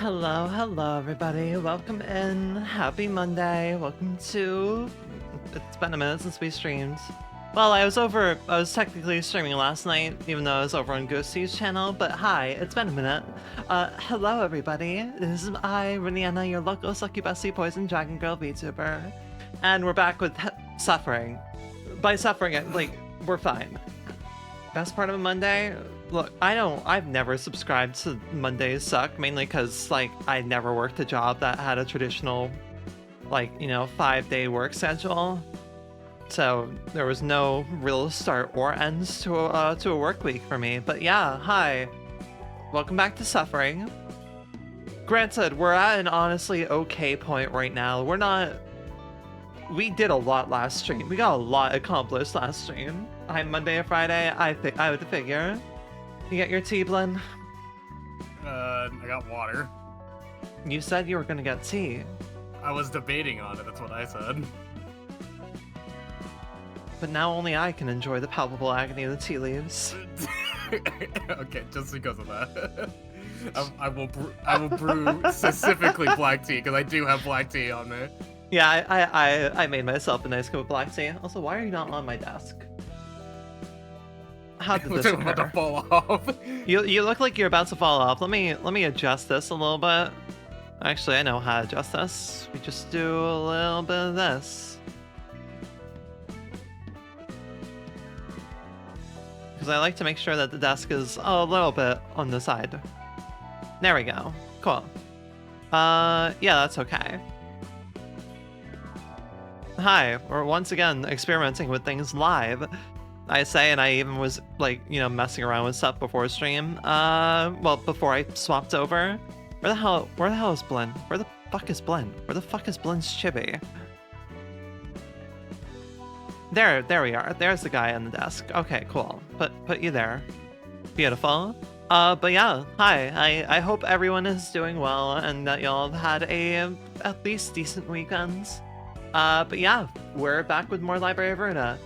Hello everybody. Welcome in. Happy Monday. Welcome to... It's been a minute since we streamed. Well, I was technically streaming last night, even though I was over on Ghosty's channel, but hi, it's been a minute. Hello everybody. This is I, Rinienna, your local succubusy poison dragon girl VTuber. And we're back with suffering. By suffering, like, we're fine. Best part of a Monday? Look, I've never subscribed to Mondays Suck, mainly because, like, I never worked a job that had a traditional, like, 5-day work schedule. So there was no real start or ends to a work week for me. But yeah, hi. Welcome back to Suffering. Granted, we're at an honestly okay point right now. We did a lot last stream. We got a lot accomplished last stream. Hi, Monday or Friday, I would figure. You get your tea, Blinn? I got water. You said you were gonna get tea. I was debating on it, that's what I said. But now only I can enjoy the palpable agony of the tea leaves. Okay, just because of that. I will brew specifically black tea, because I do have black tea on me. Yeah, I made myself a nice cup of black tea. Also, why are you not on my desk? How did this about to fall off? You look like you're about to fall off. Let me adjust this a little bit. Actually, I know how to adjust this. We just do a little bit of this. Because I like to make sure that the desk is a little bit on the side. There we go. Cool. Yeah, that's okay. Hi, we're once again experimenting with things live. I say, and I even was, like, messing around with stuff before stream. Well, before I swapped over. Where the hell is Blinn? Where the fuck is Blinn? Where the fuck is Blinn's chibi? There we are. There's the guy on the desk. Okay, cool. Put you there. Beautiful. But yeah, hi. I hope everyone is doing well and that y'all have had at least decent weekends. But yeah, we're back with more Library of Ruina.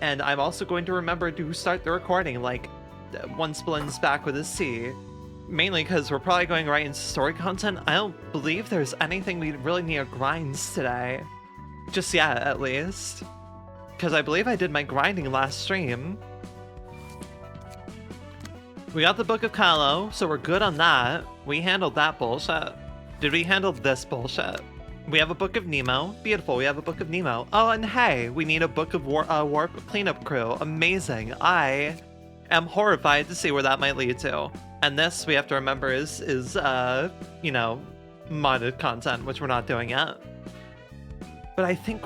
And I'm also going to remember to start the recording, like, once Blinn's back with his C. Mainly because we're probably going right into story content. I don't believe there's anything we really need to grind today. Just yet, at least. Because I believe I did my grinding last stream. We got the Book of Kalo, so we're good on that. We handled that bullshit. Did we handle this bullshit? We have a Book of Nemo. Beautiful, we have a Book of Nemo. Oh, and hey, we need a Book of Warp Cleanup Crew. Amazing. I am horrified to see where that might lead to. And this, we have to remember, is modded content, which we're not doing yet. But I think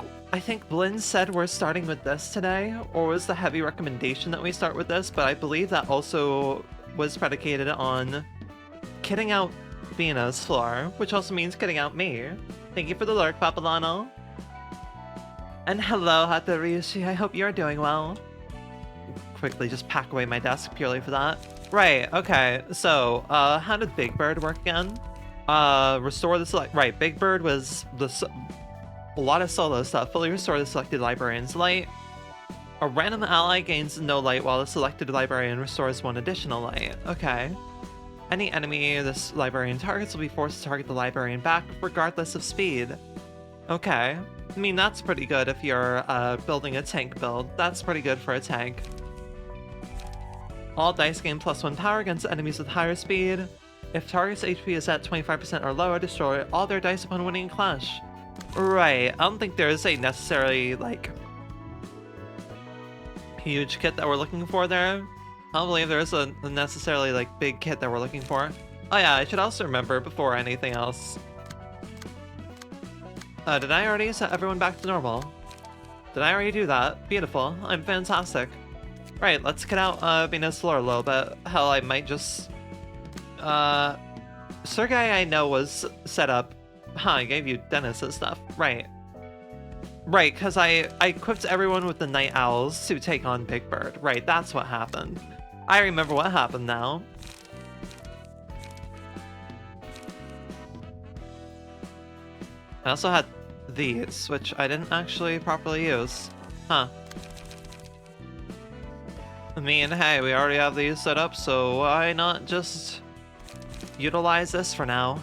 Blinn said we're starting with this today, or was the heavy recommendation that we start with this, but I believe that also was predicated on kitting out Venus floor, which also means kitting out me. Thank you for the lurk, Papalano. And hello, Hatarishi. I hope you're doing well. Quickly just pack away my desk purely for that. Right, okay. So, how did Big Bird work again? Restore the select. Right, Big Bird was a lot of solo stuff. Fully restore the selected librarian's light. A random ally gains no light while the selected librarian restores 1 additional light. Okay. Any enemy this librarian targets will be forced to target the librarian back, regardless of speed. Okay. I mean, that's pretty good if you're building a tank build. That's pretty good for a tank. All dice gain +1 power against enemies with higher speed. If target's HP is at 25% or lower, destroy all their dice upon winning a clash. Right. I don't think there's a necessarily, like, huge kit that we're looking for there. I don't believe there's a necessarily, like, big kit that we're looking for. Oh yeah, I should also remember before anything else. Did I already set everyone back to normal? Did I already do that? Beautiful. I'm fantastic. Right, let's get out Venus floor a little bit. Hell, I might just... Sergei I know was set up. Huh, I gave you Dennis's stuff. Right. Right, because I equipped everyone with the Night Owls to take on Big Bird. Right, that's what happened. I remember what happened now. I also had these, which I didn't actually properly use. Huh. I mean, hey, we already have these set up, so why not just utilize this for now?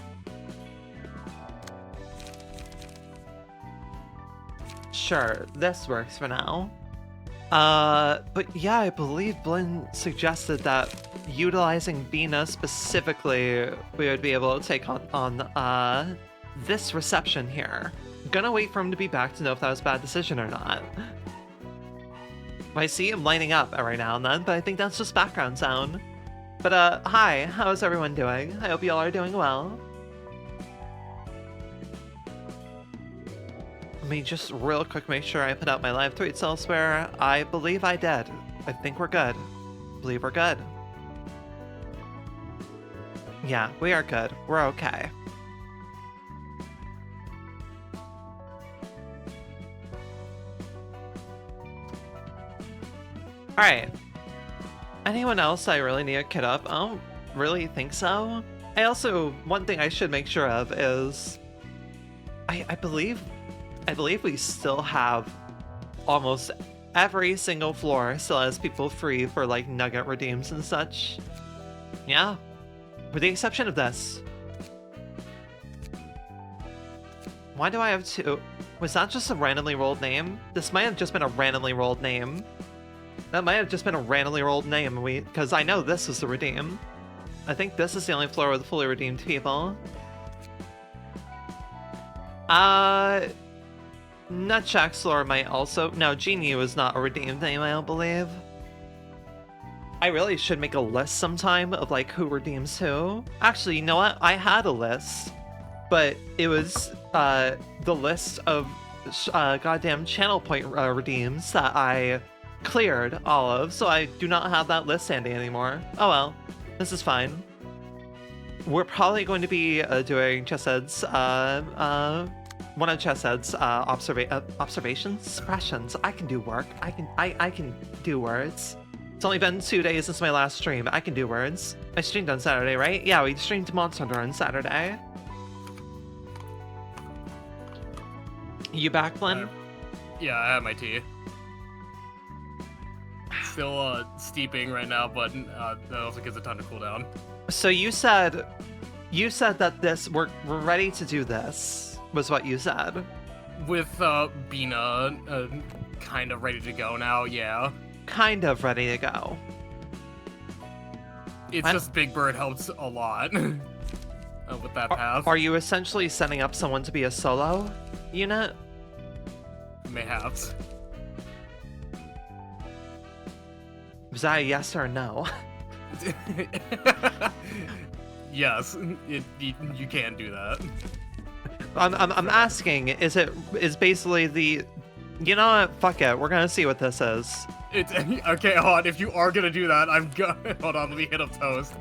Sure, this works for now. But yeah, I believe Blinn suggested that utilizing Bina specifically, we would be able to take on this reception here. Gonna wait for him to be back to know if that was a bad decision or not. I see him lining up every now and then, but I think that's just background sound. But hi, how's everyone doing? I hope you all are doing well. Let me just real quick make sure I put out my live tweets elsewhere. I believe I did. I think we're good. Believe we're good. Yeah, we are good. We're okay. Alright. Anyone else I really need to kit up? I don't really think so. One thing I should make sure of is... I believe we still have almost every single floor still has people free for like nugget redeems and such. Yeah. With the exception of this. Why do I have two? Was that just a randomly rolled name? This might have just been a randomly rolled name. That might have just been a randomly rolled name, because I know this is the redeem. I think this is the only floor with fully redeemed people. Nutjack's floor might also... No, Genie was not a redeemed name, I don't believe. I really should make a list sometime of like who redeems who. Actually, you know what? I had a list, but it was the list of goddamn channel point redeems that I cleared all of, so I do not have that list handy anymore. Oh well, this is fine. We're probably going to be doing Chessed's, one of Chessed's observations, suppressions. I can do work. I can do words. It's only been 2 days since my last stream. I can do words. I streamed on Saturday, right? Yeah, we streamed Monster Hunter on Saturday. You back, Blinn? Yeah, I have my tea. Still steeping right now, but that also gives it time to cool down. So you said that we're ready to do this, was what you said. With Bina kind of ready to go now, yeah. Kind of ready to go. It's just Big Bird helps a lot with that path. Are you essentially setting up someone to be a solo unit? Mayhaps. Was that a yes or a no? Yes, you can do that. I'm asking, is basically the... You know what? Fuck it. We're gonna see what this is. Okay, hold on. If you are gonna do that, hold on, let me hit up Toast.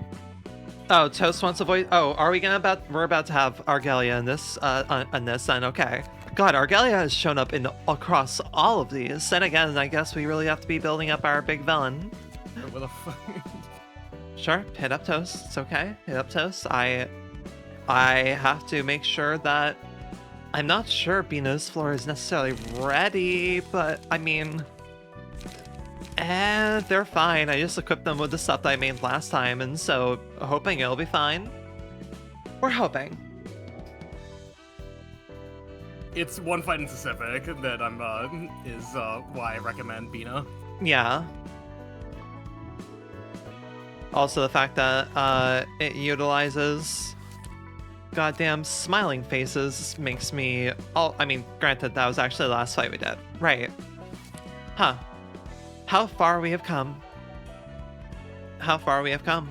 Oh, Toast wants a voice. Oh, are we we're about to have Argelia in this, on this then, okay. God, Argelia has shown up across all of these. And again, I guess we really have to be building up our big villain. What the fuck? Sure, hit up Toast. It's okay. Hit up Toast. I have to make sure that... I'm not sure Bina's floor is necessarily ready, but I mean... they're fine. I just equipped them with the stuff that I made last time, and so hoping it'll be fine. We're hoping. It's one fight in specific that is why I recommend Bina. Yeah. Also the fact that it utilizes goddamn smiling faces makes me... Oh, I mean, granted, that was actually the last fight we did. Right. Huh. How far we have come. How far we have come.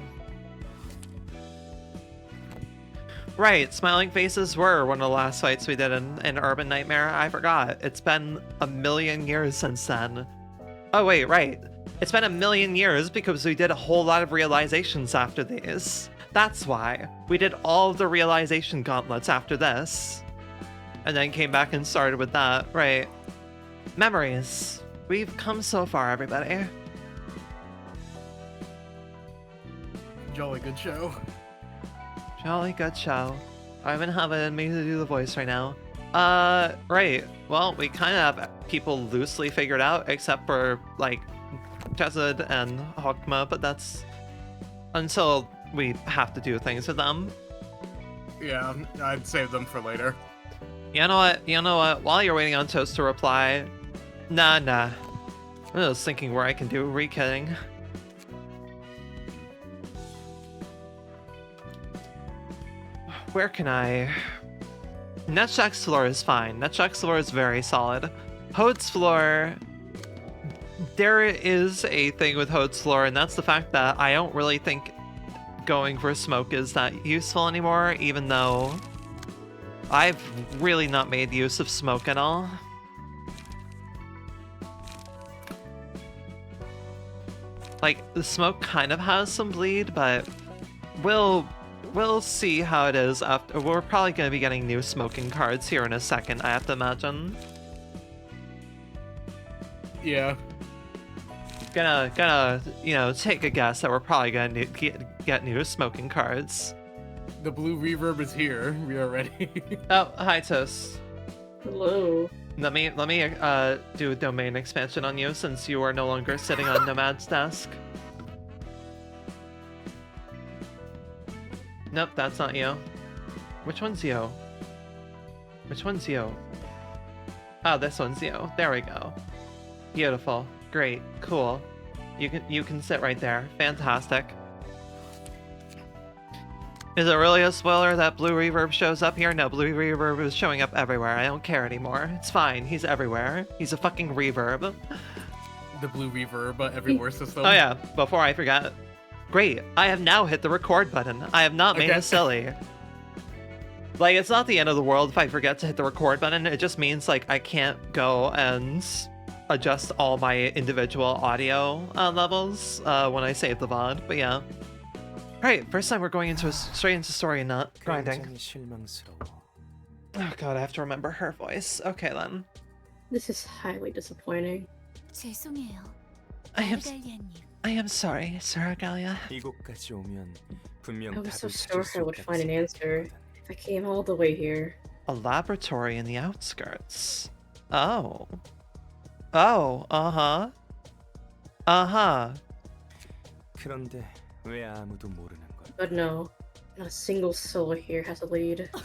Right, smiling faces were one of the last fights we did in Urban Nightmare. I forgot. It's been a million years since then. Oh wait, right. It's been a million years because we did a whole lot of realizations after these. That's why. We did all of the realization gauntlets after this. And then came back and started with that. Right. Memories. We've come so far, everybody. Jolly good show. Jolly good show. I haven't have it in me to do the voice right now. Right. Well, we kind of have people loosely figured out, except for, like, Chesed and Hokma, but that's until we have to do things with them. Yeah, I'd save them for later. You know what? You know what? While you're waiting on Toast to reply, nah. I was thinking where I can do re-kitting. Where can I? Netshak's floor is fine. Netshak's floor is very solid. Hode's floor, there is a thing with Hode's floor, and that's the fact that I don't really think going for smoke is that useful anymore, even though I've really not made use of smoke at all. Like, the smoke kind of has some bleed, but we'll see how it is after. We're probably going to be getting new smoking cards here in a second, I have to imagine. Yeah. Gonna, you know, take a guess that we're probably gonna get new smoking cards. The blue reverb is here. We are ready. Oh, hi Toast. Hello. Let me do a domain expansion on you since you are no longer sitting on Nomad's desk. Nope, that's not you. Which one's you? Which one's you? Oh, this one's you. There we go. Beautiful. Great. Cool. You can sit right there. Fantastic. Is it really a spoiler that Blue Reverb shows up here? No, Blue Reverb is showing up everywhere. I don't care anymore. It's fine. He's everywhere. He's a fucking reverb. The blue reverb everywhere system. Oh yeah, before I forget. Great. I have now hit the record button. I have not made a silly. Like, it's not the end of the world if I forget to hit the record button. It just means, like, I can't go and adjust all my individual audio levels when I save the VOD, but yeah. Alright, first time we're going straight into story and not grinding. Oh god, I have to remember her voice. Okay then. This is highly disappointing. I am sorry, Sir Agalia. I was so sure I would find an answer if I came all the way here. A laboratory in the outskirts. Oh. Oh, uh-huh. Uh-huh. But no, not a single soul here has a lead. I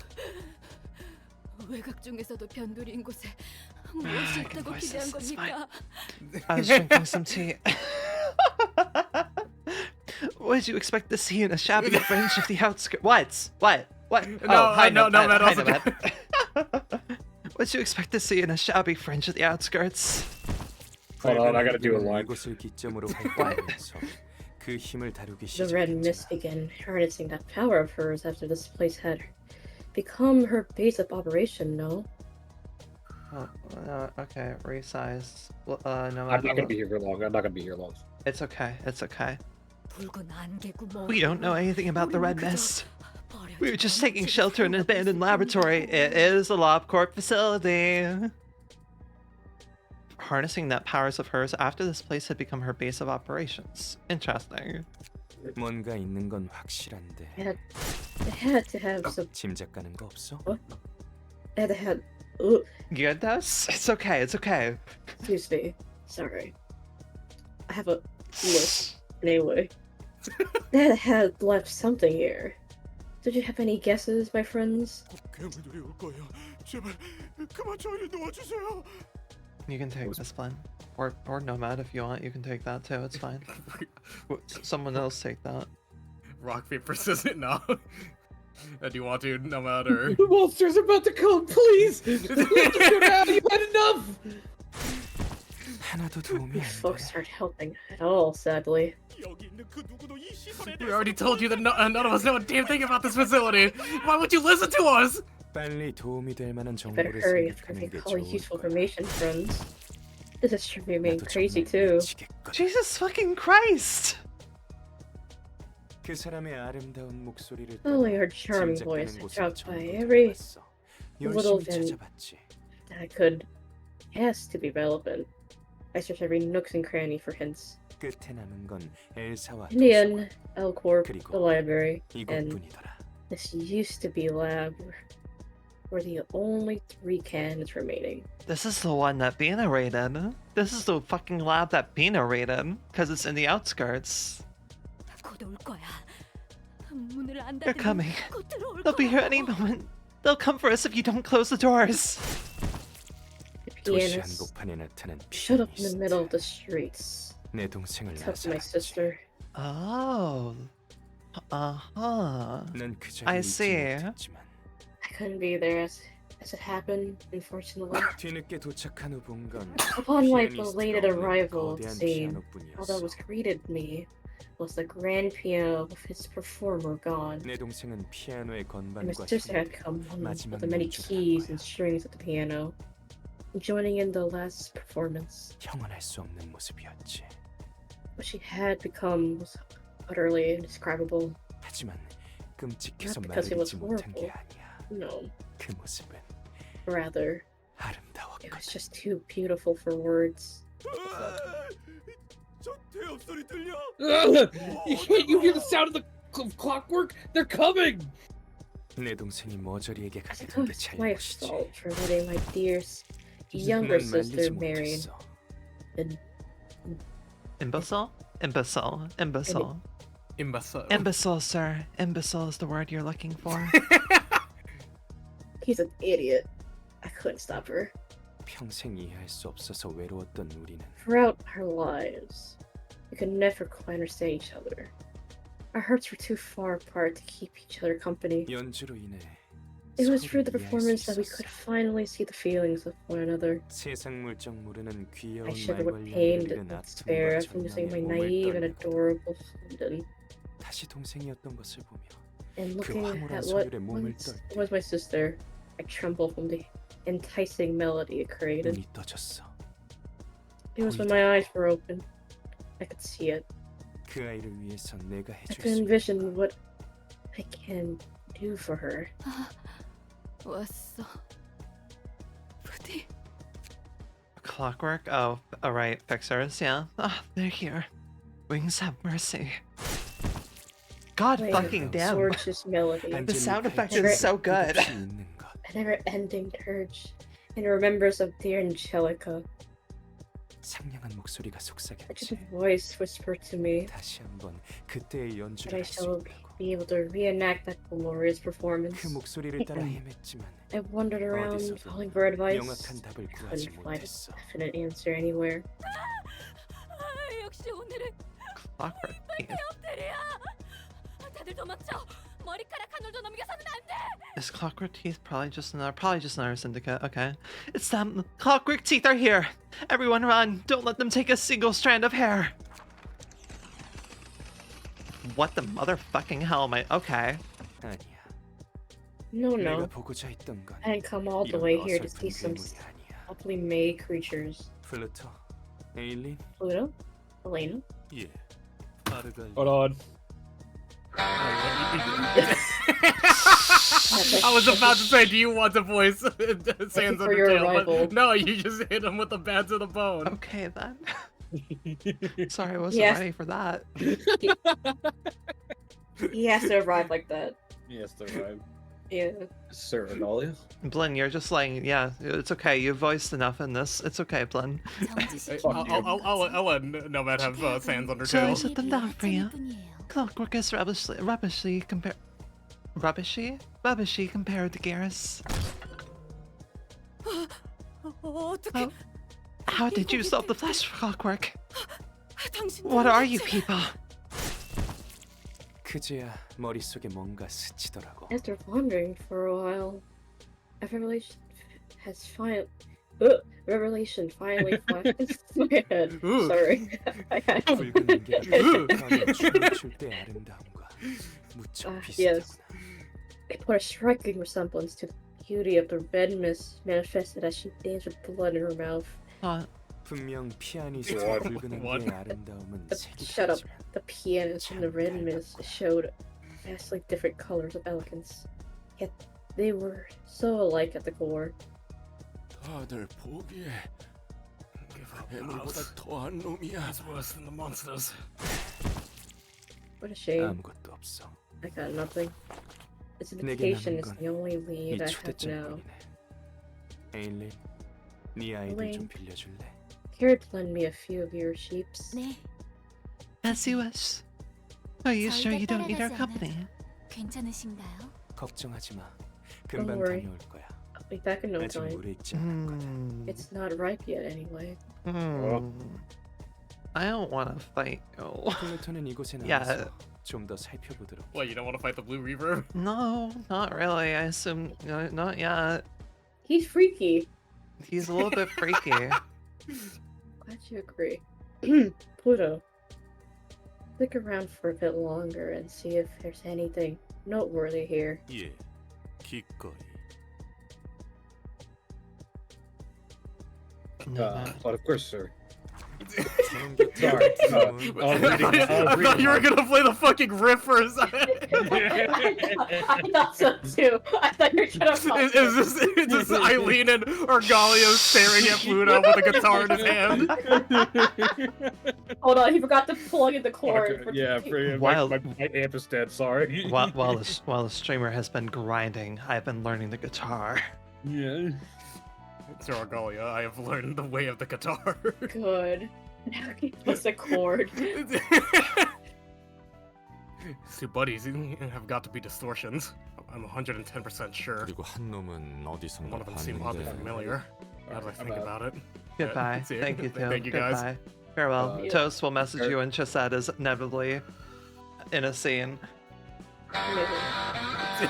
was drinking some tea. What did you expect to see in a shabby fringe of the outskirts? What? What? No, What did you expect to see in a shabby fringe of the outskirts? Hold on, I gotta do a line. What? The red mist began harnessing that power of hers after this place had become her base of operation, no? Okay, resize. No, I'm not gonna be here for long. It's okay. We don't know anything about the red mist. We were just taking shelter in an abandoned laboratory. It is a LobCorp facility. Harnessing that powers of hers after this place had become her base of operations. Interesting. It had to have some... What? It had... Ugh. Good, Des? It's okay. Excuse me. Sorry. I have a list. Anyway. That had left something here. Did you have any guesses, my friends? You can take this one. Or Nomad if you want. You can take that too. It's fine. Someone else take that. Rock, paper, scissors, no. Do you want to, Nomad, or... The monster's about to come, please! Please go down, you had enough! These folks aren't helping at all, sadly. We already told you that none of us know a damn thing about this facility! Why would you listen to us? Better hurry if you're gonna call useful information, friends. This is driving me crazy too. Jesus fucking Christ! Only her charming voice had dropped by every little bit that I could guess to be relevant. I searched every nook and cranny for hints. In the end, L-Corp, the library, and this used to be lab were the only 3 cannons remaining. This is the one that Bina raided. This is the fucking lab that Bina raided, because it's in the outskirts. They're coming. They'll be here any moment. They'll come for us if you don't close the doors. The pianist shut up in the middle of the streets. Took my sister. Oh. Uh-huh. I see. I couldn't be there as it happened, unfortunately. Upon my belated arrival at the scene, all that was greeted me was the grand piano with its performer gone. And my sister had come home with the many keys and strings at the piano, joining in the last performance. What she had become was utterly indescribable. Not because it was horrible. No. Rather, it was just too beautiful for words. Can't you hear the sound of the clockwork? They're coming! I suppose it's my fault for letting my dear younger sister marry an Imbecile? Imbecile. Imbecile. Imbecile. Imbecile, sir. Imbecile is the word you're looking for. He's an idiot. I couldn't stop her. Throughout our lives, we could never quite understand each other. Our hearts were too far apart to keep each other company. It was through the performance that we could finally see the feelings of one another. I shivered with pain and despair from losing my naive and adorable London. And looking at what once was my sister, I trembled from the enticing melody it created. It was when my eyes were open. I could see it. I could envision what I can do for her. Clockwork? Oh, alright, fixers, yeah. Ah, they're here. Wings have mercy. God fucking damn. Gorgeous melody. The sound effect is so good. A never-ending dirge and remembrance of dear Angelica. A gentle voice whispered to me that I shall be able to reenact that glorious performance. I wandered around calling for advice. I couldn't find a definite answer anywhere. Clockwork. Is Clockwork Teeth probably just another syndicate? Okay. It's them! Clockwork Teeth are here! Everyone run! Don't let them take a single strand of hair! What the motherfucking hell am I? Okay. No. I didn't come all the way here to see some awfully made creatures. Pluto? Elena? Hold on. I was about to say, do you want to voice Sans for your Undertale? arrival. But no, you just hit him with the bat to the bone. Okay then. Sorry, I wasn't ready for that. He has to arrive like that. Yes, they're right. Yeah. Sir Adalia? Blinn, you're just like, yeah, it's okay. You voiced enough in this. It's okay, Blinn. I'll let Nomad have Sans So I Undertale. shut them down for you. Clockwork is rubbishy compared to Garrus. Oh, how did you solve the flash Clockwork? What are you people? After wandering for a while, a revelation finally flashed into my head. Ooh. Sorry. Yes. It bore a striking resemblance to the beauty of the red mist manifested as she danced with blood in her mouth. Shut up. The pianist and the red mist showed vastly different colors of elegance. Yet they were so alike at the core. It's worse than the monsters. What a shame. I got nothing. This invitation is the only lead I have now. Elaine, care to lend me a few of your sheeps? As you wish. Are you sure you don't need our company? Don't worry. I'll be back in no time. It's not ripe yet anyway. I don't want to fight you. Yeah. What, you don't want to fight the Blue Reaver? No, not really. I assume not yet. He's freaky. He's a little bit freaky. Glad you agree. Pluto, stick around for a bit longer and see if there's anything noteworthy here. 예, 기꺼이. But of course, sir. Sorry. I thought you were gonna play the fucking riff for a second. I thought so too. I thought you were gonna Is this Eileen and Argalio staring at Pluto with a guitar in his hand? Hold on, he forgot to plug in the cord. Yeah, Wild. my amp is dead, sorry. While the streamer has been grinding, I've been learning the guitar. Yeah. Sir Argalio, I have learned the way of the guitar. Good. Now he puts a chord. So buddies have got to be distortions. I'm 110% sure. 그리고 한 놈은 어디선가 One of them seemed oddly 봤는데. familiar. Now that I think about it. Goodbye. see you. Thank you, too. Thank you, guys. Goodbye. Farewell. Bye. Toast will message you and Chisette is inevitably in a scene. I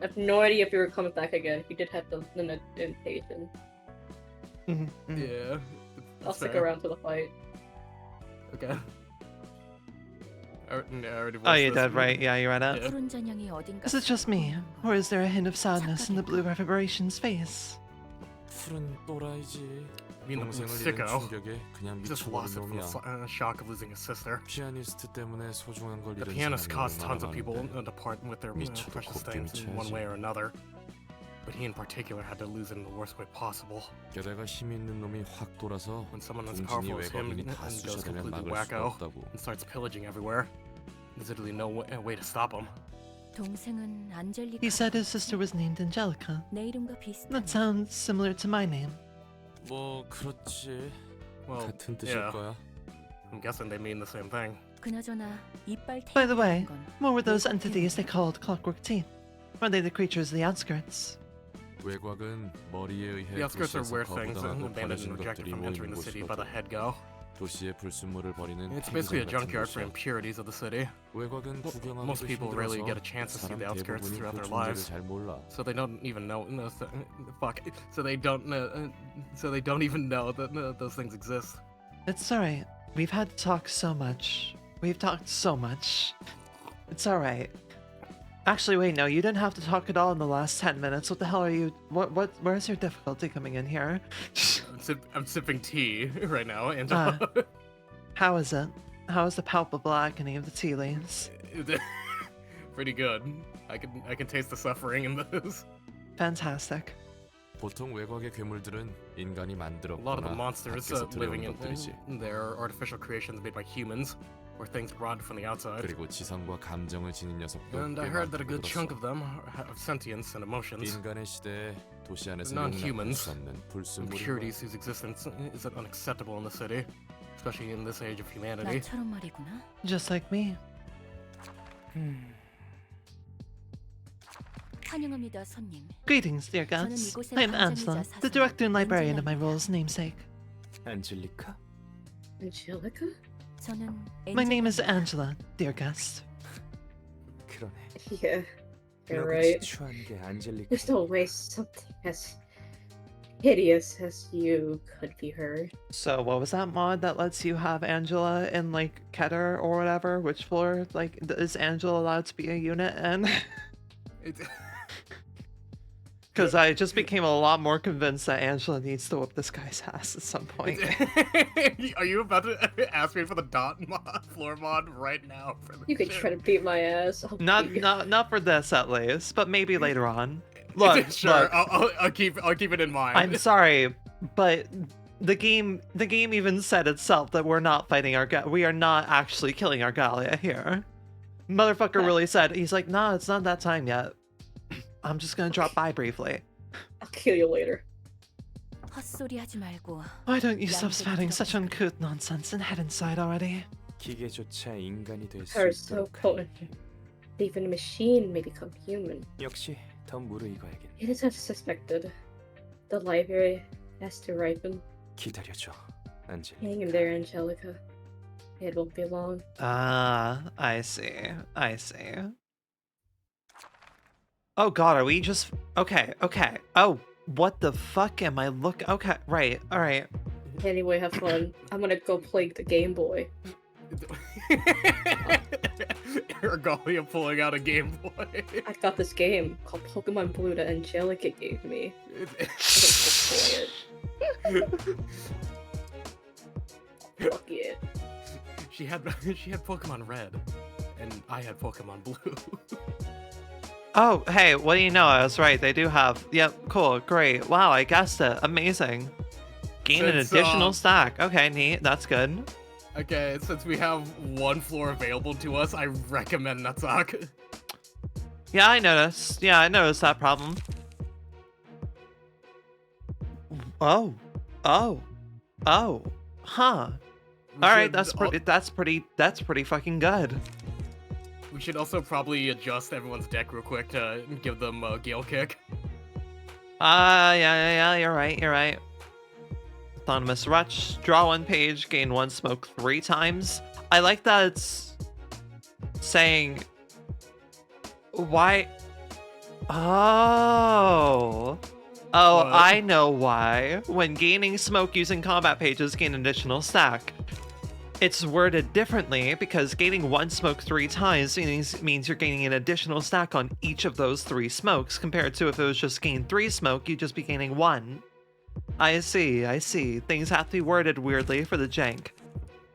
have no idea if you were coming back again. He did have the invitation. Yeah. I'll that's stick fair. around for the fight. Okay. I already Oh, you voiced this. did, right? Yeah, you read it. Yeah. 푸른 전형이 어딘가 Is it just me? Or is there a hint of sadness in the blue reverberation's face? 푸른 또라이지. I mean, the 동생을 잃은 sicko. 충격에 그냥 He just 미쳐버린 lost it from 놈이야. the shock of losing his sister. 피아니스트 때문에 소중한 걸 The 잃은 pianist 사람이 caused 얼마나 tons of people 많은데. to part with their 미쳐도 precious 걱정이 things in one 쳐야지. way or another. But he in particular had to lose it in the worst way possible. 게다가 힘 있는 놈이 확 돌아서 When someone as 동진이 powerful as him 외곽인이 다 and goes 쑤셔대면 completely 막을 수가 wacko 없다고. and starts pillaging everywhere, there's literally no way to stop him. 동생은 안젤리카. He said his sister was named Angelica. 내 이름과 비슷한. That sounds similar to my name. 뭐 그렇지. Well, 같은 뜻일 yeah. 거야. I'm guessing they mean the same thing. 그나저나 이빨 By the way, 건 what were those entities they called clockwork teeth? Are they the creatures of the outskirts? 외곽은 머리에 의해 The outskirts are 도시에서 weird things 거부당하고 abandoned 버려진 and rejected 것들이 from entering 모이는 the city by the 곳이거든. head go. 도시의 불순물을 버리는 It's basically a 폐기장 같은 junkyard for 곳이야. impurities of the city. 외곽은 구경하기도 Most people rarely 힘들어서 get a chance to see 사람 the outskirts 대부분이 throughout 그 their 존재를 lives, 잘 몰라. so they don't even know. Fuck. So they don't even know that those things exist. It's alright. We've had to talk so much. We've talked so much. It's alright. Actually, wait, no, you didn't have to talk at all in the last 10 minutes. What the hell are you... where's your difficulty coming in here? I'm sipping tea right now, Angela. How is it? How is the palpable agony of the tea leaves? Pretty good. I can taste the suffering in this. Fantastic. 보통 외곽의 괴물들은 인간이 A lot of the 만들었거나 monsters 밖에서 living 들어온 것들이지. in there are artificial creations made by humans, or things brought from the outside. 그리고 지성과 감정을 지닌 녀석도 And I 꽤 heard that a 많다고 good chunk 들었어. of them have sentience and emotions. 인간의 시대에 도시 안에서 Non-humans, 용납할 수 없는 불순물이 Impurities whose existence is unacceptable in the city, especially in this age of humanity. 나처럼 말이구나. Just like me. 환영합니다, 손님. Greetings, dear guests. I'm Angela, the director and librarian of my role's namesake. 안젤리카? Angelica? 저는 My name is Angela, dear guest. 그러네. Yeah, you're 너같이 right. 추한 게 안젤리카. There's no way something as hideous as you could be her. So what was that mod that lets you have Angela in like Keter or whatever? Which floor? Like, is Angela allowed to be a unit in? Because I just became a lot more convinced that Angela needs to whoop this guy's ass at some point. Are you about to ask me for the dot mod, floor mod right now? For the You could shit? try to beat my ass. I'll not beat you. not for this at least, but maybe later on. Look, Sure, look, I'll keep it in mind. I'm sorry, but the game even said itself that we're not fighting we are not actually killing Argalia here. Motherfucker really said, he's like, nah, it's not that time yet. I'm just gonna drop by briefly. I'll kill you later. 헛소리하지 말고. Why don't you stop spouting such uncouth nonsense and head inside already? 기계조차 인간이 될 수 Her is so 있도록 potent. Even a machine may become human. 역시 더 무르익어야겠네. It is as suspected. The library has to ripen. 기다려줘, Hang in 안젤리카. there, Angelica. It won't be long. Ah, I see. I see. Oh god, are we just... Okay, okay. Oh, what the fuck am I looking... Okay, right, alright. Anyway, have fun. I'm gonna go play the Game Boy. Ergolia pulling out a Game Boy. I got this game called Pokemon Blue that Angelica gave me. I'm gonna go play it. Fuck yeah. She had Pokemon Red, and I had Pokemon Blue. Oh, hey, what do you know? I was right, they do have... Yep, cool, great. Wow, I guessed it. Amazing. Gain an Since, additional stack. Okay, neat, that's good. Okay, since we have one floor available to us, I recommend Nutsock. Yeah, I noticed. Yeah, I noticed that problem. Oh. Oh. Oh. Huh. Alright, that's pretty fucking good. We should also probably adjust everyone's deck real quick to give them a Gale Kick. Yeah, you're right. Autonomous Rush, draw 1 page, gain 1 smoke 3 times. I like that it's saying... Why... Oh... Oh, What? I know why. When gaining smoke using combat pages, gain an additional stack. It's worded differently because gaining 1 smoke 3 times means you're gaining an additional stack on each of those 3 smokes, compared to if it was just gain 3 smoke, you'd just be gaining 1. I see. Things have to be worded weirdly for the jank.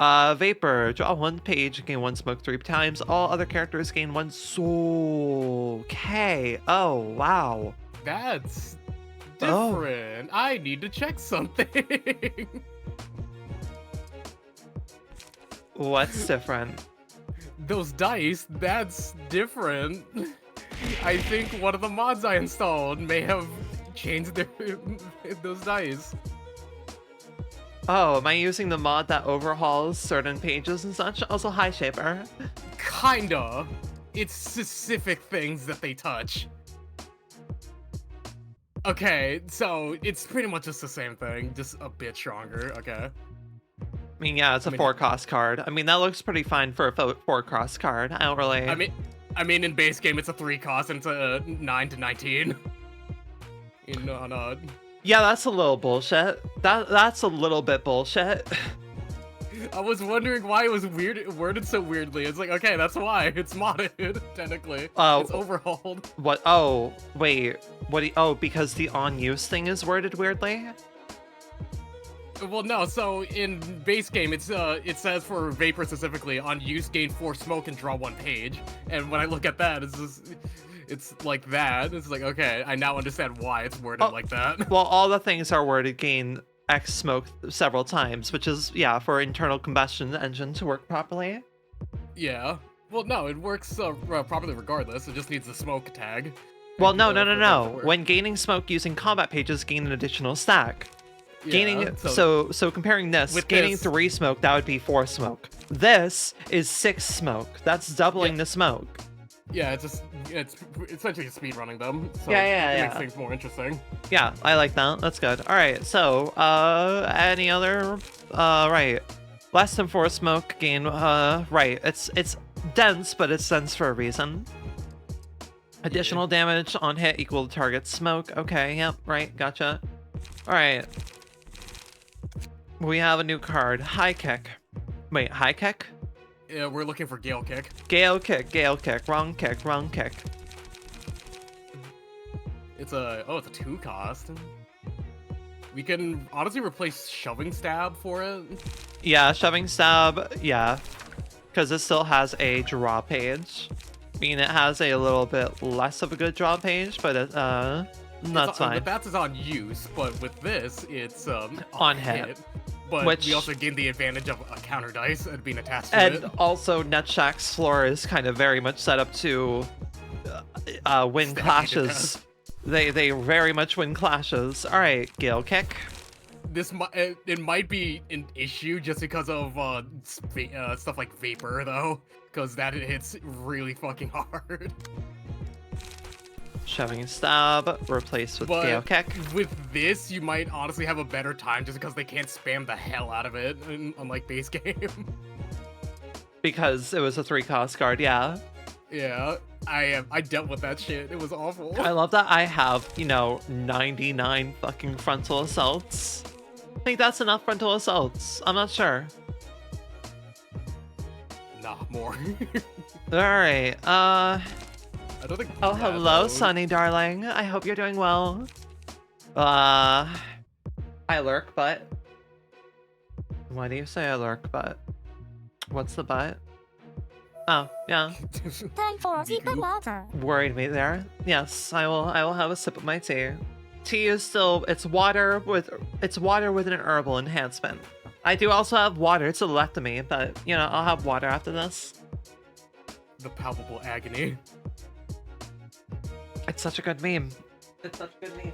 Vapor, draw 1 page, gain 1 smoke 3 times. All other characters gain 1 soul. Okay. Oh, wow. That's Oh. different. I need to check something. What's different? Those dice, that's different. I think one of the mods I installed may have changed those dice. Oh, am I using the mod that overhauls certain pages and such? Also, hi, Shaper. Kinda. It's specific things that they touch. Okay, so it's pretty much just the same thing, just a bit stronger, okay? I mean, yeah, it's a 4-cost card. I mean, that looks pretty fine for a 4-cost card. I don't really... I mean, in base game, it's a 3-cost and it's a 9 to 19. Yeah, that's a little bullshit. That's a little bit bullshit. I was wondering why it was worded so weirdly. It's like, okay, that's why. It's modded, technically. Oh. It's overhauled. What? Oh, wait. What do you... Oh, because the on-use thing is worded weirdly? Well, no, so in base game, it says for Vapor specifically, on use gain 4 smoke and draw 1 page. And when I look at that, it's like that. It's like, okay, I now understand why it's worded like that. Well, all the things are worded gain X smoke several times, which is, yeah, for internal combustion engine to work properly. Yeah. Well, no, it works properly regardless. It just needs the smoke tag. Well, no. When gaining smoke using combat pages, gain an additional stack. Gaining Yeah, so comparing this, with gaining this- 3 smoke, that would be 4 smoke. This is 6 smoke. That's doubling the smoke. Yeah, it's essentially just speedrunning them. So Yeah. It makes things more interesting. Yeah, I like that. That's good. All right. So, any other? Right. Less than 4 smoke gain. Right. It's dense, but it's dense for a reason. Additional damage on hit equal to target smoke. Okay. Yep. Right. Gotcha. All right. We have a new card. High kick. Wait. High kick. Yeah, we're looking for Gale Kick. Gale kick. Wrong kick. It's a 2-cost. We can honestly replace Shoving Stab for it. Yeah, Shoving Stab, yeah. Because it still has a draw page. I mean, it has a little bit less of a good draw page, but that's fine. But that's on use, but with this, it's On hit. But Which- we also gain the advantage of a counter dice and being attached to And it. also, Netshack's floor is kind of very much set up to win Stack it clashes. They very much win clashes. All right, Gale kick. It might be an issue just because of stuff like Vapor, though. because that hits really fucking hard. Shoving stab, replaced with Gale Kick. With this, you might honestly have a better time just because they can't spam the hell out of it, unlike base game. Because it was a 3-cost card, yeah. Yeah, I dealt with that shit. It was awful. I love that I have, 99 fucking frontal assaults. I think that's enough frontal assaults. I'm not sure. Nah, more. Alright, I don't think. oh, hello, Sunny, darling. I hope you're doing well. I lurk, but... Why do you say I lurk, but? What's the but? Oh, yeah. Time for secret water. Worried me there. Yes, I will have a sip of my tea. Tea is still, it's water with an herbal enhancement. I do also have water to the left of me, but, I'll have water after this. The palpable agony. It's such a good meme. It's such a good meme.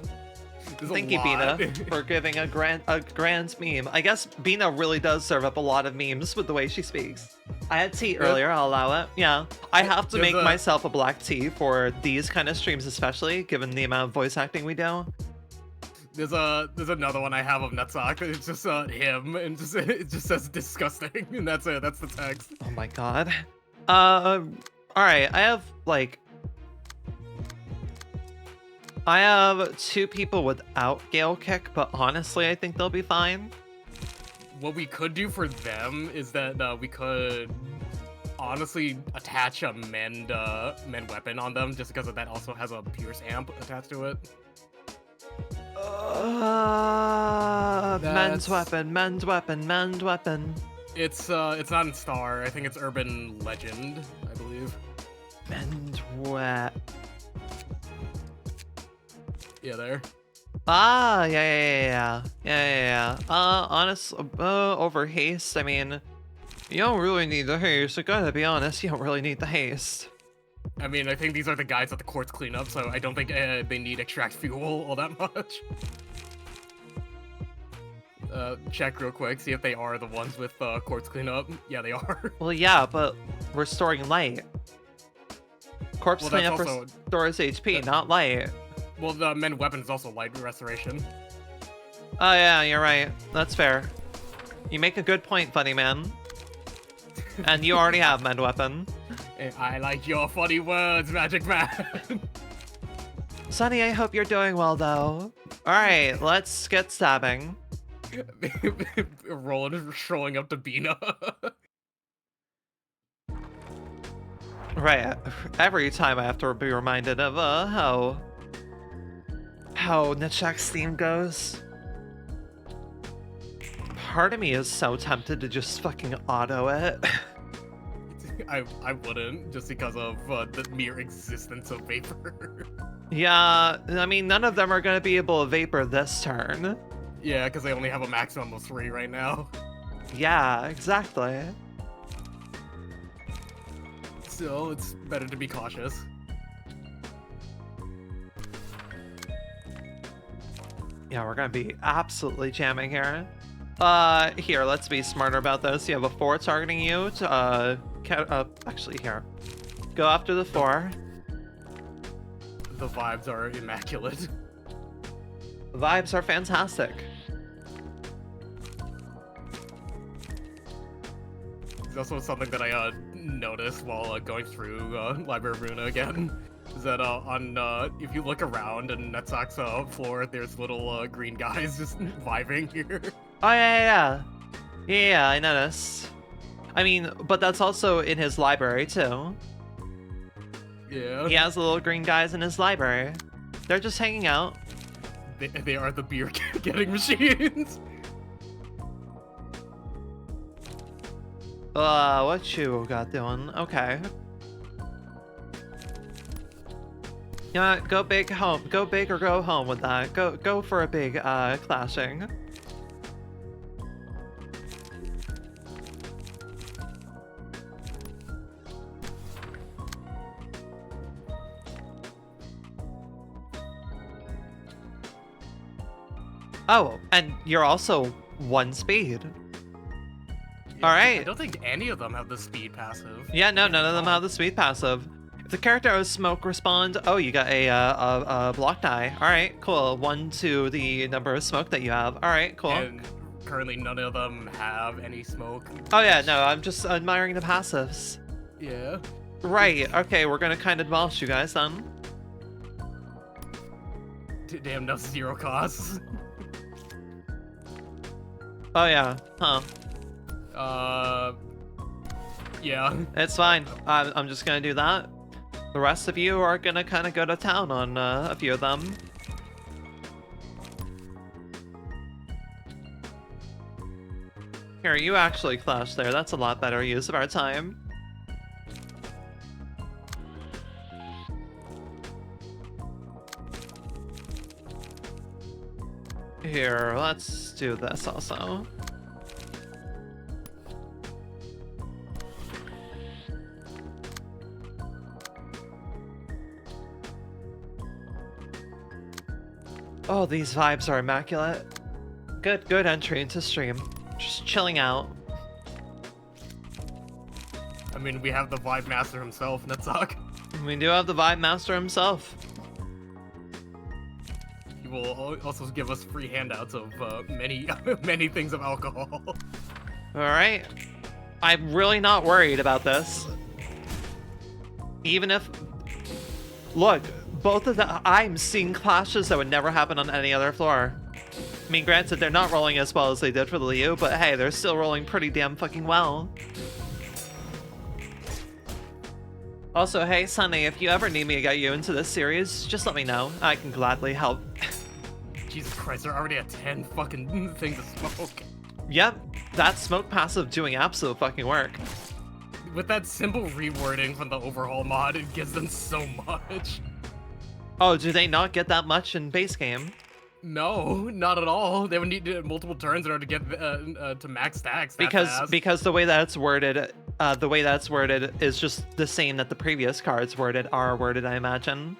There's Thank a you, lot. Bina, for giving a grand meme. I guess Bina really does serve up a lot of memes with the way she speaks. I had tea earlier, I'll allow it. Yeah. I have to make myself a black tea for these kind of streams, especially, given the amount of voice acting we do. There's another one I have of Nutsock. It's just him, and it just says disgusting, and that's it. That's the text. Oh my god. Alright, I have 2 people without Gale Kick, but honestly, I think they'll be fine. What we could do for them is that we could honestly attach a mend weapon on them, just because that also has a pierce amp attached to it. Mend weapon. It's not in Star. I think it's Urban Legend, I believe. Mend weapon. Yeah, there. Ah, yeah. Over haste, I mean, you don't really need the haste. I gotta be honest, you don't really need the haste. I mean, I think these are the guys that the courts clean up, so I don't think they need extract fuel all that much. Check real quick, see if they are the ones with courts cleanup. Yeah, they are. Well, yeah, but restoring light. Corpse cleanup restores HP, not light. Well, the mend weapon is also light restoration. Oh yeah, you're right. That's fair. You make a good point, funny man. And you already have mend weapon. I like your funny words, Magic Man. Sunny, I hope you're doing well, though. Alright, let's get stabbing. Roland showing up to Bina. Right, every time I have to be reminded of how Nitschak's theme goes. Part of me is so tempted to just fucking auto it. I wouldn't, just because of the mere existence of Vapor. Yeah, I mean, none of them are gonna be able to Vapor this turn. Yeah, because they only have a maximum of 3 right now. Yeah, exactly. So, it's better to be cautious. Yeah, we're gonna be absolutely jamming here. Here, let's be smarter about this. You have a 4 targeting you to, actually, here. Go after the 4. The vibes are immaculate. The vibes are fantastic. There's also something that I noticed while going through Library of Ruina again. Is that if you look around and Nutsock's floor, there's little green guys just vibing here. Oh, yeah. Yeah, I noticed. I mean, but that's also in his library, too. Yeah. He has little green guys in his library. They're just hanging out. They are the beer getting machines. What you got doing? Okay. You know what? Go big home. Go big or go home with that. Go for a big, clashing. Oh, and you're also 1 speed. All I right. don't think any of them have the speed passive. Yeah, no, none of them have the speed passive. If the character has smoke respond, oh, you got a block die. All right, cool. 1 to the number of smoke that you have. All right, cool. And currently none of them have any smoke. Oh yeah, no, I'm just admiring the passives. Yeah. Right. Okay, we're gonna kind of demolish you guys then. Damn, no zero costs. Oh yeah. Huh. Yeah. It's fine. I'm just gonna do that. The rest of you are gonna kind of go to town on a few of them. Here, you actually clash there. That's a lot better use of our time. Here, let's do this also. Oh, these vibes are immaculate. Good entry into stream. Just chilling out. I mean, we have the Vibe Master himself, Netsuck. We do have the Vibe Master himself. He will also give us free handouts of many, many things of alcohol. Alright. I'm really not worried about this. Even if... Look, both of the... I'm seeing clashes that would never happen on any other floor. I mean, granted, they're not rolling as well as they did for the Liu, but hey, they're still rolling pretty damn fucking well. Also, hey, Sunny, if you ever need me to get you into this series, just let me know. I can gladly help. Jesus Christ, there are already 10 fucking things to smoke. Yep, that smoke passive doing absolute fucking work. With that simple rewording from the overhaul mod, it gives them so much. Oh, do they not get that much in base game? No, not at all. They would need multiple turns in order to get to max stacks. Because the way that it's worded, is just the same that the previous cards are worded, I imagine.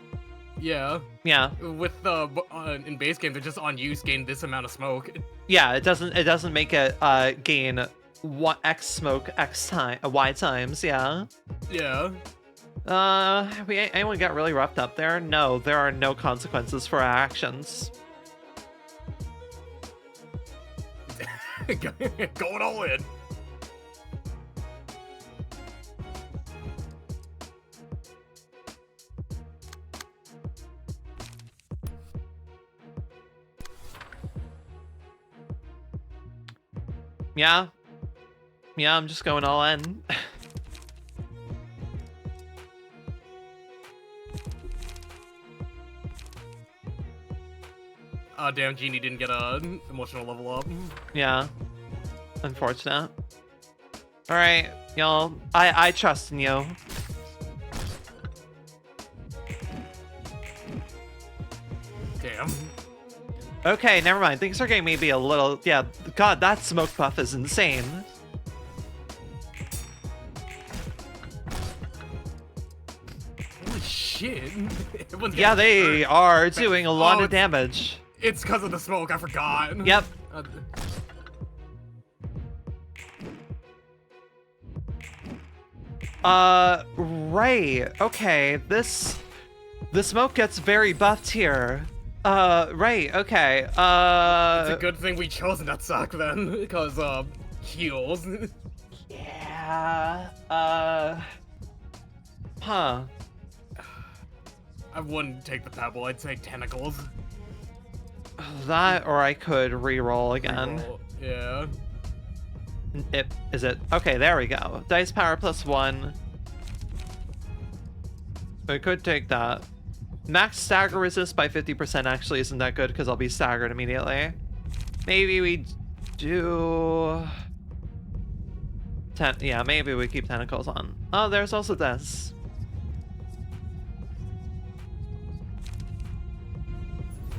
Yeah. Yeah. With the in base game, they're just on use gain this amount of smoke. Yeah, it doesn't make it gain X smoke X time Y times. Yeah. Yeah. Anyone got really roughed up there? No, there are no consequences for our actions. Going all in. Yeah. Yeah, I'm just going all in. Damn, Genie didn't get a emotional level up. Yeah. Unfortunate. Alright, y'all. I trust in you. Damn. Okay, never mind. Things are getting maybe a little... Yeah, God, that smoke buff is insane. Holy shit. Yeah, they are doing a lot of damage. It's because of the smoke, I forgot. Yep. Right. Okay, the smoke gets very buffed here. Right, okay. It's a good thing we chose Netsuck then, because, heals. Yeah, huh. I wouldn't take the pebble, I'd take tentacles. That, or I could re-roll again. Reroll. Yeah. Is it? Okay, there we go. Dice power +1. We could take that. Max stagger resist by 50% actually isn't that good because I'll be staggered immediately. Maybe we do... Yeah, maybe we keep tentacles on. Oh, there's also this.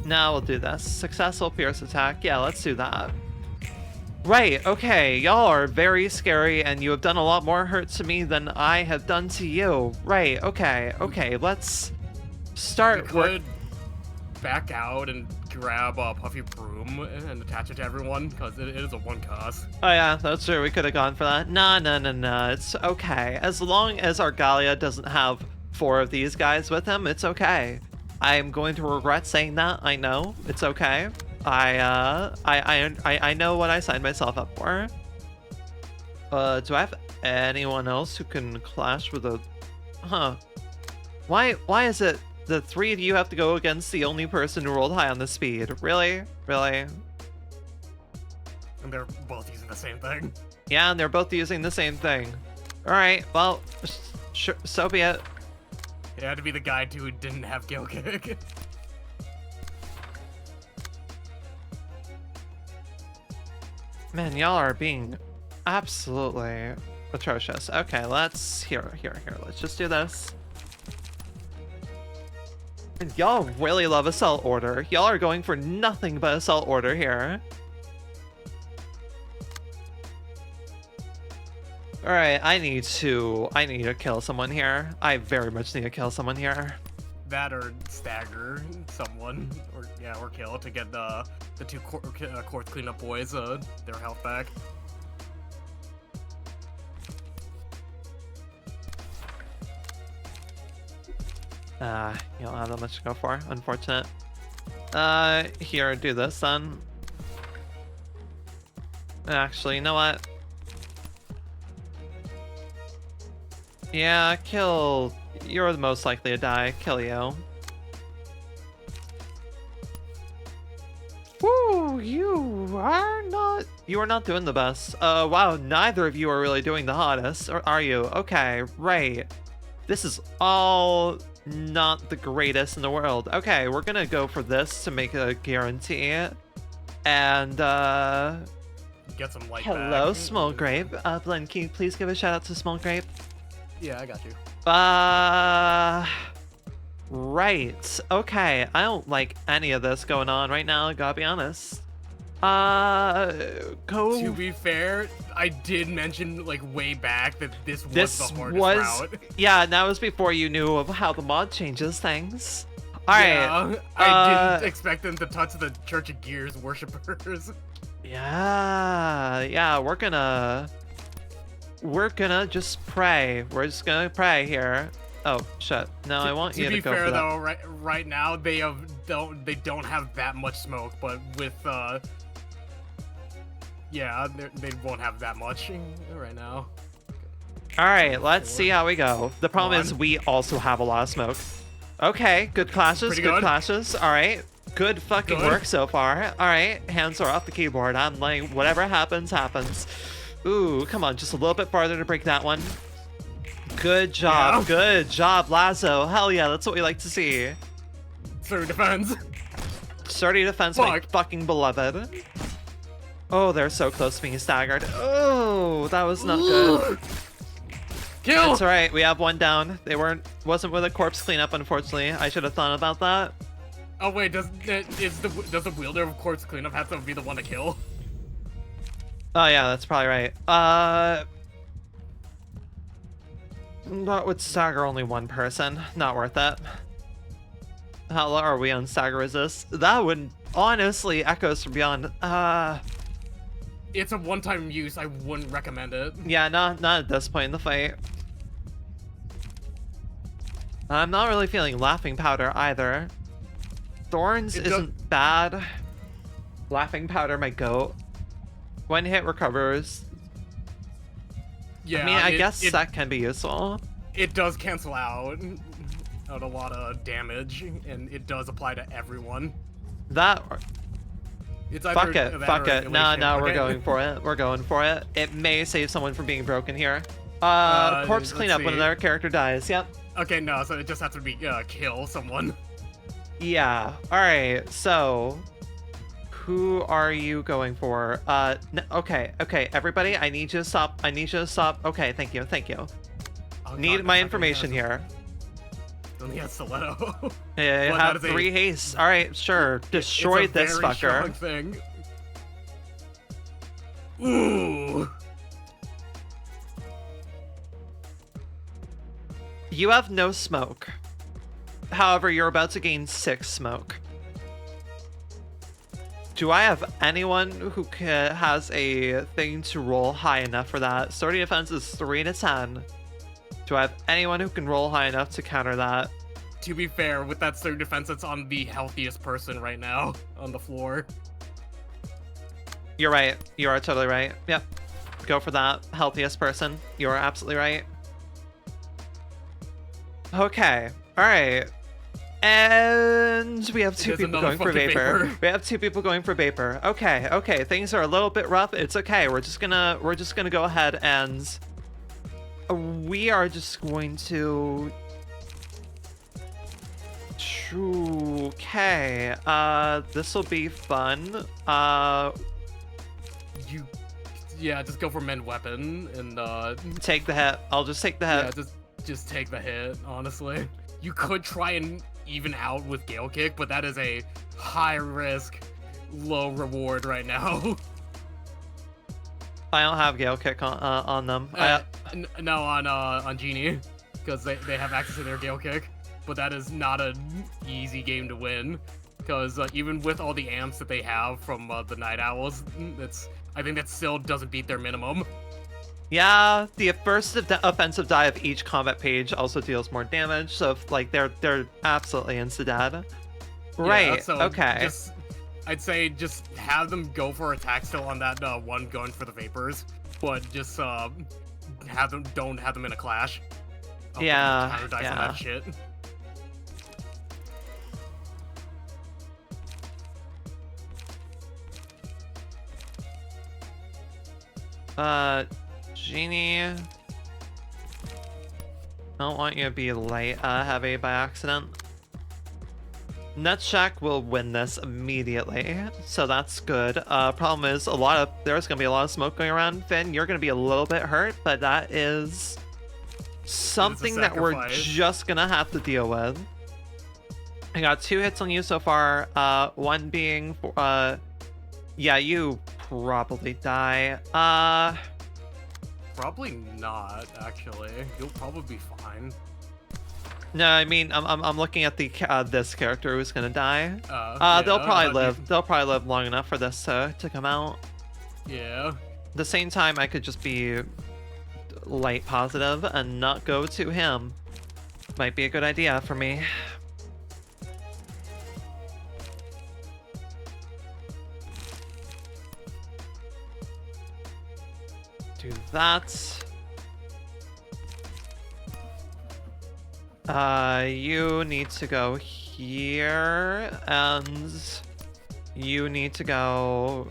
Now we'll do this. Successful pierce attack. Yeah, let's do that. Right, okay, y'all are very scary and you have done a lot more hurt to me than I have done to you. Right, okay, let's start We could back out and grab a Puffy Broom and attach it to everyone, because it is a 1 cost. Oh yeah, that's true. We could have gone for that. Nah. It's okay. As long as Argalia doesn't have 4 of these guys with him, it's okay. I'm going to regret saying that. I know. It's okay. I know what I signed myself up for. Do I have anyone else who can clash with a... Huh. Why is it the 3 of you have to go against the only person who rolled high on the speed? Really? Really? And they're both using the same thing. Yeah, and they're both using the same thing. Alright, well, sure, so be it. It had to be the guy who didn't have Gale Kick. Man, y'all are being absolutely atrocious. Okay, let's... Here. Let's just do this. And y'all really love Assault Order. Y'all are going for nothing but Assault Order here. Alright, I need to kill someone here. I very much need to kill someone here. That or stagger someone, or kill to get the 2 Quartz Cleanup boys their health back. You don't have that much to go for. Unfortunate. Here, do this then. Actually, you know what? Yeah, kill... You're the most likely to die. Kill you. Woo! You are not doing the best. Wow, neither of you are really doing the hottest, or are you? Okay, right. This is all not the greatest in the world. Okay, we're gonna go for this to make a guarantee. And, Get some light hello, back. Small Grape. Blend, can you please give a shout out to Small Grape? Yeah, I got you. Right. Okay, I don't like any of this going on right now, gotta be honest. Go... To be fair, I did mention, like, way back that this was the hardest route. Yeah, and that was before you knew of how the mod changes things. Alright. Yeah, I didn't expect them to touch the Church of Gears worshippers. Yeah, we're gonna just pray. We're just gonna pray here. Oh, shit. No, I want you to go for that. To be fair, though, right now, they don't have that much smoke, but with, yeah, they won't have that much right now. Alright, let's see how we go. The problem is we also have a lot of smoke. Okay, good clashes, good clashes. Alright, good fucking work so far. Alright, hands are off the keyboard. I'm like, whatever happens, happens. Ooh, come on, just a little bit farther to break that one. Good job, good job, Lazo. Hell yeah, that's what we like to see. Sturdy defense. Sturdy defense, my fucking beloved. Oh, they're so close to being staggered. Oh, that was not good. Kill! That's alright, we have one down. Wasn't with a corpse cleanup, unfortunately. I should have thought about that. Oh wait, does the wielder of corpse cleanup have to be the one to kill? Oh yeah, that's probably right. That would stagger only one person. Not worth it. How low are we on stagger resist? That would honestly echoes from beyond. It's a one-time use. I wouldn't recommend it. Yeah, not at this point in the fight. I'm not really feeling Laughing Powder either. Thorns isn't bad. Laughing Powder, my goat. One hit recovers. Yeah, I mean, I guess that can be useful. It does cancel out a lot of damage, and it does apply to everyone. It's fuck it. No, we're going for it. We're going for it. It may save someone from being broken here. Corpse cleanup when another character dies. Yep. Okay, no, so it just has to be kill someone. Yeah. All right. So, who are you going for? Okay. Everybody, I need you to stop. Okay, thank you. Oh, Need my information here. Only has stiletto. Yeah, well, have 3 haste. All right, sure. Destroy this fucker. Thing. Ooh. You have no smoke. However, you're about to gain 6 smoke. Do I have anyone who has a thing to roll high enough for that? Sturdy defense is 3 to 10. Do I have anyone who can roll high enough to counter that? To be fair, with that sturdy defense, it's on the healthiest person right now on the floor. You're right. You are totally right. Yep. Go for that healthiest person. You are absolutely right. Okay. All right. And we have 2 There's people another going for fucking vapor. vapor. We have 2 people going for vapor. Okay. Okay. Things are a little bit rough. It's okay. We're just gonna go ahead and we are just going to. Okay. This will be fun. Yeah, just go for men weapon and Take the hit. I'll just take the hit. yeah, just take the hit, honestly. You could try and even out with Gale Kick, but that is a high risk, low reward right now. I don't have Gale Kick on them. No, on Genie, because they have access to their Gale Kick, but that is not an easy game to win, because even with all the amps that they have from the Night Owls, I think that still doesn't beat their minimum. Yeah, the first offensive die of each combat page also deals more damage, so if, like they're absolutely insta-dead. Right. Yeah, so okay. I'd say just have them go for attack still on that one going for the vapors, but just don't have them in a clash. Yeah. Counter dice on that shit. Genie. I don't want you to be light heavy by accident. Nutsack will win this immediately, so that's good. Problem is, there's gonna be a lot of smoke going around. Finn, you're gonna be a little bit hurt, but that is something that we're just gonna have to deal with. I got 2 hits on you so far. One being, yeah, you probably die. Probably not, actually. You'll probably be fine. No, I mean I'm looking at the this character who's gonna die. Yeah, they'll probably live. They'll probably live long enough for this to come out. Yeah. At the same time, I could just be light positive and not go to him. Might be a good idea for me. Do that. You need to go here, and you need to go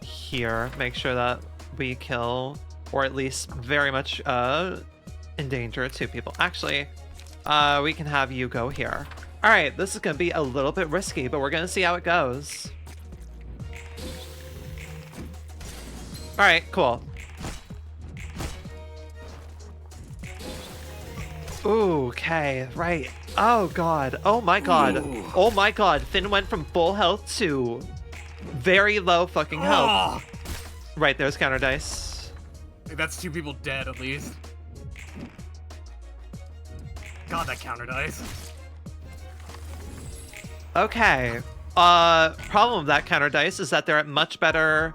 here. Make sure that we kill, or at least very much endanger 2 people. Actually, we can have you go here. All right, this is gonna be a little bit risky, but we're gonna see how it goes. All right, cool. Okay, right. Oh god. Oh my god. Ooh. Oh my god. Finn went from full health to very low fucking health. Oh! Right, there's counter dice. That's 2 people dead, at least. God, that counter dice. Okay. Problem with that counter dice is that they're at much better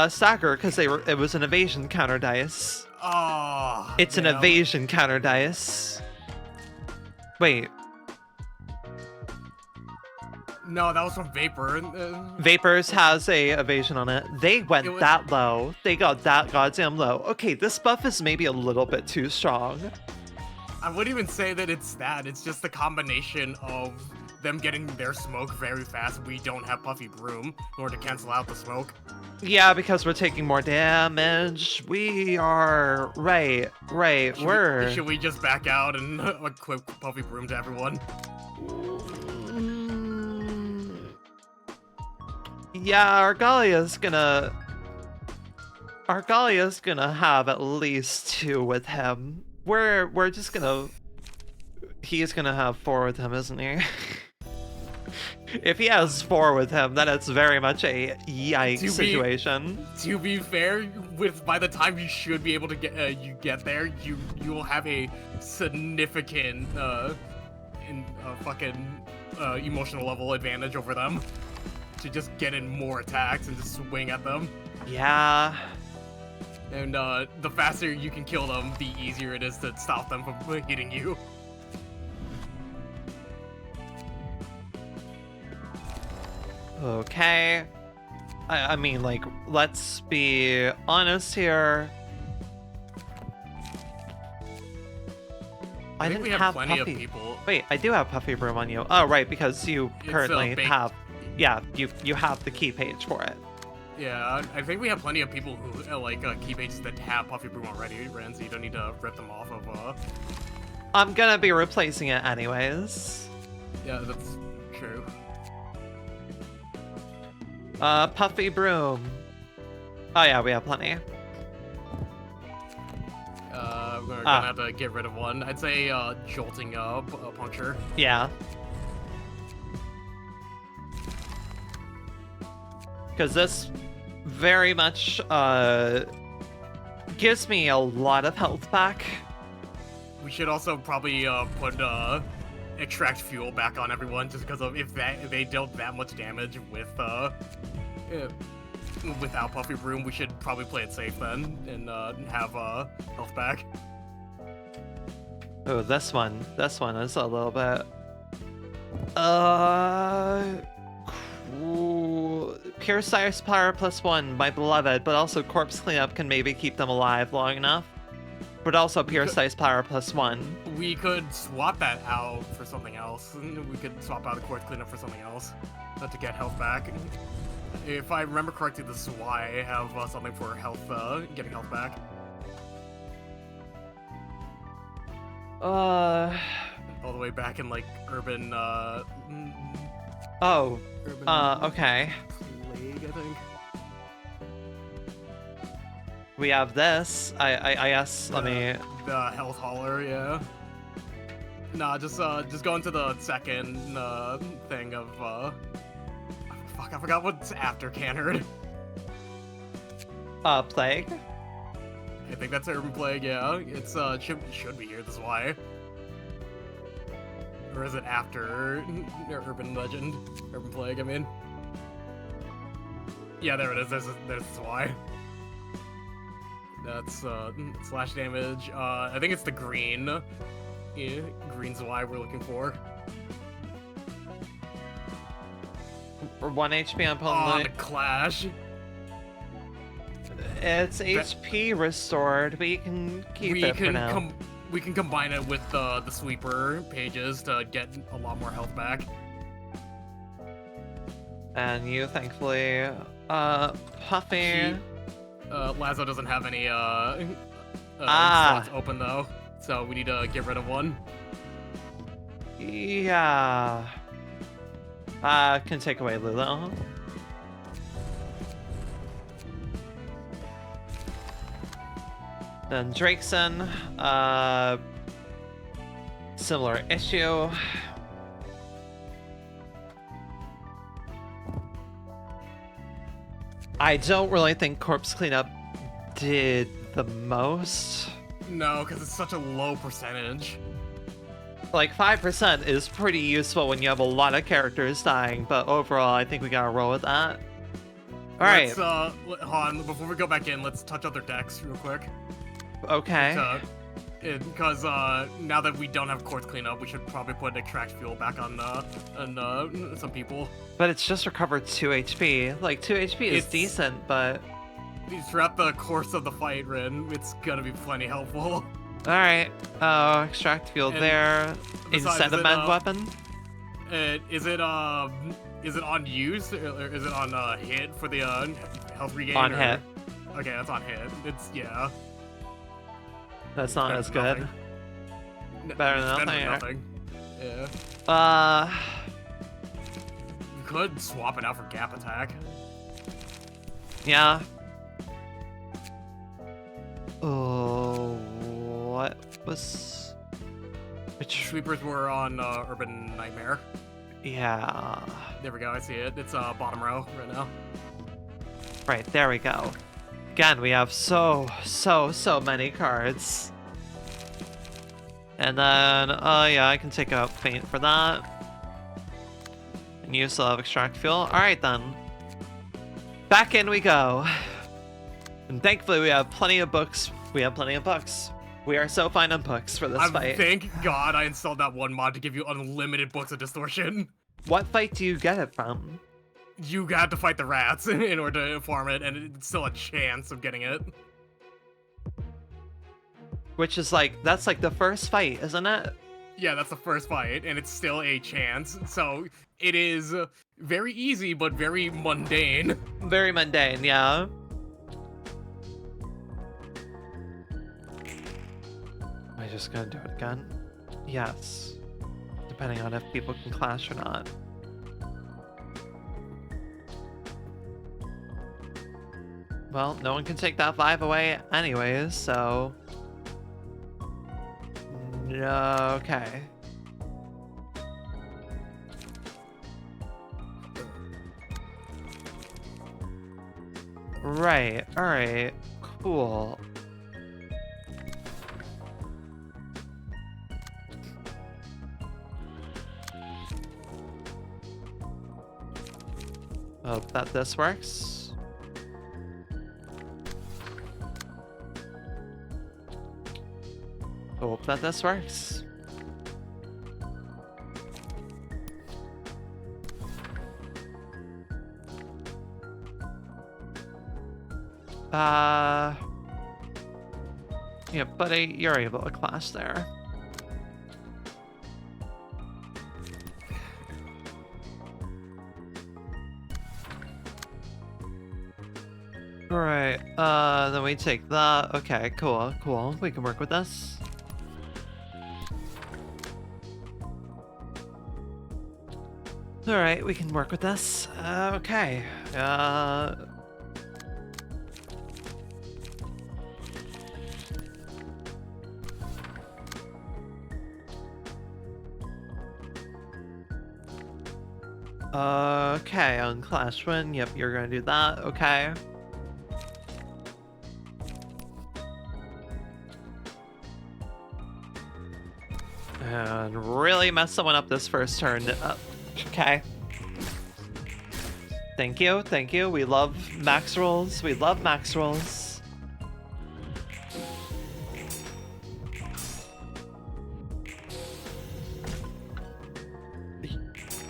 stagger because it was an evasion counter dice. Oh, It's an evasion counter dice. Wait. No, that was from Vapor. Vapors has a evasion on it. They went that low. They got that goddamn low. Okay, this buff is maybe a little bit too strong. I wouldn't even say that it's that. It's just the combination of them getting their smoke very fast. We don't have Puffy Broom in order to cancel out the smoke. Yeah, because we're taking more damage. We are right. Should we just back out and equip Puffy Broom to everyone? Yeah, Argalia's gonna have at least 2 with him. We're just gonna. He's gonna have 4 with him, isn't he? If he has 4 with him, then it's very much a yikes situation. To be fair, by the time you should be able to get there, you will have a significant fucking emotional level advantage over them. should just get in more attacks and just swing at them. Yeah. And the faster you can kill them, the easier it is to stop them from hitting you. Okay. I mean, like, let's be honest here. I think didn't we have plenty Puffy. of people. Wait, I do have Puffy Broom on you. Oh, right, because you It's, currently baked. have... Yeah, you have the key page for it. Yeah, I think we have plenty of people who, like, key pages that have Puffy Broom already, Ren, so you don't need to rip them off of, I'm gonna be replacing it anyways. Yeah, that's true. Puffy Broom. Oh yeah, we have plenty. We're gonna have to get rid of one. I'd say, Jolting Puncture. Yeah. Because this very much, gives me a lot of health back. We should also probably, put, Extract Fuel back on everyone, just because of if they dealt that much damage with, without Puffy Broom, we should probably play it safe then, and, have, health back. Oh, this one is a little bit... Cool. Pure Sire's Power +1, my beloved, but also Corpse Cleanup can maybe keep them alive long enough. But also Pure Size Power +1. We could swap that out for something else. We could swap out the Corpse Cleanup for something else, to get health back. If I remember correctly, this is why I have something for health, getting health back. All the way back in, like, urban, Oh, urban okay. plague, I think. We have this. I guess, let me... The health hauler, yeah. Nah, just go into the second, thing of, fuck, I forgot what's after Canard. Plague? I think that's Urban Plague, yeah. It's, should be here, this is why. Or is it after Urban Legend? Urban Plague, I mean. Yeah, there it is, there's why. That's, slash damage. I think it's the green. Yeah, green's why we're looking for. For 1 HP on Oh, opponent. the Clash. It's HP restored, but you can keep it for now. We can combine it with the sweeper pages to get a lot more health back. And you, thankfully, Puffy. Lazo doesn't have any slots open though, so we need to get rid of one. Yeah. Can take away Lulu. Then Drakeson, similar issue. I don't really think Corpse Cleanup did the most. No, because it's such a low percentage. Like, 5% is pretty useful when you have a lot of characters dying, but overall, I think we gotta roll with that. Alright. Hold on, before we go back in, let's touch other decks real quick. Okay. Because now that we don't have Corpse Cleanup, we should probably put Extract Fuel back on some people. But it's just recovered 2 HP. Like, 2 HP is decent, but... Throughout the course of the fight, Rin, it's gonna be plenty helpful. Alright. Extract Fuel And there. besides, Instead of Med Weapon? Is it on use, or is it on hit for the health regain? On hit. Okay, that's on hit. It's, yeah. That's not as good. Better than nothing. Yeah. We could swap it out for Gap Attack. Yeah. Oh, what was... Which... Sweepers were on Urban Nightmare. Yeah. There we go, I see it. It's bottom row right now. Right, there we go. Again, we have so many cards. And then, yeah, I can take out Faint for that. And you still have extract fuel. Alright then. Back in we go. And thankfully we have plenty of books. We have plenty of books. We are so fine on books for this fight. Thank God I installed that one mod to give you unlimited books of distortion. What fight do you get it from? You had to fight the rats in order to farm it, and it's still a chance of getting it. Which is like, that's like the first fight, isn't it? Yeah, that's the first fight, and it's still a chance. So it is very easy, but very mundane. Very mundane, yeah. Am I just gonna do it again? Yes. Depending on if people can clash or not. Well, no one can take that 5 away anyways, so... No, okay. Right, alright, cool. Hope that this works. Hope that this works. Yeah, buddy, you're able to clash there. Alright, then we take that. Okay, cool, cool. We can work with this. Alright, we can work with this. Okay. Okay, on Clash Win. Yep, you're gonna do that. Okay. And really mess someone up this first turn. Okay. Thank you, thank you. We love max rolls. We love max rolls.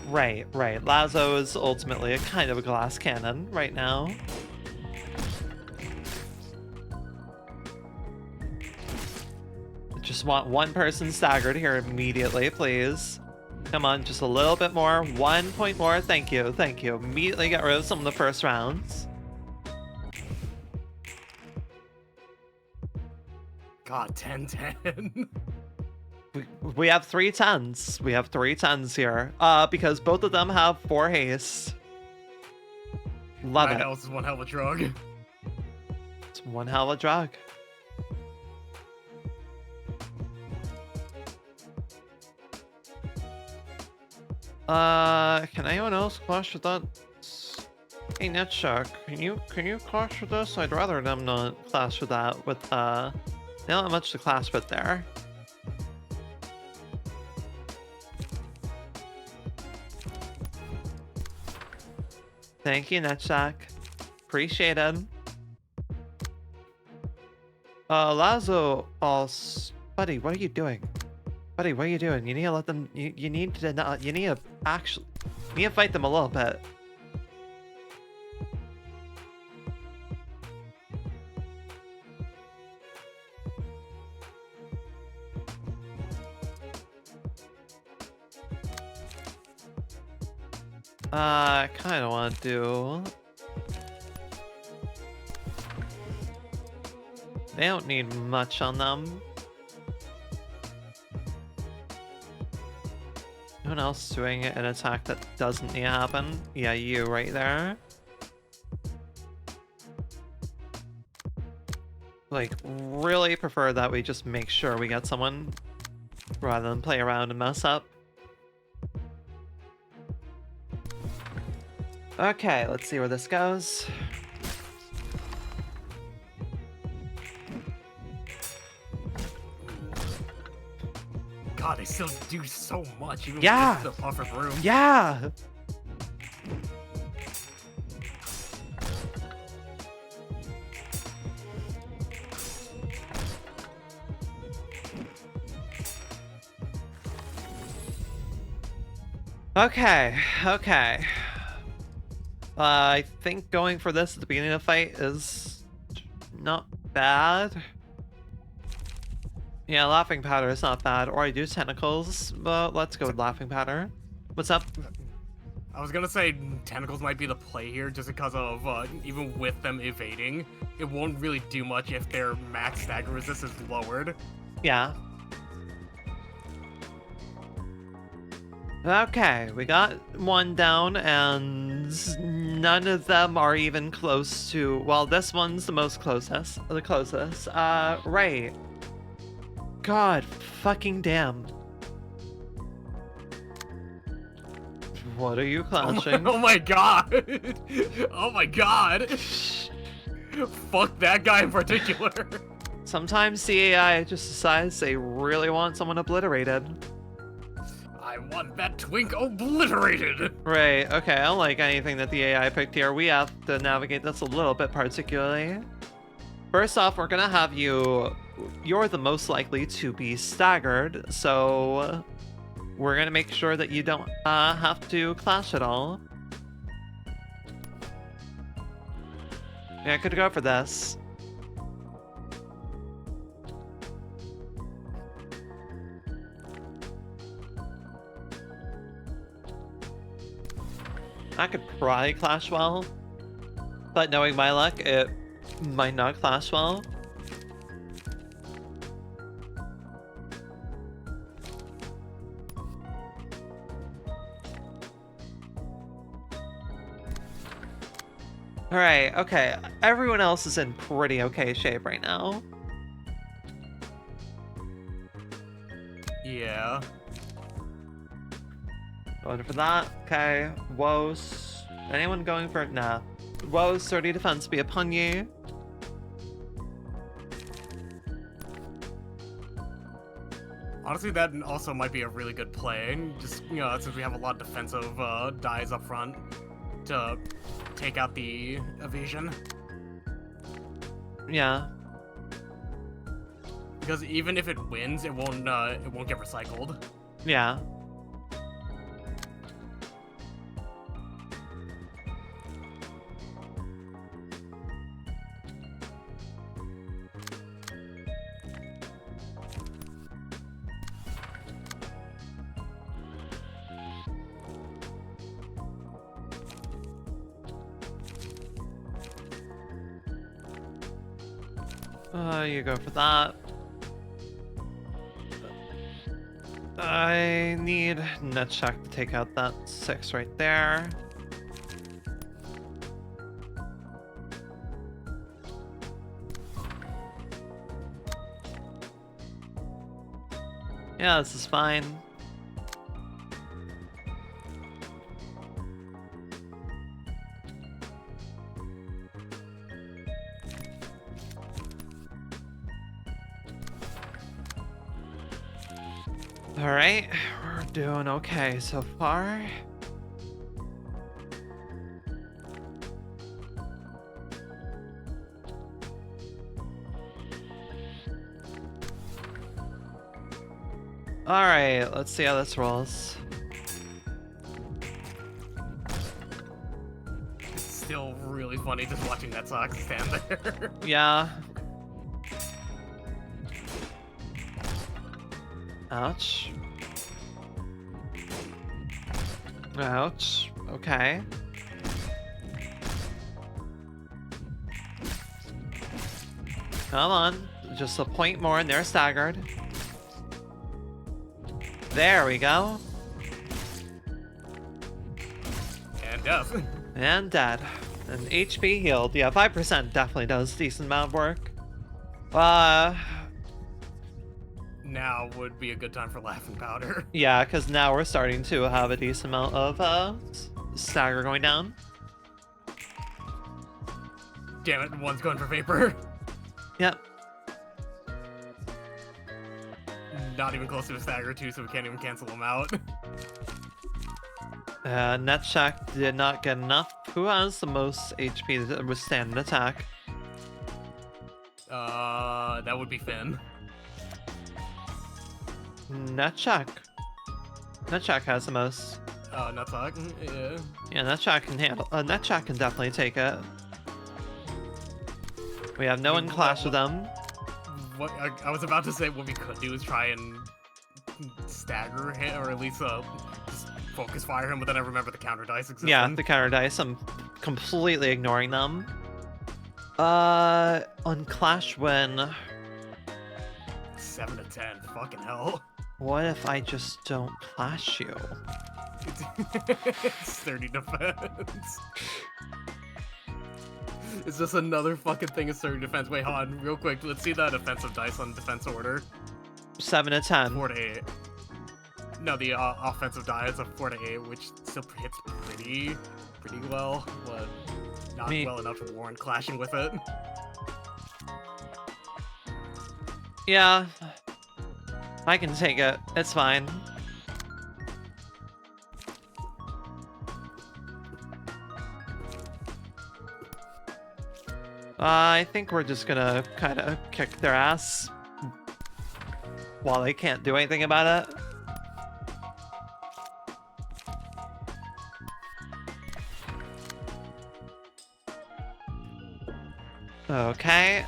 Right, right. Lazo is ultimately a kind of a glass cannon right now. Just want one person staggered here immediately, please. Come on, just a little bit more. 1 point more. Thank you, thank you. Immediately get rid of some of the first rounds. God, 10-10. We have 3 10s. We have 3 10s here. Because both of them have 4 haste. Love it. Health is one hell of a drug. It's one hell of a drug. Can anyone else clash with that? Hey, Netshark, can you clash with this? I'd rather them not clash with that. With they don't have much to clash with there. Thank you, Netshark. Appreciate it. Lazo, buddy, what are you doing? Buddy, what are you doing? You need to let them. You need to not. You need to actually. You need to fight them a little bit. I kind of want to do. They don't need much on them. Anyone else doing an attack that doesn't need to happen? Yeah, you right there. Like, really prefer that we just make sure we get someone rather than play around and mess up. Okay, let's see where this goes. God, they still do so much, even Yeah. with the buffer room. Yeah! Okay, okay. I think going for this at the beginning of the fight is not bad. Yeah, Laughing Powder is not bad. Or I do Tentacles, but let's go with Laughing Powder. What's up? I was gonna say tentacles might be the play here, just because of even with them evading, it won't really do much if their max stagger resist is lowered. Yeah. Okay, we got one down, and none of them are even close to. Well, this one's the most closest. The closest. Right. God, fucking damn. What are you clashing? Oh my god! Oh my god! Fuck that guy in particular. Sometimes CAI just decides they really want someone obliterated. I want that twink obliterated! Right, okay, I don't like anything that the AI picked here. We have to navigate this a little bit particularly. First off, we're gonna have you're the most likely to be staggered, so we're gonna make sure that you don't have to clash at all. Yeah, I could go for this. I could probably clash well, but knowing my luck, it might not clash well. Alright, okay. Everyone else is in pretty okay shape right now. Yeah. Going for that. Okay. Woes. Anyone going for it? Nah. Woes, 30 defense be upon you. Honestly, that also might be a really good play. Just, you know, since we have a lot of defensive dies up front to take out the evasion. Yeah. Because even if it wins, it won't get recycled. Yeah. You go for that. I need net check to take out that 6 right there. Yeah, this is fine. Alright, we're doing okay so far. Alright, let's see how this rolls. It's still really funny just watching that Sox stand there. Yeah. Ouch. Ouch. Okay. Come on. Just a point more and they're staggered. There we go. And death. And dead. And HP healed. Yeah, 5% definitely does decent amount of work. Now would be a good time for Laughing Powder. Yeah, because now we're starting to have a decent amount of stagger going down. Damn it, one's going for Vapor. Yep. Not even close to a stagger too, so we can't even cancel them out. Net check did not get enough. Who has the most HP to withstand an attack? That would be Finn. Net check. Net check has the most. Not talking. Yeah. Yeah, Net check can handle. Net check can definitely take it. We have no one clash with them. What I was about to say, what we could do is try and stagger him, or at least just focus fire him. But then I remember the counter dice existing. Yeah, the counter dice. I'm completely ignoring them. On clash when 7 to 10. Fucking hell. what if I just don't clash you? Sturdy defense. It's just another fucking thing of sturdy defense. Wait, hold on, real quick. Let's see that offensive dice on defense order. 7 to 10. 4 to 8. No, the offensive die is a 4 to 8, which still hits pretty well, but not well enough to warrant clashing with it. Yeah, I can take it. It's fine. I think we're just gonna kind of kick their ass while they can't do anything about it. Okay.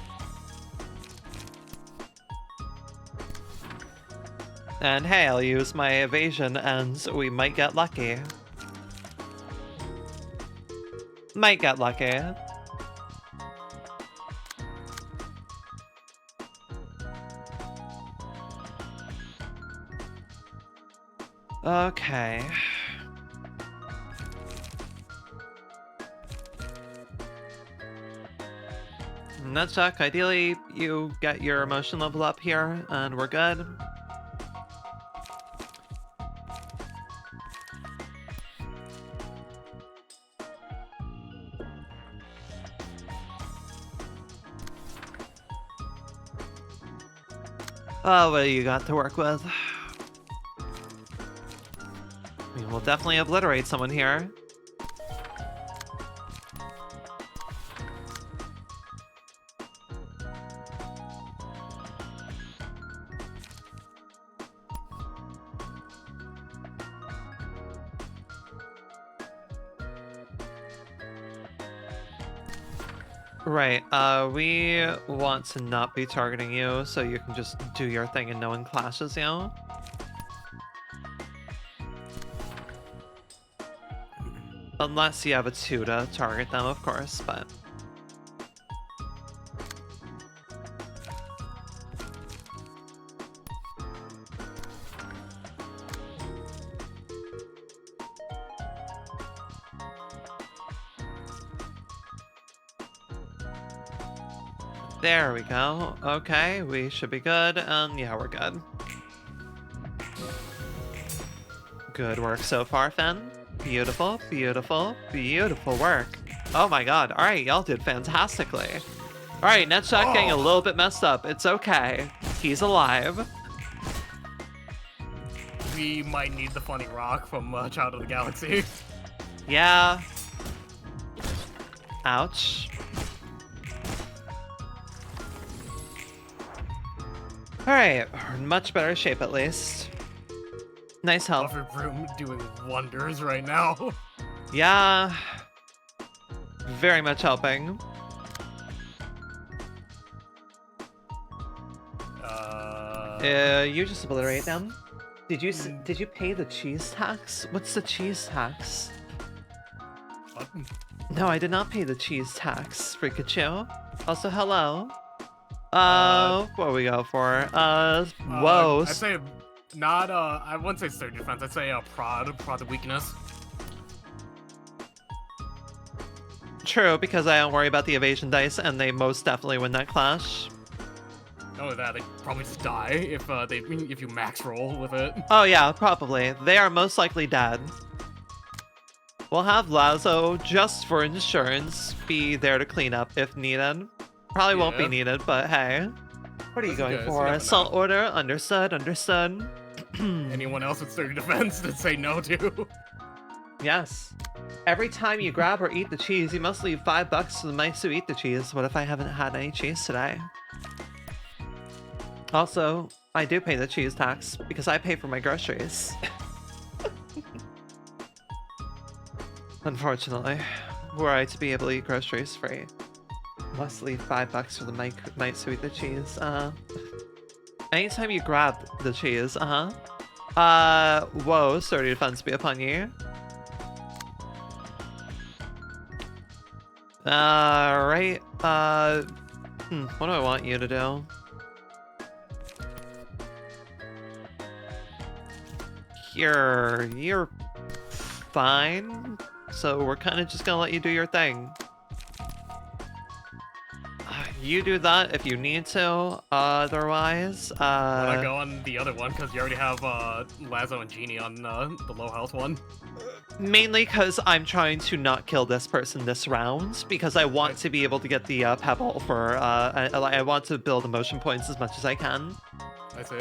And hey, I'll use my evasion and we might get lucky. Might get lucky. Okay. Nutchuck, ideally you get your emotion level up here and we're good. Oh, what do you got to work with? I mean, we'll definitely obliterate someone here. Right, we want to not be targeting you, so you can just do your thing and no one clashes you. Unless you have a 2 to target them, of course, but... There we go. Okay, we should be good, and yeah, we're good. Good work so far, Finn. Beautiful, beautiful, beautiful work. Oh my god, alright, y'all did fantastically. Alright, Netshot getting a little bit messed up. It's okay. He's alive. We might need the funny rock from Child of the Galaxy. Yeah. Ouch. Alright, we're in much better shape at least. Nice help. Buffer Broom doing wonders right now. Yeah. Very much helping. You just obliterate them. Did you pay the cheese tax? What's the cheese tax? What? No, I did not pay the cheese tax, Pikachu. Also, hello. What do we go for? Whoa. I'd say not, I wouldn't say sturdy defense, I'd say, prod of weakness. True, because I don't worry about the evasion dice, and they most definitely win that clash. Not only that, they probably just die if you max roll with it. Oh yeah, probably. They are most likely dead. We'll have Lazo, just for insurance, be there to clean up if needed. Probably won't be needed, but hey. What are you going for? Assault order? Understood, understood. Anyone else with sturdy defense to say no to? Yes. Every time you grab or eat the cheese, you must leave $5 for the mice who eat the cheese. What if I haven't had any cheese today? Also, I do pay the cheese tax because I pay for my groceries. Unfortunately, were I to be able to eat groceries free, must leave $5 for the mice who eat the cheese. Anytime you grab the cheese, whoa, sturdy defense be upon you. Right, what do I want you to do? You're fine, so we're kind of just gonna let you do your thing. You do that if you need to, otherwise, Wanna go on the other one, because you already have, Lazo and Genie on, the low health one? Mainly because I'm trying to not kill this person this round, because I want to be able to get the, pebble for, I want to build emotion points as much as I can. I see.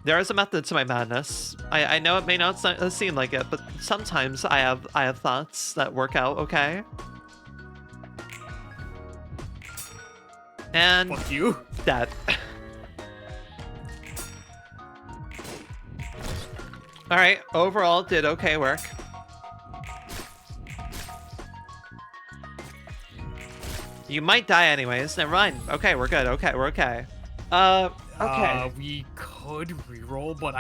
There is a method to my madness. I know it may not seem like it, but sometimes I have thoughts that work out okay. And Fuck you. That. Alright, overall did okay work. You might die anyways, never mind. Okay, we're good, okay, we're okay. Okay. We could reroll, but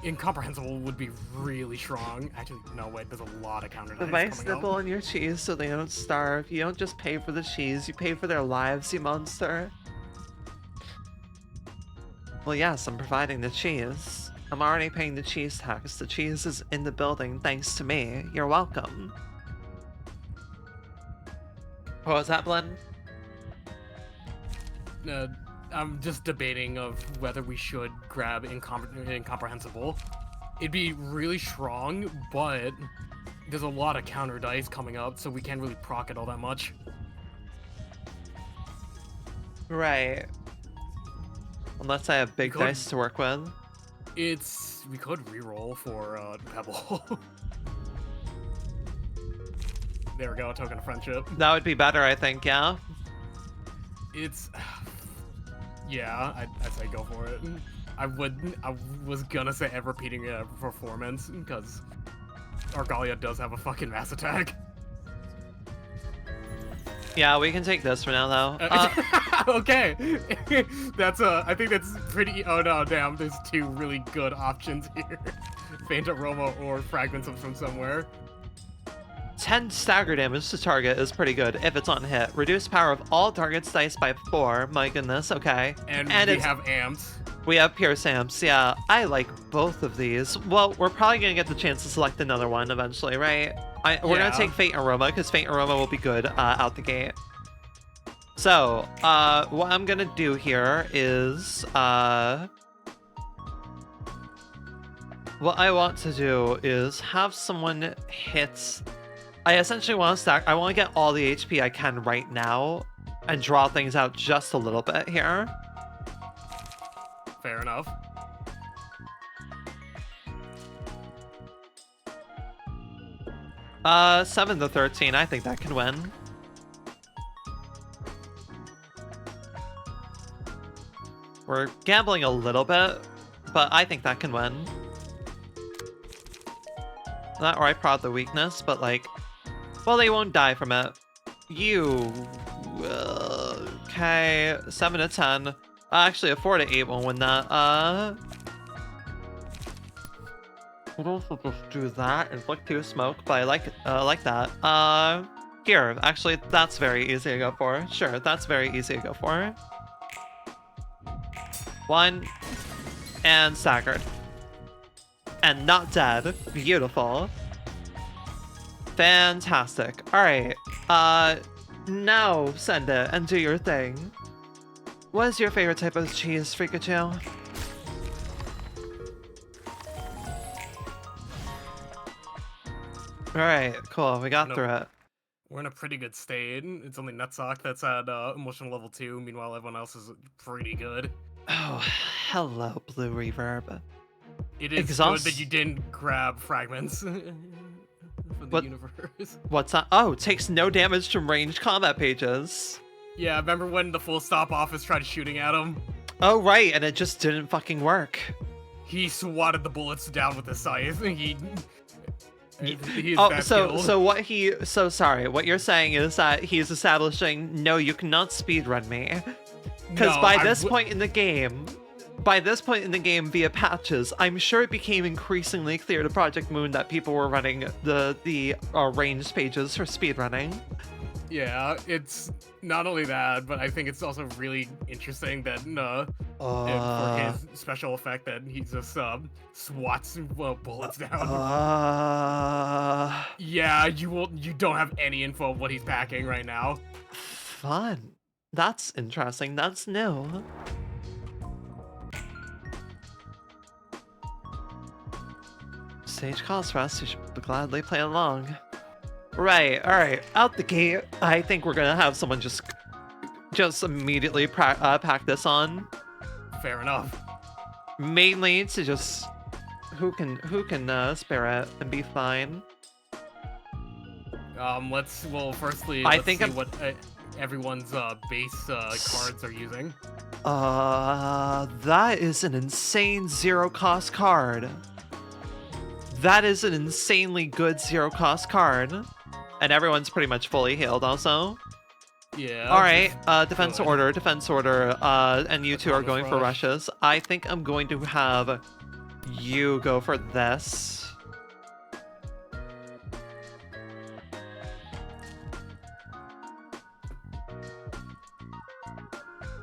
incomprehensible would be really strong. Actually, no, wait, there's a lot of counter The dice mice coming nibble up. on your cheese so they don't starve. You don't just pay for the cheese, you pay for their lives, you monster. Well, yes, I'm providing the cheese. I'm already paying the cheese tax. The cheese is in the building thanks to me. You're welcome. What was that, Blend? I'm just debating of whether we should grab incomprehensible. It'd be really strong, but there's a lot of counter dice coming up, so we can't really proc it all that much. Right. Unless I have big could- dice to work with. We could reroll for Pebble. There we go, a token of friendship. That would be better, I think, yeah? Yeah, I'd say go for it. I was gonna say ever repeating a performance, because Argalia does have a fucking mass attack. Yeah, we can take this for now, though. Okay. I think that's pretty, oh no, damn, there's two really good options here. Faint Aroma or Fragments from Somewhere. 10 stagger damage to target is pretty good if it's on hit. Reduce power of all targets dice by 4. My goodness, okay. And we have amps. We have Pierce amps, yeah. I like both of these. Well, we're probably gonna get the chance to select another one eventually, right? We're gonna take Faint Aroma, because Faint Aroma will be good out the gate. So, what I'm gonna do here is, what I want to do is have someone hit... I essentially want to stack... I want to get all the HP I can right now and draw things out just a little bit here. Fair enough. Uh, 7 to 13, I think that can win. We're gambling a little bit, but I think that can win. Not or I prod the weakness, but like... Well, they won't die from it. You... okay, 7 to 10. Actually, a 4 to 8 won't win that. We'll also just do that, inflict 2 smoke, but I like that. Here, actually, that's very easy to go for. Sure, that's very easy to go for. 1, and staggered. And not dead. Beautiful. Fantastic. Alright, now send it and do your thing. What is your favorite type of cheese, Freakachu? Alright, cool, we got through it. We're in a pretty good state. It's only Nutsock that's at emotional level 2, meanwhile everyone else is pretty good. Oh, hello, Blue Reverb. It is Exhaust- good that you didn't grab fragments from the What- universe. What's that? Oh, takes no damage from ranged combat pages. Yeah, remember when the full stop office tried shooting at him? Oh, right, and it just didn't fucking work. He swatted the bullets down with the scythe. He is Oh, that so skilled. sorry. What you're saying is that he's establishing, no, you cannot speedrun me, because No, by I this point in the game, via patches, I'm sure it became increasingly clear to Project Moon that people were running the ranged pages for speedrunning. Yeah, it's not only that, but I think it's also really interesting that for his special effect that he just swats bullets down. Yeah, you don't have any info of what he's packing right now. Fun. That's interesting. That's new. Stage calls for us. You should gladly play along. Right. All right. Out the gate. I think we're gonna have someone just immediately pack this on. Fair enough. Mainly to just who can spare it and be fine. Firstly, I let's think see I'm- what everyone's base cards are using. That is an insane zero cost card. That is an insanely good zero cost card. And everyone's pretty much fully healed also. Yeah. Alright, just defense good. order, and you two are Autonomous going for rush. rushes. I think I'm going to have you go for this.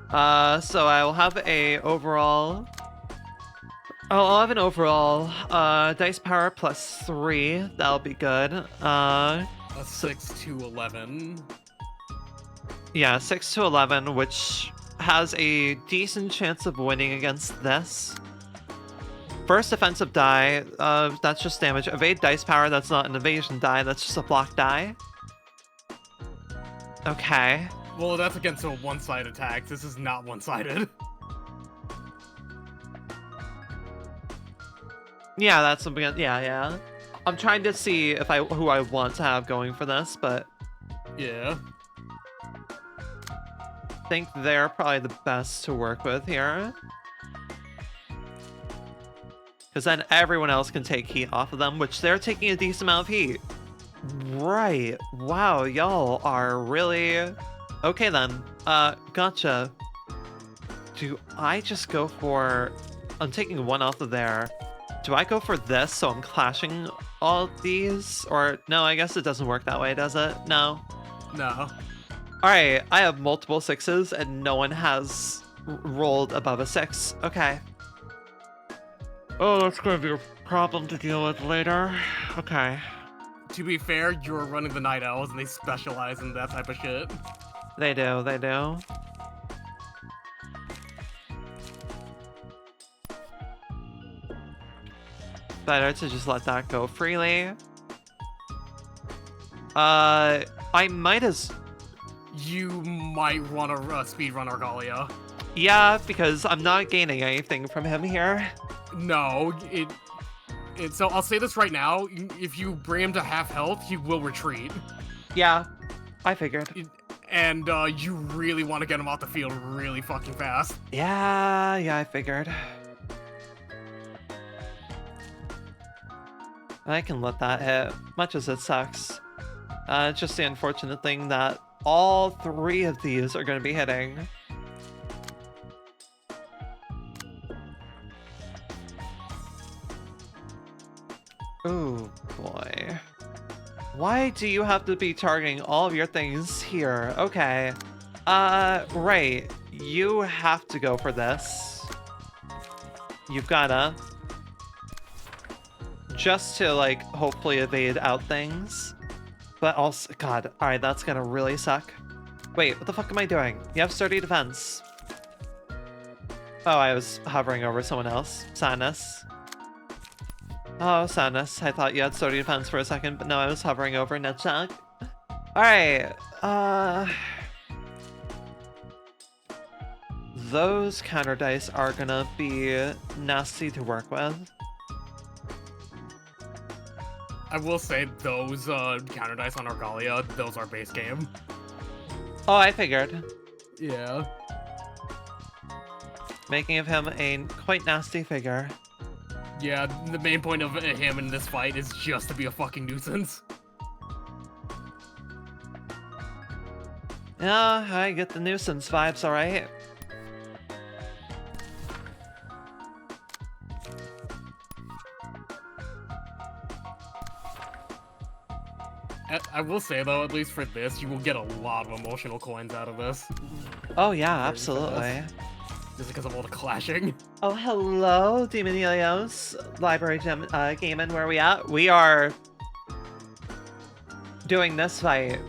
So I will have I'll have an overall, dice power +3, that'll be good. A 6 to 11. Yeah, 6 to 11, which has a decent chance of winning against this. First offensive die, that's just damage. Evade dice power, that's not an evasion die, that's just a block die. Okay. Well, that's against a one-sided attack. This is not one-sided. Yeah, that's something. Yeah. I'm trying to see if who I want to have going for this, but Yeah. I think they're probably the best to work with here. Because then everyone else can take heat off of them, which they're taking a decent amount of heat. Right. Wow, y'all are really... Okay then. Gotcha. Do I just go for... I'm taking one off of there. Do I go for this so I'm clashing all these? Or no, I guess it doesn't work that way, does it? No. No. Alright, I have multiple 6s and no one has rolled above a 6. Okay. Oh, that's gonna be a problem to deal with later. Okay. To be fair, you're running the Night Owls and they specialize in that type of shit. They do. Better to just let that go freely. I might as... You might want to speedrun Argalia. Yeah, because I'm not gaining anything from him here. No, so I'll say this right now, if you bring him to half health, he will retreat. Yeah, I figured. And you really want to get him off the field really fucking fast. Yeah, I figured. I can let that hit, much as it sucks. It's just the unfortunate thing that all 3 of these are going to be hitting. Oh boy. Why do you have to be targeting all of your things here? Okay. Right. You have to go for this. You've gotta. Just to, like, hopefully evade out things. But also, God, alright, that's gonna really suck. Wait, what the fuck am I doing? You have sturdy defense. Oh, I was hovering over someone else. Sadness. Oh, sadness. I thought you had sturdy defense for a second, but no, I was hovering over Netshock. Alright, those counter dice are gonna be nasty to work with. I will say those counter dice on Argalia, those are base game. Oh, I figured. Yeah. Making of him a quite nasty figure. Yeah, the main point of him in this fight is just to be a fucking nuisance. Yeah, I get the nuisance vibes, alright. I will say though, at least for this, you will get a lot of emotional coins out of this. Oh yeah, absolutely. Just because of all the clashing. Oh, hello, Demon Helios. Library Gaming, where we at? We are doing this fight.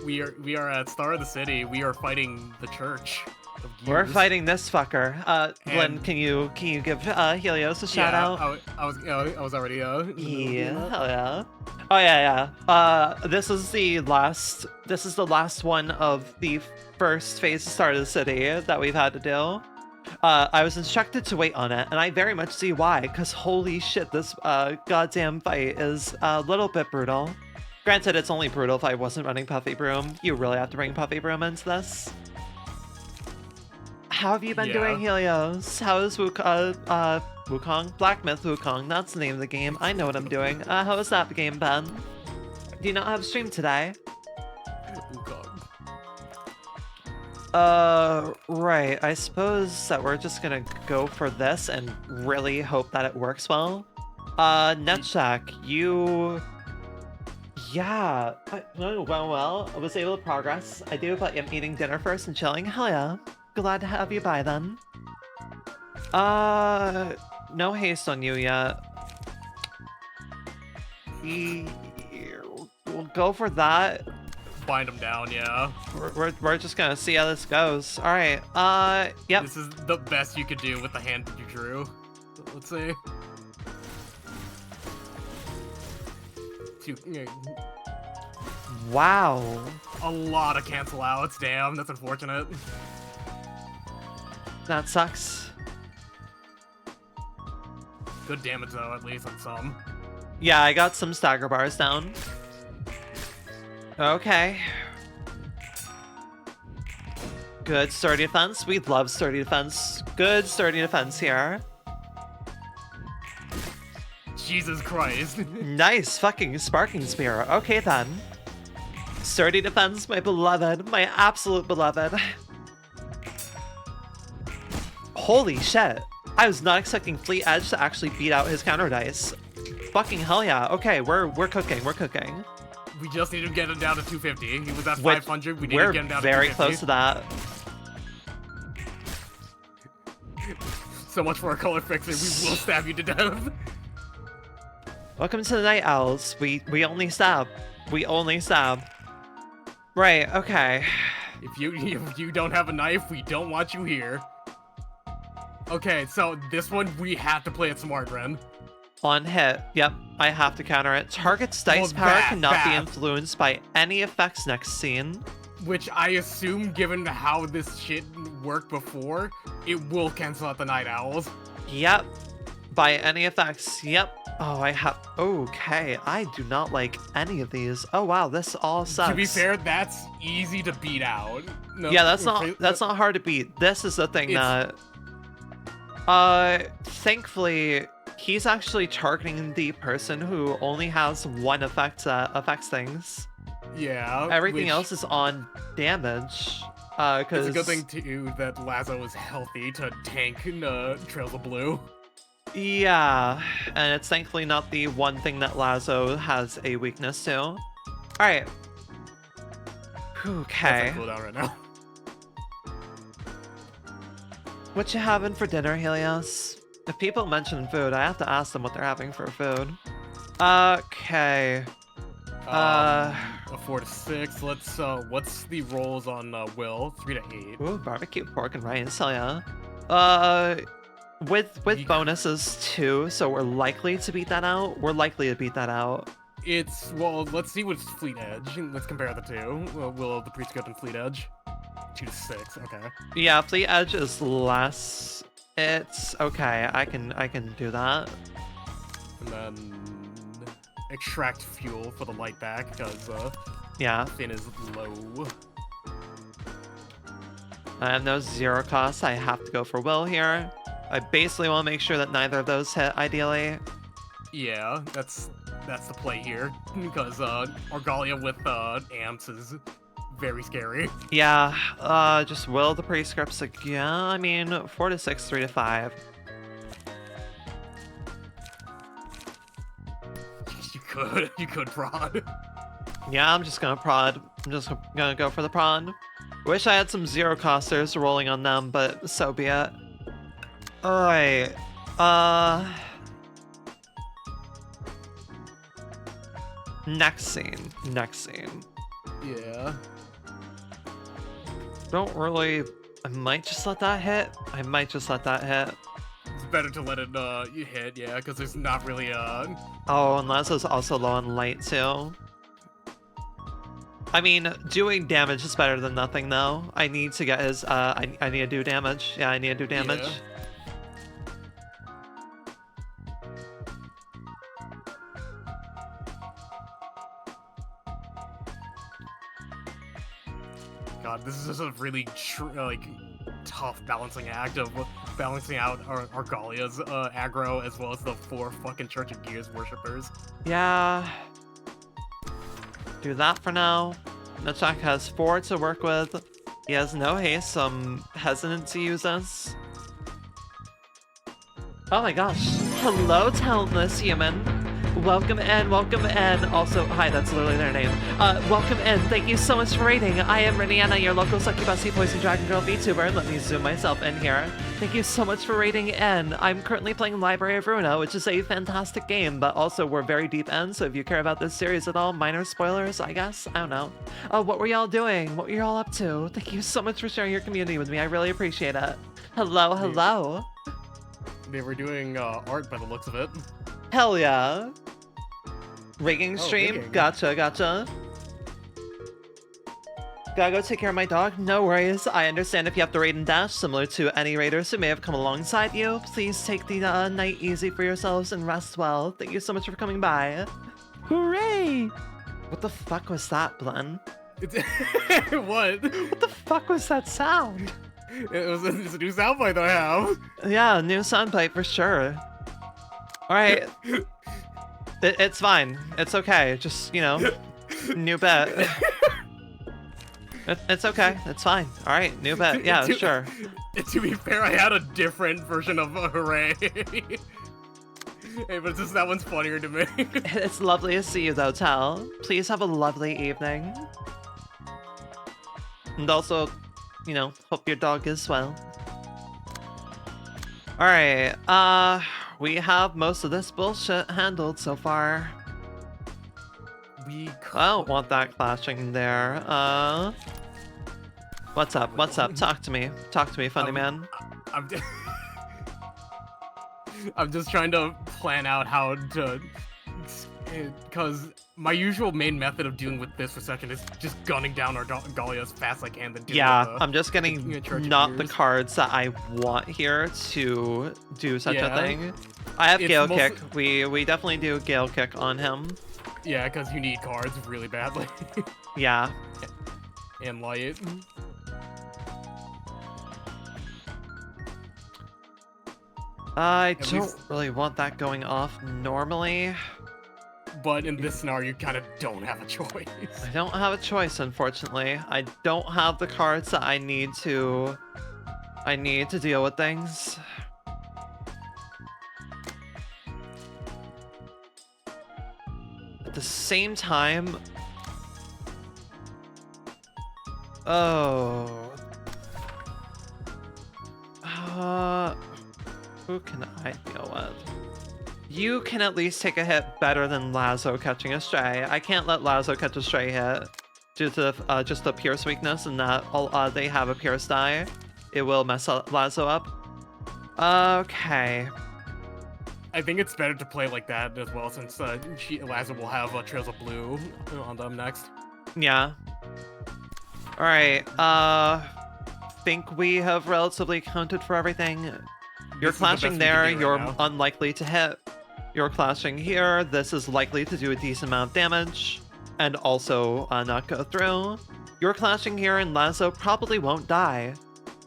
We are at Star of the City. We are fighting the Church of Gears. We're fighting this fucker. Glenn, And- can you give Helios a shout out? I was already in the middle of doing Yeah, that. hell yeah. Oh yeah. This is the last one of the first phase of Star of the City that we've had to do. I was instructed to wait on it, and I very much see why, because holy shit, this goddamn fight is a little bit brutal. Granted, it's only brutal if I wasn't running Puffy Broom. You really have to bring Puffy Broom into this. How have you been doing, Helios? How is Wukong? Black Myth Wukong, that's the name of the game. I know what I'm doing. How has that game been? Do you not have stream today? Right. I suppose that we're just gonna go for this and really hope that it works well. Netshack, you... Yeah. Well. I was able to progress. I do, but I'm eating dinner first and chilling. Hell yeah. Glad to have you by then. No haste on you yet. We'll go for that. Bind them down, yeah. We're just gonna see how this goes. All right. Yep. This is the best you could do with the hand that you drew. Let's see. Wow. A lot of cancel outs. Damn, that's unfortunate. That sucks. Good damage though, at least on some. Yeah, I got some stagger bars down. Okay. Good sturdy defense. We love sturdy defense. Good sturdy defense here. Jesus Christ. Nice fucking sparking spear. Okay then. Sturdy defense, my beloved. My absolute beloved. Holy shit. I was not expecting Fleet Edge to actually beat out his counter dice. Fucking hell yeah. Okay, we're cooking. We're cooking. We just need to get him down to 250. He was at 500. We need to get him down to 250. We're very close to that. So much for our color fixer. We will stab you to death. Welcome to the Night Owls. We only stab. We only stab. Right, okay. If you don't have a knife, we don't want you here. Okay, so this one we have to play it smart, Ren. On hit, yep, I have to counter it. Target's dice power cannot be influenced by any effects next scene. Which I assume, given how this shit worked before, it will cancel out the Night Owls. Yep, by any effects, yep. Oh, I have, okay, I do not like any of these. Oh wow, this all sucks. To be fair, that's easy to beat out. No, yeah, that's not hard to beat. This is the thing that... thankfully, he's actually targeting the person who only has one effect that affects things. Yeah. Everything else is on damage. Cause it's a good thing too that Lazo is healthy to tank Trails of Blue. Yeah, and it's thankfully not the one thing that Lazo has a weakness to. All right. Okay. That's on cooldown right now. What you having for dinner, Helios? If people mention food, I have to ask them what they're having for food. Okay. A 4 to 6. Let's what's the rolls on Will? 3 to 8. Ooh, barbecue pork and rice, hell yeah. With bonuses too, so we're likely to beat that out. We're likely to beat that out. It's, well, let's see what's Fleet Edge. Let's compare the two. Will of the Priest Goat and Fleet Edge. 2 to 6, okay. Yeah, Fleet Edge is less. It's okay. I can do that. And then extract fuel for the light back, because Yeah. Finn is low. I have no zero costs. I have to go for Will here. I basically want to make sure that neither of those hit, ideally. Yeah, that's the play here, because Argalia with amps is very scary. Yeah, just Will the prescripts again. I mean, 4 to 6, 3 to 5. You could prod. Yeah, I'm just gonna prod. I'm just gonna go for the prod. Wish I had some zero costers rolling on them, but so be it. Alright. Next scene. Next scene. Yeah. Don't really... I might just let that hit. I might just let that hit. It's better to let it you hit, yeah, because there's not really Oh, and Lazo's also low on light too. I mean, doing damage is better than nothing though. I need to get his I need to do damage. Yeah, I need to do damage. Yeah. God, this is just a really tough balancing act of balancing out Argalia's aggro as well as the 4 fucking Church of Gears worshippers. Yeah. Do that for now. Nutchuck has 4 to work with. He has no haste, so I'm hesitant to use this. Oh my gosh. Hello, talentless human. Welcome in, welcome in. Also, hi, that's literally their name. Welcome in. Thank you so much for raiding. I am Rinienna, your local succubusy poison dragon girl VTuber. Let me zoom myself in here. Thank you so much for raiding in. I'm currently playing Library of Ruina, which is a fantastic game, but also we're very deep in, so if you care about this series at all, minor spoilers, I guess? I don't know. What were y'all doing? What were y'all up to? Thank you so much for sharing your community with me. I really appreciate it. Hello, hello. They were doing art by the looks of it. Hell yeah. Rigging stream? Rigging. Gotcha, gotcha. Gotta go take care of my dog? No worries. I understand if you have to raid and dash, similar to any raiders who may have come alongside you. Please take the night easy for yourselves and rest well. Thank you so much for coming by. Hooray! What the fuck was that, Blen? What? What the fuck was that sound? It's a new soundbite that I have. Yeah, new soundbite for sure. Alright. It's fine. It's okay. Just, you know, new bet. It's okay. It's fine. Alright, new bet. Yeah, sure. To be fair, I had a different version of Hooray. Hey, but just that one's funnier to me. It's lovely to see you, though, Tal. Please have a lovely evening. And also, you know, hope your dog is well. Alright, we have most of this bullshit handled so far. I don't want that clashing there. What's up? What's up? Talk to me. Talk to me, funny man. I'm just trying to plan out how to... Because my usual main method of dealing with this reception is just gunning down Argalia as fast as I can. Then I'm just getting not the cards that I want here to do such a thing. I have Gale Kick. We definitely do Gale Kick on him. Yeah, because you need cards really badly. Yeah. And light. I don't really want that going off normally. But in this scenario, you kind of don't have a choice. I don't have a choice, unfortunately. I don't have the cards that I need to deal with things. At the same time... Oh... who can I deal with? You can at least take a hit better than Lazo catching a stray. I can't let Lazo catch a stray hit due to just the Pierce weakness, and that they have a Pierce die. It will mess up Lazo up. Okay. I think it's better to play like that as well, since Lazo will have Trails of Blue on them next. Yeah. Alright, think we have relatively accounted for everything. You're clashing there, you're unlikely to hit. You're clashing here. This is likely to do a decent amount of damage and also not go through. You're clashing here and Lazo probably won't die.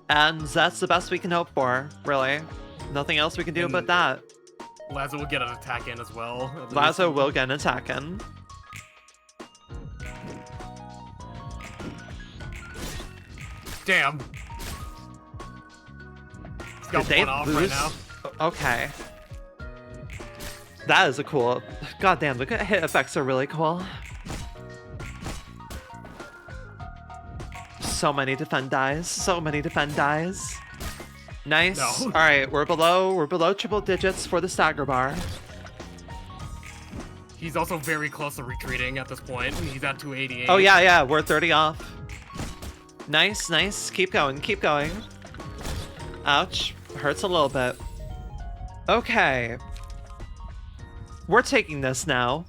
And that's the best we can hope for, really. Nothing else we can do about that. Lazo will get an attack in as well. Lazo will get an attack in. Damn. He's got Did they one off right lose? now. Okay. That is a cool... God damn, the hit effects are really cool. So many defend dies. So many defend dies. Nice. No. Alright, we're below triple digits for the stagger bar. He's also very close to retreating at this point. He's at 288. Oh yeah, we're 30 off. Nice, nice. Keep going, keep going. Ouch. Hurts a little bit. Okay. We're taking this now.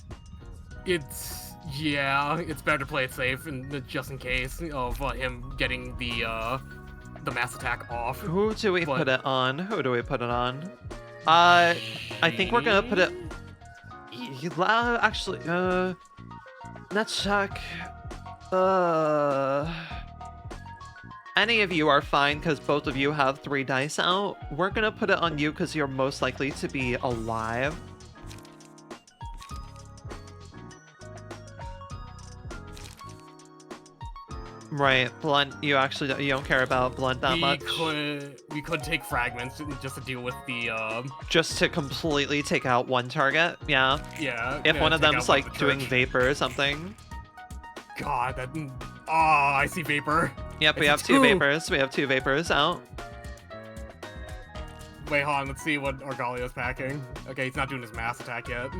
Yeah, it's better to play it safe, and just in case of him getting the mass attack off. Who do we put it on? Who do we put it on? I think we're gonna put it... Actually, let's check. Any of you are fine because both of you have 3 dice out. We're gonna put it on you because you're most likely to be alive. Right, Blunt, you don't care about Blunt that much. We could take fragments just to deal with the Just to completely take out one target, yeah. Yeah. If one of take them's out like doing church. vapor or something. God, that. Oh, I see vapor. Yep, we It's have 2 2. vapors. We have 2 vapors out. Wait, hold on. Let's see what Argalio's packing. Okay, he's not doing his mass attack yet.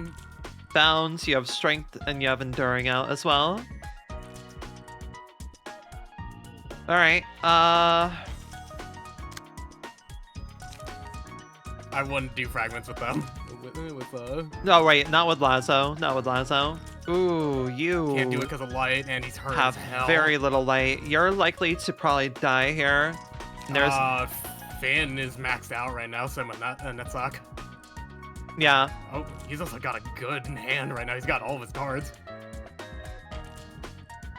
Bounds, you have strength, and you have enduring out as well. Alright, I wouldn't do fragments with them. No, wait, not with Lazo. Not with Lazo. Ooh, you Can't do it because of light, and he's hurt have as hell. very little light. You're likely to probably die here. There's... Finn is maxed out right now, so Netsuck. Yeah. Oh, he's also got a good hand right now. He's got all of his cards.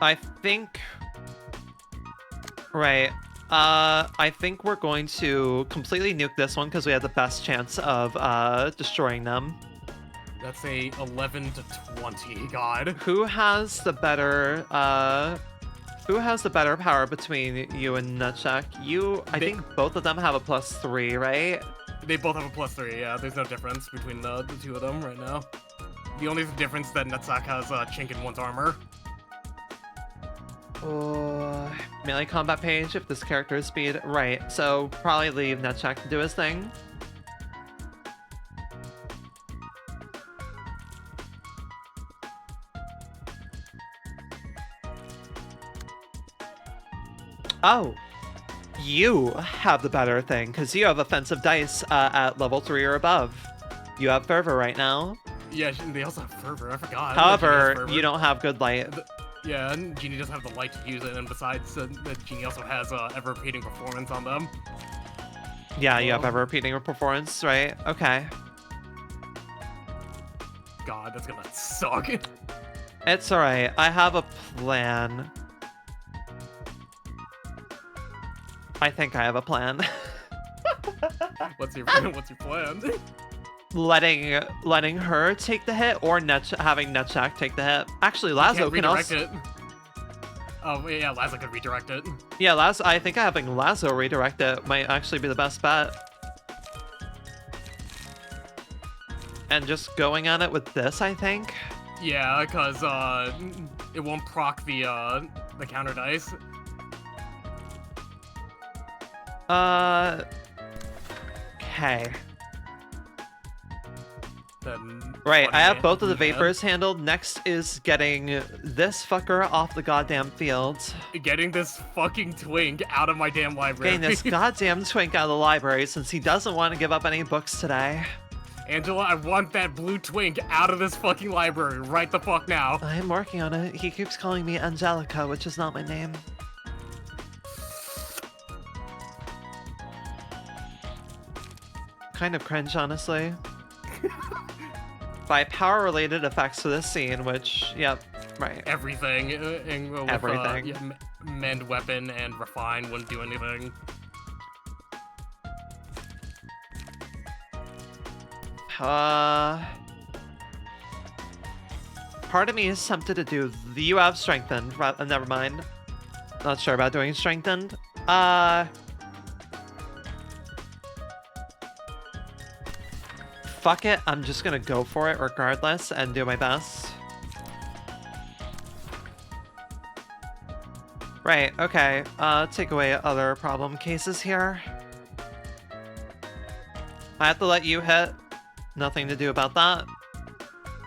I think... Right. I think we're going to completely nuke this one because we have the best chance of destroying them. That's a 11 to 20. God. Who has the better power between you and Nutchuck? I think both of them have a +3, right? They both have a +3. Yeah, there's no difference between the 2 of them right now. The only difference that Netsuck has a chink in one's armor. Melee combat page if this character is speed. Right, so probably leave Nutchuck to do his thing. Oh, you have the better thing because you have offensive dice at level 3 or above. You have fervor right now. Yeah, they also have fervor. I forgot. However, you don't have good light. Yeah, and Genie doesn't have the light to use it, and besides, Genie also has ever-repeating performance on them. Yeah, you have ever-repeating performance, right? Okay. God, that's gonna suck. It's alright. I have a plan. I think I have a plan. What's your plan? letting her take the hit, or having Nutchuck take the hit. Actually, Lazo can also. It. Oh yeah, Lazo could redirect it. Yeah, I think having Lazo redirect it might actually be the best bet. And just going at it with this, I think. Yeah, because it won't proc the counter dice. Okay. Then Right, I have both of the vapors handled. Next is getting this fucker off the goddamn field. Getting this fucking twink out of my damn library. Getting this goddamn twink out of the library since he doesn't want to give up any books today. Angela, I want that blue twink out of this fucking library right the fuck now. I'm working on it. He keeps calling me Angelica, which is not my name. Kind of cringe, honestly. By power-related effects to this scene, which, yep, right. Everything. With, Everything. Yeah, mend weapon and refine wouldn't do anything. Part of me is tempted to do the you have strengthened. Never mind. Not sure about doing strengthened. Fuck it, I'm just gonna go for it regardless and do my best. Right, okay. Take away other problem cases here. I have to let you hit. Nothing to do about that.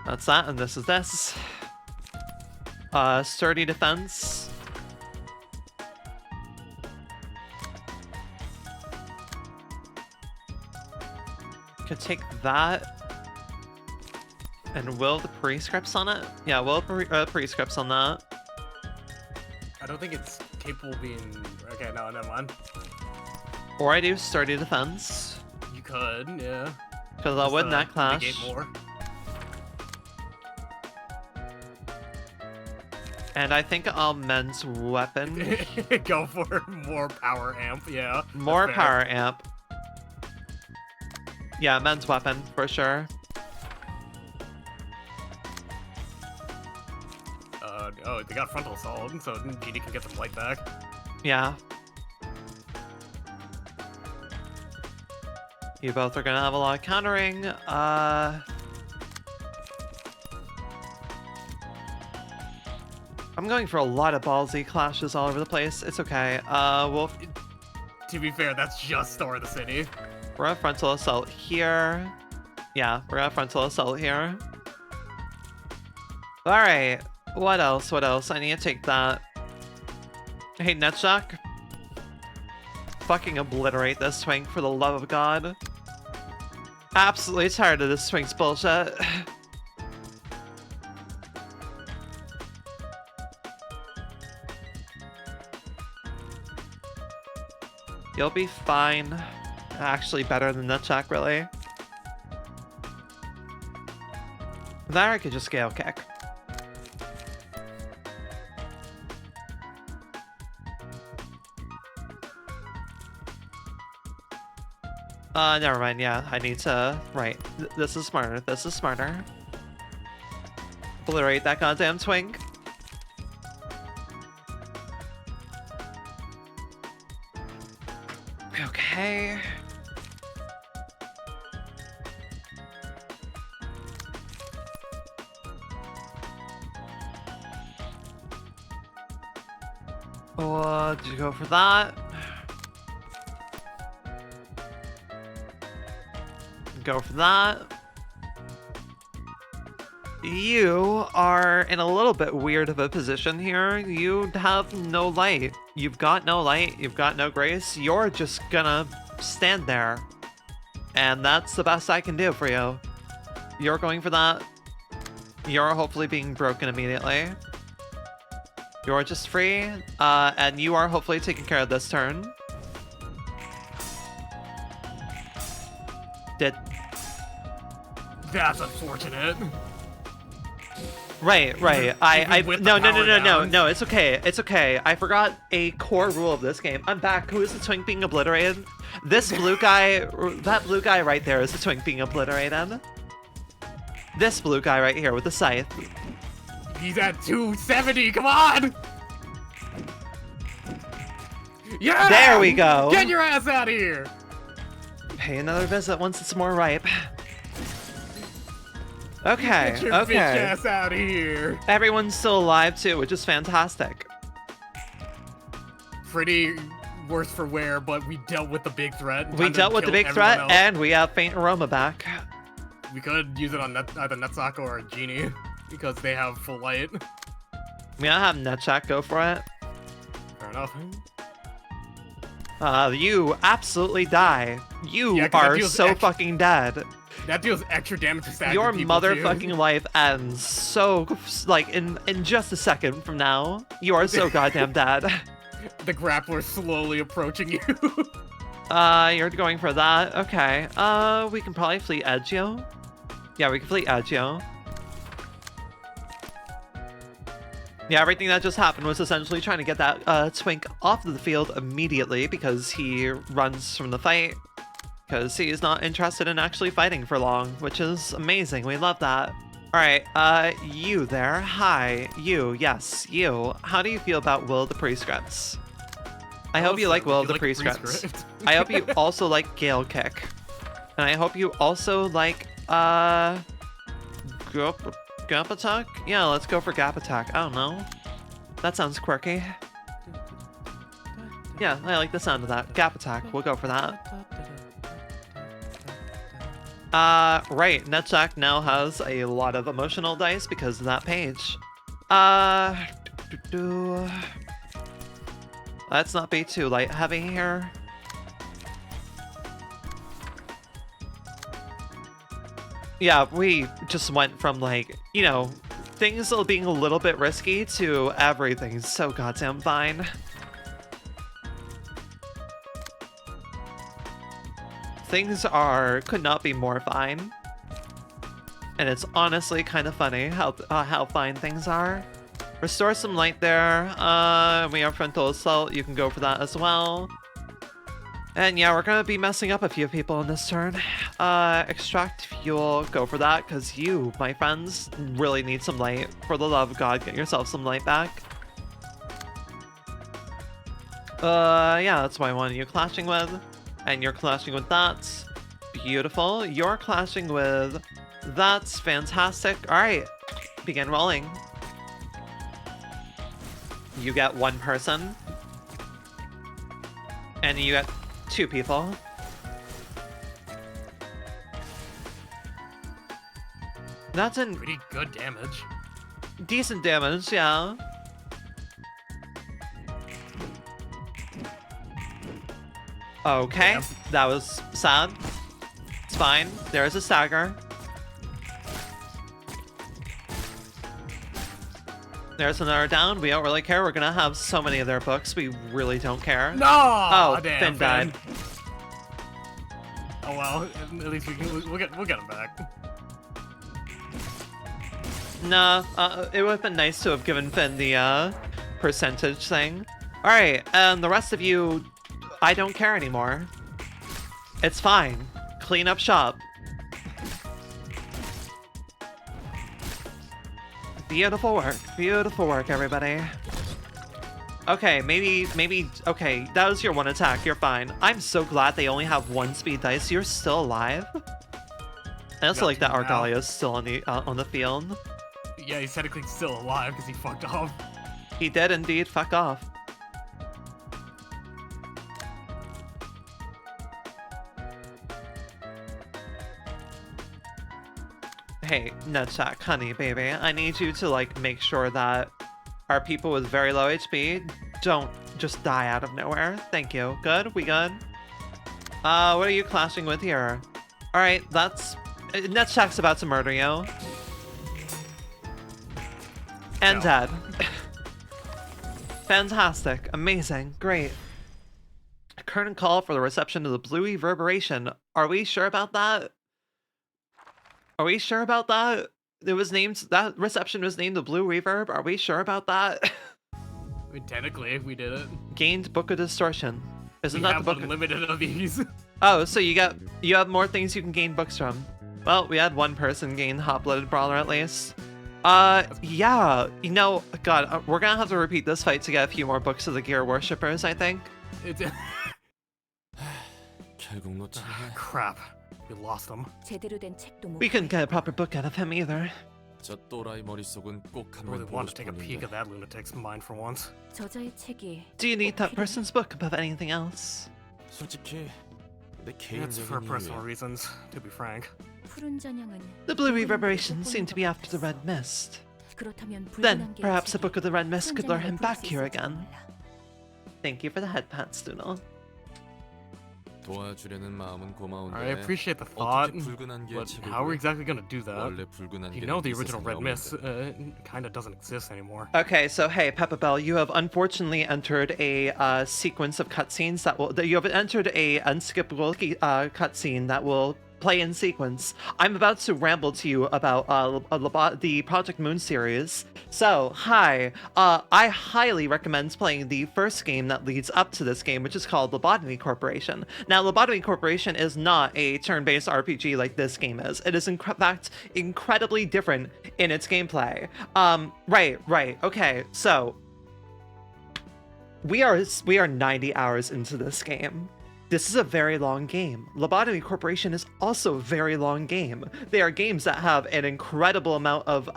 That's that, and this is this. Sturdy defense. Could take that. And will the prescripts on it? Yeah, will prescripts on that. I don't think it's capable of being... Okay, no, never mind. Or I do sturdy defense. You could, yeah. Because I would not clash. Negate more. And I think I'll men's weapon. Go for more power amp, yeah. More power amp. Yeah, men's weapon, for sure. Oh, they got frontal assault, so Genie can get the flight back. Yeah. You both are gonna have a lot of countering. I'm going for a lot of ballsy clashes all over the place. It's okay. We'll... To be fair, that's just Store of the City. We're at frontal assault here. Yeah, we're at frontal assault here. Alright. What else? What else? I need to take that. Hey, Netshock. Fucking obliterate this swing for the love of God. Absolutely tired of this swing's bullshit. You'll be fine. Actually better than Netshock, really. There I could just scale kick. Never mind, yeah, I need to... Right, this is smarter, this is smarter. Obliterate that goddamn twink. Okay. Did you go for that? Go for that. You are in a little bit weird of a position here. You have no light. You've got no light. You've got no grace. You're just gonna stand there. And that's the best I can do for you. You're going for that. You're hopefully being broken immediately. You're just free. And you are hopefully taking care of this turn. That's unfortunate. Right. No, it's okay. It's okay. I forgot a core rule of this game. I'm back. Who is the twink being obliterated? This blue guy, that blue guy right there is the twink being obliterated. This blue guy right here with the scythe. He's at 270, come on! Yeah! There we go. Get your ass out of here! Pay another visit once it's more ripe. Okay, Get your bitch ass out of here. Everyone's still alive too, which is fantastic. Pretty worse for wear, but we dealt with the big threat. We dealt with the big threat, and we have Faint Aroma back. We could use it on either Netsaka or Genie, because they have full light. We don't have Netshock, go for it. Fair enough. You absolutely die. You Yeah, 'cause that are deals so extra- fucking dead. That deals extra damage to stagger Your people, motherfucking too. life ends so, like, in just a second from now. You are so goddamn dead. The grappler's slowly approaching you. You're going for that? Okay. We can probably fleet edge you. Yeah, we can fleet Agio. Yeah, everything that just happened was essentially trying to get that twink off of the field immediately because he runs from the fight. Because he's not interested in actually fighting for long, which is amazing. We love that. Alright, you there. Hi. You, yes, you. How do you feel about Will of the Prescripts? I hope you like Will of the Prescripts. I hope you also like Gale Kick. And I hope you also like, Gap Attack? Yeah, let's go for Gap Attack. I don't know. That sounds quirky. Yeah, I like the sound of that. Gap Attack. We'll go for that. Right. Netjack now has a lot of emotional dice because of that page. Let's not be too light heavy here. Yeah, we just went from, like, you know, things being a little bit risky to everything's so goddamn fine. Things could not be more fine. And it's honestly kind of funny how fine things are. Restore some light there. We have Frontal Assault, you can go for that as well. And yeah, we're gonna be messing up a few people in this turn. Extract Fuel, go for that, because you, my friends, really need some light. For the love of God, get yourself some light back. Yeah, that's what I wanted you clashing with. And you're clashing with that. Beautiful. You're clashing with... That's fantastic. Alright. Begin rolling. You get one person. And you get 2 people. That's a Pretty good damage. decent damage, yeah. Okay, Damn. that was sad. It's fine. There's a stagger. There's another down. We don't really care. We're gonna have so many of their books. We really don't care. No! Oh, damn, Finn died. Oh well, at least we'll get him back. Nah, it would have been nice to have given Finn the percentage thing. Alright, and the rest of you, I don't care anymore. It's fine. Clean up shop. Beautiful work, everybody. Okay, maybe, okay, that was your one attack, you're fine. I'm so glad they only have 1 speed dice, you're still alive. I also like that Argalia is still on the field. Yeah, he's technically still alive because he fucked off. He did indeed fuck off. Hey, Nutsack, honey, baby, I need you to, like, make sure that our people with very low HP don't just die out of nowhere. Thank you. Good? We good? What are you clashing with here? Alright, that's... Nutsack's about to murder you. And dead. Fantastic. Amazing. Great. Current call for the reception of the Blue Reverberation. Are we sure about that? Are we sure about that? It was named, that reception was named the Blue Reverb. Are we sure about that? I mean, technically, we did it. Gained Book of Distortion. Isn't We that have the book? unlimited of these. Oh, so you have more things you can gain books from. Well, we had one person gain Hot-Blooded Brawler at least. Yeah, you know, God, we're gonna have to repeat this fight to get a few more books of the Gear Worshippers, I think. 결국 놓쳤네. Crap. We lost him. 제대로 된 책도 못 We couldn't get a proper book out of him either. 저 또라이 머릿속은 꼭 I really 한번 보고 wanted to take a peek 싶었는데. at that lunatic's mind for once. 저자의 책이 Do you need 꼭 that 필요해. person's book above anything else? 솔직히 내 It's for 개인적인 personal 이유야. reasons, to be frank. 푸른 잔향은 The Blue Reverberations seem to be after the Red Mist. 그렇다면 Then, 불분한 게 perhaps the 책이 Book of the Red Mist 푸른 could lure 잔향을 him 부를 back 수 here 있을지도 again. 몰라. Thank you for the headpats, Stuno. 도와주려는 마음은 고마운데. I appreciate the thought, 어떻게 붉은 안개의 but 책을 how are we 그려? exactly gonna do that? 원래 붉은 안개는 You know the 이 original 세상에 Red Mist 없는데. kinda doesn't exist anymore. Okay, so hey, Peppa Bell, you have unfortunately entered a sequence of cutscenes that you have entered a unskippable cutscene that will play in sequence. I'm about to ramble to you about the Project Moon series. So, hi. I highly recommend playing the first game that leads up to this game, which is called Lobotomy Corporation. Now, Lobotomy Corporation is not a turn-based RPG like this game is. It is in fact incredibly different in its gameplay. Right. Okay, so we are 90 hours into this game. This is a very long game. Lobotomy Corporation is also a very long game. They are games that have an incredible amount of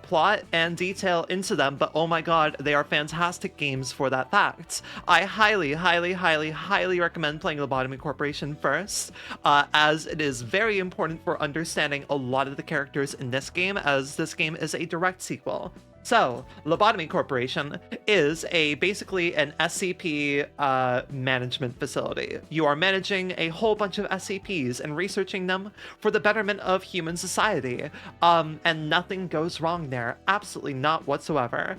plot and detail into them, but oh my god, they are fantastic games for that fact. I highly recommend playing Lobotomy Corporation first, as it is very important for understanding a lot of the characters in this game, as this game is a direct sequel. So, Lobotomy Corporation is basically an SCP management facility. You are managing a whole bunch of SCPs and researching them for the betterment of human society. And nothing goes wrong there. Absolutely not whatsoever.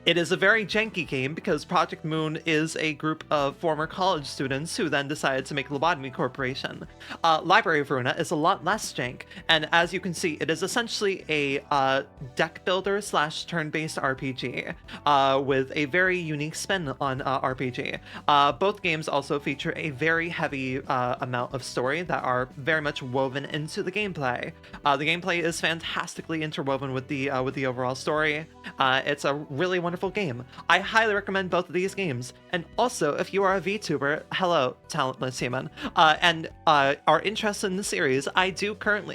It is a very janky game because Project Moon is a group of former college students who then decided to make Lobotomy Corporation. Library of Ruina is a lot less jank, and as you can see, it is essentially a deck builder / turn-based RPG with a very unique spin on RPG. Both games also feature a very heavy amount of story that are very much woven into the gameplay. The gameplay is fantastically interwoven with the overall story. It's a really wonderful game. I highly recommend both of these games. And also, if you are a VTuber, hello, talentless human, and are interested in the series, I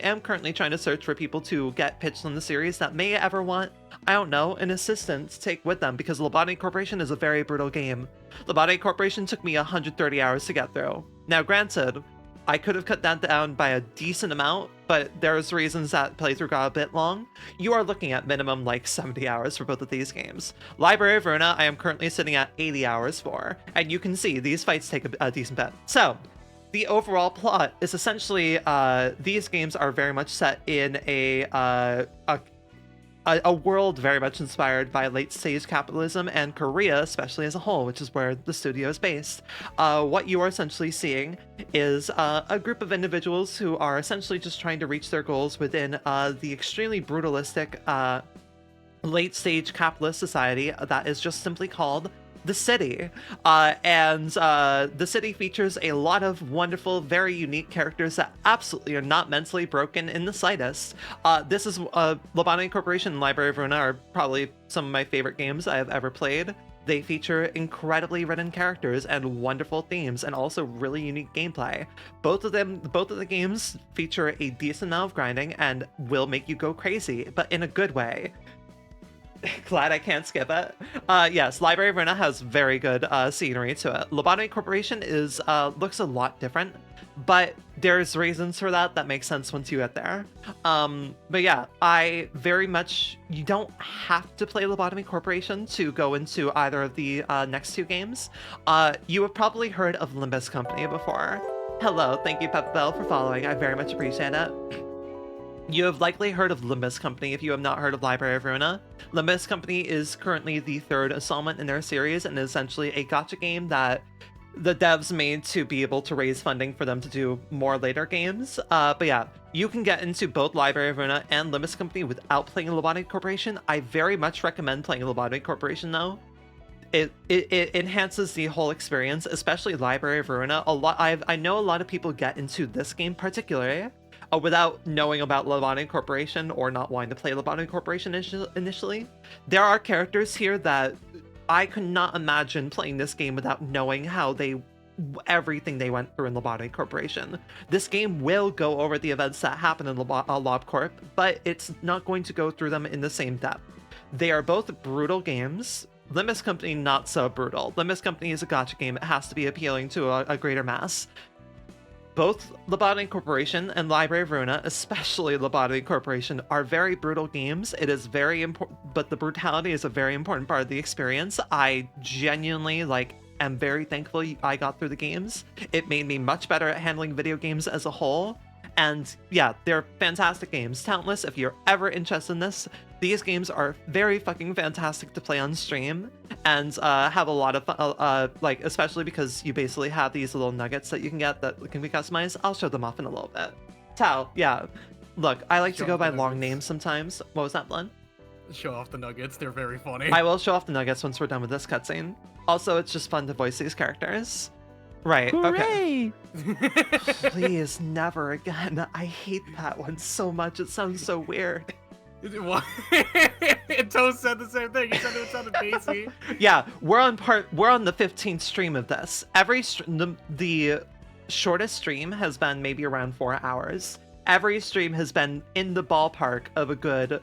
am currently trying to search for people to get pitched on the series that may ever want, I don't know, an assistant to take with them, because Lobotomy Corporation is a very brutal game. Lobotomy Corporation took me 130 hours to get through. Now, granted, I could have cut that down by a decent amount, but there's reasons that playthrough got a bit long. You are looking at minimum like 70 hours for both of these games. Library of Ruina, I am currently sitting at 80 hours for, and you can see these fights take a decent bit. So, the overall plot is essentially, these games are very much set in a world very much inspired by late-stage capitalism and Korea, especially as a whole, which is where the studio is based. What you are essentially seeing is a group of individuals who are essentially just trying to reach their goals within the extremely brutalistic late-stage capitalist society that is just simply called the city. The city features a lot of wonderful, very unique characters that absolutely are not mentally broken in the slightest. This is Lobotomy Corporation and Library of Ruina are probably some of my favorite games I have ever played. They feature incredibly written characters and wonderful themes, and also really unique gameplay. Both of the games feature a decent amount of grinding and will make you go crazy, but in a good way. Glad I can't skip it. Yes, Library of Ruina has very good scenery to it. Lobotomy Corporation looks a lot different, but there's reasons for that make sense once you get there. But yeah, you don't have to play Lobotomy Corporation to go into either of the next two games. You have probably heard of Limbus Company before. Hello, thank you Pep Bell for following, I very much appreciate it. You have likely heard of Limbus Company if you have not heard of Library of Ruina. Limbus Company is currently the third installment in their series and is essentially a gacha game that the devs made to be able to raise funding for them to do more later games. But yeah, you can get into both Library of Ruina and Limbus Company without playing Lobotomy Corporation. I very much recommend playing Lobotomy Corporation though. It enhances the whole experience, especially Library of Ruina. I know a lot of people get into this game particularly without knowing about Lobotomy Corporation or not wanting to play Lobotomy Corporation initially. There are characters here that I could not imagine playing this game without knowing everything they went through in Lobotomy Corporation. This game will go over the events that happen in LobCorp, but it's not going to go through them in the same depth. They are both brutal games. Limbus Company, not so brutal. Limbus Company is a gacha game. It has to be appealing to a greater mass. Both Lobotomy Corporation and Library of Ruina, especially Lobotomy Corporation, are very brutal games. It is very important, but the brutality is a very important part of the experience. I genuinely, am very thankful I got through the games. It made me much better at handling video games as a whole. And yeah, they're fantastic games. Talentless, if you're ever interested in this, these games are very fucking fantastic to play on stream. and have a lot of fun, like, especially because you basically have these little nuggets that you can get that can be customized. I'll show them off in a little bit. Tao, yeah. Look, I like to Show go off by the long nuggets. names sometimes. What was that, Blend? Show off the nuggets. They're very funny. I will show off the nuggets once we're done with this cutscene. Also, it's just fun to voice these characters. Right, okay. Please, never again. I hate that one so much. It sounds so weird. What? Toast said the same thing. He said it sounded bassy. Yeah, we're on the 15th stream of this. The shortest stream has been maybe around 4 hours. Every stream has been in the ballpark of a good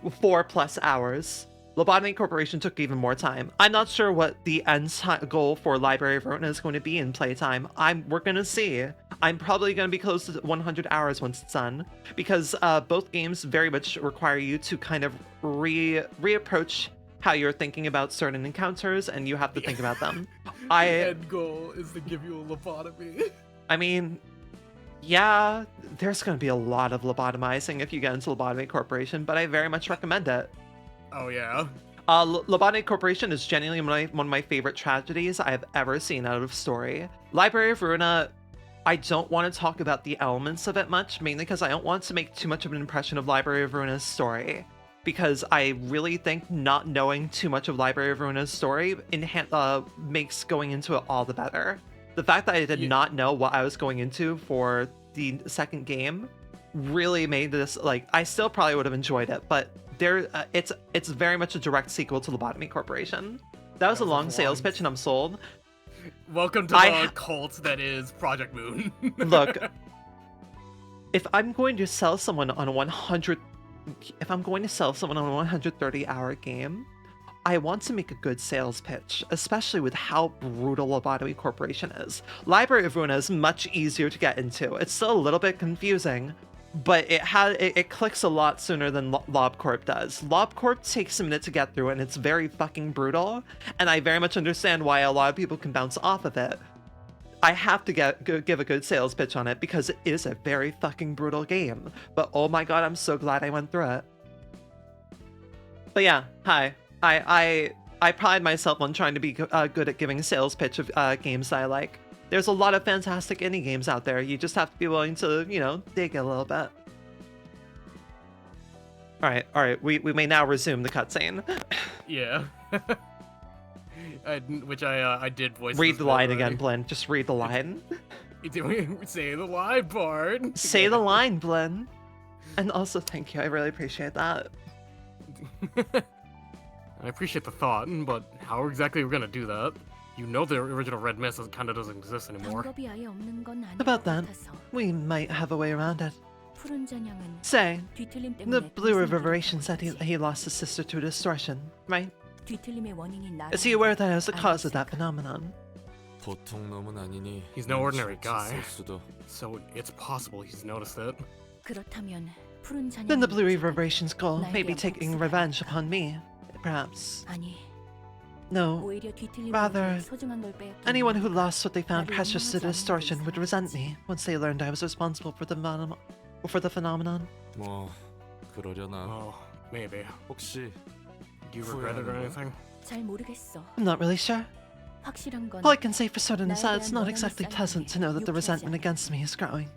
4+ hours. Lobotomy Corporation took even more time. I'm not sure what the end goal for Library of Ruina is going to be in playtime. We're gonna see. I'm probably gonna be close to 100 hours once it's done, because both games very much require you to kind of reapproach how you're thinking about certain encounters, and you have to think about them. The end goal is to give you a lobotomy. I mean, yeah, there's gonna be a lot of lobotomizing if you get into Lobotomy Corporation, but I very much recommend it. Oh yeah. Lobotomy Corporation is genuinely one of my favorite tragedies I have ever seen out of story. Library of Ruina, I don't want to talk about the elements of it much, mainly because I don't want to make too much of an impression of Library of Ruina's story. Because I really think not knowing too much of Library of Ruina's story makes going into it all the better. The fact that I did not know what I was going into for the second game really made this, like, I still probably would have enjoyed it, but it's very much a direct sequel to Lobotomy Corporation. That was a long sales pitch, and I'm sold. Welcome to the cult that is Project Moon. Look, if I'm going to sell someone on a 130-hour game, I want to make a good sales pitch, especially with how brutal Lobotomy Corporation is. Library of Ruina is much easier to get into. It's still a little bit confusing, but it clicks a lot sooner than LobCorp does. LobCorp takes a minute to get through, and it's very fucking brutal, and I very much understand why a lot of people can bounce off of it. I have to give a good sales pitch on it because it is a very fucking brutal game. But oh my god, I'm so glad I went through it. But yeah, hi. I pride myself on trying to be good at giving a sales pitch of games that I like. There's a lot of fantastic indie games out there. You just have to be willing to, you know, dig a little bit. Alright, we may now resume the cutscene. Yeah. Which I did voice. Read the line again, Blinn. Just read the line. Say the line, Bard. Say the line, Blinn. And also, thank you. I really appreciate that. I appreciate the thought, but how exactly we're gonna do that? You know the original Red Mist kind of doesn't exist anymore. About that, we might have a way around it. Say, the Blue Reverberation said he lost his sister to distortion, right? Is he aware that I was the cause of that phenomenon? He's no ordinary guy, so it's possible he's noticed it. Then the Blue Reverberation's goal may be taking revenge upon me, perhaps. No, rather, anyone who lost what they found precious to distortion would resent me once they learned I was responsible for the phenomenon. Oh, maybe. Do you regret it or anything? I'm not really sure. All I can say for certain is that it's not exactly pleasant to know that the resentment against me is growing.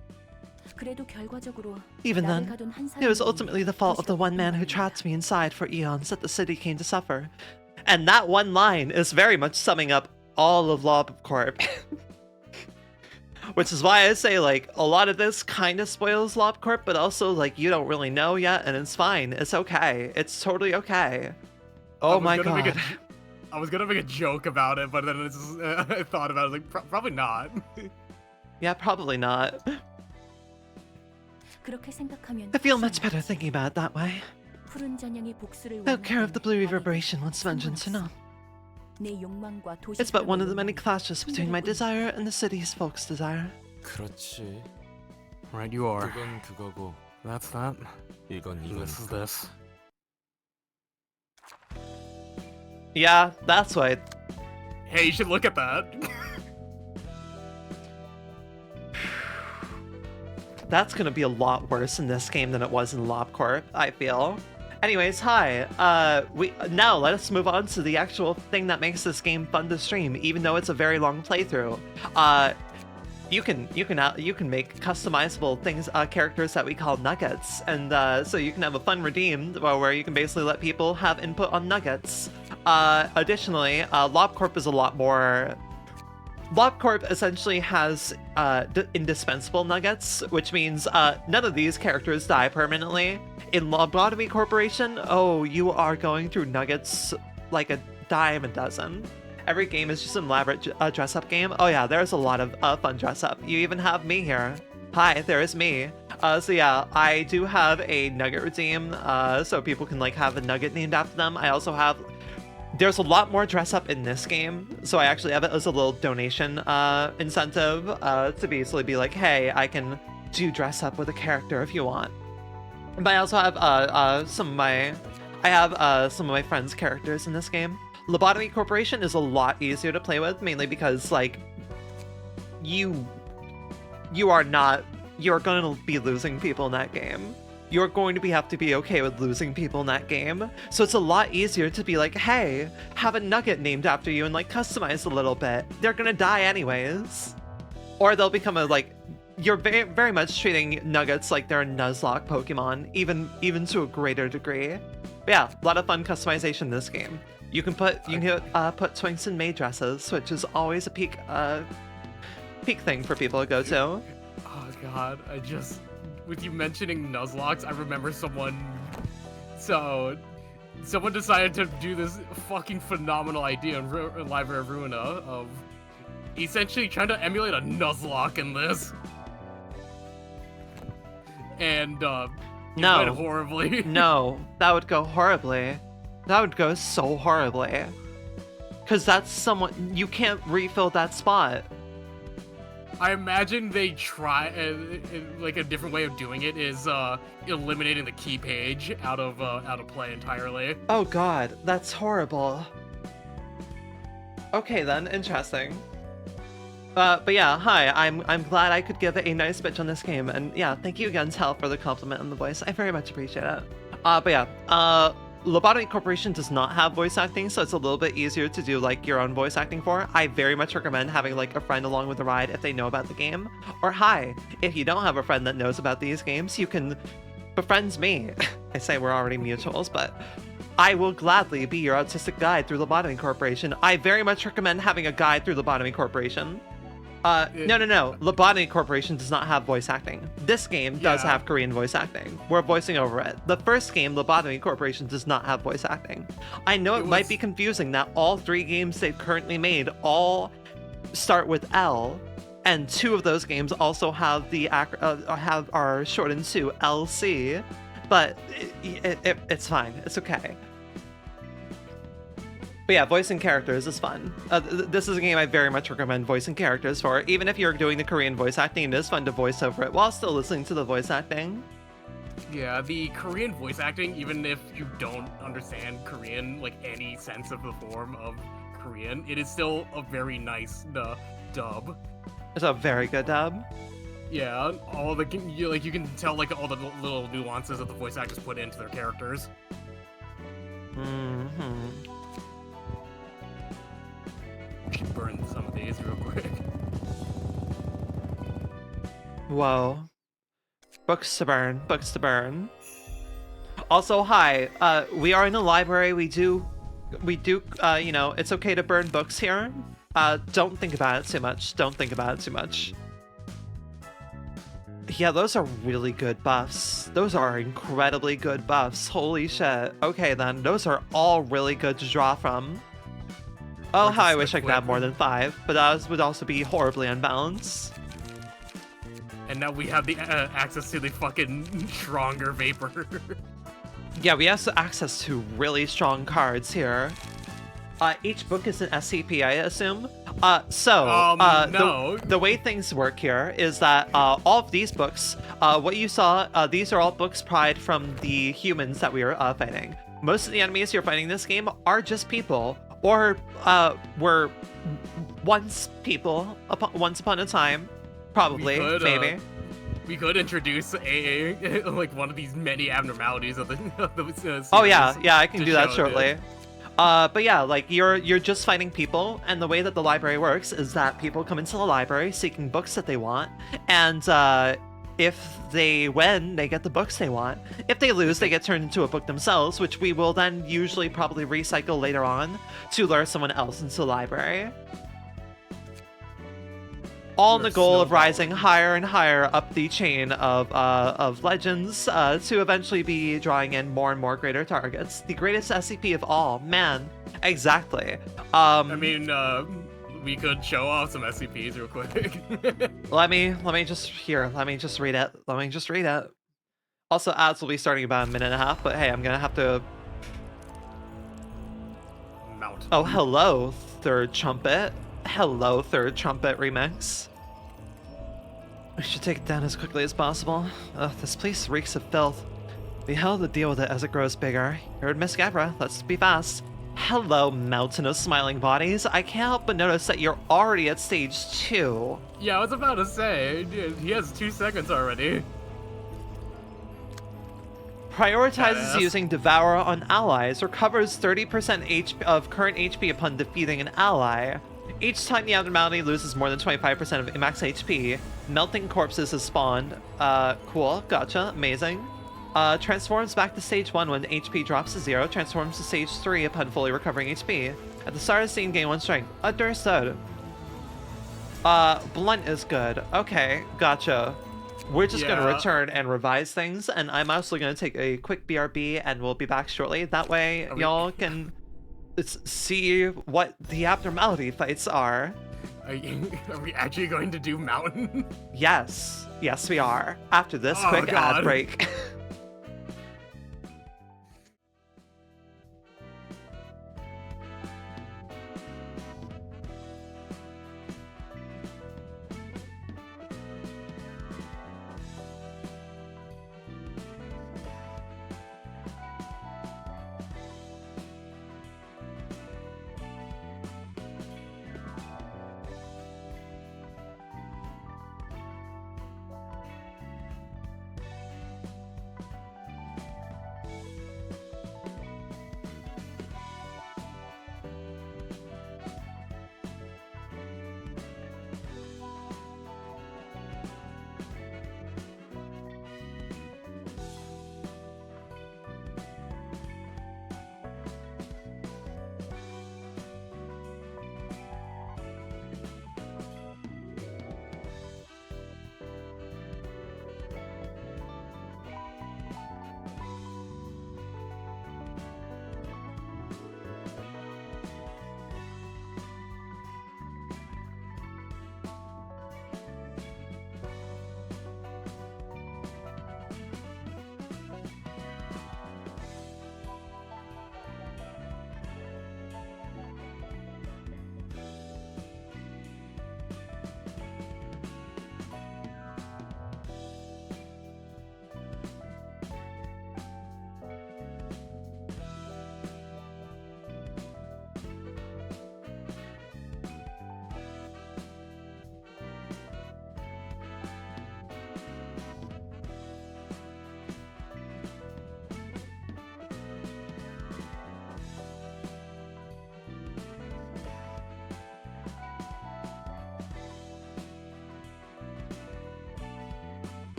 Even then, it was ultimately the fault of the one man who trapped me inside for eons that the city came to suffer. And that one line is very much summing up all of LobCorp. Which is why I say, like, a lot of this kind of spoils LobCorp, but also, like, you don't really know yet, and it's fine. It's okay. It's totally okay. Oh my god. I was gonna make a joke about it, but then it's just, I thought about it, like, probably not. Yeah, probably not. I feel much better thinking about it that way. I don't care if the Blue Reverberation wants vengeance or not. It's but one of the many clashes between my desire and the city's folks' desire. Right, you are. That's that. And this is this. Yeah, that's why. Hey, you should look at that. That's gonna be a lot worse in this game than it was in LobCorp, I feel. Anyways, hi. Now let us move on to the actual thing that makes this game fun to stream, even though it's a very long playthrough. You can make customizable things, characters that we call nuggets, and so you can have a fun redeem where you can basically let people have input on nuggets. Additionally, LobCorp is a lot more. LobCorp essentially has indispensable nuggets, which means none of these characters die permanently. In Lobotomy Corporation, oh, you are going through nuggets like a dime a dozen. Every game is just an elaborate dress-up game. Oh yeah, there's a lot of fun dress-up. You even have me here. Hi, there is me. So yeah, I do have a nugget redeem, so people can like have a nugget named after them. I also have... There's a lot more dress-up in this game, so I actually have it as a little donation incentive to basically be like, hey, I can do dress-up with a character if you want. But I also have some of my friends' characters in this game. Lobotomy Corporation is a lot easier to play with, mainly because like you're going to be losing people in that game. You're going to have to be okay with losing people in that game. So it's a lot easier to be like, hey, have a nugget named after you and like customize a little bit. They're gonna die anyways. Or they'll become a like, you're very, very much treating nuggets like they're a Nuzlocke Pokemon, even to a greater degree. But yeah, a lot of fun customization in this game. You can put twinks in maid dresses, which is always a peak thing for people to go to. Oh god, with you mentioning Nuzlocks, I remember someone decided to do this fucking phenomenal idea in Library of Ruina of essentially trying to emulate a Nuzlocke in this. And it went horribly. No, that would go horribly. That would go so horribly. Because that's someone... You can't refill that spot. I imagine they try... like, a different way of doing it is eliminating the key page out of play entirely. Oh god, that's horrible. Okay then, interesting. But yeah, hi, I'm glad I could give a nice pitch on this game, and yeah, thank you again, Tel, for the compliment on the voice. I very much appreciate it. But yeah, Lobotomy Corporation does not have voice acting, so it's a little bit easier to do like your own voice acting for. I very much recommend having like a friend along with the ride if they know about the game. Or hi, if you don't have a friend that knows about these games, you can befriend me. I say we're already mutuals, but I will gladly be your autistic guide through Lobotomy Corporation. I very much recommend having a guide through Lobotomy Corporation. No. Lobotomy Corporation does not have voice acting. This game does have Korean voice acting. We're voicing over it. The first game, Lobotomy Corporation, does not have voice acting. I know it might be confusing that all 3 games they've currently made all start with L, and 2 of those games also have are shortened to LC, but it's fine. It's okay. But yeah, voicing characters is fun. This is a game I very much recommend voicing characters for. Even if you're doing the Korean voice acting, it is fun to voice over it while still listening to the voice acting. Yeah, the Korean voice acting, even if you don't understand Korean, like any sense of the form of Korean, it is still a very nice dub. It's a very good dub. Yeah, you can tell like all the little nuances that the voice actors put into their characters. Mm-hmm. Should burn some of these real quick. Whoa. Books to burn. Books to burn. Also, hi. We are in a library. We do, you know, it's okay to burn books here. Don't think about it too much. Don't think about it too much. Yeah, those are really good buffs. Those are incredibly good buffs. Holy shit. Okay then, those are all really good to draw from. Oh, how I wish I could have more than 5, but that would also be horribly unbalanced. And now we have the access to the fucking stronger Vapor. Yeah, we have access to really strong cards here. Each book is an SCP, I assume. No. The way things work here is that all of these books, what you saw, these are all books pried from the humans that we are fighting. Most of the enemies you're fighting in this game are just people, or were once people once upon a time, probably, maybe. We could introduce a like one of these many abnormalities of the. Oh yeah, yeah, I can to do that show shortly. it. But yeah, like you're just fighting people, and the way that the library works is that people come into the library seeking books that they want, and if they win, they get the books they want. If they lose, they get turned into a book themselves, which we will then usually probably recycle later on to lure someone else into the library. All in the goal of rising higher and higher up the chain of legends to eventually be drawing in more and more greater targets. The greatest SCP of all, man. Exactly. I mean, we could show off some SCPs real quick. Let me just read it. Let me just read it. Also, ads will be starting in about a minute and a half, but hey, I'm gonna have to. Mount. Oh, hello, Third Trumpet. Hello, Third Trumpet Remix. We should take it down as quickly as possible. Ugh, this place reeks of filth. We hell to deal with it as it grows bigger. Heard Miss Gabra, let's be fast. Hello, mountain of smiling bodies. I can't help but notice that you're already at stage 2. Yeah, I was about to say, dude, he has 2 seconds already. Prioritizes Badass. using Devour on allies, recovers 30% of current HP upon defeating an ally. Each time the abnormality loses more than 25% of max HP, melting corpses is spawned. Cool, gotcha, amazing. Transforms back to stage 1 when HP drops to 0, transforms to stage 3 upon fully recovering HP. At the start of the scene, gain 1 strength. Understood. Blunt is good. Okay, gotcha. We're just gonna return and revise things, and I'm also gonna take a quick BRB, and we'll be back shortly. That way, y'all can see what the abnormality fights are. Are we actually going to do mountain? Yes. Yes, we are. After this Oh, quick God. ad break.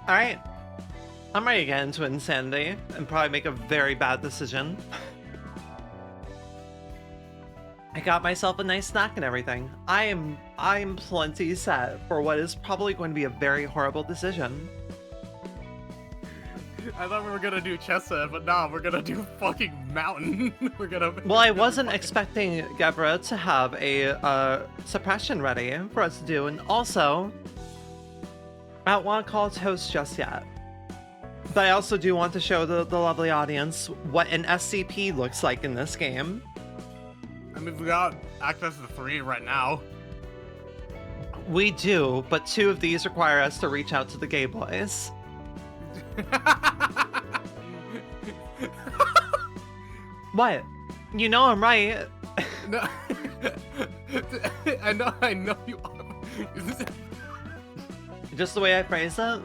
Alright. I'm ready to get into insanity and probably make a very bad decision. I got myself a nice snack and everything. I'm plenty set for what is probably going to be a very horrible decision. I thought we were gonna do Chessa, but nah, we're gonna do fucking Mountain. We're gonna. Well, I wasn't expecting Gebra to have a suppression ready for us to do, and also, I don't want to call toast just yet. But I also do want to show the lovely audience what an SCP looks like in this game. I mean, we got access to 3 right now. We do, but 2 of these require us to reach out to the gay boys. What? You know I'm right. No. I know you are. Just the way I phrase it?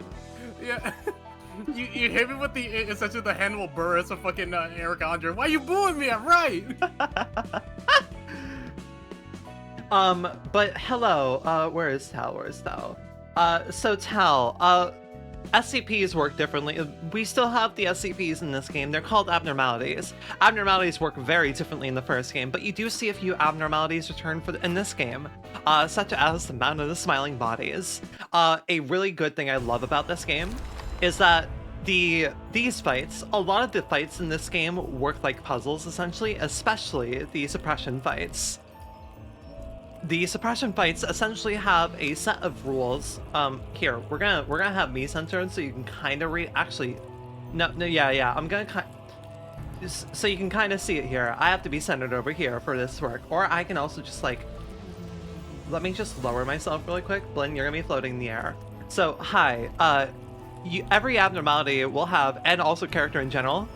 Yeah. You hit me with the essentially the Hannibal Buress of fucking Eric Andre. Why you booing me? I'm right. But hello, where is Tal? Where's Tal? So Tal, SCPs work differently. We still have the SCPs in this game. They're called abnormalities. Abnormalities work very differently in the first game, but you do see a few abnormalities return in this game, such as the Mountain of the Smiling Bodies. A really good thing I love about this game is that these fights, a lot of the fights in this game work like puzzles, essentially, especially the suppression fights. The suppression fights essentially have a set of rules. Here, we're gonna have me centered so you can kind of read. Actually, no, yeah. I'm gonna so you can kind of see it here. I have to be centered over here for this to work, or I can also just like. Let me just lower myself really quick. Blinn, you're gonna be floating in the air. So hi, every abnormality will have, and also character in general,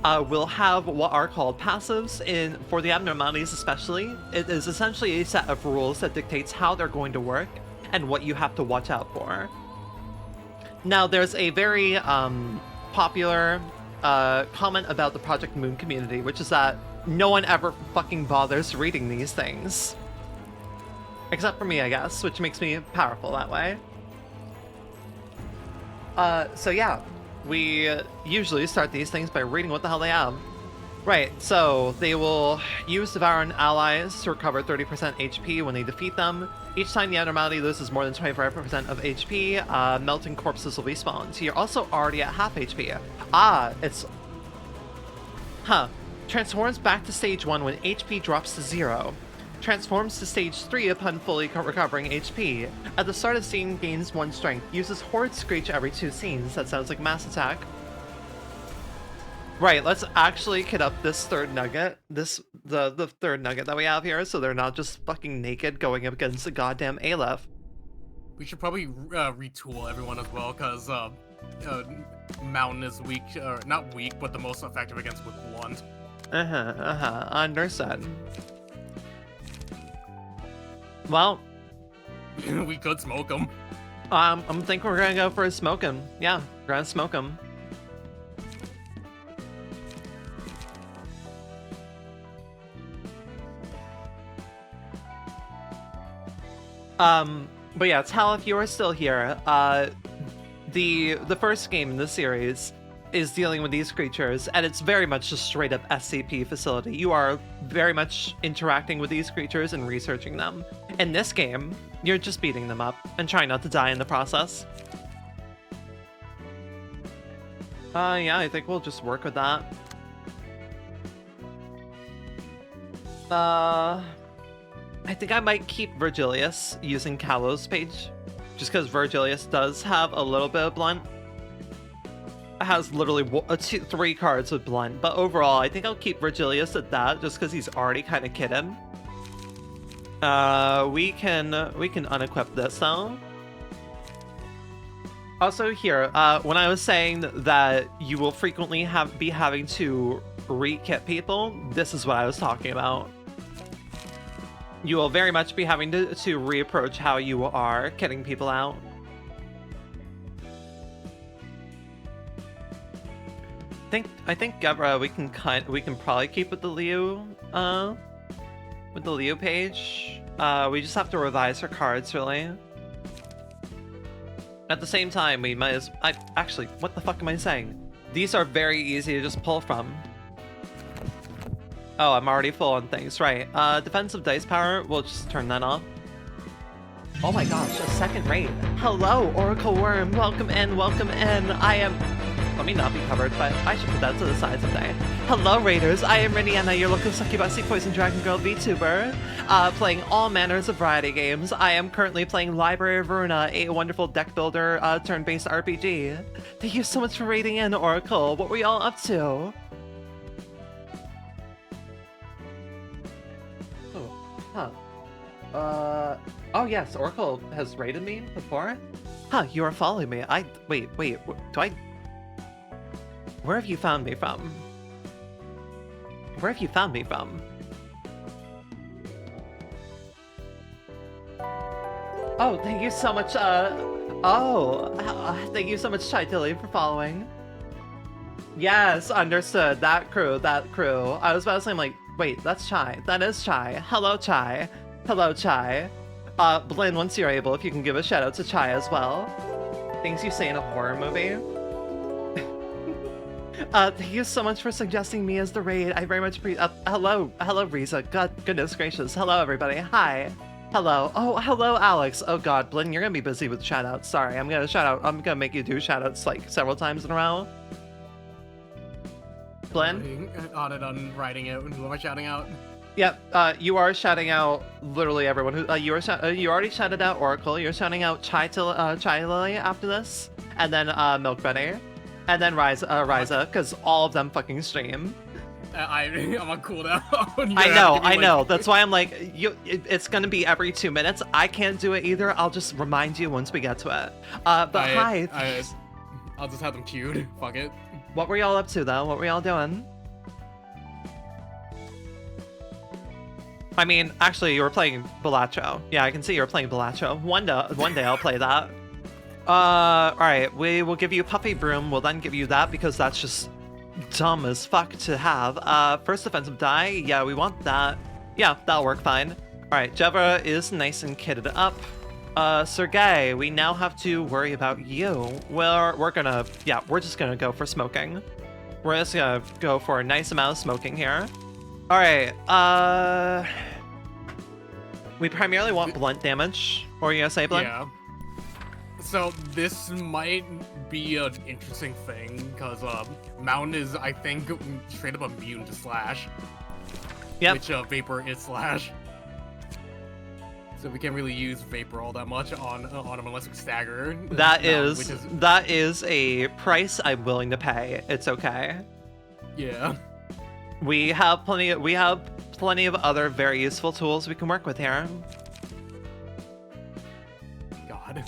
will have what are called passives. For the abnormalities especially, it is essentially a set of rules that dictates how they're going to work and what you have to watch out for. Now, there's a very popular comment about the Project Moon community, which is that no one ever fucking bothers reading these things. Except for me, I guess, which makes me powerful that way. So yeah. We usually start these things by reading what the hell they have. Right, so they will use Devouring allies to recover 30% HP when they defeat them. Each time the abnormality loses more than 25% of HP, melting corpses will be spawned. So you're also already at half HP. Transforms back to stage 1 when HP drops to 0. Transforms to stage 3 upon fully recovering HP. At the start of scene, gains 1 strength. Uses Horde Screech every 2 scenes. That sounds like Mass Attack. Right, let's actually kit up this third nugget. The third nugget that we have here, so they're not just fucking naked going up against the goddamn Aleph. We should probably retool everyone as well, because Mountain is weak, or not weak, but the most effective against with blunt. Understood. Well, we could smoke them. I think we're gonna go for a smoke him. Yeah, we're gonna smoke him. But yeah, Tal, if you are still here, the first game in the series is dealing with these creatures, and it's very much a straight up SCP facility. You are very much interacting with these creatures and researching them. In this game, you're just beating them up and trying not to die in the process. Yeah, I think we'll just work with that. I think I might keep Virgilius using Callow's page, just because Virgilius does have a little bit of blunt. It has literally 3 cards with blunt, but overall, I think I'll keep Virgilius at that, just because he's already kind of kitted. We can unequip this though. Also here, when I was saying that you will frequently be having to re-kit people, this is what I was talking about. You will very much be having to reapproach how you are kitting people out. I think Gebra, we can probably keep with the Liu page. We just have to revise her cards really. At the same time, we might as... actually, what the fuck am I saying? These are very easy to just pull from. Oh, I'm already full on things, right. Defensive dice power, we'll just turn that off. Oh my gosh, a second raid. Hello, Oracle Worm, welcome in, welcome in. I am... Let me not be covered, but I should put that to the side someday. Hello, Raiders. I am Rinienna, your local succubusy poison dragon girl VTuber, playing all manners of variety games. I am currently playing Library of Ruina, a wonderful deck builder, turn-based RPG. Thank you so much for raiding in, Oracle. What were y'all up to? Oh, huh. Oh yes, Oracle has raided me before? Huh, you are following me. Wait, do I... Where have you found me from? Where have you found me from? Oh, thank you so much, thank you so much, Chai Tilly, for following. Yes, understood. That crew. I was about to say, I'm like, wait, that's Chai. That is Chai. Hello, Chai. Hello, Chai. Blinn, once you're able, if you can give a shout out to Chai as well. Things you say in a horror movie. Thank you so much for suggesting me as the raid. I very much appreciate. Hello, Riza. Goodness gracious. Hello, everybody. Hi. Hello. Oh, hello, Alex. Oh God, Blinn, you're gonna be busy with shoutouts. Sorry, I'm gonna make you do shoutouts like several times in a row. Blinn? On writing it. Who am I shouting out? Yep. You are shouting out literally everyone who. You already shouted out Oracle. You're shouting out Chai Lily after this, and then Milk Betty. And then Ryza, because all of them fucking stream. I'm on cooldown. I know. That's why I'm like, it's gonna be every 2 minutes. I can't do it either. I'll just remind you once we get to it. Hi. I'll just have them queued. Fuck it. What were y'all up to, though? What were y'all doing? I mean, actually, you were playing Balatro. Yeah, I can see you were playing Balatro. One day I'll play that. Alright, we will give you Puffy Broom, we'll then give you that because that's just dumb as fuck to have. First defensive die, yeah, we want that. Yeah, that'll work fine. Alright, Jevra is nice and kitted up. Sergey, we now have to worry about you. We're just gonna go for smoking. We're just gonna go for a nice amount of smoking here. Alright, we primarily want blunt damage. What were you gonna say, Blunt? Yeah. So this might be an interesting thing, because Mountain is, I think, straight up immune to Slash. Yep. Which Vapor is Slash. So we can't really use Vapor all that much on him unless we stagger. That is a price I'm willing to pay. It's okay. Yeah. We have plenty of other very useful tools we can work with here. God.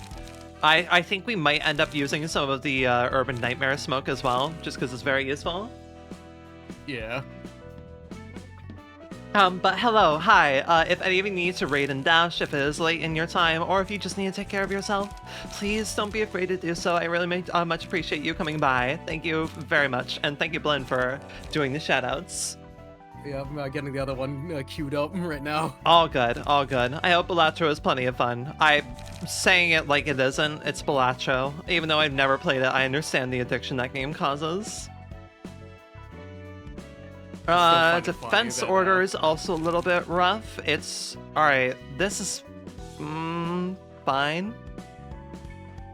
I think we might end up using some of the Urban Nightmare smoke as well, just because it's very useful. Yeah. But hello, hi. If any of you need to raid and dash, if it is late in your time, or if you just need to take care of yourself, please don't be afraid to do so. I really much appreciate you coming by. Thank you very much, and thank you, Blinn, for doing the shoutouts. Yeah, I'm getting the other one queued up right now. All good, all good. I hope Balatro is plenty of fun. I'm saying it like it isn't. It's Balatro. Even though I've never played it, I understand the addiction that game causes. Defense order is also a little bit rough. It's... Alright, this is... fine.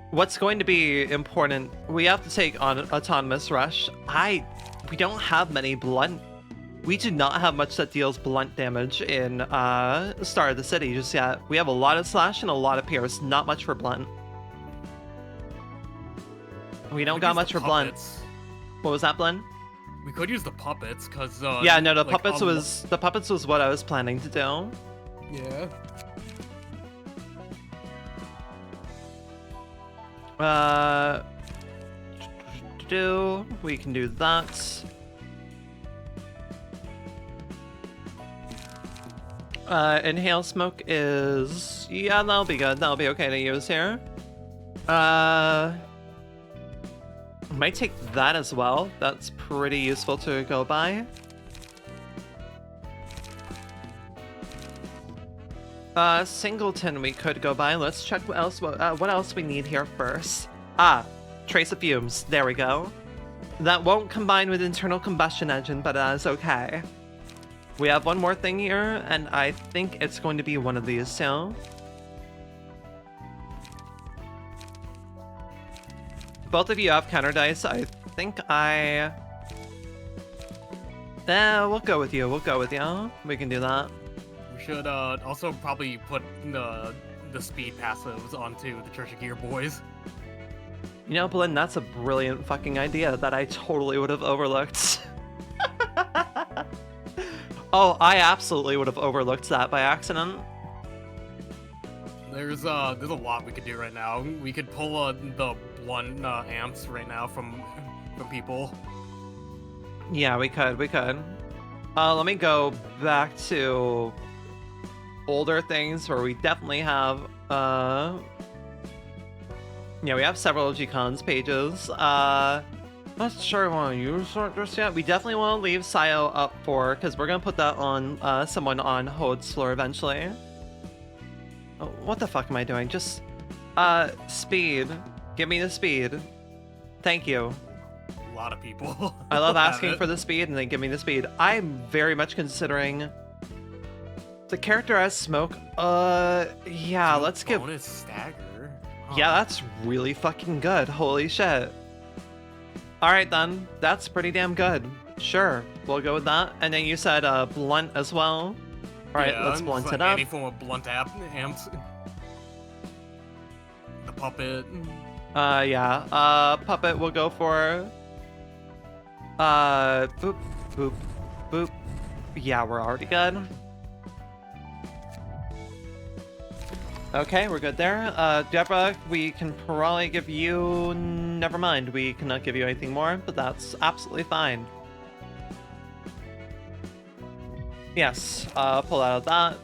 What's going to be important... We have to take on Autonomous Rush. We don't have many blunt... We do not have much that deals blunt damage in Star of the City just yet. We have a lot of slash and a lot of pierce, not much for blunt. We don't got much for blunt. What was that, Blinn? We could use the puppets, cause yeah, no, the puppets was what I was planning to do. Yeah. We can do that. Inhale smoke is... Yeah, that'll be good. That'll be okay to use here. Might take that as well. That's pretty useful to go by. Singleton we could go by. Let's check what else we need here first. Ah, trace of fumes. There we go. That won't combine with internal combustion engine, but that is okay. We have one more thing here, and I think it's going to be one of these two. Both of you have counter dice. I think we'll go with you. We'll go with you. We can do that. We should also probably put the speed passives onto the Church of Gear boys. You know, Blinn, that's a brilliant fucking idea that I totally would have overlooked. Oh, I absolutely would have overlooked that by accident. There's a lot we could do right now. We could pull the blunt amps right now from people. Yeah, we could. Let me go back to older things where we definitely have yeah, we have several G-Cons pages. Not sure I want to use this yet. We definitely want to leave Sayo up for, because we're going to put that on someone on Hode's floor eventually. Oh, what the fuck am I doing? Just, speed. Give me the speed. Thank you. A lot of people. I love asking for the speed and they give me the speed. I'm very much considering the character as Smoke. Yeah, let's give... Bonus stagger. Huh. Yeah, that's really fucking good. Holy shit. Alright then, that's pretty damn good. Sure, we'll go with that. And then you said blunt as well. Alright, yeah, let's blunt like it up. Any form of blunt amps. The puppet. Yeah. Puppet we'll go for. Boop, boop, boop. Yeah, we're already good. Okay, we're good there. Deborah, we can probably give you... Never mind, we cannot give you anything more, but that's absolutely fine. Yes, pull out of that.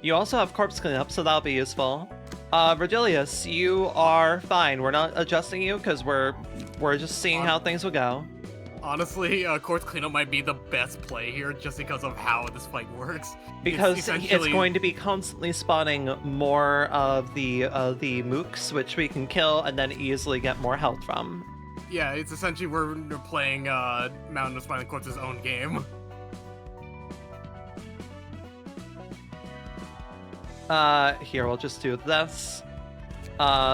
You also have corpse cleanup, so that'll be useful. Virgilius, you are fine. We're not adjusting you, because we're just seeing how things will go. Honestly, corpse cleanup might be the best play here, just because of how this fight works. Because it's going to be constantly spawning more of the mooks, which we can kill and then easily get more health from. Yeah, it's essentially we're playing Mountain of Smiling Corpse's own game. Here, we'll just do this.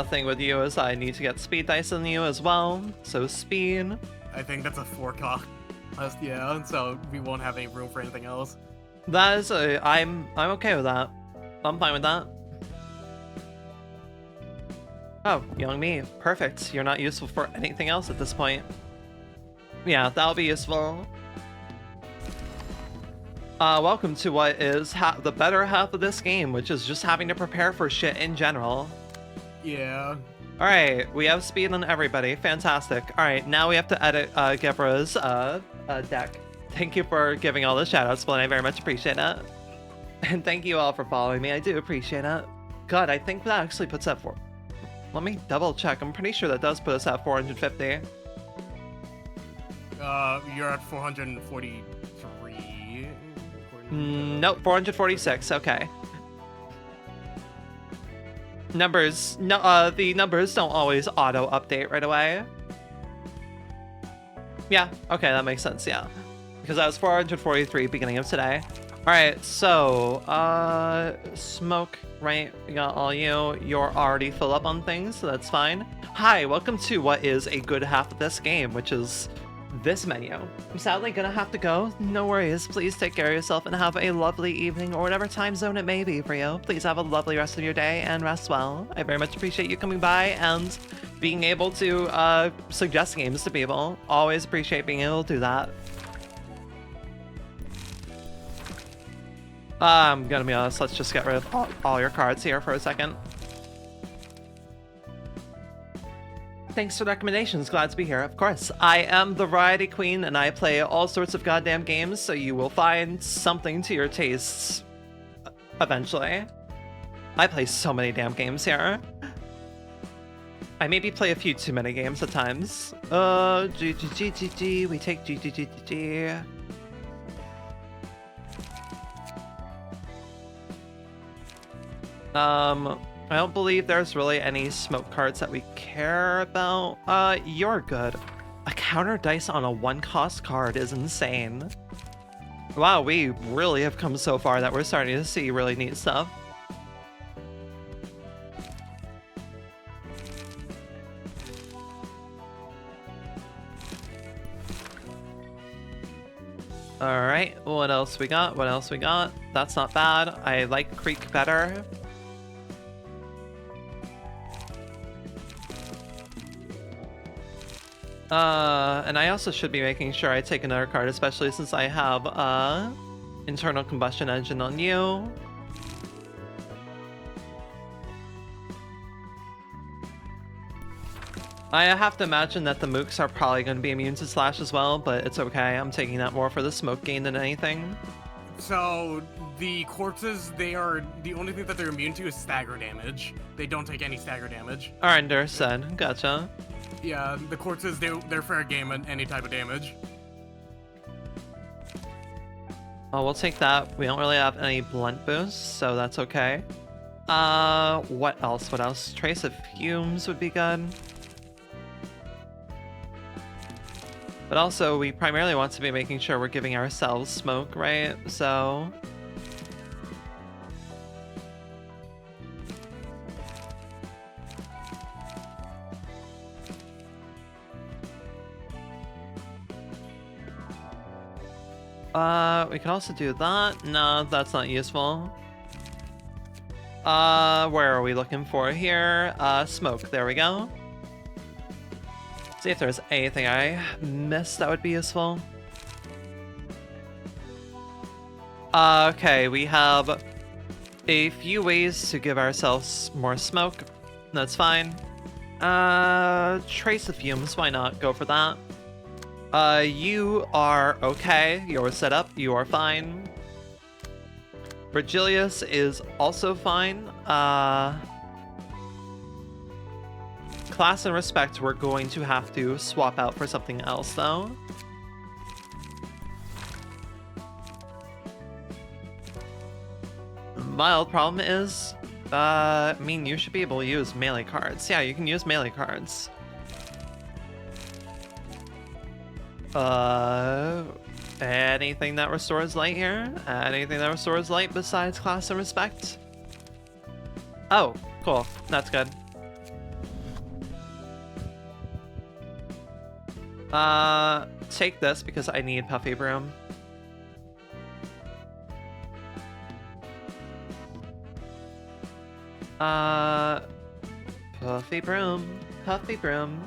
Thing with you is I need to get speed dice in you as well, so speed. I think that's a 4-cost. Yeah, so we won't have any room for anything else. That is I'm okay with that. I'm fine with that. Oh, young me. Perfect. You're not useful for anything else at this point. Yeah, that'll be useful. Welcome to what is the better half of this game, which is just having to prepare for shit in general. Yeah. Alright, we have speed on everybody. Fantastic. Alright, now we have to edit Gebra's deck. Thank you for giving all the shoutouts, Blinn. I very much appreciate it. And thank you all for following me. I do appreciate it. God, I think that actually puts that for... Let me double check. I'm pretty sure that does put us at 450. You're at 443. Nope, 446. Okay. Numbers, no, the numbers don't always auto-update right away. Yeah, okay, that makes sense, yeah. Because I was 443 beginning of today. Alright, so, Smoke, right? We got all you. You're already full up on things, so that's fine. Hi, welcome to what is a good half of this game, which is this menu. I'm sadly gonna have to go. No worries. Please take care of yourself and have a lovely evening or whatever time zone it may be for you. Please have a lovely rest of your day and rest well. I very much appreciate you coming by and being able to suggest games to people. Always appreciate being able to do that. I'm gonna be honest, let's just get rid of all your cards here for a second. Thanks for the recommendations, glad to be here. Of course, I am the Variety Queen and I play all sorts of goddamn games, so you will find something to your tastes eventually. I play so many damn games here. I maybe play a few too many games at times. GGGGG, we take GGGG. I don't believe there's really any smoke cards that we care about. You're good. A counter dice on a 1-cost card is insane. Wow, we really have come so far that we're starting to see really neat stuff. Alright, what else we got? What else we got? That's not bad. I like Creek better. And I also should be making sure I take another card, especially since I have internal combustion engine on you. I have to imagine that the mooks are probably going to be immune to slash as well, but it's okay. I'm taking that more for the smoke gain than anything. So the corpses, the only thing that they're immune to is stagger damage. They don't take any stagger damage. Alright, understood. Gotcha. Yeah, the corpses, they're fair game at any type of damage. Oh, we'll take that. We don't really have any blunt boosts, so that's okay. What else? What else? Trace of fumes would be good. But also, we primarily want to be making sure we're giving ourselves smoke, right? So... we can also do that. No, that's not useful. Where are we looking for here? Smoke. There we go. See if there's anything I missed that would be useful. Okay, we have a few ways to give ourselves more smoke. That's fine. Trace of fumes. Why not go for that? You are okay. You're set up. You are fine. Virgilius is also fine. Class and respect we're going to have to swap out for something else, though. Mild problem is, I mean, you should be able to use melee cards. Yeah, you can use melee cards. Anything that restores light here? Anything that restores light besides class and respect? Oh, cool. That's good. Take this because I need Puffy Broom. Puffy Broom, Puffy Broom,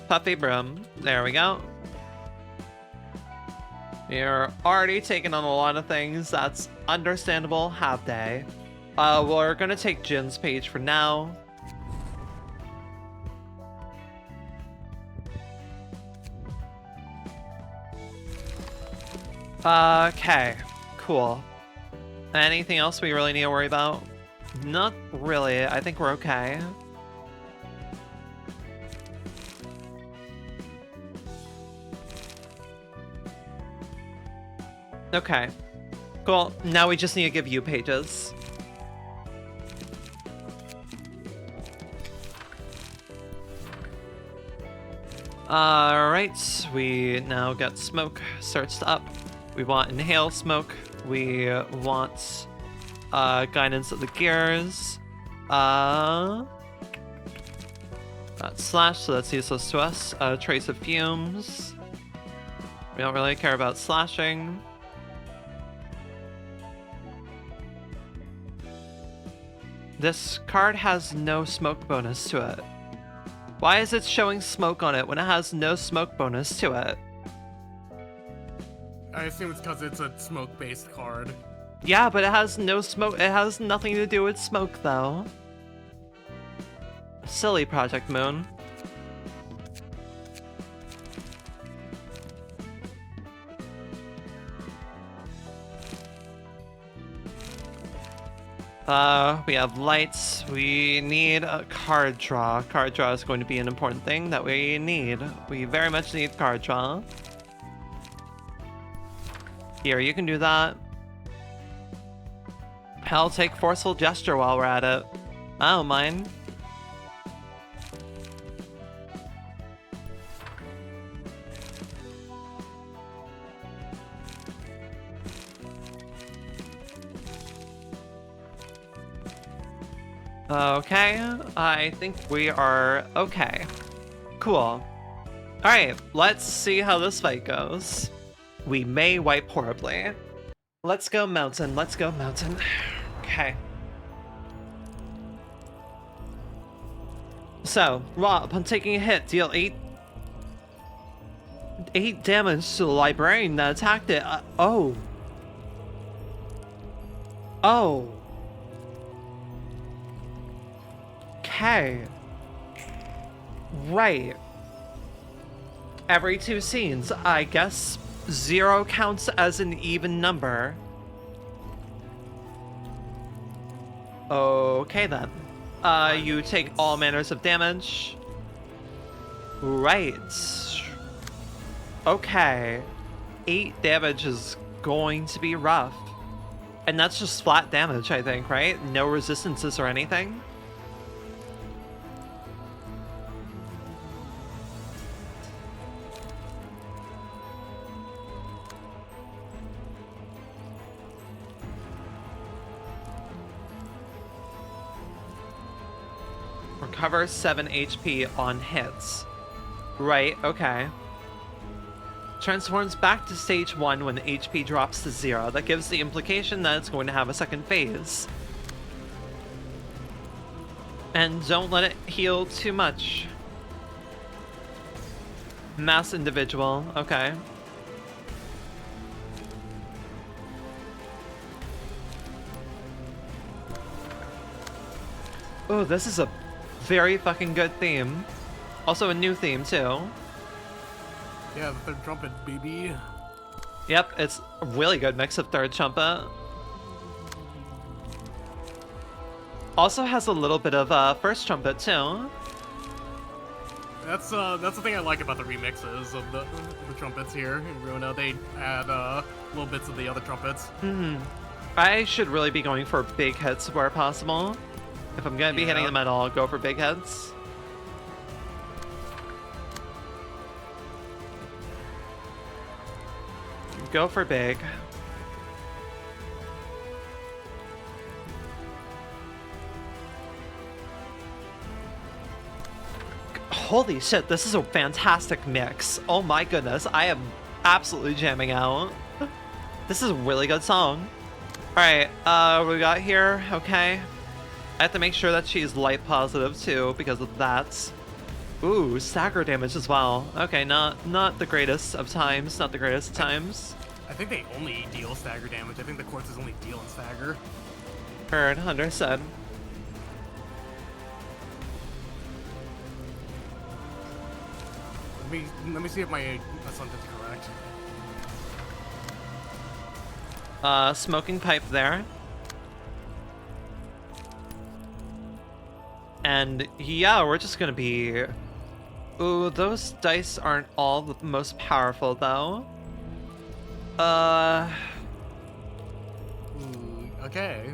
Puffy Broom. There we go. You're already taking on a lot of things. That's understandable. Have they? We're gonna take Jin's page for now. Okay, cool. Anything else we really need to worry about? Not really. I think we're okay. Okay, cool. Now we just need to give you pages. Alright, we now got smoke searched up. We want inhale smoke. We want guidance of the gears. Slash, so that's useless to us. Trace of fumes. We don't really care about slashing. This card has no smoke bonus to it. Why is it showing smoke on it when it has no smoke bonus to it? I assume it's because it's a smoke-based card. Yeah, but it has no smoke. It has nothing to do with smoke, though. Silly Project Moon. We have lights. We need a card draw. Card draw is going to be an important thing that we need. We very much need card draw. Here, you can do that. I'll take forceful gesture while we're at it. I don't mind. Okay, I think we are okay. Cool. Alright, let's see how this fight goes. We may wipe horribly. Let's go mountain, let's go mountain. Okay. So, Raw, upon taking a hit, deal 8 damage to the librarian that attacked it. Oh. Oh. Okay. Right. Every 2 scenes, I guess 0 counts as an even number. Okay then. You take all manners of damage. Right. Okay. 8 damage is going to be rough. And that's just flat damage, I think, right? No resistances or anything? Recover 7 HP on hits. Right, okay. Transforms back to stage 1 when the HP drops to 0. That gives the implication that it's going to have a second phase. And don't let it heal too much. Mass individual, okay. Oh, this is a very fucking good theme. Also a new theme, too. Yeah, the third trumpet, baby. Yep, it's a really good mix of third trumpet. Also has a little bit of first trumpet, too. That's the thing I like about the remixes of the trumpets here in Ruina. They add little bits of the other trumpets. I should really be going for big hits where possible. If I'm gonna be hitting them at all, I'll go for big hits. Go for big. Holy shit, this is a fantastic mix. Oh my goodness, I am absolutely jamming out. This is a really good song. Alright, what we got here? Okay. I have to make sure that she's light positive too, because of that. Ooh, stagger damage as well. Okay, not the greatest of times, not the greatest of times. I think they only deal stagger damage. I think the quartzes only deal in stagger. Heard, 100%. Let me see if my assumption's correct. Smoking pipe there. And yeah, we're just gonna be... Ooh, those dice aren't all the most powerful though. Ooh, okay.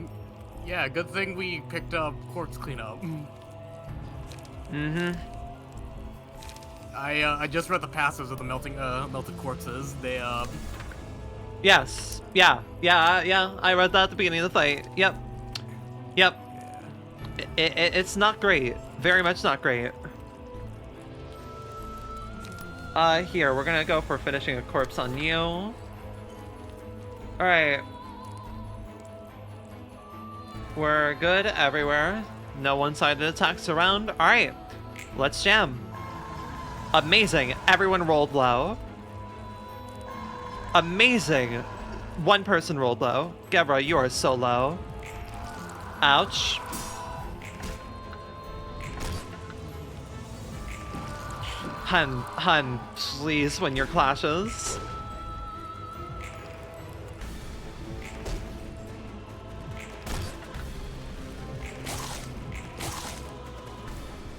Yeah, good thing we picked up quartz cleanup. Mm-hmm. I just read the passives of the melted quartzes. They Yes. Yeah. I read that at the beginning of the fight. Yep. It's not great. Very much not great. Here, we're gonna go for finishing a corpse on you. Alright. We're good everywhere. No one-sided attacks around. Alright. Let's jam. Amazing. Everyone rolled low. Amazing. One person rolled low. Gebra, you are so low. Ouch. Hun, please win your clashes.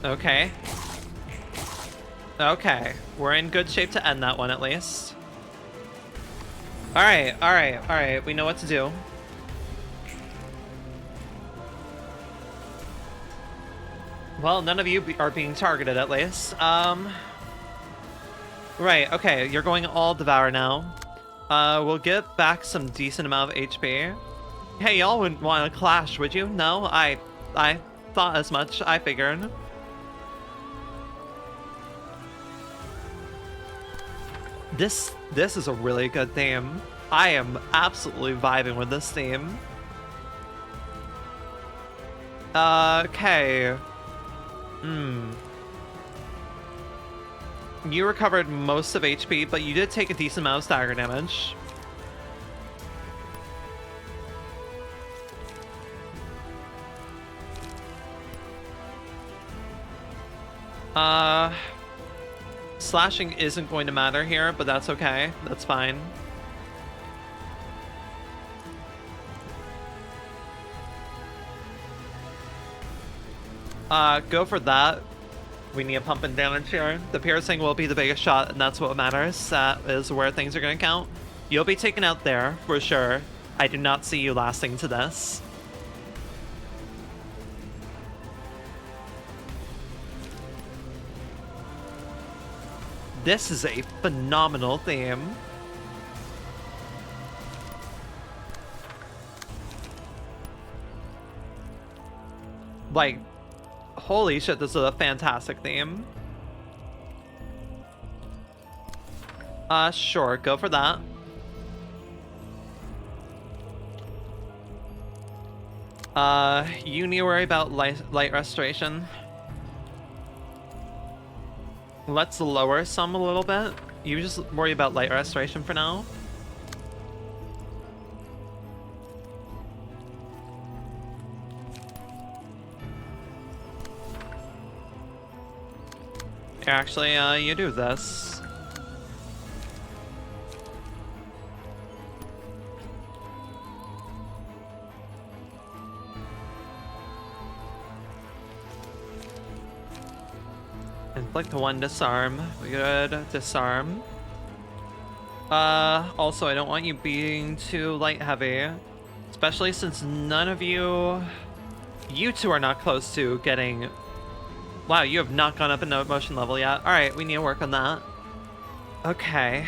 Okay. Okay, we're in good shape to end that one at least. Alright, we know what to do. Well, none of you are being targeted, at least. Right, okay, you're going all Devour now. We'll get back some decent amount of HP. Hey, y'all wouldn't want to clash, would you? No? I thought as much, I figured. This is a really good theme. I am absolutely vibing with this theme. Okay. You recovered most of HP, but you did take a decent amount of stagger damage. Slashing isn't going to matter here, but that's okay. That's fine. Go for that. We need a pump in damage here. The piercing will be the biggest shot, and that's what matters. That is where things are going to count. You'll be taken out there, for sure. I do not see you lasting to this. This is a phenomenal theme. Like, holy shit, this is a fantastic theme. Sure, go for that. You need to worry about light restoration. Let's lower some a little bit. You just worry about light restoration for now. Actually, you do this. Inflict 1 disarm. Good. Disarm. Also, I don't want you being too light heavy. Especially since none of you... You two are not close to getting... Wow, you have not gone up in motion level yet. Alright, we need to work on that. Okay.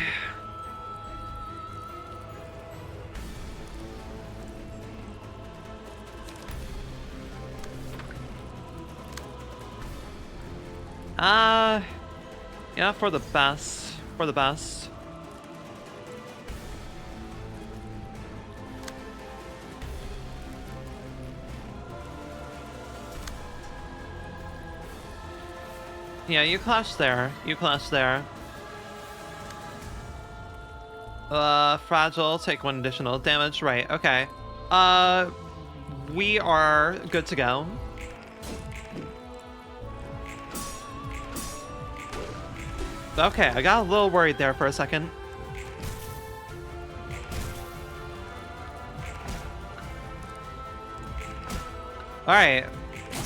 Yeah, for the best. For the best. Yeah, you clash there. You clash there. Fragile, take 1 additional damage. Right, okay. We are good to go. Okay, I got a little worried there for a second. Alright,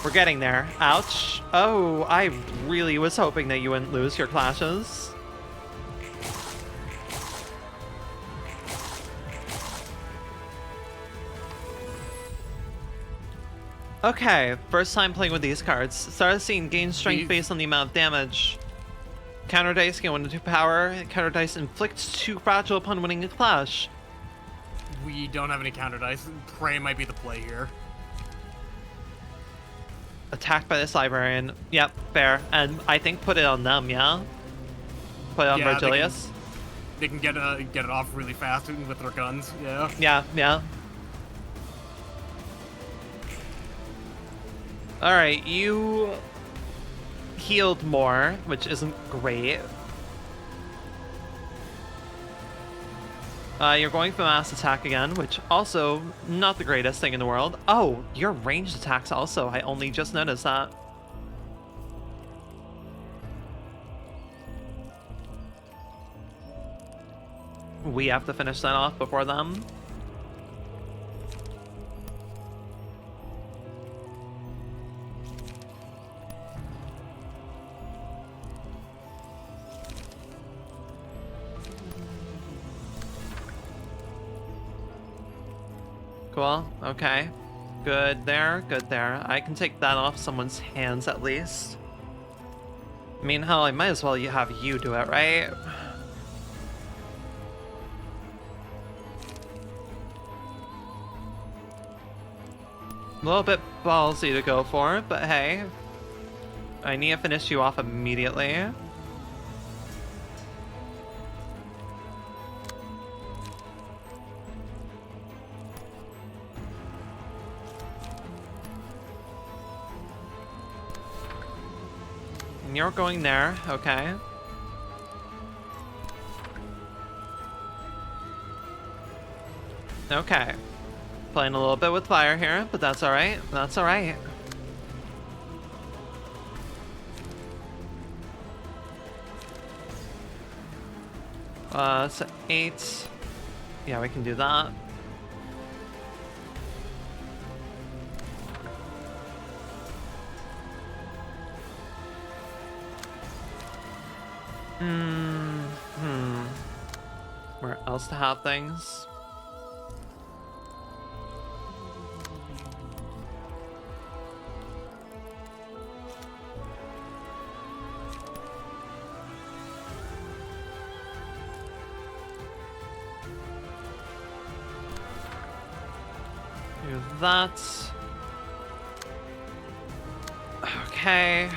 we're getting there. Ouch. Oh, I really was hoping that you wouldn't lose your clashes. Okay, first time playing with these cards. Started seeing gain strength based on the amount of damage. Counter dice gain 1 to 2 power. Counter dice inflicts 2 fragile upon winning a clash. We don't have any counter dice. Prey might be the play here. Attacked by this librarian. Yep, fair. And I think put it on them, yeah? Put it on Virgilius. They can get it off really fast with their guns, yeah. Yeah, yeah. Alright, you healed more, which isn't great. You're going for mass attack again, which also not the greatest thing in the world. Oh, your ranged attacks also. I only just noticed that. We have to finish that off before them. Cool, okay. Good there, good there. I can take that off someone's hands at least. I mean, hell, I might as well have you do it, right? A little bit ballsy to go for, but hey. I need to finish you off immediately. And you're going there, okay. Okay. Playing a little bit with fire here, but that's alright. That's alright. So 8. Yeah, we can do that. Where else to have things? Do that. Okay.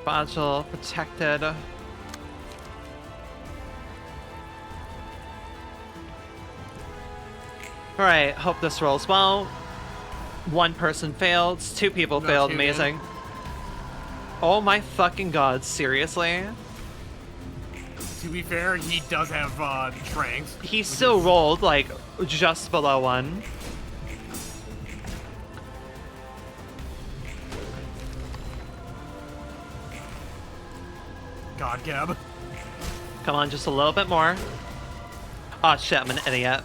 Fragile, protected. Alright, hope this rolls well. One person failed, 2 people failed, amazing. Oh my fucking god, seriously? To be fair, he does have strength. He still rolled, like, just below 1. God, Gab. Come on, just a little bit more. Oh shit, I'm an idiot.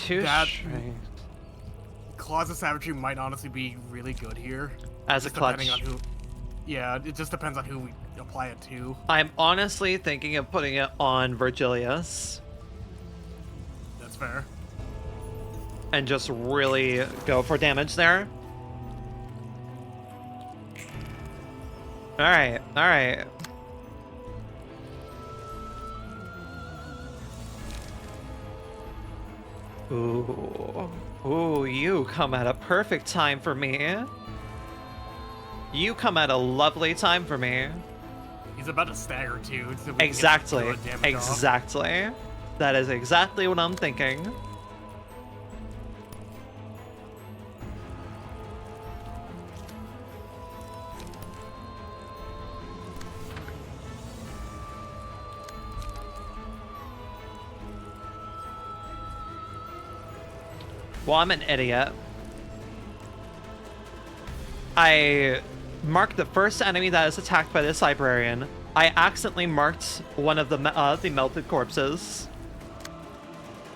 That Strength. Claws of Savagery might honestly be really good here. As a clutch. Depending on who, yeah, it just depends on who we apply it to. I'm honestly thinking of putting it on Virgilius. That's fair. And just really go for damage there. Alright, alright. Ooh. Ooh, you come at a perfect time for me. You come at a lovely time for me. He's about to stagger too. So we Exactly. can get damage off. Exactly. That is exactly what I'm thinking. Well, I'm an idiot. I marked the first enemy that is attacked by this librarian. I accidentally marked one of the melted corpses.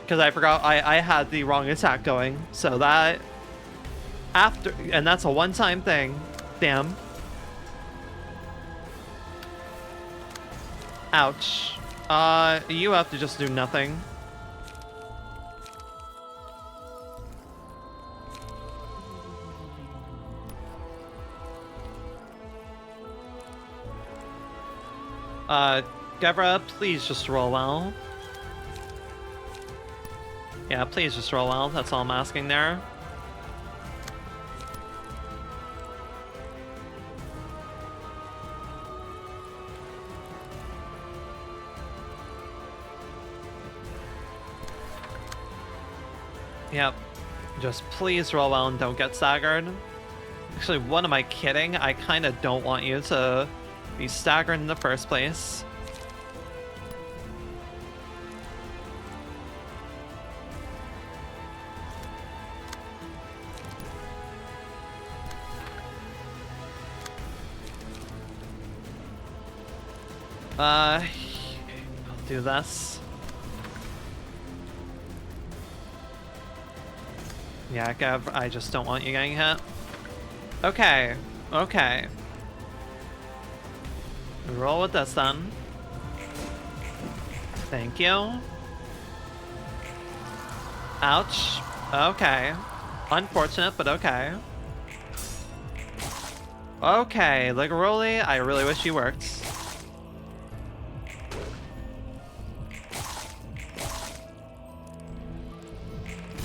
Because I forgot I had the wrong attack going. So that... After... And that's a one-time thing. Damn. Ouch. You have to just do nothing. Gevra, please just roll well. Yeah, please just roll well. That's all I'm asking there. Yep. Just please roll well and don't get staggered. Actually, what am I kidding? I kind of don't want you to be staggered in the first place. I'll do this. Yeah, Gav, I just don't want you getting hit. Okay, okay. Roll with this then. Thank you. Ouch. Okay. Unfortunate, but okay. Okay, Ligaroli, I really wish you worked.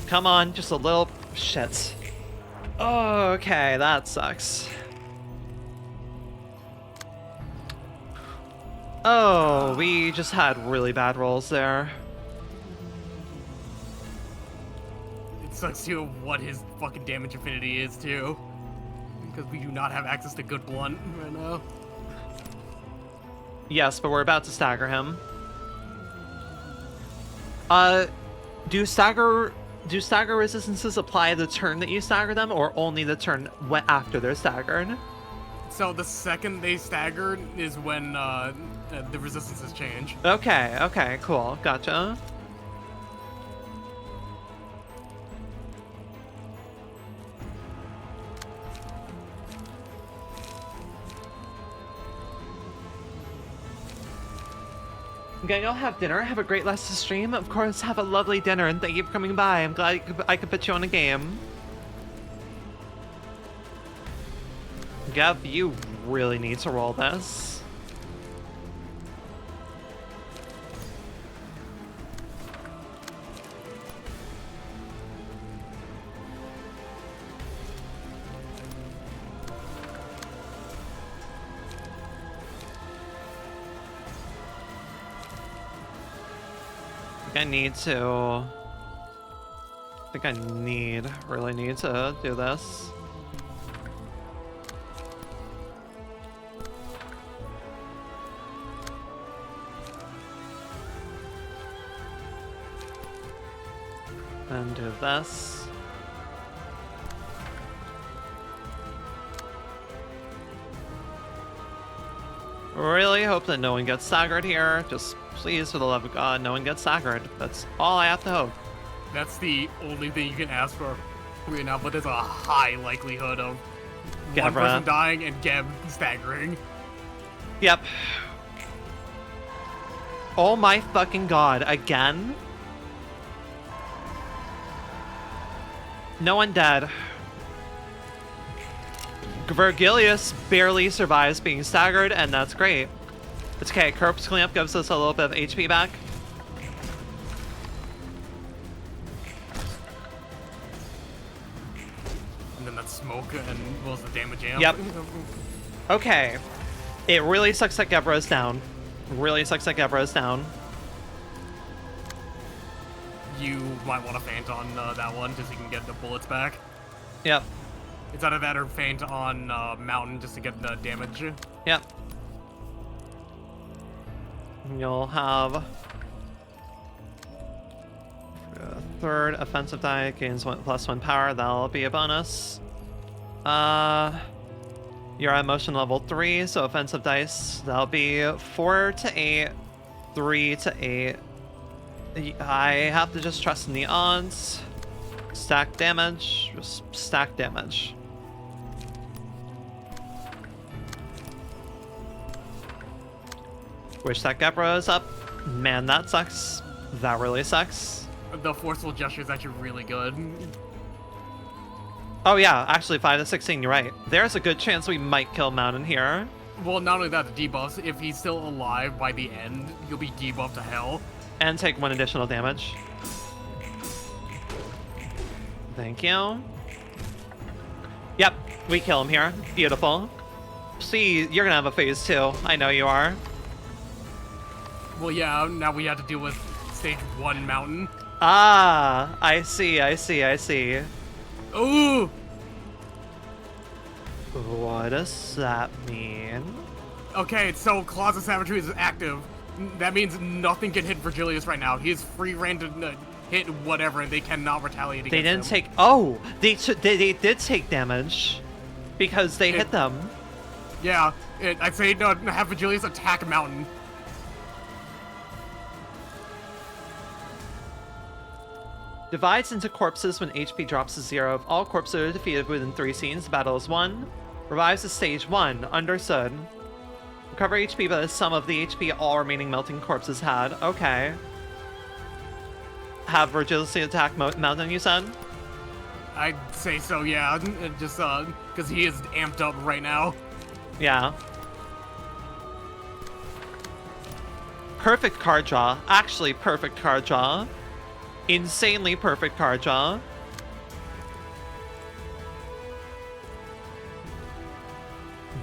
Come on, just a little shit. Okay, that sucks. Oh, we just had really bad rolls there. It sucks too what his fucking damage affinity is too. Because we do not have access to good blunt right now. Yes, but we're about to stagger him. Do stagger resistances apply the turn that you stagger them, or only the turn after they're staggered? So the second they stagger is when the resistances change. Okay, okay, cool, gotcha. Okay, y'all have dinner. Have a great rest of the stream. Of course, have a lovely dinner, and thank you for coming by. I'm glad I could put you on a game. Gav, you really need to roll this. I really need to do this. And do this. Really hope that no one gets staggered here. Just please, for the love of God, no one gets staggered. That's all I have to hope. That's the only thing you can ask for right now, but there's a high likelihood of one person dying and Geb staggering. Yep. Oh my fucking God, again? No one dead. Vergilius barely survives being staggered, and that's great. It's okay, Corpse Cleanup gives us a little bit of HP back. And then that smoke and was the damage amp. Yep. Okay. It really sucks that Gebra's down. Really sucks that Gebra's down. You might want to feint on that one just so you can get the bullets back. Yep. It's either that or feint on Mountain just to get the damage. Yep. You'll have a third offensive die, gains +1 power. That'll be a bonus. You're at motion level 3, so offensive dice. That'll be 4 to 8, 3 to 8. I have to just trust in the odds. Stack damage. Just stack damage. Wish that Gebra is up. Man, that sucks. That really sucks. The forceful gesture is actually really good. Oh yeah, actually 5 to 16, you're right. There's a good chance we might kill Mountain here. Well, not only that, the debuffs, if he's still alive by the end, he'll be debuffed to hell. And take 1 additional damage. Thank you. Yep, we kill him here. Beautiful. See, you're gonna have a phase 2. I know you are. Well, yeah, now we have to deal with stage 1 Mountain. Ah, I see, I see, I see. Ooh! What does that mean? Okay, so Claws of Savagery is active. That means nothing can hit Virgilius right now. He is free reign to hit whatever, and they cannot retaliate against him. They didn't take... Oh! They did take damage. Because they hit them. Yeah, I'd say no, have Virgilius attack Mountain. Divides into corpses when HP drops to 0. If all corpses are defeated within 3 scenes, the battle is won. Revives to stage 1. Understood. Recover HP by the sum of the HP all remaining melting corpses had. Okay. Have Virgility attack Mountain, you said? I'd say so, yeah. Just, because he is amped up right now. Yeah. Perfect card draw. Actually, perfect card draw. Insanely perfect card draw.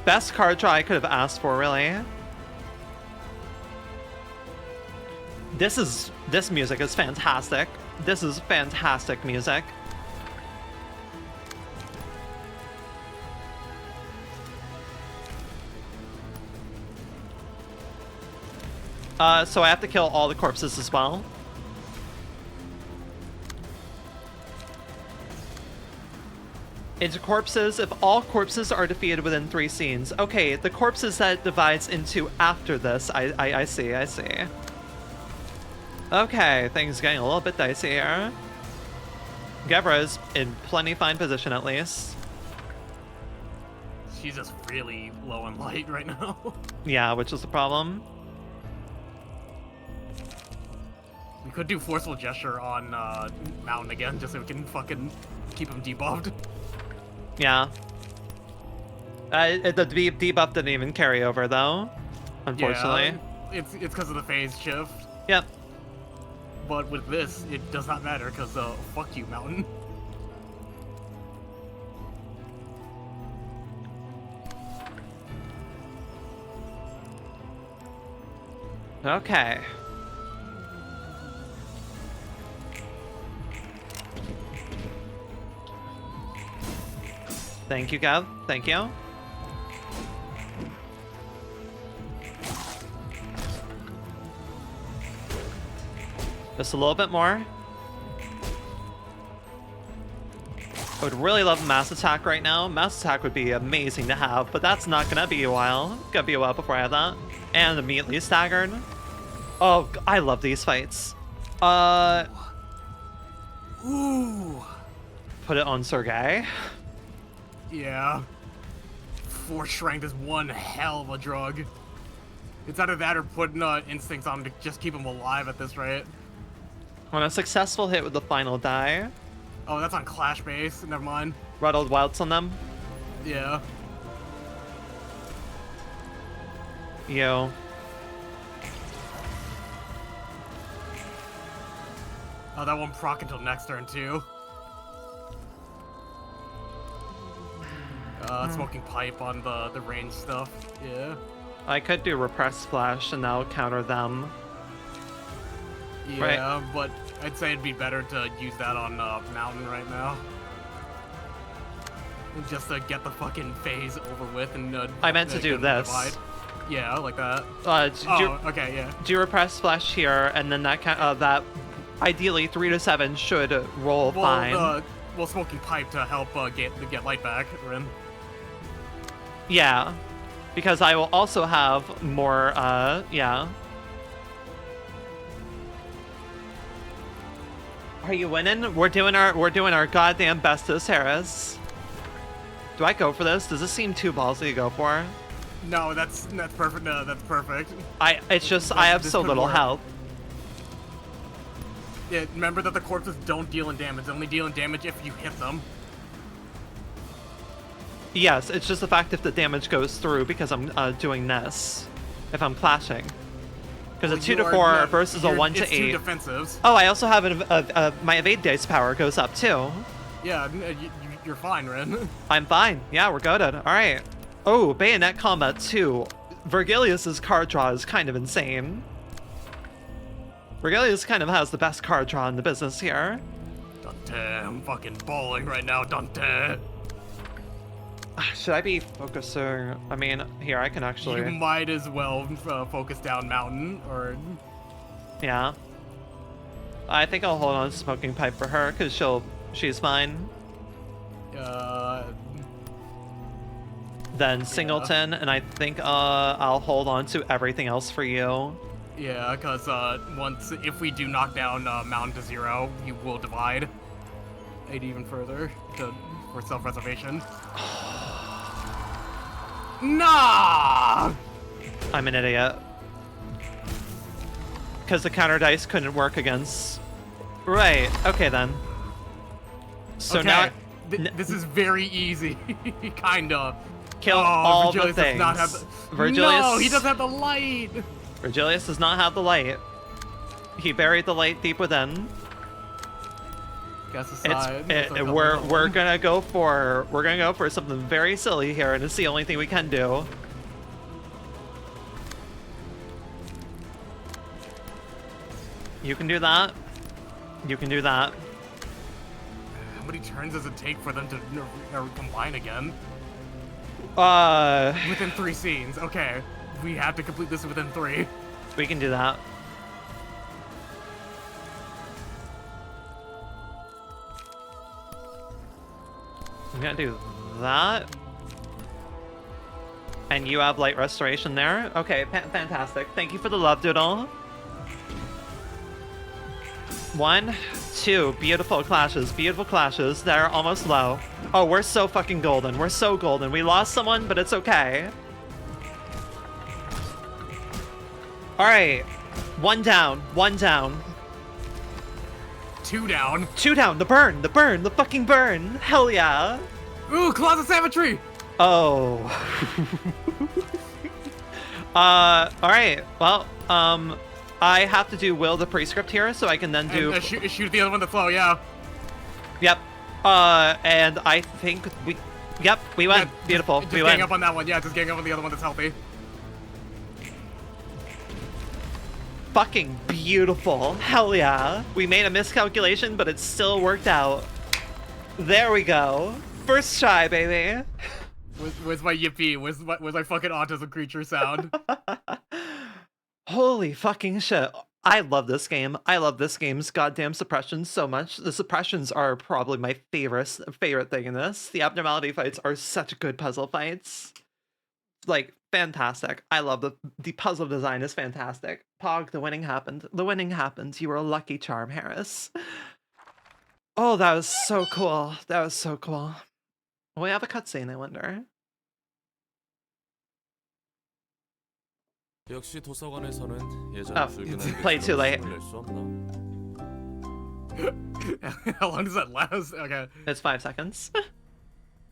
Best card draw I could have asked for, really. This music is fantastic. This is fantastic music. So I have to kill all the corpses as well. Into corpses, if all corpses are defeated within 3 scenes. Okay, the corpses that it divides into after this, I see. Okay, things getting a little bit dicey here. Gevra's in plenty fine position at least. She's just really low in light right now. Yeah, which is the problem. We could do Forceful Gesture on Mountain again, just so we can fucking keep him debuffed. Yeah. The debuff didn't even carry over though, unfortunately. Yeah, it's because of the phase shift. Yep. But with this, it does not matter, because, fuck you, Mountain. Okay. Thank you, Gav. Thank you. Just a little bit more. I would really love Mass Attack right now. Mass Attack would be amazing to have, but that's not gonna be a while. It's gonna be a while before I have that. And immediately staggered. Oh, I love these fights. Ooh. Put it on Sergei. Yeah. Force Strength is one hell of a drug. It's either that or putting Instincts on him to just keep him alive at this rate. On a successful hit with the final die. Oh, that's on Clash base. Never mind. Ruddled Wilds on them. Yeah. Yo. Oh, that won't proc until next turn, too. Smoking Pipe on the range stuff. Yeah. I could do Repress Splash and that'll counter them. Yeah, Right. but I'd say it'd be better to use that on Mountain right now. Just to get the fucking phase over with and... I meant to do this. Divide. Yeah, like that. Okay, yeah. Do Repress Splash here, and then that ideally 3 to 7 should roll fine. Well, Smoking Pipe to help get light back, Rin. Yeah, because I will also have more. Yeah. Are you winning? We're doing our goddamn bestest, Harris. Do I go for this? Does this seem too ballsy to go for? No, that's perfect. No, that's perfect. It's just I have so little health. Yeah, remember that the corpses don't deal in damage. They only deal in damage if you hit them. Yes, it's just the fact if the damage goes through because I'm doing this. If I'm clashing. Because a 2 to 4 versus a 1 to 8. 2 defensives. Oh, I also have my evade dice power goes up too. Yeah, you're fine, Ren. I'm fine. Yeah, we're goated. All right. Oh, Bayonet Combat 2. Vergilius's card draw is kind of insane. Vergilius kind of has the best card draw in the business here. Dante, I'm fucking balling right now, Dante. Should I be focuser? I mean, here, I can actually... You might as well focus down Mountain, or... Yeah. I think I'll hold on to Smoking Pipe for her, because she's fine. Then Singleton, and I think I'll hold on to everything else for you. Yeah, because if we do knock down Mountain to 0, he will divide it even further for self-preservation. Nah! I'm an idiot. Because the counter dice couldn't work against... Right, okay then. So okay. now... This is very easy, kinda. Kill all the Virgilius things. does not have the... Virgilius... No, he doesn't have the light! Virgilius does not have the light. He buried the light deep within. Guess aside. We're gonna go for something very silly here, and it's the only thing we can do. You can do that. You can do that. How many turns does it take for them to combine again? Within 3 scenes. Okay, we have to complete this within 3. We can do that. I'm gonna do that. And you have light restoration there? Okay, fantastic. Thank you for the love doodle. 1, 2, beautiful clashes, beautiful clashes. They're almost low. Oh, we're so fucking golden. We're so golden. We lost someone, but it's okay. Alright. 1 down, 1 down. 2 down. 2 down, the burn, the fucking burn. Hell yeah. Ooh, Closet Savagery! Oh. Alright, well, I have to do Will the Prescript here, so I can then do... And, shoot the other one to flow, yeah. Yep. And I think we... Yep, we went. Yeah, beautiful, just we gang went. up on that one, yeah, just gang up on the other one that's healthy. Fucking beautiful. Hell yeah. We made a miscalculation, but it still worked out. There we go. First try, baby. Where's my yippee? Where's my fucking autism creature sound? Holy fucking shit. I love this game. I love this game's goddamn suppressions so much. The suppressions are probably my favorite thing in this. The abnormality fights are such good puzzle fights. Like, fantastic. I love the puzzle design is fantastic. Pog, the winning happened. The winning happened. You were a lucky charm, Harris. Oh, that was so cool. That was so cool. Will we have a cutscene, I wonder? 역시 도서관에서는 예전 Oh, 불균한 played too late. 수 없나? How long does that last? Okay. It's 5 seconds.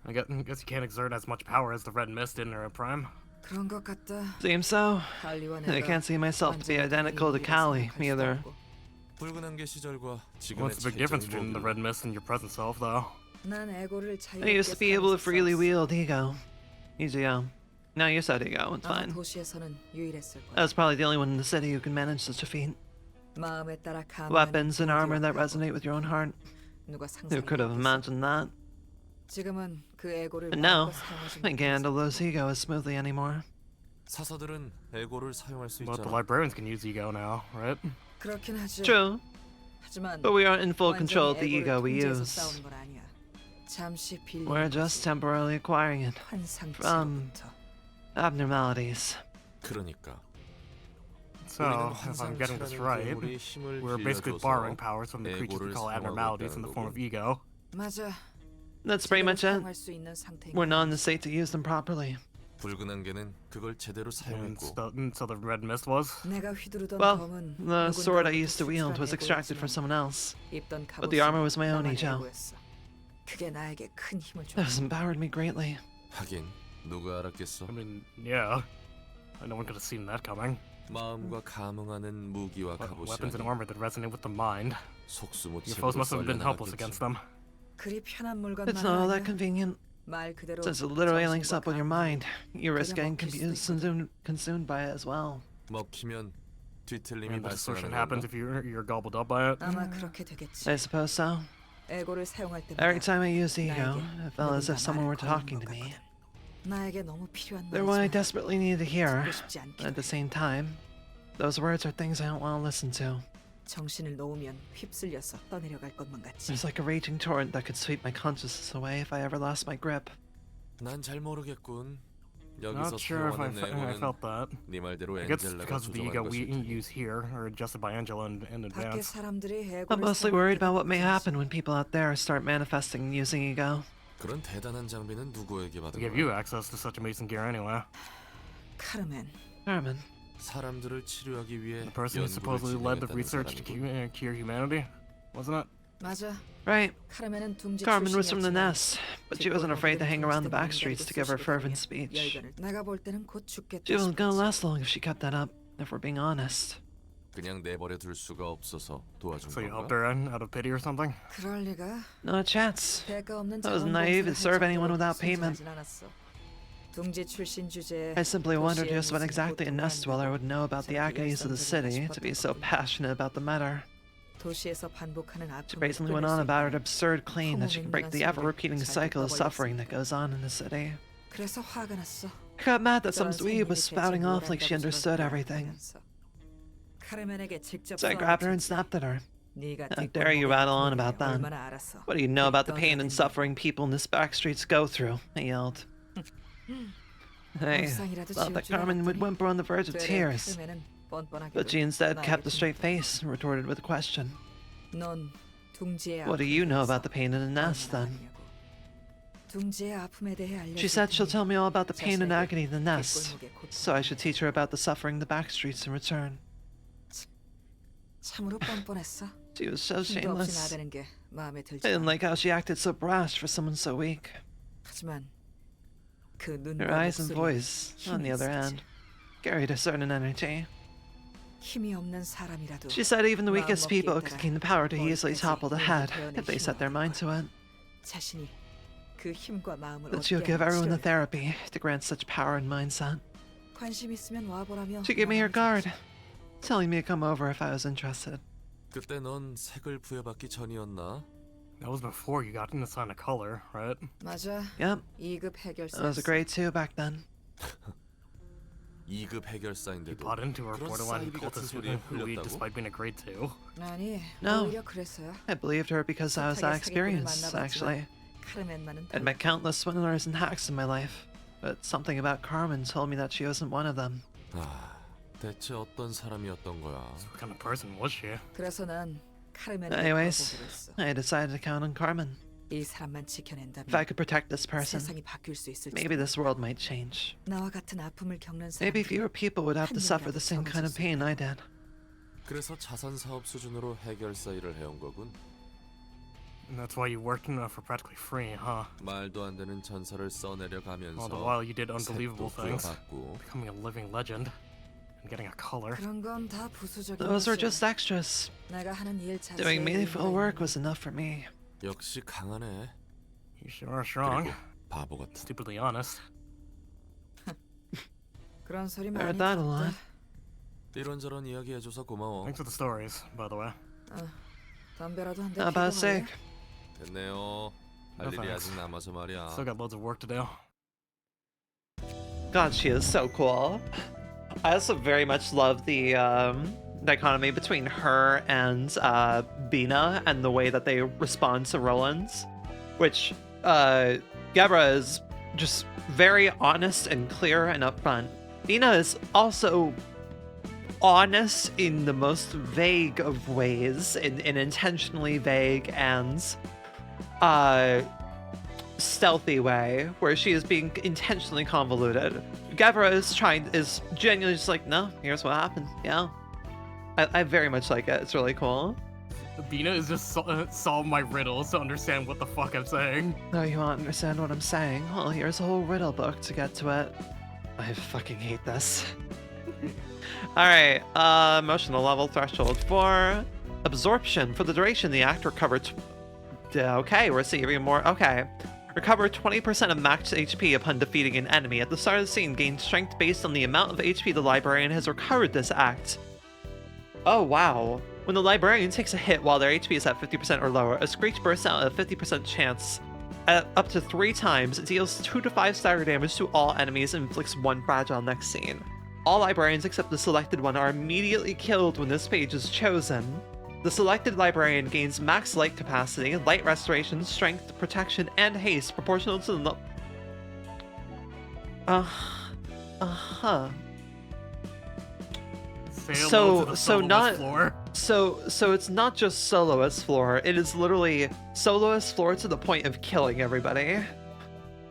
I guess you can't exert as much power as the red mist in her prime. 그런 것 같다. Seems so. 할리와 I 내가 can't see myself to be identical to Callie, either. 붉은 안개 시절과 지금의 What's the big difference 차이점이 between the 뭐길래? red mist and your present self, though? 난 에고를 I used to be able to freely 자유롭게 wield ego. Ego. No, you said ego. It's 아마 fine. 도시에서는 유일했을 I 거야. was probably the only one in the city who can manage such a feat. 마음에 따라 감하는 Weapons and armor that 무기와 resonate with your own heart. 누가 Who could have 상상했겠어. imagined that? 지금은 그 에고를 But no, 마음껏 사용하지 I can't 못해서 lose ego as smoothly anymore. 사서들은 에고를 사용할 수 But the 있잖아. librarians can use ego now, right? 그렇긴 하지. True, 하지만 but we aren't in full control of the 완전히 ego we 에고를 통제해서 use. 싸우는 건 아니야. 잠시 빌리는 We're just temporarily acquiring it. 환상치로부터. Abnormalities. 그러니까 So, if I'm getting this right, we're basically borrowing powers from the creatures we call abnormalities in the form of ego. 맞아. That's pretty much it. 사용할 수 있는 상태인 We're not in the 거지. state to use them properly. 붉은 안개는 그걸 제대로 And 사용했고 so the red mist was? 내가 휘두르던 Well, 검은 the sword I 누군가로부터 used to wield was 수출한 extracted from 에고였지만 someone else. 입던 But the armor was my own, 나만의 Ijo. 에고였어. 그게 나에게 큰 힘을 That has 줬어. empowered me greatly. 하긴 누가 알았겠어. I mean, yeah. No one could have seen that coming. 마음과 감응하는 무기와 갑옷이 Weapons and 아닌 armor that resonate with the mind. 속수무책으로 Your foes must have been helpless 썰려나갔겠지. against them. 그리 편한 물건만 It's not all that 아니야. convenient, 말 그대로 since it literally links 정신과 up with your 감정. mind. You risk getting 먹힐 수도 consumed by it as well. 먹히면 I 뒤틀림이 mean, the distortion 발생하는 happens 건가? if you're gobbled up by it. 아마 그렇게 되겠지. I suppose so. 에고를 사용할 때마다 Every time I used ego, 나에게 it felt as if 누군가 someone were 말을 talking to 거는 me. 것 같거든. 나에게 너무 필요한 They're what I 말이지만 desperately need to hear. 듣고 싶지 않긴 At the 해. same time, those words are things I don't want to listen to. 정신을 놓으면 휩쓸려서 떠내려갈 것만 같지. It's like a raging torrent that could sweep my consciousness away if I ever lost my grip. 난 잘 모르겠군. 여기서 Not sure if I 사용하는 내용은 felt that. 네 말대로 I guess it's 엔젤라가 because of the 조정하는 ego we 것일 테니. use here are adjusted by Angela in 밖에 advance. 사람들이 I'm 해고를 mostly worried about what may 사용하기 happen when people out there start manifesting using ego. 그런 대단한 장비는 누구에게 받은 To give you 거야? access to such amazing gear anyway. 카르멘, Carmen. 사람들을 치료하기 위해 The person who 연구를 supposedly led the 진행했다는 research to 사람이고. cure humanity, wasn't it? 맞아. Right. 카르멘은 둥지 Carmen was from the 출신이었지만 nest, but she wasn't afraid to hang around the back streets to give her fervent speech. 열변을 내가 볼 때는 곧 죽겠다. She wasn't gonna 싶었지. last long if she kept that up, if we're being honest. 그냥 내버려 둘 수가 없어서 도와준 So you helped 건가? her in out of pity or something? 그럴 리가. Not a chance. 대가 없는 I was naive to 자원봉사를 serve 할 anyone 정도로 without payment. 순진하진 않았어. 둥지 출신 주제에 I simply wondered 도시의 just what 무슨 exactly a 고통을 nest dweller 안고 would know about the 자기가 agonies of the city to be so passionate about the matter. 도시에서 반복하는 She 아픔을 brazenly went 끊을 on 수 about her 있다는 absurd claim that she could break the ever-repeating cycle of suffering that goes on in the city. 그래서 화가 났어. I got mad that some 그런 dweeb was 생명이 spouting 대체 off like she 뭘 understood 안다고 everything. 생각하면서. 카르멘에게 직접 So I grabbed her and snapped at her. 네가 How 뒷골목에 dare you rattle on about that? 얼마나 알았어. What do you know about the pain and suffering people in this back streets go through? I yelled. I 울상이라도 thought 지울 that 줄 Carmen would 알았더니 whimper on the verge of 되레 tears, 카르멘은 뻔뻔하게도 but she instead kept a 나에게 straight face and retorted with a question. 넌 둥지의 What do you know about the pain in the nest, then? 둥지의 아픔에 대해 알려줄 She said she'll 테니 tell me all about the pain and 자신에게 agony in the nest, 뒷골목의 고통을 so I should teach her about the suffering in the back streets in return. 참으로 뻔뻔했어. She was so 힘도 없이 shameless. 나대는 게 마음에 I 들지 didn't 않아. like how she acted so brash for someone so weak. 하지만 그 Her 눈과 eyes and 목소리는 voice, on the 힘이 other 있었지. hand, carried a certain energy. 힘이 없는 사람이라도 She said even the weakest 마음먹기에 people 따라 could gain the power to easily 머리까지 topple the head 표현의 if they set their mind to it. 자신이 그 힘과 마음을 That she'll 얻게 give 하는 everyone the 치료를 therapy to grant such power and mindset. 관심 있으면 와보라며 She gave me her 말하는 card, telling me to come over if I was interested. 그때 넌 색을 부여받기 전이었나? That was before you got to sign a color, right? 맞아. Yep, 2급 I was a 해결사. grade 2 back then. 2급 You 해결사인데도 bought into her 그런 borderline 사이비 같은 cultist 소리에 who lead 흘렸다고? despite being a grade 2. 아니, No. 오히려 그랬어요. I believed her because I was that experienced, actually. 카르멘만은 I'd met countless swindlers and hacks in my life, but something about Carmen told me that she wasn't one of them. 아, 대체 어떤 사람이었던 거야? What kind of person was she? 그래서 난 카르멘을 Anyways, 걸어보기로 했어. I decided to count on Carmen. 이 사람만 지켜낸다면 If I could protect this person, 세상이 바뀔 수 있을지. maybe this world might change. 나와 같은 아픔을 겪는 Maybe 사람들이 fewer people would have to suffer the same kind of pain I did. 그래서 자선 사업 수준으로 해결사 일을 해온 거군. And that's why you worked for practically free, huh? 말도 안 되는 전설을 써내려 가면서 All the while you did unbelievable 색도 things, 부여받고 becoming a living legend, and getting a color. 그런 건 다 부수적인 Those were 것이야. just extras. 내가 하는 일 자체에 Doing meaningful 의미가 work 있는 was enough for me. 역시 강하네. You sure are strong. 그리고 바보 같아. Stupidly honest. 그런 소리 I 많이 heard that a 들었다. lot. 이런저런 이야기 해줘서 고마워. Thanks for the stories, by the way. 담배라도 한대 How 피고 about sick? 갈래? 됐네요. 할 No 일이 thanks. 아직 남아서 말이야. Still got loads of work to do. God, she is so cool. I also very much love the dichotomy between her and Bina and the way that they respond to Roland's, which Gebra is just very honest and clear and upfront. Bina is also honest in the most vague of ways, in an intentionally vague and stealthy way, where she is being intentionally convoluted. Gavra is genuinely just like, no, here's what happened. Yeah. I very much like it. It's really cool. Bina is just solve my riddles to understand what the fuck I'm saying. No, you won't understand what I'm saying. Well, here's a whole riddle book to get to it. I fucking hate this. Alright, emotional level threshold 4. Absorption. For the duration, the actor recovered... Okay, we're receiving more... Okay. Recover 20% of max HP upon defeating an enemy. At the start of the scene, gain strength based on the amount of HP the librarian has recovered this act. Oh, wow. When the librarian takes a hit while their HP is at 50% or lower, a screech bursts out at a 50% chance. At up to 3 times, it deals 2 to 5 stagger damage to all enemies and inflicts 1 fragile next scene. All librarians except the selected one are immediately killed when this page is chosen. The selected librarian gains max light capacity, light restoration, strength, protection, and haste proportional to the Uh-huh. Say hello to the So soloist not floor. so it's not just soloist floor, it is literally soloist floor to the point of killing everybody.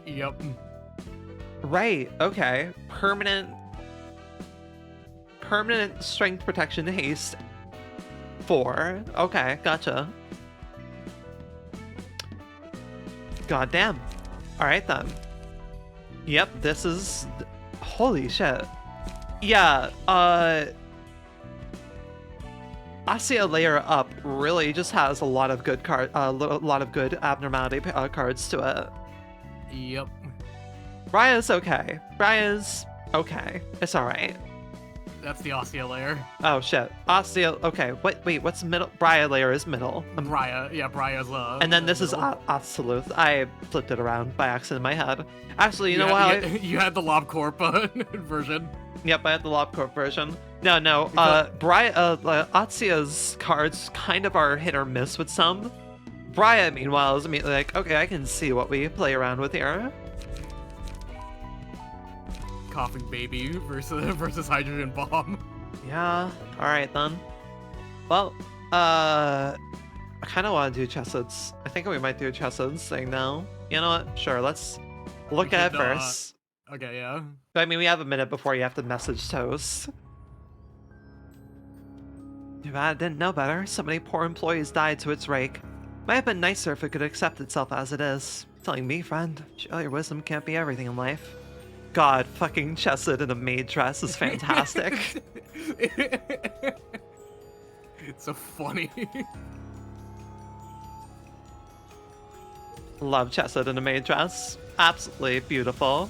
Yep. Right, okay. Permanent strength protection haste 4. Okay, gotcha. Goddamn. Alright then. Yep, this is... Holy shit. Yeah, Asia Layer Up really just has a lot of good a lot of good abnormality cards to it. Yep. Raya's okay. Raya's okay. It's alright. That's the Ostia layer. Oh shit. Asia, okay. Wait, what's middle? Brya Layer is middle. Brya's And then this is middle. Absolute. I flipped it around by accident in my head. Actually, you know had, what? You had the LobCorp version. Yep, I had the LobCorp version. No. Atsuya's cards kind of are hit or miss with some. Brya, meanwhile, is immediately like, okay, I can see what we play around with here. Coughing baby versus hydrogen bomb. Yeah, alright then. Well, I kind of want to do Chessets. I think we might do Chessets thing now. You know what? Sure, let's look at it first. Okay, yeah. But, I mean, we have a minute before you have to message Toast. Too bad I didn't know better. So many poor employees died to its rake. Might have been nicer if it could accept itself as it is. Telling me, friend, surely your wisdom can't be everything in life. God, fucking Chesed in a maid dress is fantastic. It's so funny. Love Chesed in a maid dress. Absolutely beautiful.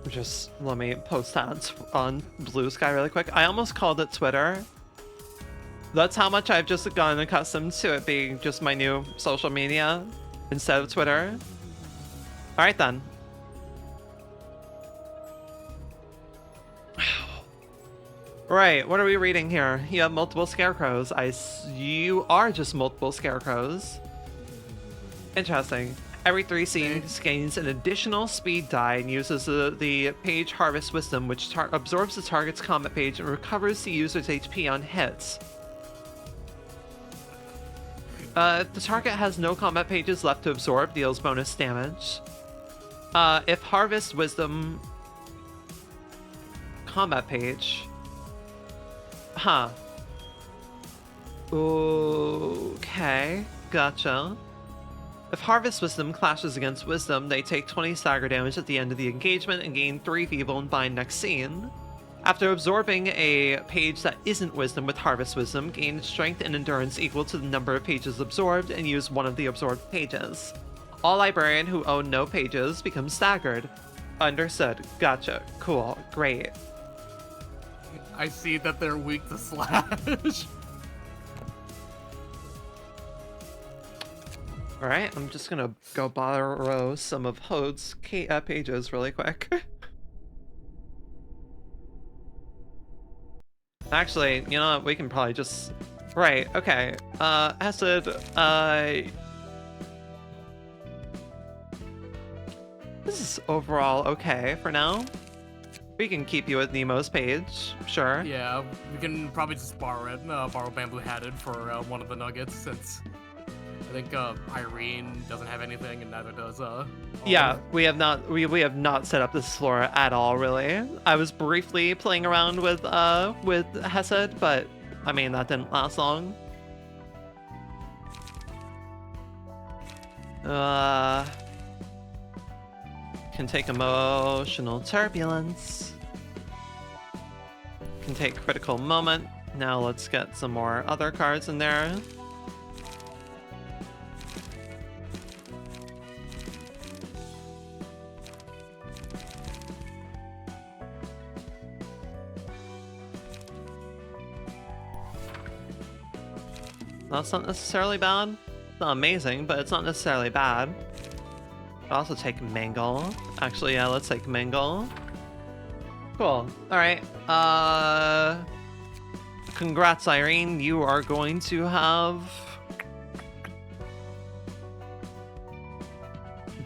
Just let me post that on Blue Sky really quick. I almost called it Twitter. That's how much I've just gotten accustomed to it being just my new social media instead of Twitter. Alright then. Right, what are we reading here? You have multiple scarecrows. You are just multiple scarecrows. Interesting. Every 3 scenes gains an additional speed die and uses the page Harvest Wisdom, which absorbs the target's combat page and recovers the user's HP on hits. If the target has no combat pages left to absorb, deals bonus damage. If Harvest Wisdom combat page... Huh. Okay, gotcha. If Harvest Wisdom clashes against Wisdom, they take 20 stagger damage at the end of the engagement and gain 3 Feeble and Bind next scene. After absorbing a page that isn't Wisdom with Harvest Wisdom, gain Strength and Endurance equal to the number of pages absorbed and use one of the absorbed pages. All Librarian who own no pages become staggered. Understood. Gotcha. Cool. Great. I see that they're weak to slash. Alright, I'm just gonna go borrow some of Hode's pages really quick. Actually, you know what, we can probably just... Right, okay. Acid, this is overall okay for now. We can keep you with Nemo's page, sure. Yeah, we can probably just borrow it, borrow Bamboo Hatted for one of the nuggets, since I think Irene doesn't have anything, and neither does Yeah, we have not set up this floor at all, really. I was briefly playing around with Hesed, but I mean that didn't last long. Can take emotional turbulence. Can take critical moment. Now let's get some more other cards in there. That's not necessarily bad. It's not amazing, but it's not necessarily bad. I'll also take Mangle. Actually, yeah, let's take Mangle. Cool. Alright. Congrats, Irene. You are going to have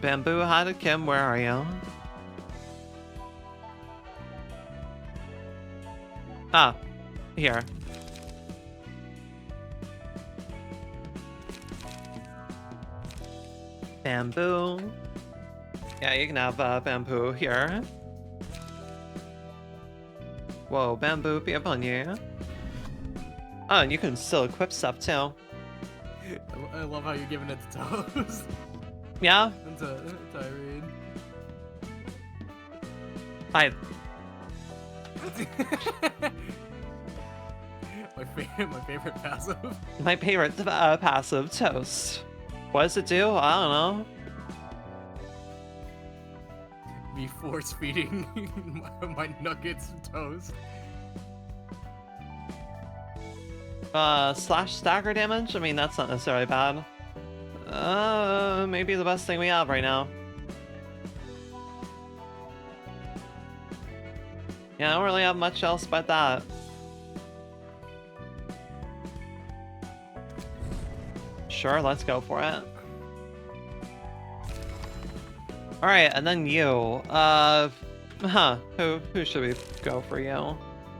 Bamboo Hatted Kim, where are you? Ah, here. Bamboo. Yeah, you can have Bamboo here. Whoa, Bamboo, be upon you. Oh, and you can still equip stuff too. I love how you're giving it to Toes. Yeah? And to Irene. My favorite passive. My favorite passive, Toast. What does it do? I don't know. Me force feeding my nuggets and Toast. Slash stagger damage? I mean, that's not necessarily bad. Maybe the best thing we have right now. Yeah, I don't really have much else but that. Sure, let's go for it. Alright, and then you. Who should we go for you?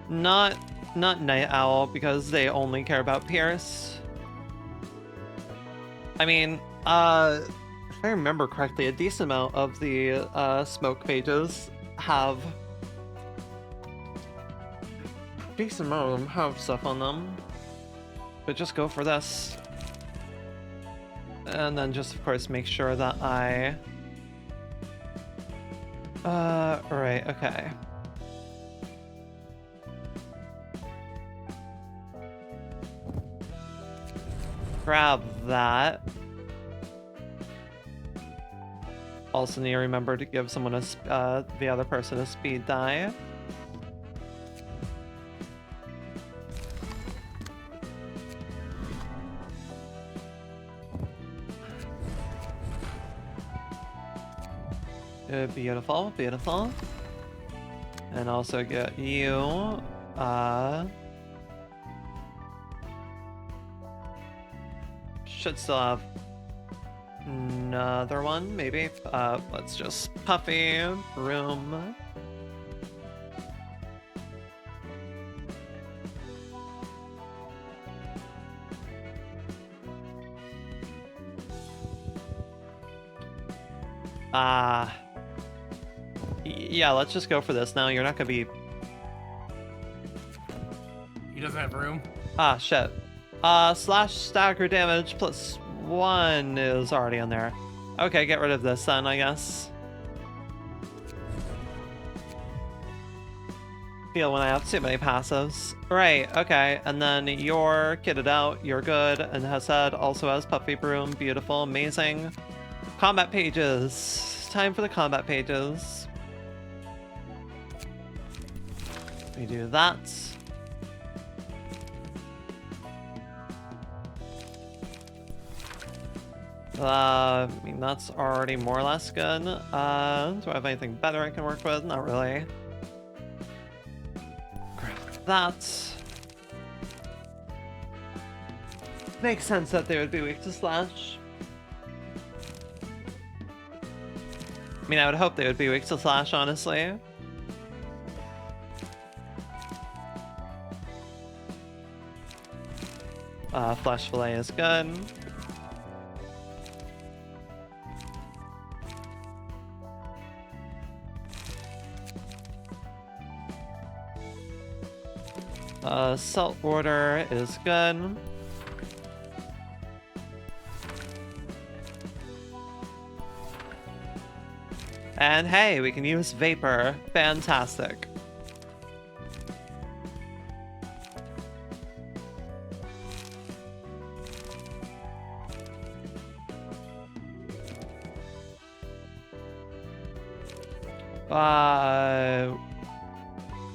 Not Night Owl, because they only care about Pierce. I mean, if I remember correctly, a decent amount of the smoke pages have decent amount of them have stuff on them. But just go for this. And then just, of course, make sure that I... right, okay. Grab that. Also need to remember to give someone the other person a speed die. Beautiful, beautiful. And also get you, should still have another one, maybe. Let's just Puffy, Broom. Yeah, let's just go for this now. You're not gonna be... He doesn't have room. Ah, shit. Slash stagger damage +1 is already on there. Okay, get rid of this then, I guess. Feel when I have too many passives. Right, okay, and then you're kitted out, you're good, and Hesed also has Puffy Broom, beautiful, amazing. Combat pages. Time for the combat pages. We do that. I mean, that's already more or less good. Do I have anything better I can work with? Not really. Grab that. Makes sense that they would be weak to Slash. I mean, I would hope they would be weak to Slash, honestly. Flesh Fillet is good. Salt Order is good. And hey, we can use Vapor. Fantastic.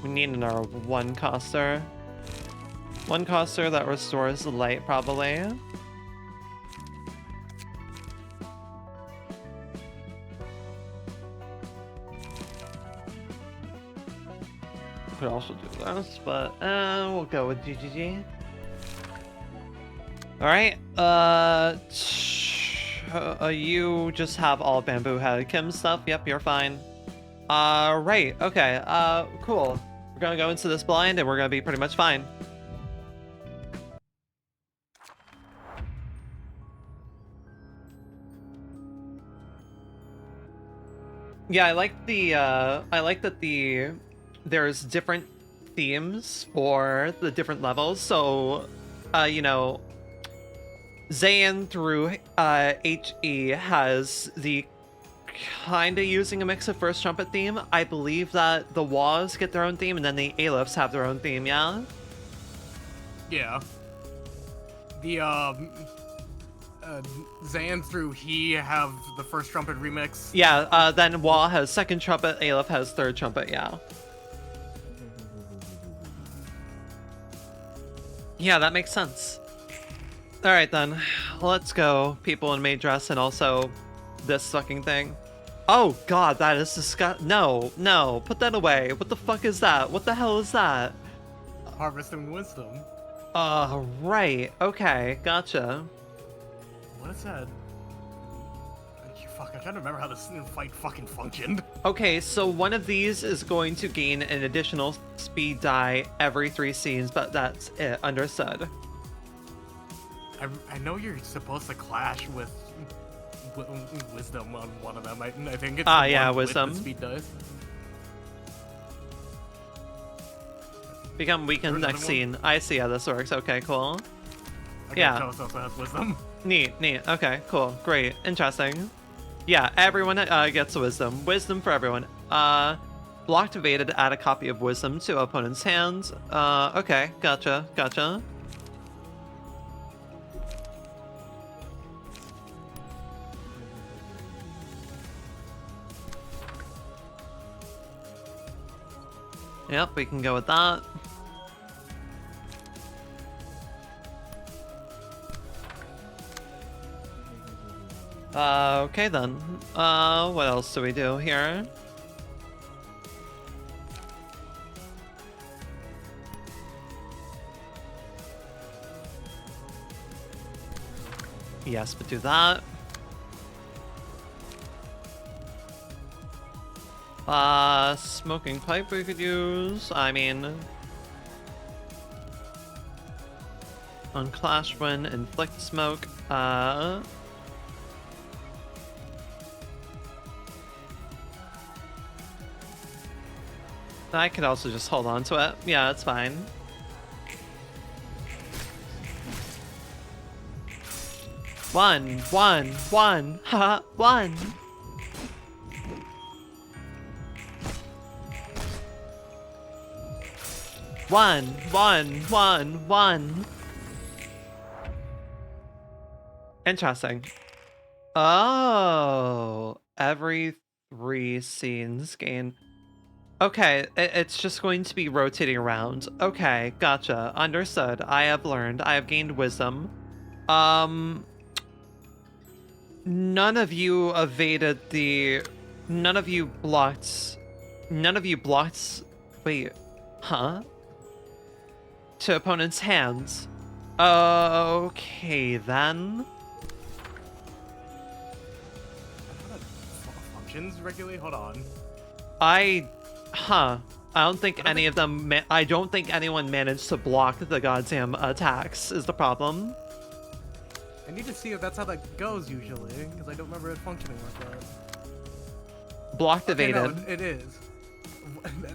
We need another one coster. One coster that restores the light, probably. Could also do this, but we'll go with GGG. Alright, you just have all bamboo head Kim stuff. Yep, you're fine. Right, okay, cool. We're gonna go into this blind and we're gonna be pretty much fine. Yeah, I like that there's different themes for the different levels. So, you know, Zayn through HE has the kinda using a mix of First Trumpet theme. I believe that the Waws get their own theme and then the Aleph have their own theme, yeah? Yeah. The Zayn through He have the First Trumpet remix. Yeah, then Wa has Second Trumpet, Aleph has Third Trumpet, yeah. Yeah, that makes sense. Alright then, let's go. People in maid dress and also this fucking thing. Oh god, that is disgusting. No, no, put that away. What the fuck is that? What the hell is that? Harvesting Wisdom. Right. Okay, gotcha. What is that? Fuck, I'm trying to remember how this fight fucking functioned. Okay, so one of these is going to gain an additional speed die every 3 scenes, but that's it. Understood. I know you're supposed to clash with Wisdom on one of them. I think it's yeah, with Wisdom. the speed dice. Become weakened next scene. I see how this works. Okay, cool. Okay, Yeah. Toast also has Wisdom. Neat. Okay, cool. Great. Interesting. Yeah, everyone gets Wisdom. Wisdom for everyone. Blocked evaded, add a copy of Wisdom to opponent's hands. Okay, gotcha. Yep, we can go with that. Okay then. What else do we do here? Yes, but do that. Smoking pipe we could use. I mean, on Clash when inflict smoke. I could also just hold on to it. Yeah, it's fine. One. Haha, one. One. Interesting. Oh, every 3 scenes gain. Okay, it's just going to be rotating around. Okay, gotcha. Understood. I have learned. I have gained wisdom. None of you evaded the... None of you blocked... Wait. Huh? To opponent's hands. Okay, then. Functions regularly? Hold on. I don't think any of them... I don't think anyone managed to block the goddamn attacks, is the problem. I need to see if that's how that goes usually, because I don't remember it functioning like that. Blocked Okay, evaded. no, it is.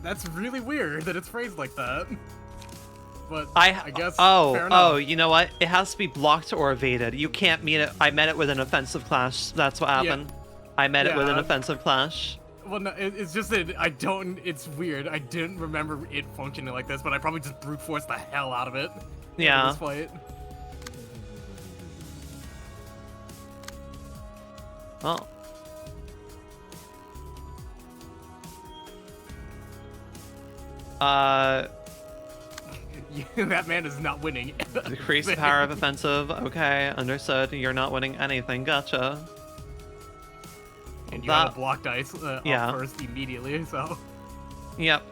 That's really weird that it's phrased like that. But I guess fair enough. You know what? It has to be blocked or evaded. You can't meet it. I met it with an offensive clash. That's what happened. Yeah. I met it with an offensive clash. Well, no, it's just that it's weird. I didn't remember it functioning like this, but I probably just brute forced the hell out of it. Yeah. In this fight. Oh. That man is not winning. Decrease the power of offensive. Okay, understood. You're not winning anything. Gotcha. And you have a block dice off first immediately, so... Yep.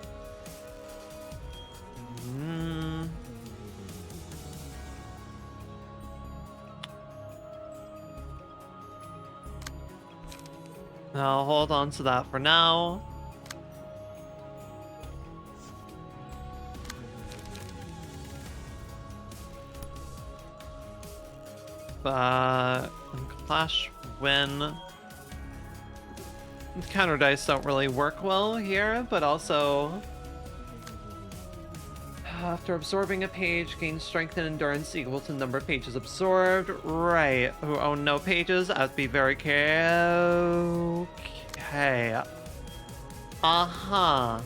I'll hold on to that for now. Clash win. Counter dice don't really work well here, but also after absorbing a page, gain strength and endurance equal to the number of pages absorbed. Right. Who own no pages? I have to be very careful. Okay. Uh-huh.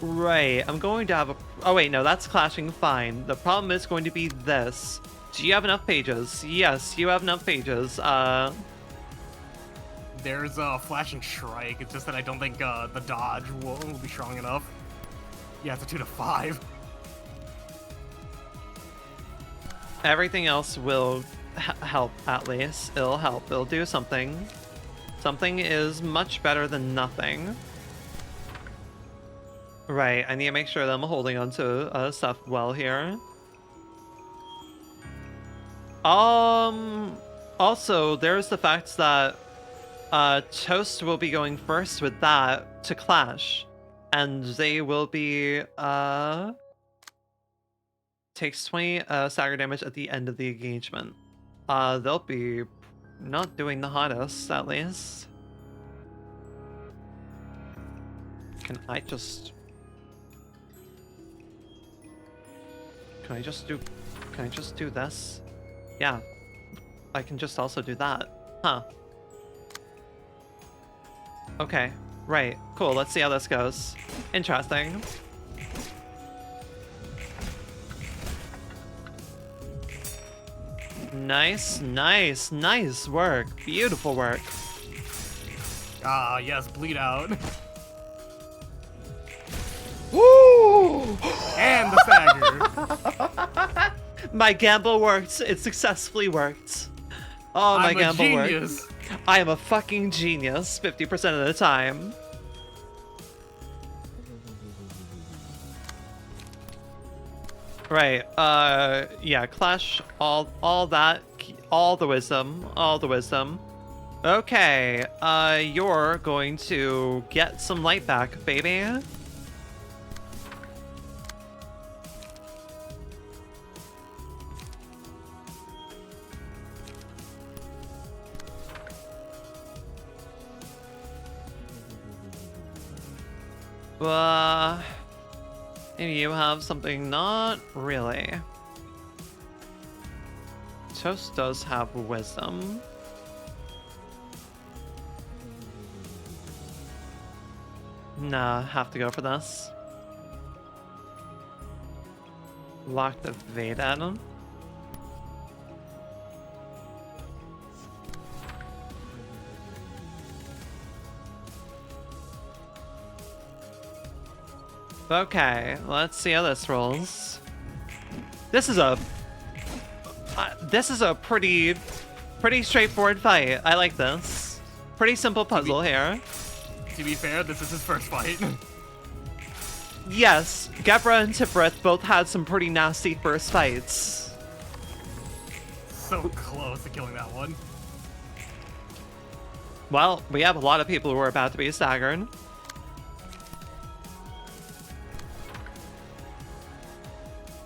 Right. I'm going to have a... Oh, wait. No, that's clashing fine. The problem is going to be this. Do you have enough pages? Yes, you have enough pages. There's a Flash and Shrike. It's just that I don't think the dodge will be strong enough. Yeah, it's a 2 to 5. Everything else will help, at least. It'll help. It'll do something. Something is much better than nothing. Right, I need to make sure that I'm holding onto stuff well here. Also, there's the fact that Toast will be going first with that to clash. And they will be, takes 20 stagger damage at the end of the engagement. They'll be not doing the hottest, at least. Can I just do this? Yeah. I can just also do that. Huh. Okay. Right. Cool. Let's see how this goes. Interesting. Nice, nice, nice work. Beautiful work. Ah, yes, bleed out. Woo! And the stagger. My gamble worked. It successfully worked. Oh, my gamble genius. worked. I am a fucking genius 50% of the time. Right, yeah, Clash, all the wisdom. Okay, you're going to get some light back, baby. Maybe you have something. Not really. Toast does have wisdom. Nah, have to go for this. Locked evaded. Okay, let's see how this rolls. This is a pretty straightforward fight. I like this. Pretty simple puzzle here. To be fair, this is his first fight. Yes, Gebra and Tibrith both had some pretty nasty first fights. So close to killing that one. Well, we have a lot of people who are about to be staggered.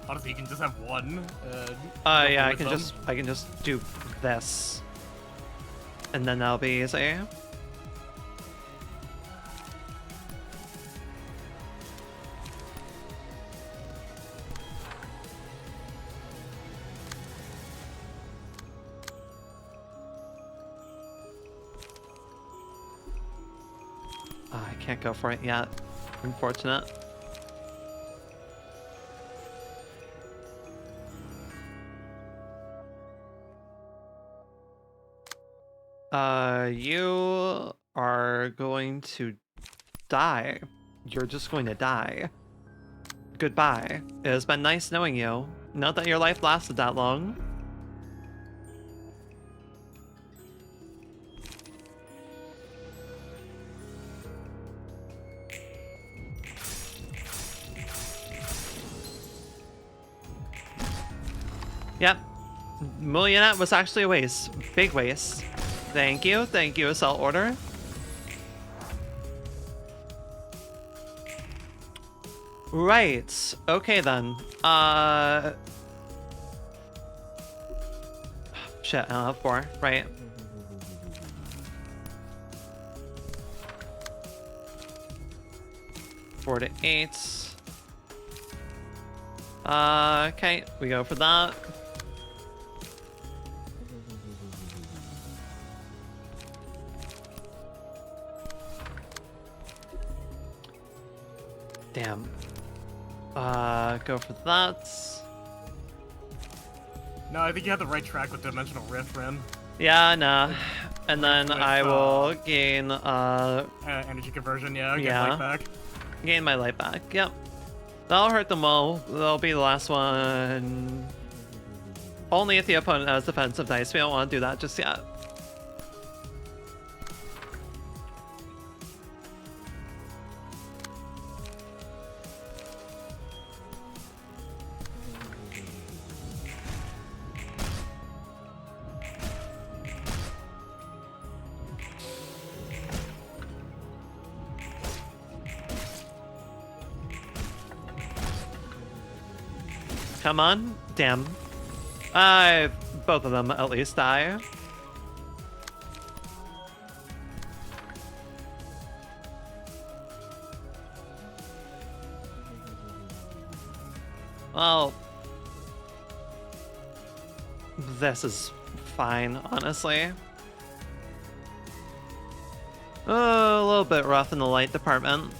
Honestly, you can just have one. Yeah, I can just do this, and then that'll be easy. I can't go for it yet. Unfortunate. You are going to die. You're just going to die. Goodbye. It has been nice knowing you. Not that your life lasted that long. Yep. Millionette was actually a waste. Big waste. Thank you, Assault Order. Right. Okay then. Shit, I don't have 4. Right. Four to 8. Okay, we go for that. Damn. Go for that. No, I think you had the right track with Dimensional Rift, Ren. Yeah, nah. And then With, I will gain, energy conversion, yeah, get yeah. light back. Gain my light back, yep. That'll hurt them well. That'll be the last one. Only if the opponent has defensive dice. We don't want to do that just yet. Come on. Damn. Both of them at least die. Well, this is fine, honestly. A little bit rough in the light department.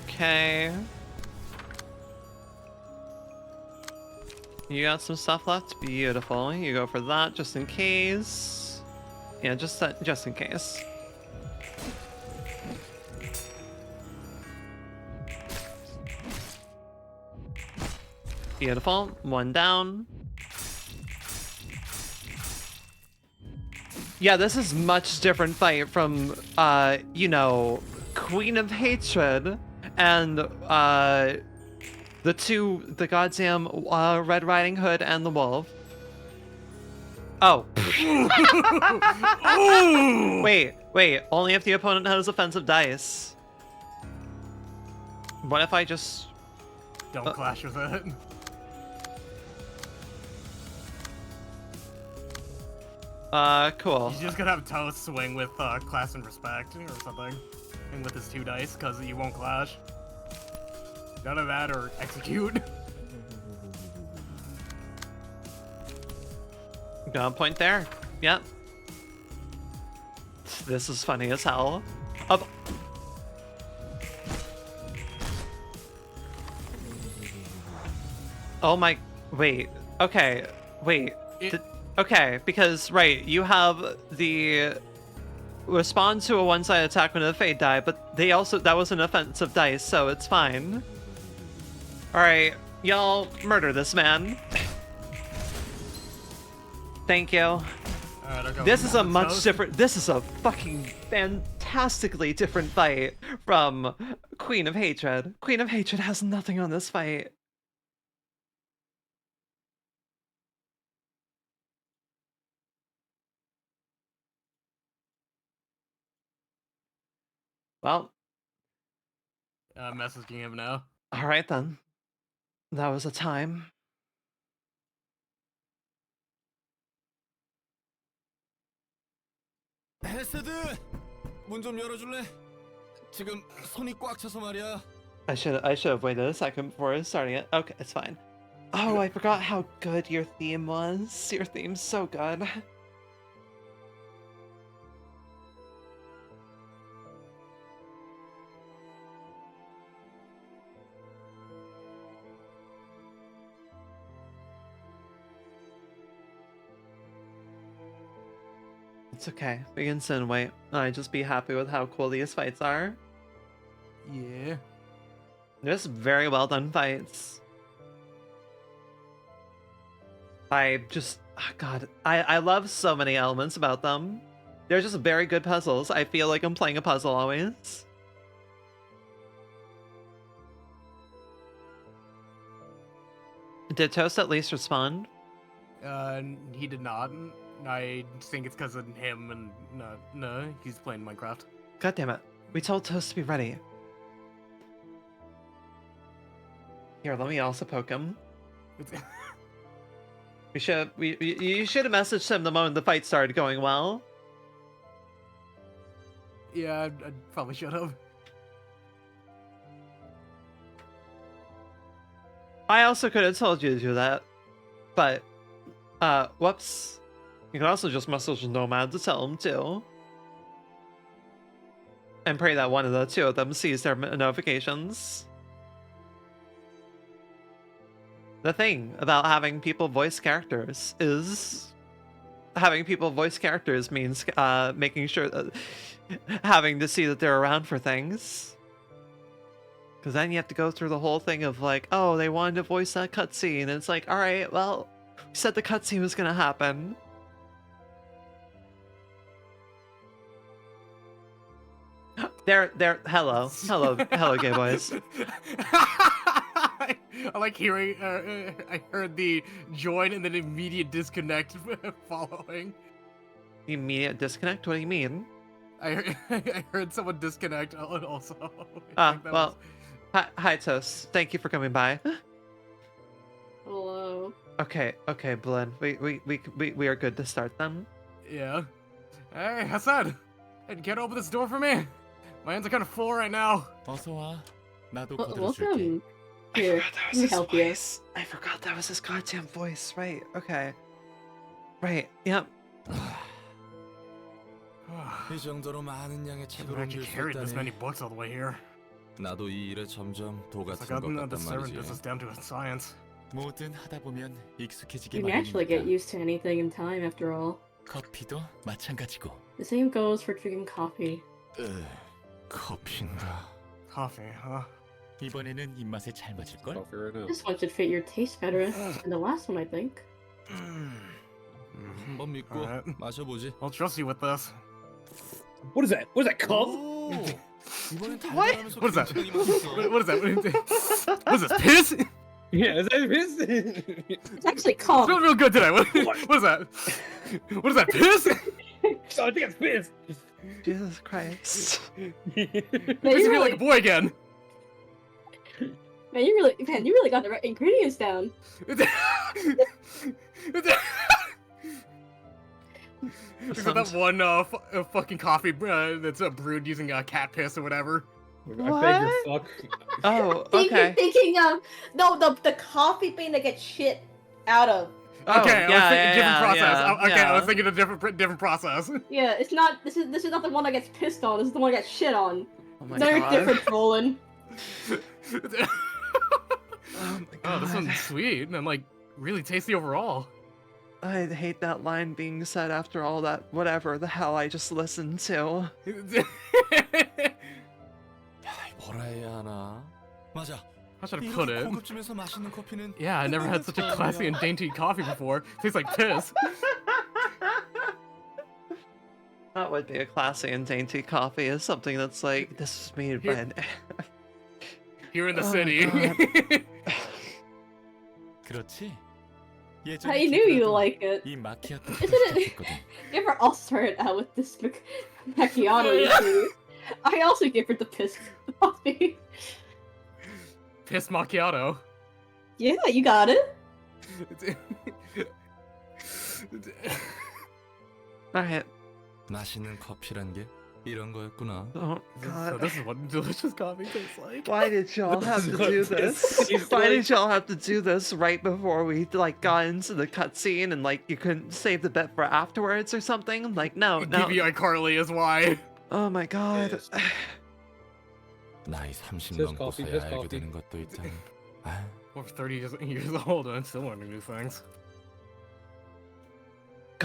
Okay. You got some stuff left? Beautiful. You go for that just in case. Yeah, just in case. Beautiful. One down. Yeah, this is much different fight from, you know, Queen of Hatred and, the goddamn, Red Riding Hood and the Wolf. Oh. Wait, only if the opponent has offensive dice. What if I just... Don't clash with it. Cool. He's just gonna have Toast swing with, class and respect or something. And with his 2 dice, because you won't clash. None of that or execute. Got a point there. Yep. This is funny as hell. Oh my... Wait. Okay. Wait. Okay, because, right, you have the... Respond to a one-sided attack when a fade die, but they also... That was an offensive dice, so it's fine. Alright, y'all murder this man. Thank you. This is a much different... This is a fucking fantastically different fight from Queen of Hatred. Queen of Hatred has nothing on this fight. Well. Messaging him now. Alright then. That was a time. 헤세드! 문 좀 열어줄래? 지금 손이 꽉 차서 말이야. I should have waited a second before starting it. Okay, it's fine. Oh, I forgot how good your theme was. Your theme's so good. It's okay. We can sit and wait. I just be happy with how cool these fights are. Yeah. They're just very well done fights. God, I love so many elements about them. They're just very good puzzles. I feel like I'm playing a puzzle always. Did Toast at least respond? He did not. I think it's because of him and no, he's playing Minecraft. God damn it. We told Toast to be ready. Here, let me also poke him. You should have messaged him the moment the fight started going well. Yeah, I probably should have. I also could have told you to do that, but, whoops. You can also just message Nomad to tell him too. And pray that one of the two of them sees their notifications. The thing about having people voice characters is... Having people voice characters means, making sure that... having to see that they're around for things. Because then you have to go through the whole thing of like, oh, they wanted to voice that cutscene, and it's like, alright, well, we said the cutscene was gonna happen. Hello, gay boys. I like hearing, I heard the join and then immediate disconnect following. Immediate disconnect? What do you mean? I heard someone disconnect also. Well, hi Toast. Thank you for coming by. Hello. Okay, Blinn. We are good to start then. Yeah. Hey, Hassan! Hey, can't open this door for me? My hands are kind of full right now. Welcome. Here, let me help you. I forgot that was his goddamn voice. Right, okay. Right, yep. 이 정도로 많은 양의 책을 I 옮길 수 carried this many 있다니. books all the way here. 나도 이 일에 점점 도 It's like 같은 I've 것 gotten the 같단 servant 말이지. business down to a science. 뭐든 하다 보면 익숙해지게 You naturally get 마련이니까. used to anything in time, after all. 커피도 마찬가지고. The same goes for drinking coffee. 커피인가? Coffee, huh? 이번에는 입맛에 잘 맞을 걸. Coffee right now. This one should fit your taste better than the last one, I think. 한번 믿고 Alright. 마셔보지. I'll trust you with this. What is that? What is that, cum? 오, 이번엔 What? 달달하면서 What is that? 굉장히 맛있어. What is that? What is this? Piss? Yeah, is that his? It's actually It's calm. feeling real good today. What is that? What is that? Piss? Oh, I think it's piss. Jesus Christ. Man, Makes you me feel like a boy again. you really got the right ingredients down. Is that one fucking coffee that's brewed using cat piss or whatever? I beg your fuck. Oh, Thinking, okay. thinking of no, the coffee bean that gets shit out of. Oh, Okay, I was thinking different process. yeah, Okay, I was yeah. thinking a different process. Yeah, it's not. This is not the one that gets pissed on. This is the one that gets shit on. Oh my They're god. different, Roland. Oh my Oh, god. this one's sweet and like really tasty overall. I hate that line being said after all that whatever the hell I just listened to. 야, 뭐라 해야 하나? 맞아. How should I 이렇게 put it? 고급집에서 맛있는 커피는 Yeah, I never had such a classy and dainty coffee before. Tastes like piss. That would be a classy and dainty coffee is something that's like, this is made by an... Here in the Oh, city. 그렇지. I knew you like it. 이 마키아토 Isn't it? You ever all started out with this macchiato? You see? I also gave her the piss coffee. Piss macchiato. Yeah, you got it. Alright. 맛있는 커피란 게 이런 거였구나. Oh So god. this is what delicious coffee tastes like. Why did y'all have to do this? It's Why like- did y'all have to do this right before we like got into the cutscene and like you couldn't save the bit for afterwards or something? Like no. DBI Carly is why. Oh my god. Yes. 나이 30 Piss 넘고서야 coffee, piss 알게 coffee. 되는 것도 있다니. 아, Over 30 years old and I'm still learning new things.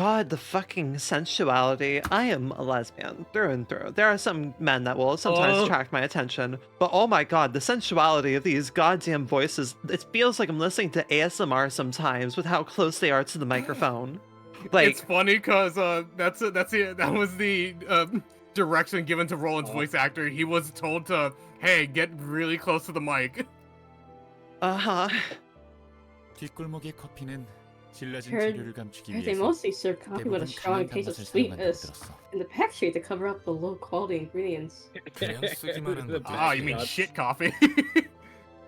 god, the fucking sensuality. I am a lesbian through and through. There are some men that will sometimes attract my attention, but oh my god, the sensuality of these goddamn voices. It feels like I'm listening to ASMR sometimes with how close they are to the microphone. Like, it's funny because that was the direction given to Roland's voice actor. He was told to, hey, get really close to the mic. uh-huh. 뒷골목의 커피는 질러진 Heard 재료를 감추기 They 위해서 mostly serve coffee with a 대부분 strong 강한 taste of 단맛을 사용한다고 sweetness 들었어. in the package to cover up the low quality ingredients. 그냥 쓰기만 한 거지. Ah, you mean shit coffee?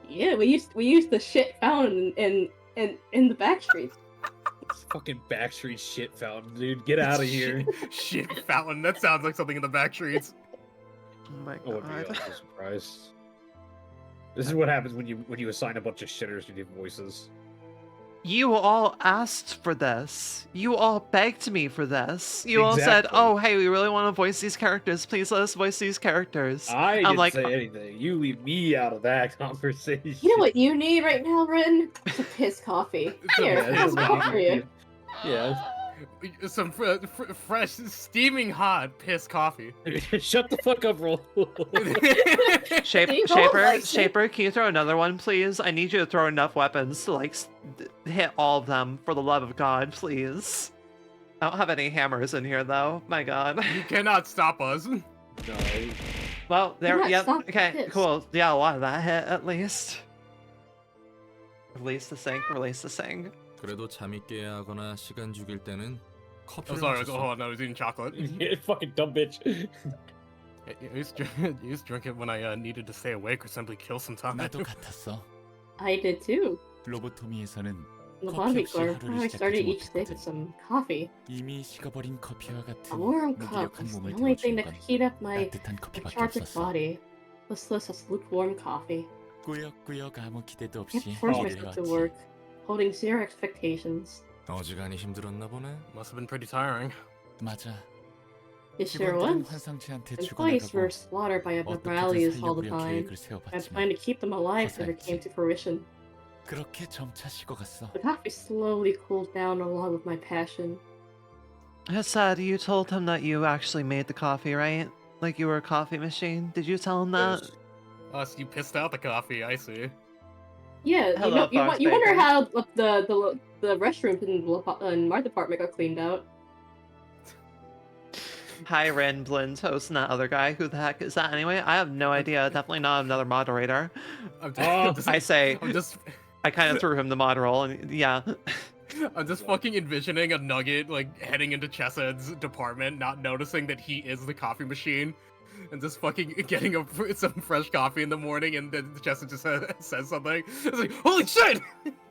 Yeah, we used the shit found in the back streets. Fucking backstreet shit fountain, dude. Get out of here. Shit fountain. That sounds like something in the back streets. Oh my I wouldn't be god. also surprised. This is what happens when you assign a bunch of shitters to give voices. You all asked for this. You all begged me for this. You all said, Exactly. oh, hey, we really want to voice these characters. Please let us voice these characters. I I'm didn't like, say anything. You leave me out of that conversation. You know what you need right now, Ren? Some piss coffee. Here, Yeah, how's that for you? Yeah. Some fresh, steaming hot piss coffee. Shut the fuck up, Roll. Steve Shaper, likes it. Shaper, can you throw another one, please? I need you to throw enough weapons to, like, hit all of them, for the love of God, please. I don't have any hammers in here, though. My god. You cannot stop us. No. Well, there, not yep, stop okay, this. cool. Yeah, a lot of that hit, at least. Release the sink, release the sink. 그래도 잠이 깨야 하거나 시간 죽일 때는 I'm 커피를 sorry, 마셨어. hold on, I was eating chocolate. Fucking dumb bitch. I used to drink it when I needed to stay awake or simply kill some time. 나도 같았어. I did too. 로보토미에서는 In the 커피 botany 없이 club, 하루를 I started 시작하지 each day 못했거든. with some coffee. 이미 식어버린 커피와 A 같은 warm cup 무기력한 was the 몸을 only thing 데워주는 that 건 could heat up my 따뜻한 커피밖에 lethargic 없었어. body. Listless as lukewarm coffee. 꾸역꾸역 아무 기대도 I had 없이 to force 일을 myself to 해왔지. work, holding zero expectations. 어지간히 힘들었나 보네. Must have been pretty tiring. 맞아. It sure 직원들은 was. 환상체한테 Employees were 죽어나가고 slaughtered by 어떻게든 abnormalities all the 살려보려 time. 계획을 I 세워봤지만 planned to keep them alive if it came to fruition. 그렇게 점차 식어갔어. The coffee slowly cooled down along with my passion. Hassad, you told him that you actually made the coffee, right? Like you were a coffee machine? Did you tell him that? Oh, so you pissed out the coffee, I see. Yeah, Hello, Fox you wonder Baker. how the restrooms in my department got cleaned out. Hi, Ren Blins hosting that other guy. Who the heck is that anyway? I have no idea. Definitely not another moderator. I say, I kind of threw him the mod role, and yeah. I'm just fucking envisioning a Nugget like heading into Chessed's department, not noticing that he is the coffee machine, and just fucking getting some fresh coffee in the morning, and then Chessed just says something. It's like, holy shit!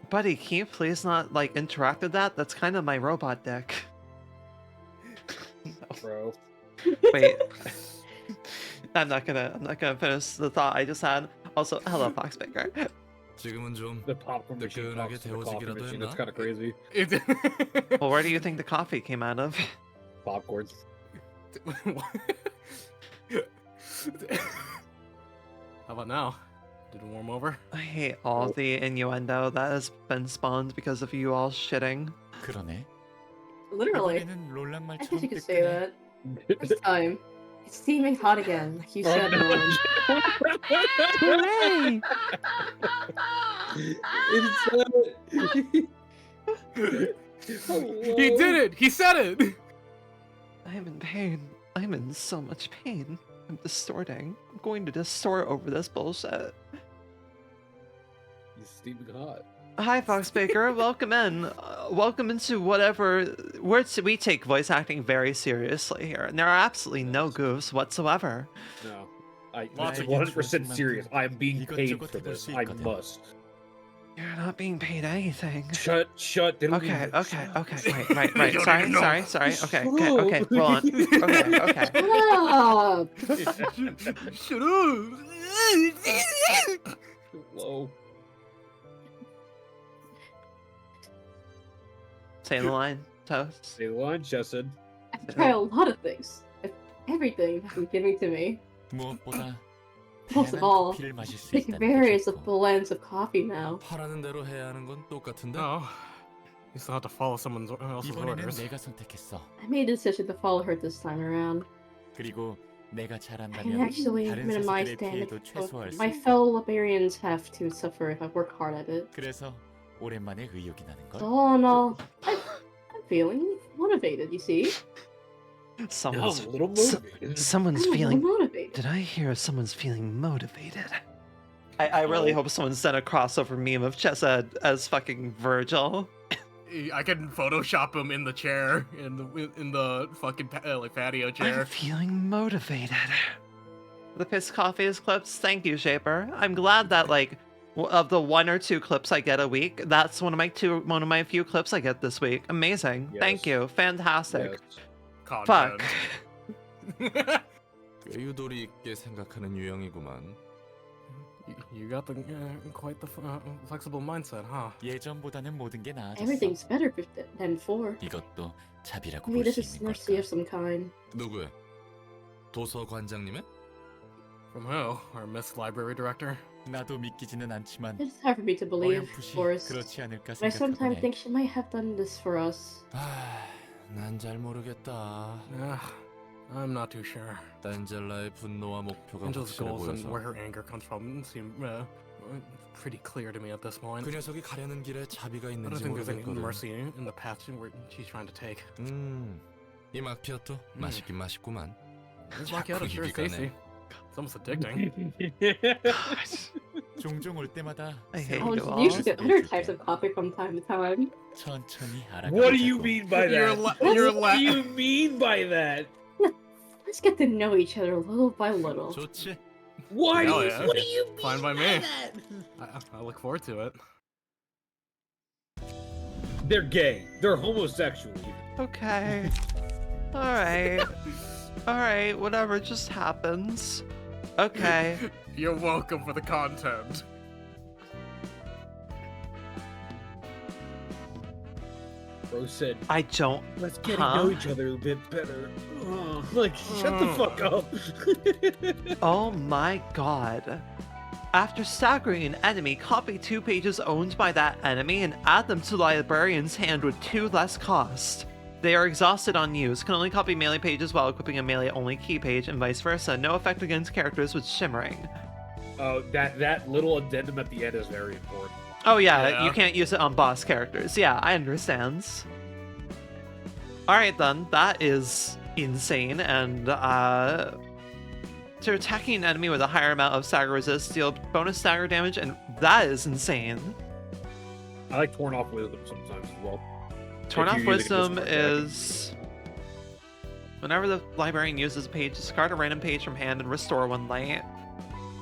Buddy, can you please not like interact with that? That's kind of my robot dick. Bro. Wait. I'm not gonna finish the thought I just had. Also, hello, Fox Baker. 지금은 좀 The popcorn machine 뜨끈하게 talks to the coffee 데워지기라도 machine. 했나? That's kind of crazy. Well, where do you think the coffee came out of? Popcorn. How about now? Did it warm over? I hate all the innuendo that has been spawned because of you all shitting. 그러네. Literally. 이번에는 롤랑 I guess 말처럼 you could say 뜨끈해. that. This time, it's steaming hot again, like you said, Roland. Hooray! He did it! He said it! I am in pain. I'm in so much pain. I'm distorting. I'm going to distort over this bullshit. He's steaming hot. Hi, Fox Baker. Welcome in. Welcome into whatever. We take voice acting very seriously here, and there are absolutely no goofs whatsoever. No. I'm Lots of 100% serious. I am being 이것저것 paid for 해볼 this. 수 I 있거든. must. You're not being paid anything. Shut. They don't Okay, even- okay, shut up. okay. Right. You don't even know. Sorry. Okay. Hold on. Okay. Shut up! Shut up! Whoa. Say the line, Toast. Say the line, Chesed. I've tried a lot of things. Everything has been given to me. 무엇보다 Most of 다양한 all, 커피를 마실 수 Take 있다는 게 various 좋고. blends of coffee now. 하라는 대로 해야 하는 건 똑같은데. Oh. You still have to follow someone else's 이번에는 orders. 내가 선택했어. I made a decision to follow her this time around. 그리고 내가 I can 잘한다면 actually 다른 minimize 선수들의 damage, 피해도 but 최소화할 수 my 있어. fellow librarians have to suffer if I work hard at it. 그래서 오랜만에 의욕이 나는 걸. So all in all, I'm feeling motivated, you see? Someone's a little motivated. someone's I'm a little feeling. motivated. Did I hear someone's feeling motivated? I really hope someone's done a crossover meme of Chessa as fucking Virgil. I can Photoshop him in the chair, in the fucking like patio I'm chair. feeling motivated. The piss coffee is clips. Thank you, Shaper. I'm glad that like of the 1 or 2 clips I get a week, that's one of my few clips I get this week. Amazing. Thank Yes. you. Fantastic. Yes. Fuck. 꽤 유도리 있게 생각하는 유형이구만. You got the quite the flexible mindset, huh? 예전보다는 모든 게 나아졌어. Everything's better than 4. 이것도 자비라고 Maybe 볼 this 수 is 있는 mercy 걸까? of some kind. 누구의? 도서관장님의? From who? Our Miss Library Director? 나도 믿기지는 않지만 It's hard for me to believe, of 어렴풋이 course. 그렇지 않을까 But I sometimes 생각하곤 해. think she might have done this for us. 난 잘 모르겠다. I'm not too sure. 단젤라의 분노와 목표가 Angel's 확실해 goals and 보여서 where her anger comes from seem pretty clear to me at this point. 그 녀석이 가려는 길에 자비가 I don't 있는지 think there's any 모르겠거든. mercy in the path where she's trying to take. 이 마키아토 맛있긴 맛있구만. This macchiato sure is 입이 가네. tasty. It's almost addicting. 종종 올 때마다 I hate Oh, you you all. should get other types of coffee from time to time. 천천히 알아가자고. What do you mean by that? You're What do you mean by that? Let's get to know each other little by little. 좋지? What? Hell yeah. What do you mean Fine by by me. that? I look forward to it. They're gay. They're homosexual. Okay. Alright. Alright, whatever just happens. Okay. You're welcome for the content. Bro said, I don't. let's get to Huh? know each other a bit better. Oh, like, shut the fuck up. Oh my god. After staggering an enemy, copy 2 pages owned by that enemy and add them to the librarian's hand with 2 less cost. They are exhausted on use, can only copy melee pages while equipping a melee-only key page, and vice versa. No effect against characters with shimmering. Oh, that little addendum at the end is very important. Oh yeah, Yeah. you can't use it on boss characters. Yeah, I understand. Alright then, that is insane, and to attacking an enemy with a higher amount of stagger resist, deal bonus stagger damage, and that is insane. I like torn off wisdom sometimes as well. Torn If off you're using wisdom this is whenever the librarian uses a page, discard a random page from hand and restore 1 light.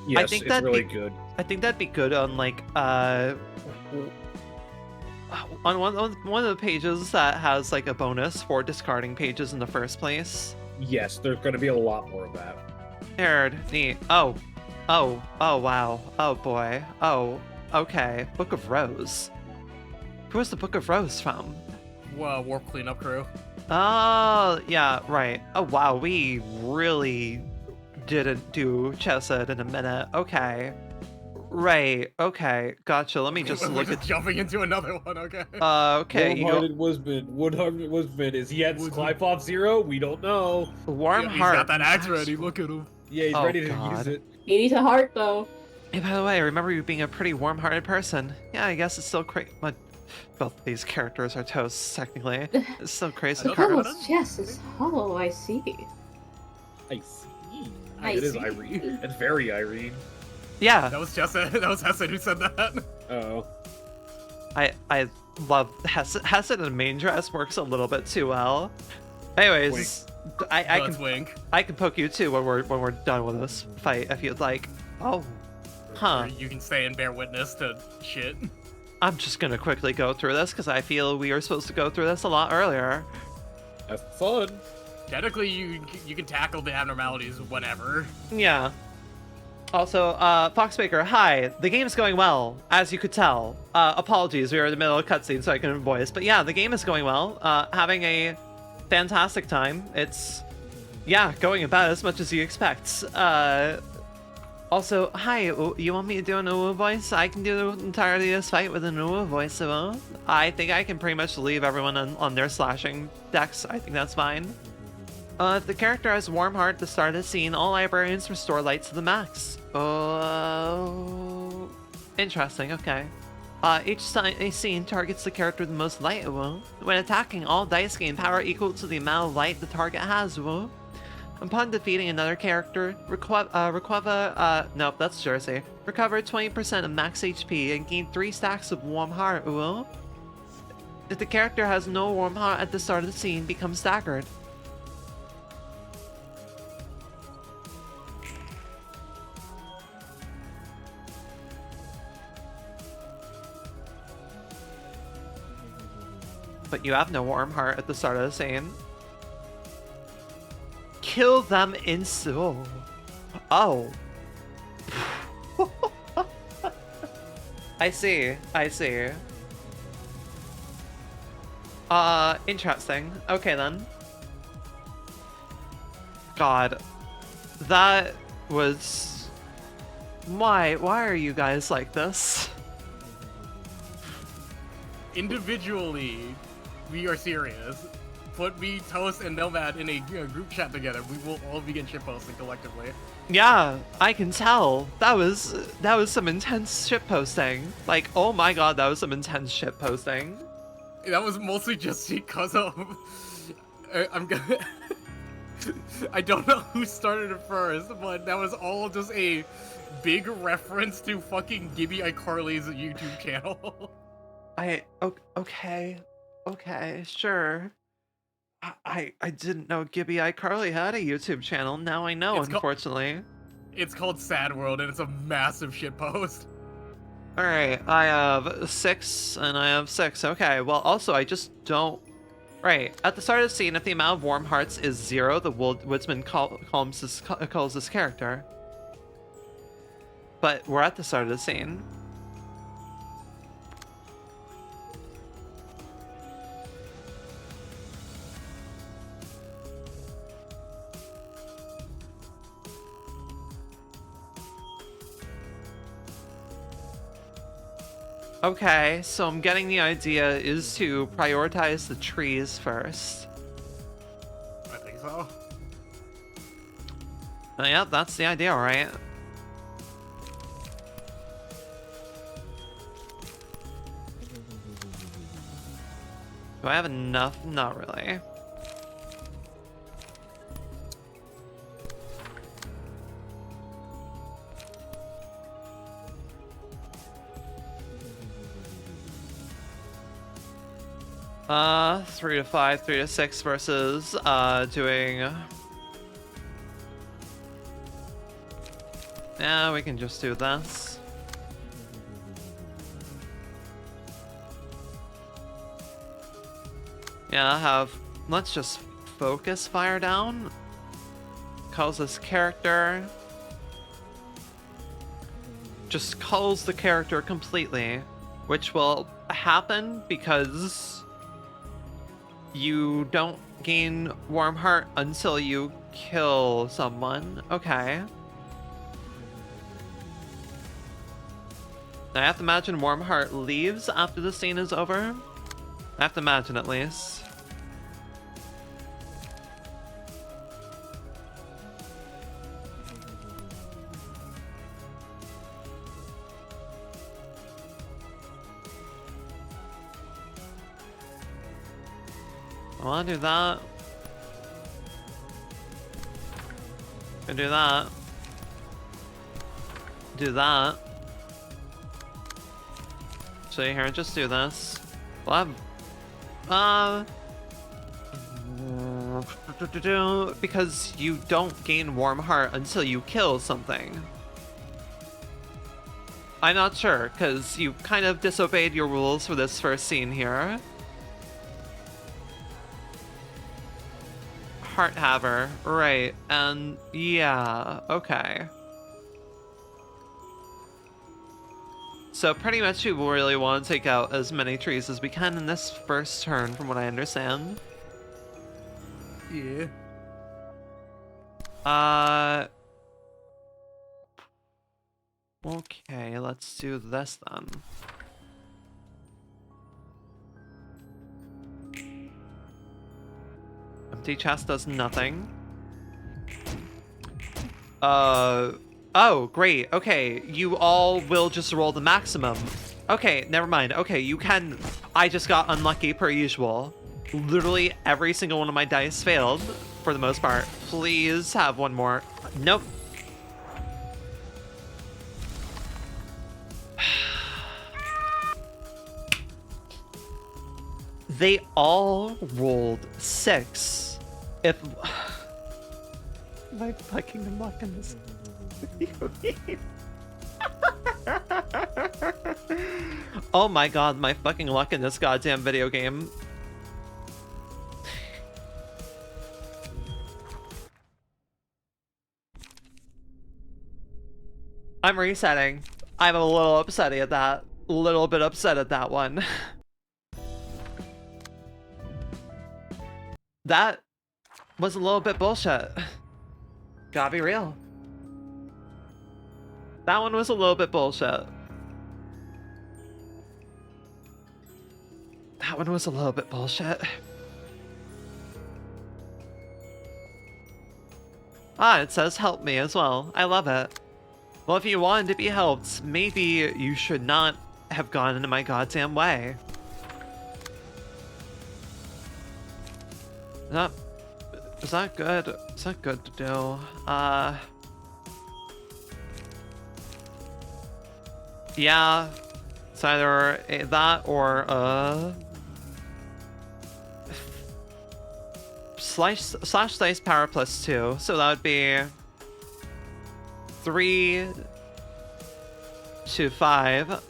Yes, think it's that'd really be- good. I think that'd be good on like on one of the pages that has like a bonus for discarding pages in the first place. Yes, there's going to be a lot more of that. Nerd, neat. Oh, wow. Oh boy. Oh, okay. Book of Rose. Who's the Book of Rose from? Warp cleanup crew. Oh, yeah, right. Oh wow, we really didn't do Chesed in a minute. Okay. Right, okay. Gotcha. Let me just We're look just at... jumping into another one. Okay. Okay. Warm-hearted Woodman. Is he at Clypop 0? We don't know. Warm Yeah, heart. He's got that axe ready. Look at him. Yeah, he's Oh, ready to God. use it. He needs a heart, though. Hey, by the way, I remember you being a pretty warm-hearted person. Yeah, I guess it's still crazy. Both these characters are toasts, technically. It's still crazy. don't to know. remember. Devil's chest is hollow, I see. I see. I It is see. Irene. It's very Irene. Yeah, That was Jessa. That was Hesed who said that. Oh. I love Hesed in main dress works a little bit too well. Anyways, I Let's can wink. I can poke you too when we're done with this fight if you'd like. Oh, huh. Or you can stay and bear witness to shit. I'm just gonna quickly go through this because I feel we were supposed to go through this a lot earlier. Have fun. Technically, you can tackle the abnormalities whenever. Yeah. Also, Foxbaker, hi. The game's going well, as you could tell. Apologies, we were in the middle of a cutscene, so I couldn't voice. But yeah, the game is going well. Having a fantastic time. It's, yeah, going about as much as you expect. Also, hi, you want me to do an Uwu voice? I can do entirely this fight with an Uwu voice, so I think I can pretty much leave everyone on their slashing decks. I think that's fine. If the character has Warm Heart at the start of the scene, all librarians restore light to the max. Oh, interesting, okay. Each scene targets the character with the most light, Uwu. When attacking, all dice gain power equal to the amount of light the target has, Uwu. Upon defeating another character, nope, that's Jersey. Recover 20% of max HP and gain 3 stacks of Warm Heart, Uwu. If the character has no Warm Heart at the start of the scene, become staggered. But you have no Warm Heart at the start of the scene. Kill them in soul. Oh. I see. Interesting. Okay then. God. That was... Why are you guys like this? Individually, we are serious. Put me, Toast, and Nomad in a group chat together. We will all begin shitposting collectively. Yeah, I can tell. That was some intense shitposting. Like, oh my god, that was some intense shitposting. That was mostly just because of... I'm gonna... I don't know who started it first, but that was all just a big reference to fucking Gibby iCarly's YouTube channel. Okay, sure. I didn't know Gibby iCarly had a YouTube channel. Now I know, unfortunately. It's called Sad World, and it's a massive shitpost. Alright, I have 6, and I have 6. Okay, well, also, I just don't... Right, at the start of the scene, if the amount of Warm Hearts is 0, the woodsman calls this character. But we're at the start of the scene. Okay, so I'm getting the idea is to prioritize the trees first. I think so. Yeah, that's the idea, right? Do I have enough? Not really. Uh, 3 to 5, 3 to 6 versus, doing... Yeah, we can just do this. Yeah, let's just focus fire down. Calls this character. Just culls the character completely, which will happen because you don't gain Warm Heart until you kill someone. Okay. I have to imagine Warm Heart leaves after the scene is over. I have to imagine, at least. I want to do that. Can do that. Do that. So here, just do this. We'll have... because you don't gain Warm Heart until you kill something. I'm not sure, because you kind of disobeyed your rules for this first scene here. Heart Haver, right, and yeah, okay. So pretty much we really want to take out as many trees as we can in this first turn, from what I understand. Yeah. Okay, let's do this then. Empty chest does nothing. Oh, great. Okay, you all will just roll the maximum. Okay, never mind. Okay, you can... I just got unlucky per usual. Literally every single one of my dice failed, for the most part. Please have one more. Nope. They all rolled 6. If... My fucking luck in this video game. Oh my god, my fucking luck in this goddamn video game. I'm resetting. I'm a little upset at that. A little bit upset at that one. That was a little bit bullshit. Gotta be real. That one was a little bit bullshit. That one was a little bit bullshit. Ah, it says help me as well. I love it. Well, if you wanted to be helped, maybe you should not have gone into my goddamn way. Is that good? Is that good to do? Yeah. It's either that or, slash dice power +2. So that would be 3 to 5.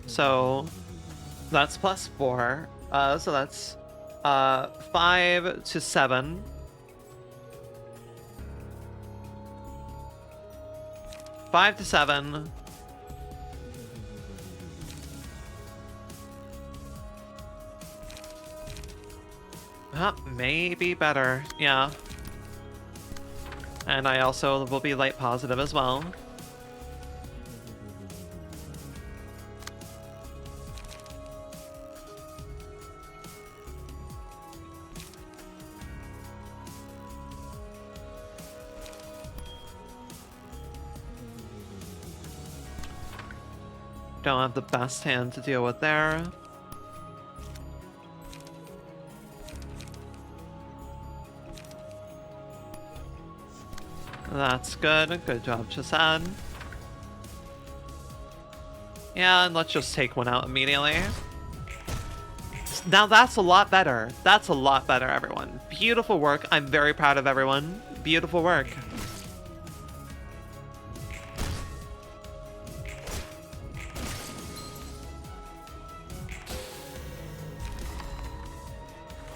So that's +4. So that's 5 to 7. 5 to 7. Maybe better, yeah. And I also will be light positive as well. Don't have the best hand to deal with there. That's good. Good job, Chasad. Yeah, and let's just take one out immediately. Now that's a lot better. That's a lot better, everyone. Beautiful work. I'm very proud of everyone. Beautiful work.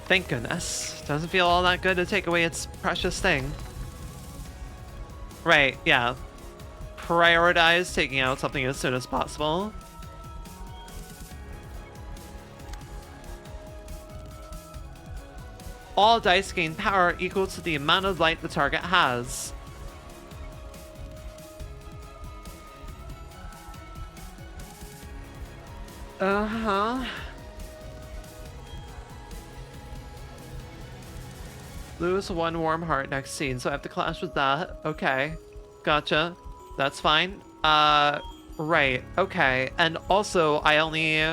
Thank goodness. Doesn't feel all that good to take away its precious thing. Right, yeah. Prioritize taking out something as soon as possible. All dice gain power equal to the amount of light the target has. Uh-huh. Lose 1 warm heart next scene, so I have to clash with that. Okay. Gotcha. That's fine. Right. Okay. And also, I only...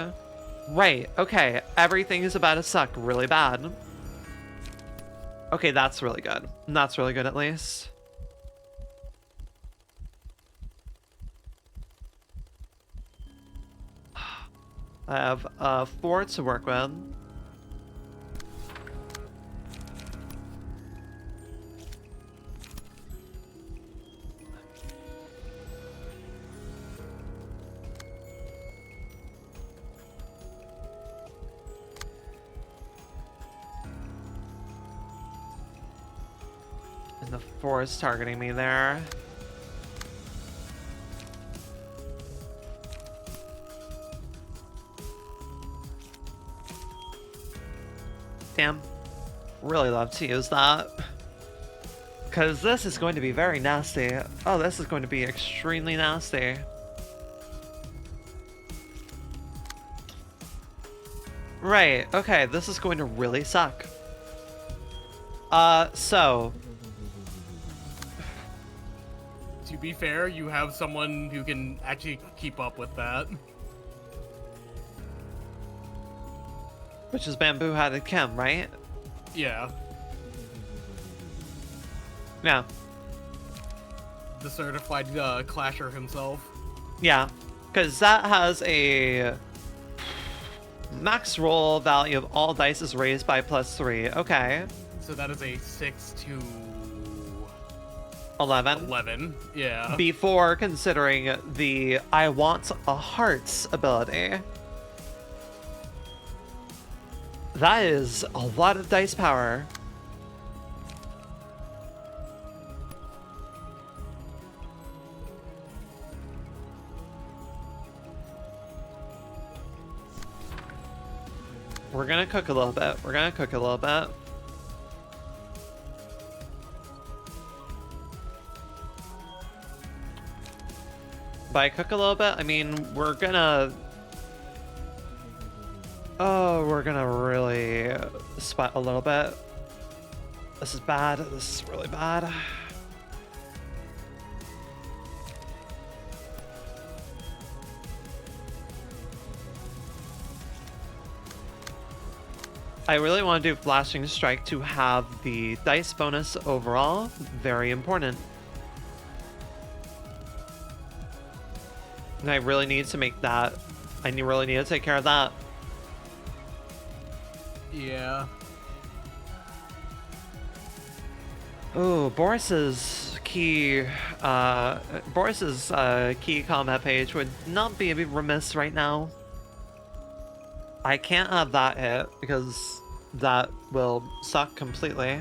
Right. Okay. Everything is about to suck really bad. Okay, that's really good. That's really good, at least. I have 4 to work with. And the 4 is targeting me there. Damn. Really love to use that. Because this is going to be very nasty. Oh, this is going to be extremely nasty. Right, okay, this is going to really suck. So... To be fair, you have someone who can actually keep up with that. Which is Bamboo-Hatted Kim, right? Yeah. Yeah. The certified clasher himself. Yeah, because that has a max roll value of all dice is raised by +3. Okay. So that is a 6 to 11. 11. Yeah. Before considering the I want a hearts ability. That is a lot of dice power. We're gonna cook a little bit. We're gonna cook a little bit. By cook a little bit, I mean we're gonna... Oh, we're gonna really sweat a little bit. This is bad. This is really bad. I really want to do Flashing Strike to have the dice bonus overall. Very important. And I really need to make that. Really need to take care of that. Yeah. Oh, Boris's key combat page would not be remiss right now. I can't have that hit because that will suck completely.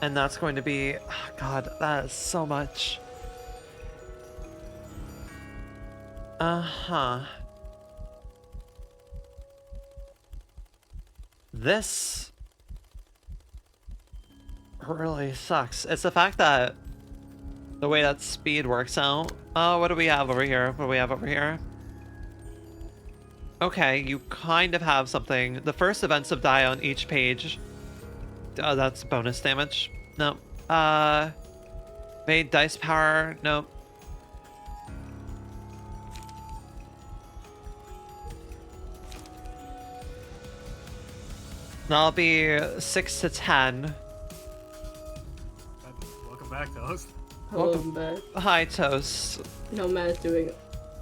And that's going to be... Oh God, that is so much. Uh-huh. This really sucks. It's the fact that the way that speed works out. Oh, what do we have over here? What do we have over here? Okay, you kind of have something. The first events of die on each page. Oh, that's bonus damage. No. Made dice power. Nope. That'll be 6 to 10. Welcome back, Toast. Hello, I'm back. Hi, Toast. No man's doing it.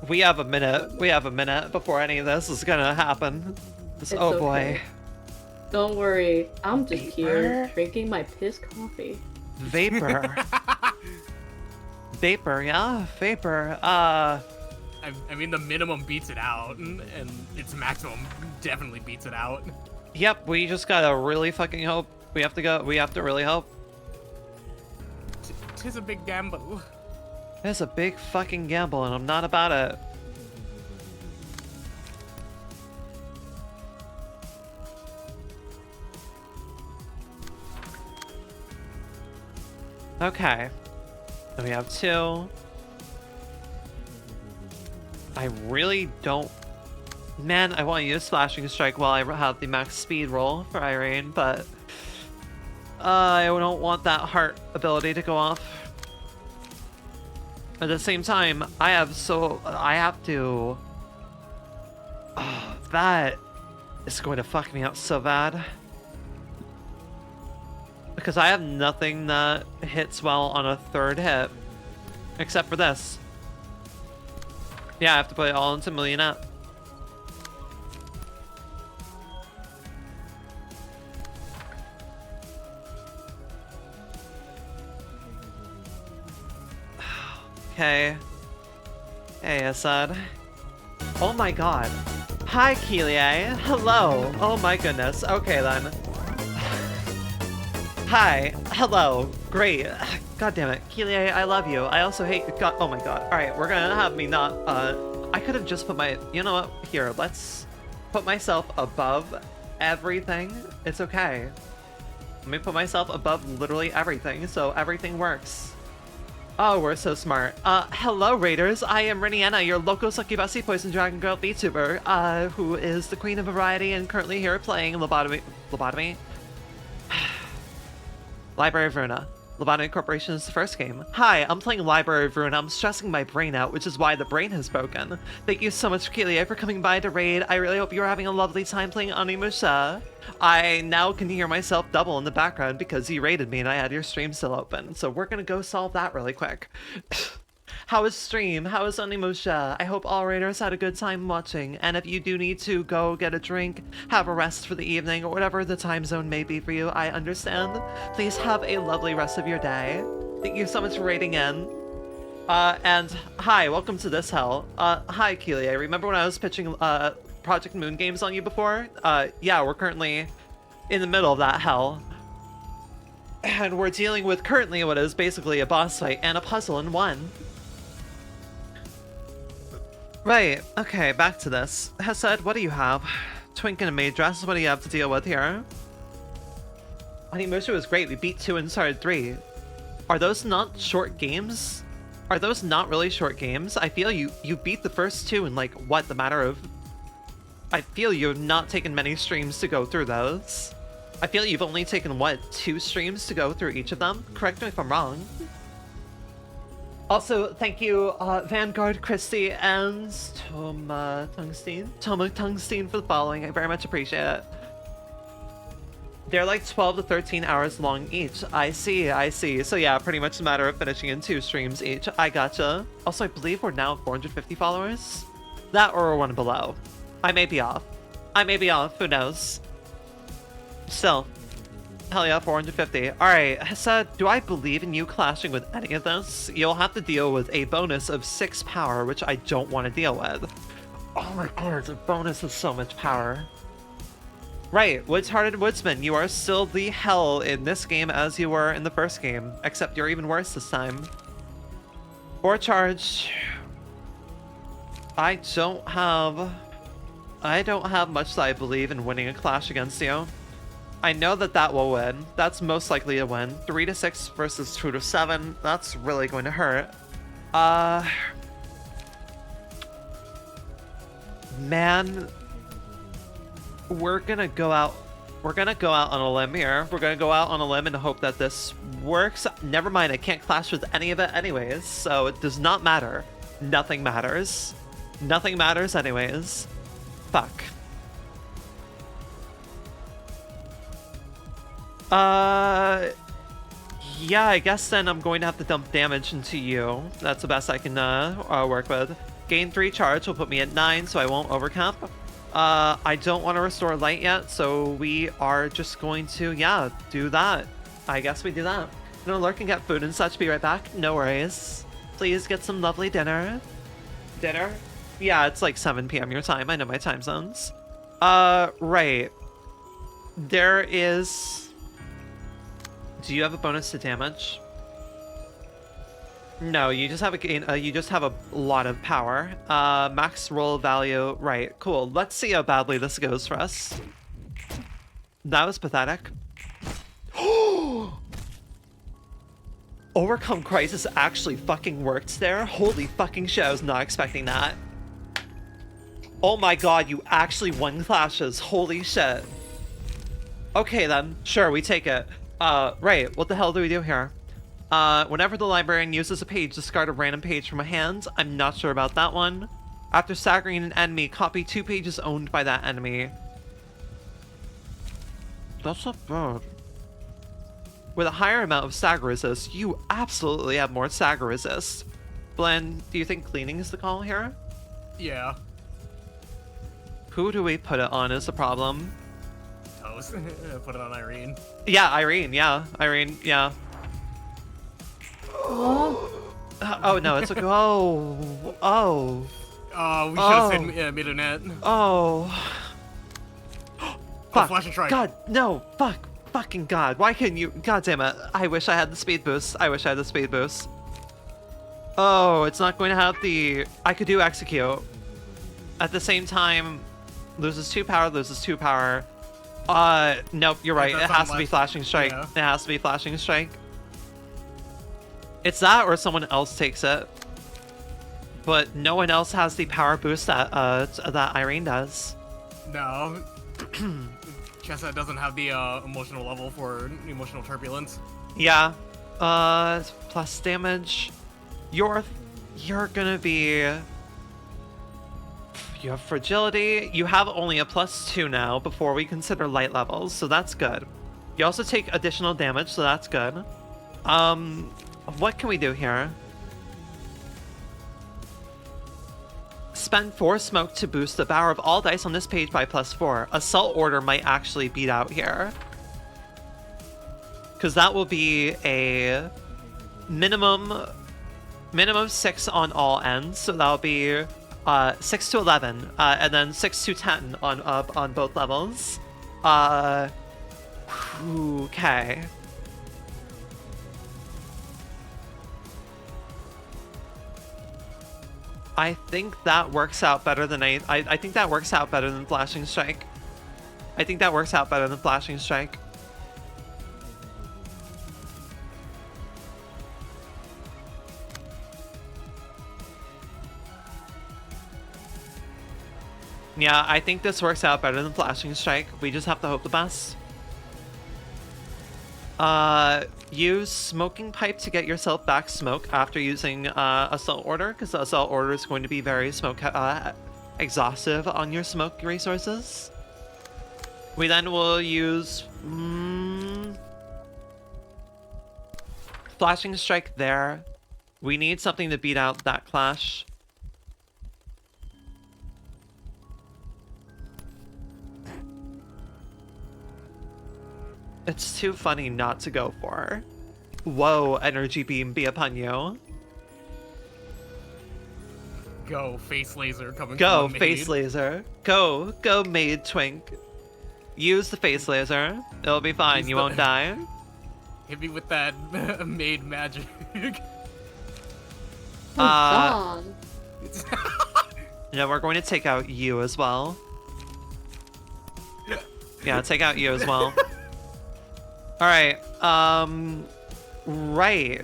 We have a minute. We have a minute before any of this is gonna happen. Oh boy. Okay. Don't worry. I'm just Vapor? here drinking my piss coffee. Vapor. Vapor, yeah? Vapor. I mean, the minimum beats it out, and its maximum definitely beats it out. Yep, we just gotta really fucking hope. We have to really hope. Tis a big gamble. It's a big fucking gamble, and I'm not about it. Okay. Then we have 2. I really don't... Man, I want to use Slashing Strike while I have the max speed roll for Irene, but... I don't want that heart ability to go off. At the same time, I have to... Oh, that is going to fuck me up so bad. Because I have nothing that hits well on a 3rd hit. Except for this. Yeah, I have to put it all into Millionette. Okay. Hey, Assad. Oh my god. Hi, Keelie. Hello. Oh my goodness. Okay, then. Hi. Hello. Great. God damn it. Keelie, I love you. I also hate... God. Oh my god. Alright, we're gonna have me not... I could have just put my... You know what? Here, let's put myself above everything. It's okay. Let me put myself above literally everything, so everything works. Oh, we're so smart. Hello Raiders, I am Rinienna, your local succubusy poison dragon girl VTuber, who is the queen of variety and currently here playing Library of Ruina. Lobotomy Corporation is the first game. Hi, I'm playing Library of Ruina. I'm stressing my brain out, which is why the brain has broken. Thank you so much, Kelia, for coming by to raid. I really hope you're having a lovely time playing Onimusha. I now can hear myself double in the background because you raided me and I had your stream still open. So we're gonna go solve that really quick. How is stream? How is Onimusha? I hope all raiders had a good time watching. And if you do need to go get a drink, have a rest for the evening, or whatever the time zone may be for you, I understand. Please have a lovely rest of your day. Thank you so much for raiding in. And hi, welcome to this hell. Hi, Kelia. Remember when I was pitching Project Moon games on you before? Yeah, we're currently in the middle of that hell. And we're dealing with currently what is basically a boss fight and a puzzle in one. Right, okay, back to this. Hesed, what do you have? Twink in a maid dress, what do you have to deal with here? Onimusha was great, we beat 2 and started 3. Are those not short games? Are those not really short games? I feel you beat the first 2 in like, what, the matter of... I feel you have not taken many streams to go through those. I feel you've only taken, what, 2 streams to go through each of them? Correct me if I'm wrong. Also, thank you, Vanguard, Christy, and Toma Tungstein for the following. I very much appreciate it. They're like 12 to 13 hours long each. I see. So yeah, pretty much a matter of finishing in 2 streams each. I gotcha. Also, I believe we're now at 450 followers. That or one below. I may be off. Who knows? Still. Hell yeah, 450. Alright, Hesed, do I believe in you clashing with any of this? You'll have to deal with a bonus of 6 power, which I don't want to deal with. Oh my god, the bonus of so much power. Right, Woods-Hearted Woodsman, you are still the hell in this game as you were in the first game, except you're even worse this time. 4 charge. I don't have much that I believe in winning a clash against you. I know that will win. That's most likely to win. 3 to 6 versus 2 to 7. That's really going to hurt. Man, we're gonna go out on a limb here. We're gonna go out on a limb and hope that this works. Never mind, I can't clash with any of it anyways, so it does not matter. Nothing matters. Nothing matters anyways. Fuck. Yeah, I guess then I'm going to have to dump damage into you. That's the best I can work with. Gain 3 charge will put me at 9, so I won't overcap. I don't want to restore light yet, so we are just going to, yeah, do that. I guess we do that. Gonna lurk and get food and such, be right back. No worries. Please get some lovely dinner. Dinner? Yeah, it's like 7 p.m. your time. I know my time zones. Right. There is... Do you have a bonus to damage? No, you just have a gain. You just have a lot of power. Max roll value. Right. Cool. Let's see how badly this goes for us. That was pathetic. Overcome crisis actually fucking worked there. Holy fucking shit! I was not expecting that. Oh my god! You actually won clashes. Holy shit. Okay then. Sure, we take it. Right, what the hell do we do here? Whenever the librarian uses a page, discard a random page from a hand. I'm not sure about that one. After staggering an enemy, copy 2 pages owned by that enemy. That's not bad. With a higher amount of stagger resist, you absolutely have more stagger resist. Glenn, do you think cleaning is the call here? Yeah. Who do we put it on is the problem. Put it on Irene. Yeah, Irene, yeah. Irene, yeah. Oh no, it's like, oh. We should have said Midonette. Oh. Fuck. Flash and try. God, no, fuck. Fucking god, why couldn't you? God damn it. I wish I had the speed boost. Oh, it's not going to have the... I could do execute. At the same time, loses 2 power, Nope, you're right. That's It has to be unless- Flashing Strike. yeah. It has to be Flashing Strike. It's that or someone else takes it. But no one else has the power boost that that Irene does. No. Chessa doesn't have the emotional level for emotional turbulence. Yeah. Plus damage. You're gonna be... You have fragility. You have only a +2 now before we consider light levels, so that's good. You also take additional damage, so that's good. What can we do here? Spend 4 smoke to boost the power of all dice on this page by +4. Assault Order might actually beat out here. Because that will be a minimum 6 on all ends, so that'll be 6 to 11, and then 6 to 10 on both levels. Okay. I think that works out better than I think that works out better than Flashing Strike. I think that works out better than Flashing Strike. Yeah, I think this works out better than Flashing Strike. We just have to hope the best. Use Smoking Pipe to get yourself back smoke after using Assault Order, because the Assault Order is going to be very smoke exhaustive on your smoke resources. We then will use Flashing Strike there. We need something to beat out that clash. It's too funny not to go for. Whoa, Energy Beam be upon you. Go, Face Laser coming Go, from a Face maid. Laser. Go, Maid Twink. Use the Face Laser. It'll be fine, Use you the- won't die. Hit me with that maid magic. God. Yeah, we're going to take out you as well. Yeah, take out you as well. Alright, right.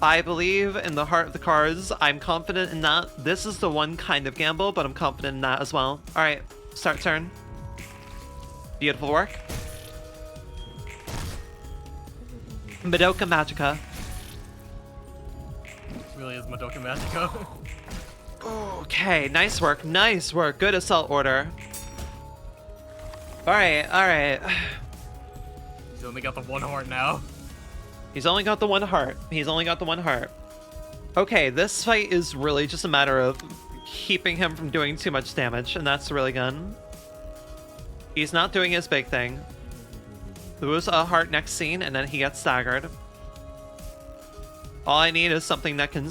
I believe in the heart of the cards. I'm confident in that. This is the one kind of gamble, but I'm confident in that as well. Alright, start turn. Beautiful work. Madoka Magica. Really is Madoka Magica. Okay, nice work, nice work. Good Assault Order. Alright, alright. He's only got the 1 heart now. He's only got the 1 heart. He's only got the 1 heart. Okay, this fight is really just a matter of keeping him from doing too much damage, and that's really good. He's not doing his big thing. Lose a heart next scene, and then he gets staggered. All I need is something that can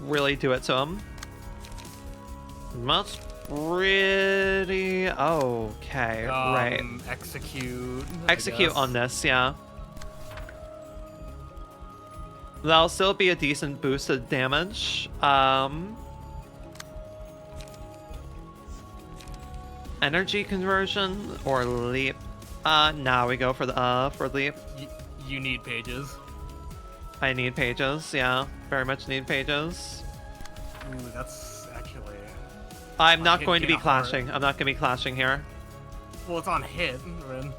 really do it to him. That's pretty... Okay, right. Execute. I Execute guess. on this, yeah. That'll still be a decent boost of damage. Energy conversion or leap. Now we go for the leap. You need pages. I need pages, yeah. Very much need pages. Ooh, that's actually... I'm not hit going to be gain a heart. clashing. I'm not going to be clashing here. Well, it's on hit, Rin.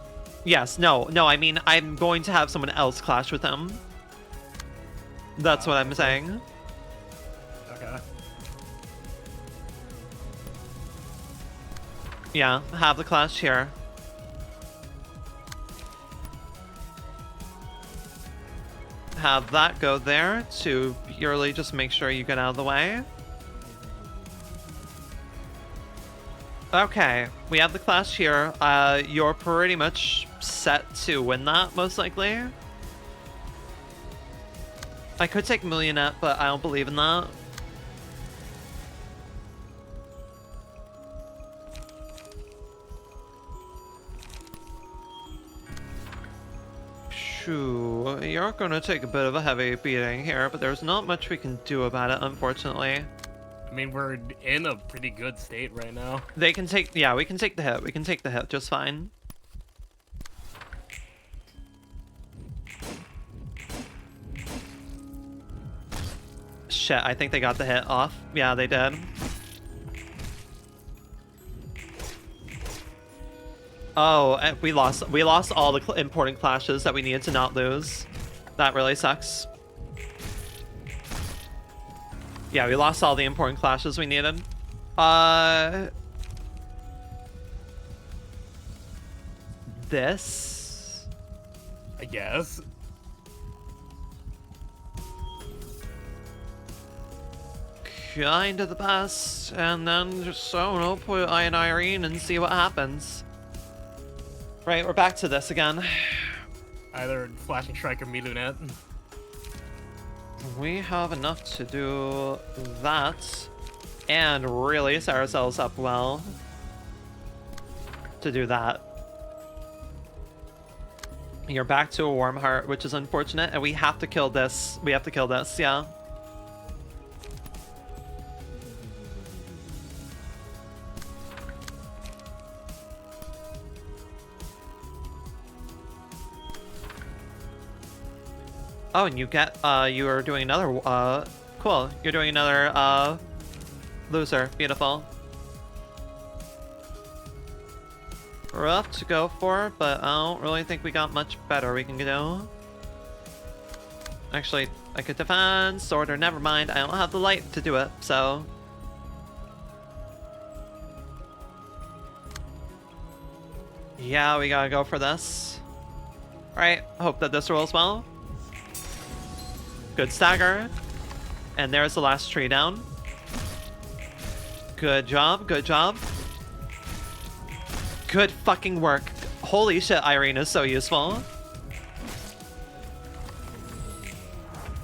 Yes, no, I mean, I'm going to have someone else clash with him. That's what I'm saying. Okay. Yeah, have the clash here. Have that go there to purely just make sure you get out of the way. Okay, we have the clash here. You're pretty much set to win that, most likely. I could take Millionette, but I don't believe in that. Shoo, you're gonna take a bit of a heavy beating here, but there's not much we can do about it, unfortunately. I mean, we're in a pretty good state right now. They can take, yeah, we can take the hit. We can take the hit just fine. Shit, I think they got the hit off. Yeah, they did. Oh, and we lost all the important clashes that we needed to not lose. That really sucks. Yeah, we lost all the important clashes we needed. This? I guess. Kind of the best, and then just, I don't know, put I and Irene and see what happens. Right, we're back to this again. Either Flashing Strike or Milunet. We have enough to do that, and really set ourselves up well to do that. You're back to a warm heart, which is unfortunate, and we have to kill this. We have to kill this, yeah. Oh, and you get, you are doing another, cool. You're doing another, loser. Beautiful. Rough to go for, but I don't really think we got much better we can do. Actually, I could defend, sword, or never mind. I don't have the light to do it, so. Yeah, we gotta go for this. Alright, hope that this rolls well. Good stagger. And there's the last tree down. Good job, good job. Good fucking work. Holy shit, Irene is so useful.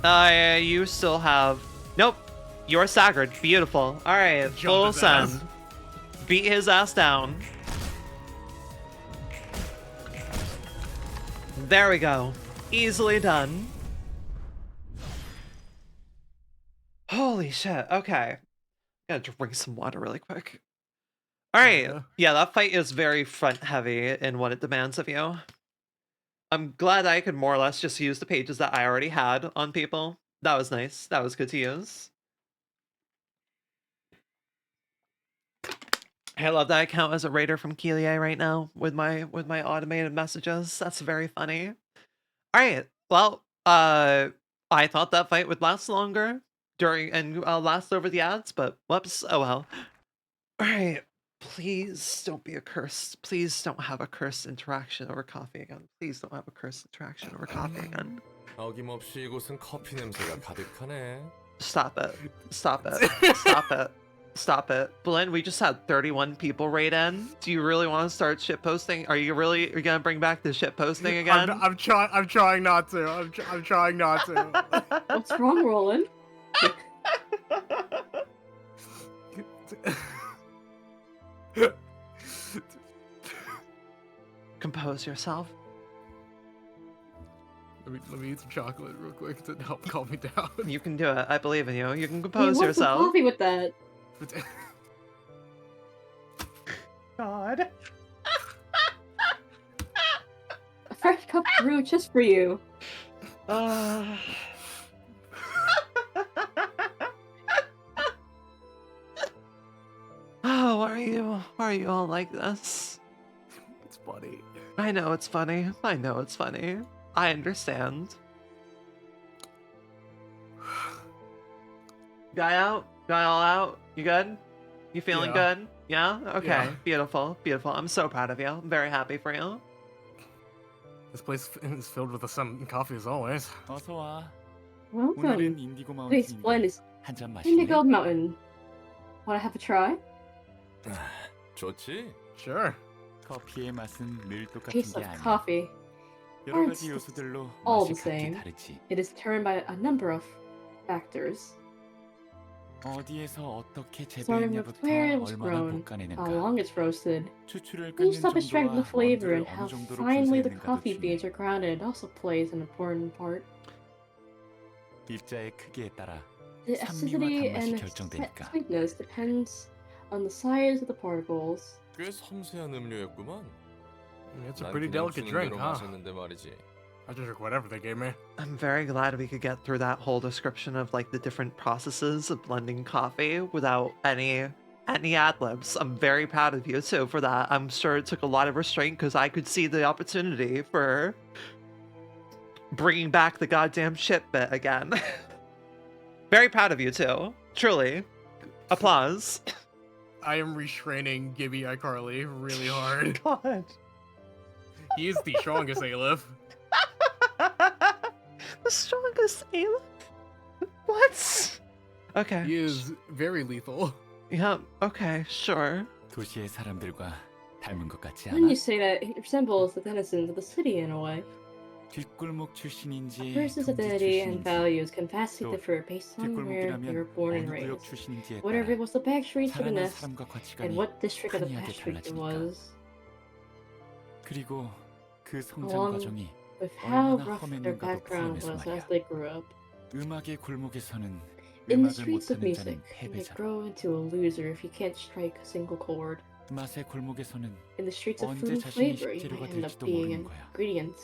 You still have... Nope. You're staggered. Beautiful. Alright, full send. Beat his ass down. There we go. Easily done. Holy shit, okay. Gotta drink some water really quick. Alright, yeah, that fight is very front heavy in what it demands of you. I'm glad I could more or less just use the pages that I already had on people. That was nice. That was good to use. I love that I count as a raider from Keelier right now with my automated messages. That's very funny. Alright, well, I thought that fight would last longer during and last over the ads, but whoops, oh well. Alright, please don't be a curse. Please don't have a cursed interaction over coffee again. Please don't have a cursed interaction over coffee again. 어김없이 이곳은 커피 냄새가 가득하네. Stop it. Stop it. Stop it. Stop it. Blinn, we just had 31 people raid in. Do you really want to start shit posting? Are you gonna bring back the shit posting again? I'm trying not to. I'm trying not to. What's wrong, Roland? Compose yourself. Let me eat some chocolate real quick to help calm me down. You can do it. I believe in you. You can compose want yourself. some coffee with that. God. A fresh cup brewed just for you. Oh, why are you all like this? It's funny. I know it's funny. I know it's funny. I understand. Guy out? Guy all out? You good? You feeling good? Yeah? Okay. Yeah. Beautiful. Beautiful. I'm so proud of you. I'm very happy for you. This place is filled with some coffee as always. 어서 와. Welcome. 오늘은 인디고 Today's 마운틴인데 blend is 한잔 마실래? Indigo Mountain. Wanna have a try? 좋지? Sure. 커피의 맛은 늘 똑같은 Taste 게 of 아니야. coffee. 여러 It's 가지 요소들로 all 맛이 the 각기 same. 다르지. It is determined by a number of factors. 어디에서 어떻게 Starting with 재배했냐부터 where it was 얼마나 grown, 볶아내는가. how long it's roasted, 추출을 each 끊는 step extracting the 정도와 flavor, 원두를 and 어느 how 정도로 finely the 분쇄했는가도 coffee 중요해. beans are grounded also plays an important part. 입자의 크기에 따라 The acidity and sweetness depends on the size of the particles. 꽤 섬세한 음료였구만. It's a 난 pretty 그냥 delicate 주는 drink, 대로 huh? 마셨는데 말이지. I just drink whatever they gave me. I'm very glad we could get through that whole description of like the different processes of blending coffee without any ad-libs. I'm very proud of you too for that. I'm sure it took a lot of restraint because I could see the opportunity for bringing back the goddamn shit bit again. Very proud of you too. Truly. Applause. I am restraining Gibby iCarly really hard. God. He is the strongest Aleph. The strongest Aleph? What? Okay. He is very lethal. Yeah, okay, sure. 도시의 사람들과 닮은 것 같지 When 않아? you say that, it resembles the denizens of the city in a way. 뒷골목 출신인지 A person's 둥지 identity and 출신인지 values can vastly 또 differ based on where they were 뒷골목이라면 born and 어느 구역 raised. 출신인지에 Whether 따라 it was the back streets or the 살아난 nest, 사람과 and 가치관이 what district of the 한이하게 back street it 달라지니까. was. 그리고 그 성장 Along 과정이 with how 얼마나 rough their 험했는가도 background 포함해서 was 말이야. as they grew up. 음악의 골목에서는 In the 음악을 streets of 못하는 music, 자는 you may 패배자로, grow into a loser if you can't strike a single chord. 맛의 골목에서는 In the streets of food 언제 and 자신이 flavor, you 식재료가 may end up 될지도 being 모르는 an 거야. ingredient.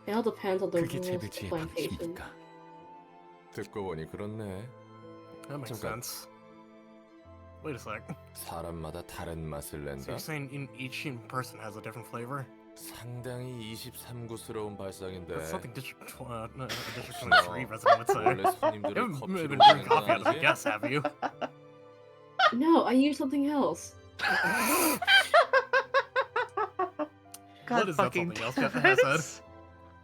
It all depends on the 그게 rules of the 재배지의 plantation. 방식이니까. 듣고 보니 그렇네. That makes 잠깐. sense. Wait a sec. 사람마다 다른 맛을 So 낸다. you're saying each person has a different flavor? 상당히 23구스러운 발상인데. That's something District District 너 23 resident would say. 원래 You 손님들을 haven't 커피로 been drinking 먹는 coffee 건 out of a 아니지? guess, have you? No, I use something else. God What is that fucking something else damn Jeff has it. said?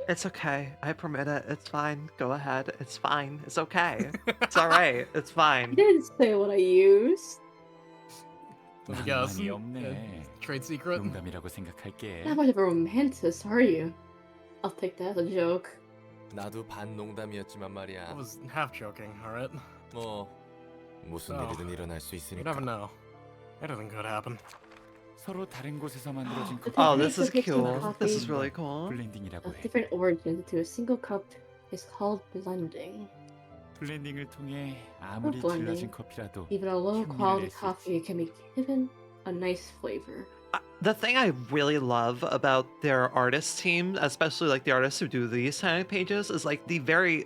It's okay. I permit it. It's fine. Go ahead. It's fine. It's okay. It's alright. It's I fine. didn't say what I used. Let me guess. 낭만이 없네. Trade secret? 농담이라고 생각할게. Not much of a romanticist, are you? I'll take that as a joke. 나도 반 농담이었지만 말이야. I was half joking, alright? 뭐 무슨 Oh. 일이든 일어날 수 You 있으니까. never know. Anything could happen. 서로 다른 곳에서 만들어진 The 커피. Oh, technique this is of mixing cool. coffee This is really cool. 블렌딩이라고 of 해. different origins into a single cup is called blending. 블렌딩을 통해 아무리 blending. 질러진 커피라도 Even a low 향미를 quality 낼 수 coffee can be given a nice flavor. The thing I really love about their artist team, especially like the artists who do these kind of pages, is like the very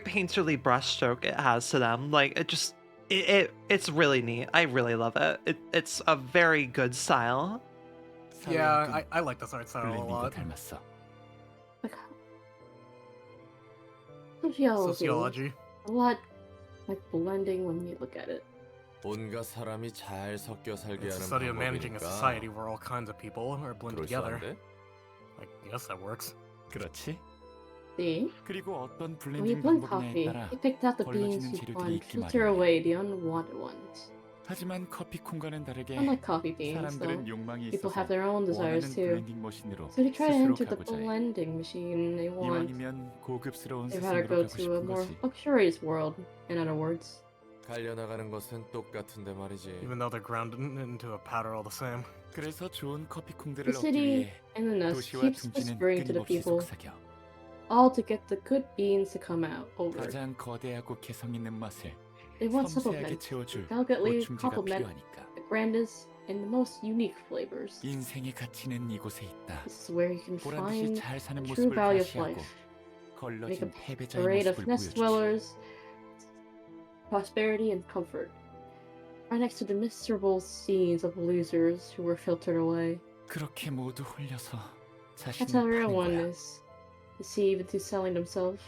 painterly brushstroke it has to them. Like it's really neat. I really love it. It's a very good style. Yeah, I like this art style a 블렌딩과 lot. 닮았어. Like sociology. Sociology. A lot like blending when you look at it. 온갖 사람이 잘 섞여 살게 It's a 하는 study of managing a 방법이니까. society where all kinds of people are blended together. 그럴싸한데? I guess that works. 그렇지? See? 그리고 어떤 When you 블렌딩 blend 방법이냐에 coffee, 따라 you picked out the beans 걸러지는 you 재료들이 want, 있기 filter 마련이야. away the unwanted ones. 하지만 커피콩과는 다르게 Unlike coffee beans, though, 사람들은 욕망이 people 있어서 have their own desires 원하는 too. 블렌딩 머신으로 So they try to 스스로 enter the 가고자 해. blending machine they want. 이왕이면 고급스러운 They'd rather 세상으로 go 가고 to a 싶은 more 거지. luxurious world, in other words. 갈려나가는 것은 똑같은데 말이지. Even though they're ground into a powder all the same. 그래서 좋은 커피콩들을 The 얻기 city 위해 and the nest 도시와 keeps 둥지는 whispering to the 끊임없이 people, 속삭여. all to get the good beans to come out over. 가장 거대하고 개성 있는 맛을 They want 섬세하게 supplement, 채워줄 delicately 보충제가 complement 필요하니까. the grandest and the most unique flavors. 인생의 가치는 이곳에 있다. This is where you can 보란 듯이 find 잘 사는 the true 모습을 value of 과시하고 life. Make 걸러진 a 패배자의 parade of 모습을 nest 보여주지. dwellers, prosperity and comfort. Right next to the miserable scenes of losers who were filtered away. 그렇게 모두 홀려서 That's 자신을 how real 파는 one 거야. is. Deceived into selling themselves.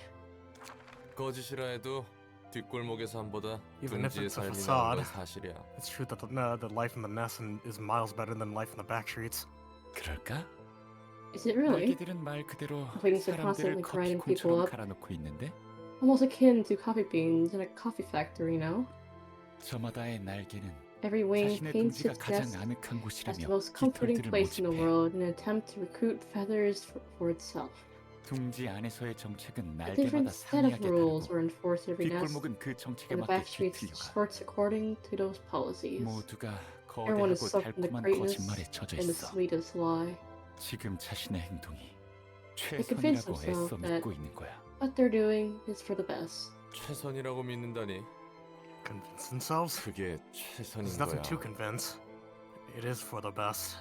거짓이라 해도 뒷골목의 삶보다 Even if 둥지의 it's a 삶이 나은 facade. 건 사실이야. It's true that the life in the nest is miles better than life in the back streets. 그럴까? Is it really? 날개들은 말 그대로 Companies are 사람들을 constantly grinding people 커피콩처럼 up. 갈아놓고 있는데 Almost akin to coffee beans in a coffee factory, no? 저마다의 날개는 Every wing 자신의 paints 둥지가 its 가장 nest 아늑한 as 곳이라며 the most comforting 깃털들을 place in the 모집해. world in an attempt to recruit feathers for itself. 둥지 안에서의 정책은 A different 날개마다 set of 상이하게 rules 다르고 were enforced every nest, 뒷골목은 그 정책에 and the 맞게 back streets 뒤틀려가. sorts according to those policies. 모두가 Everyone is 거대하고 soaked in the 달콤한 greatness 거짓말에 젖어 and the 있어. sweetest lie. 지금 자신의 행동이 They convince 최선이라고 themselves 애써 that 믿고 있는 거야. what they're doing is for the best. 최선이라고 믿는다니. Convince themselves? 그게 There's 최선인 nothing 거야. to convince. It is for the best.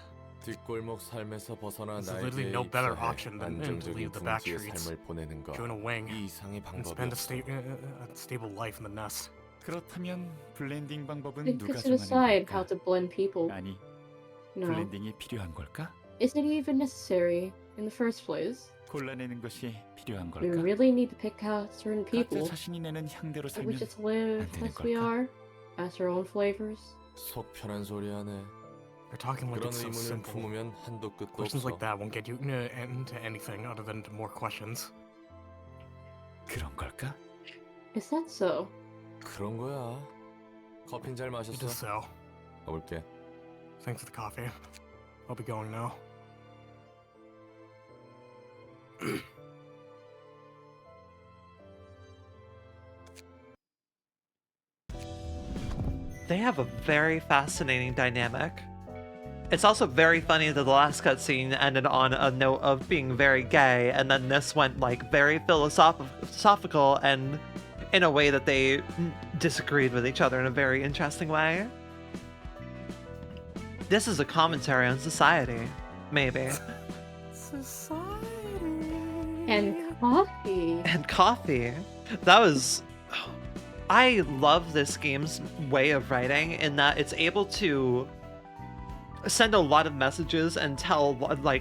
뒷골목 삶에서 벗어나 There's literally 날개에 no better 입사해 option than to 안정적인 leave the back 둥지의 streets, 삶을 보내는 거. join a wing, 이 이상의 and spend 방법이었어. a stable life in the nest. 그렇다면 블렌딩 I 방법은 think 누가 it's to decide how 정하는 to blend people. 걸까? 아니, No. 블렌딩이 필요한 걸까? Is it even necessary in the first place? 골라내는 것이 필요한 We 걸까? really need to pick out certain 각자 people. 자신이 내는 향대로 That we 살면 just live 안 되는 as we 걸까? are, as our own flavors. 속 편한 소리 하네. They're talking like 그런 it's so 의문을 simple. 품으면 한도 끝도 Questions 없어. like that won't get you into anything other than to more questions. 그런 걸까? Is that so? 그런 거야. 커피는 잘 It is 마셨어? so. 가볼게. Thanks for the coffee. I'll be going now. They have a very fascinating dynamic. It's also very funny that the last cutscene ended on a note of being very gay, and then this went like very philosophical and in a way that they disagreed with each other in a very interesting way. This is a commentary on society, maybe. Society. And coffee. And coffee. That was... I love this game's way of writing in that it's able to send a lot of messages and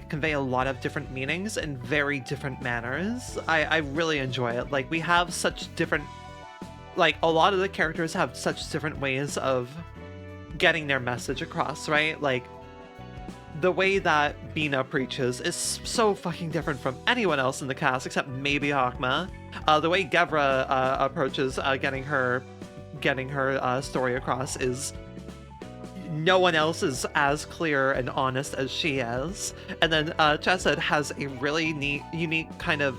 convey a lot of different meanings in very different manners. I really enjoy it. Like, we have such different... Like, a lot of the characters have such different ways of getting their message across, right? Like, the way that Bina preaches is so fucking different from anyone else in the cast except maybe Akma. The way Gevra approaches getting her story across is no one else is as clear and honest as she is. And then Chesed has a really neat, unique kind of...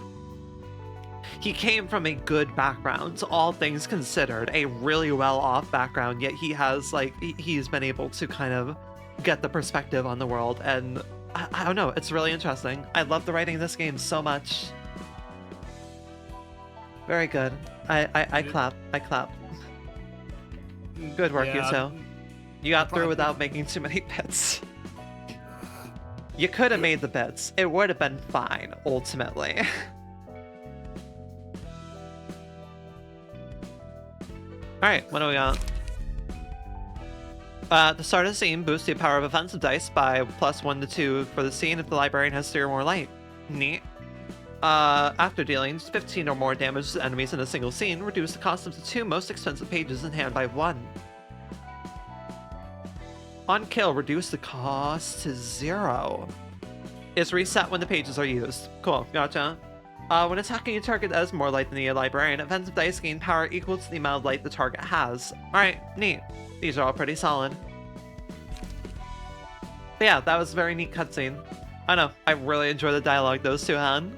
He came from a good background, all things considered, a really well-off background, yet he has, like, he's been able to kind of get the perspective on the world, and I don't know, it's really interesting. I love the writing in this game so much. Very good. I clap. I clap. Good work, Yeah, Yuto. You got through without making too many bits. You could have made the bits. It would have been fine, ultimately. Alright, what do we got? The start of the scene boosts the power of offensive dice by +1 to 2 for the scene if the librarian has 3 or more light. Neat. After dealing 15 or more damage to enemies in a single scene, reduce the cost of the 2 most expensive pages in hand by 1. On kill, reduce the cost to 0. Is reset when the pages are used. Cool, gotcha. When attacking a target that has more light than the librarian, offensive dice gain power equal to the amount of light the target has. Alright, neat. These are all pretty solid. But yeah, that was a very neat cutscene. I know, I really enjoy the dialogue those two had.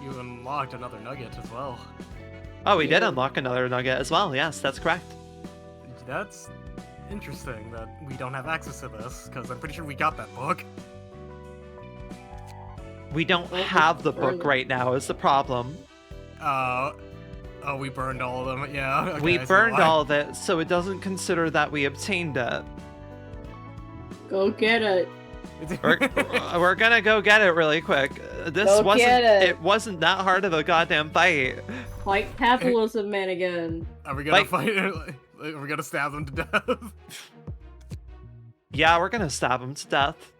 You unlocked another nugget as well. Oh, we did unlock another nugget as well, yes, that's correct. That's interesting that we don't have access to this, because I'm pretty sure we got that book. We don't have the book right now is the problem. Oh, we burned all of them. Yeah. Okay, We I see burned why. all of it, so it doesn't consider that we obtained it. Go get it. We're gonna go get it really quick. This Go wasn't get it. it wasn't that hard of a goddamn fight. Fight capitalism, man, again. Are we gonna fight? Are we gonna stab them to death? Yeah, we're gonna stab him to death.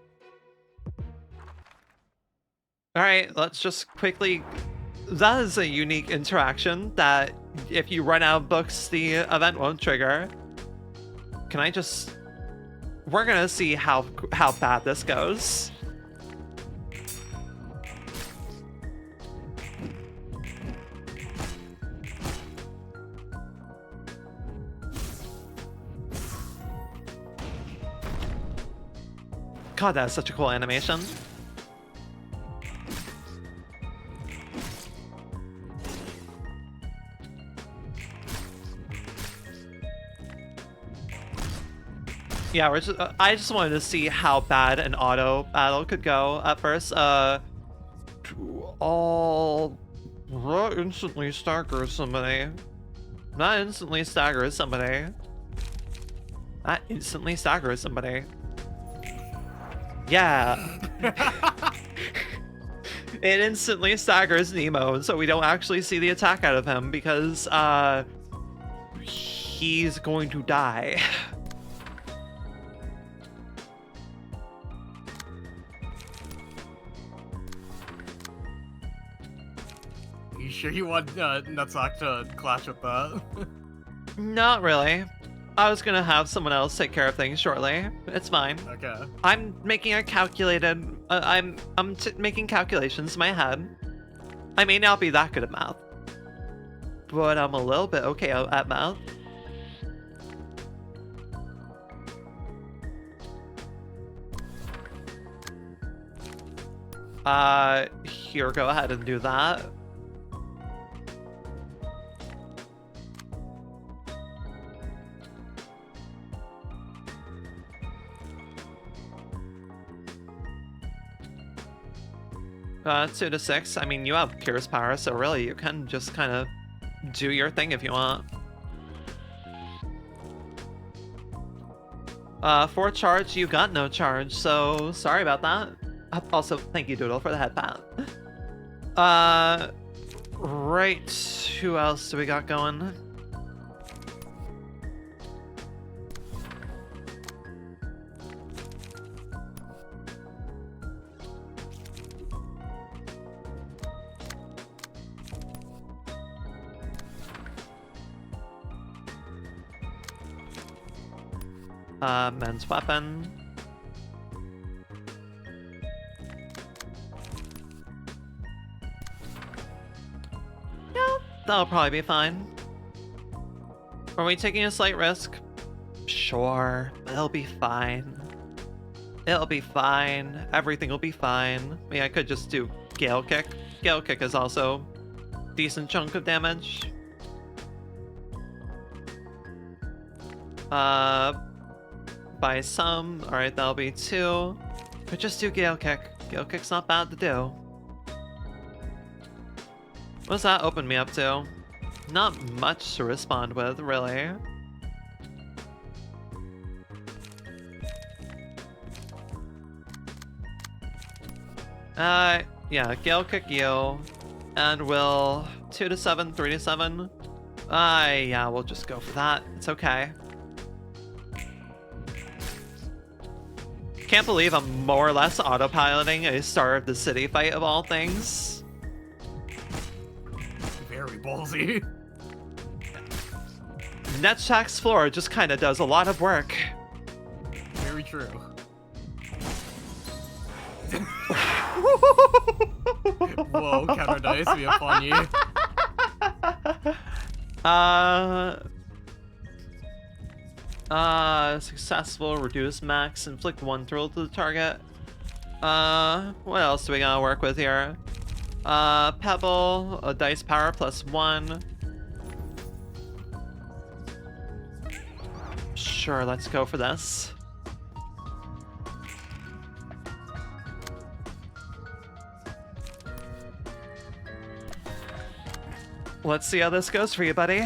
Alright, let's just quickly... That is a unique interaction that if you run out of books, the event won't trigger. Can I just... We're gonna see how bad this goes. God, that's such a cool animation. Yeah, I just wanted to see how bad an auto battle could go at first. To all instantly stagger somebody. That instantly staggers somebody. That instantly staggers somebody. Yeah. It instantly staggers Nemo, so we don't actually see the attack out of him because he's going to die. You sure you want Nutsock to clash with that? Not really. I was gonna have someone else take care of things shortly. It's fine. Okay. I'm making a calculated. I'm making calculations in my head. I may not be that good at math, but I'm a little bit okay at math. Here, go ahead and do that. Uh, 2 to 6. I mean, you have Pierce power, so really you can just kind of do your thing if you want. 4 charge, you got no charge, so sorry about that. Also, thank you, Doodle, for the head pat. Right. Who else do we got going? Men's weapon. Yeah, that'll probably be fine. Are we taking a slight risk? Sure, it'll be fine. It'll be fine. Everything will be fine. I mean, I could just do Gale Kick. Gale Kick is also a decent chunk of damage. By some. Alright, that'll be 2. But just do Gale Kick. Gale Kick's not bad to do. What's that open me up to? Not much to respond with, really. Yeah, Gale Kick you. And we'll 2 to 7, 3 to 7. Yeah, we'll just go for that. It's okay. Can't believe I'm more or less autopiloting a Star of the City fight of all things. Very ballsy. Nutsack's floor just kind of does a lot of work. Very true. Whoa, counter dice be upon you. Successful, reduce max, inflict 1 thrill to the target. What else do we gotta work with here? Pebble, a dice power +1. Sure, let's go for this. Let's see how this goes for you, buddy.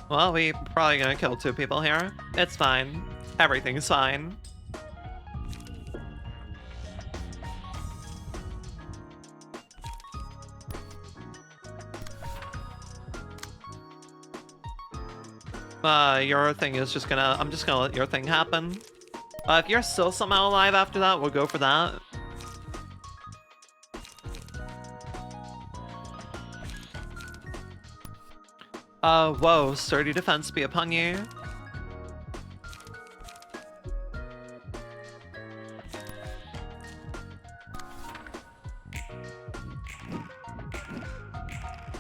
Well, we probably gonna kill 2 people here. It's fine. Everything's fine. Your thing is just gonna... I'm just gonna let your thing happen. If you're still somehow alive after that, we'll go for that. Whoa, sturdy defense be upon you.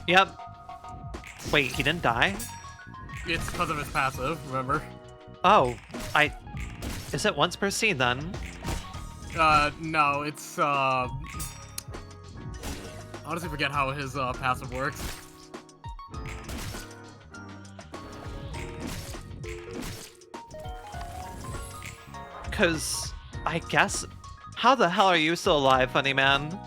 Yep. Wait, he didn't die? It's because of his passive, remember? Oh, is it once per scene then? No, it's, I honestly forget how his, passive works. Cause, I guess... How the hell are you still alive, funny man?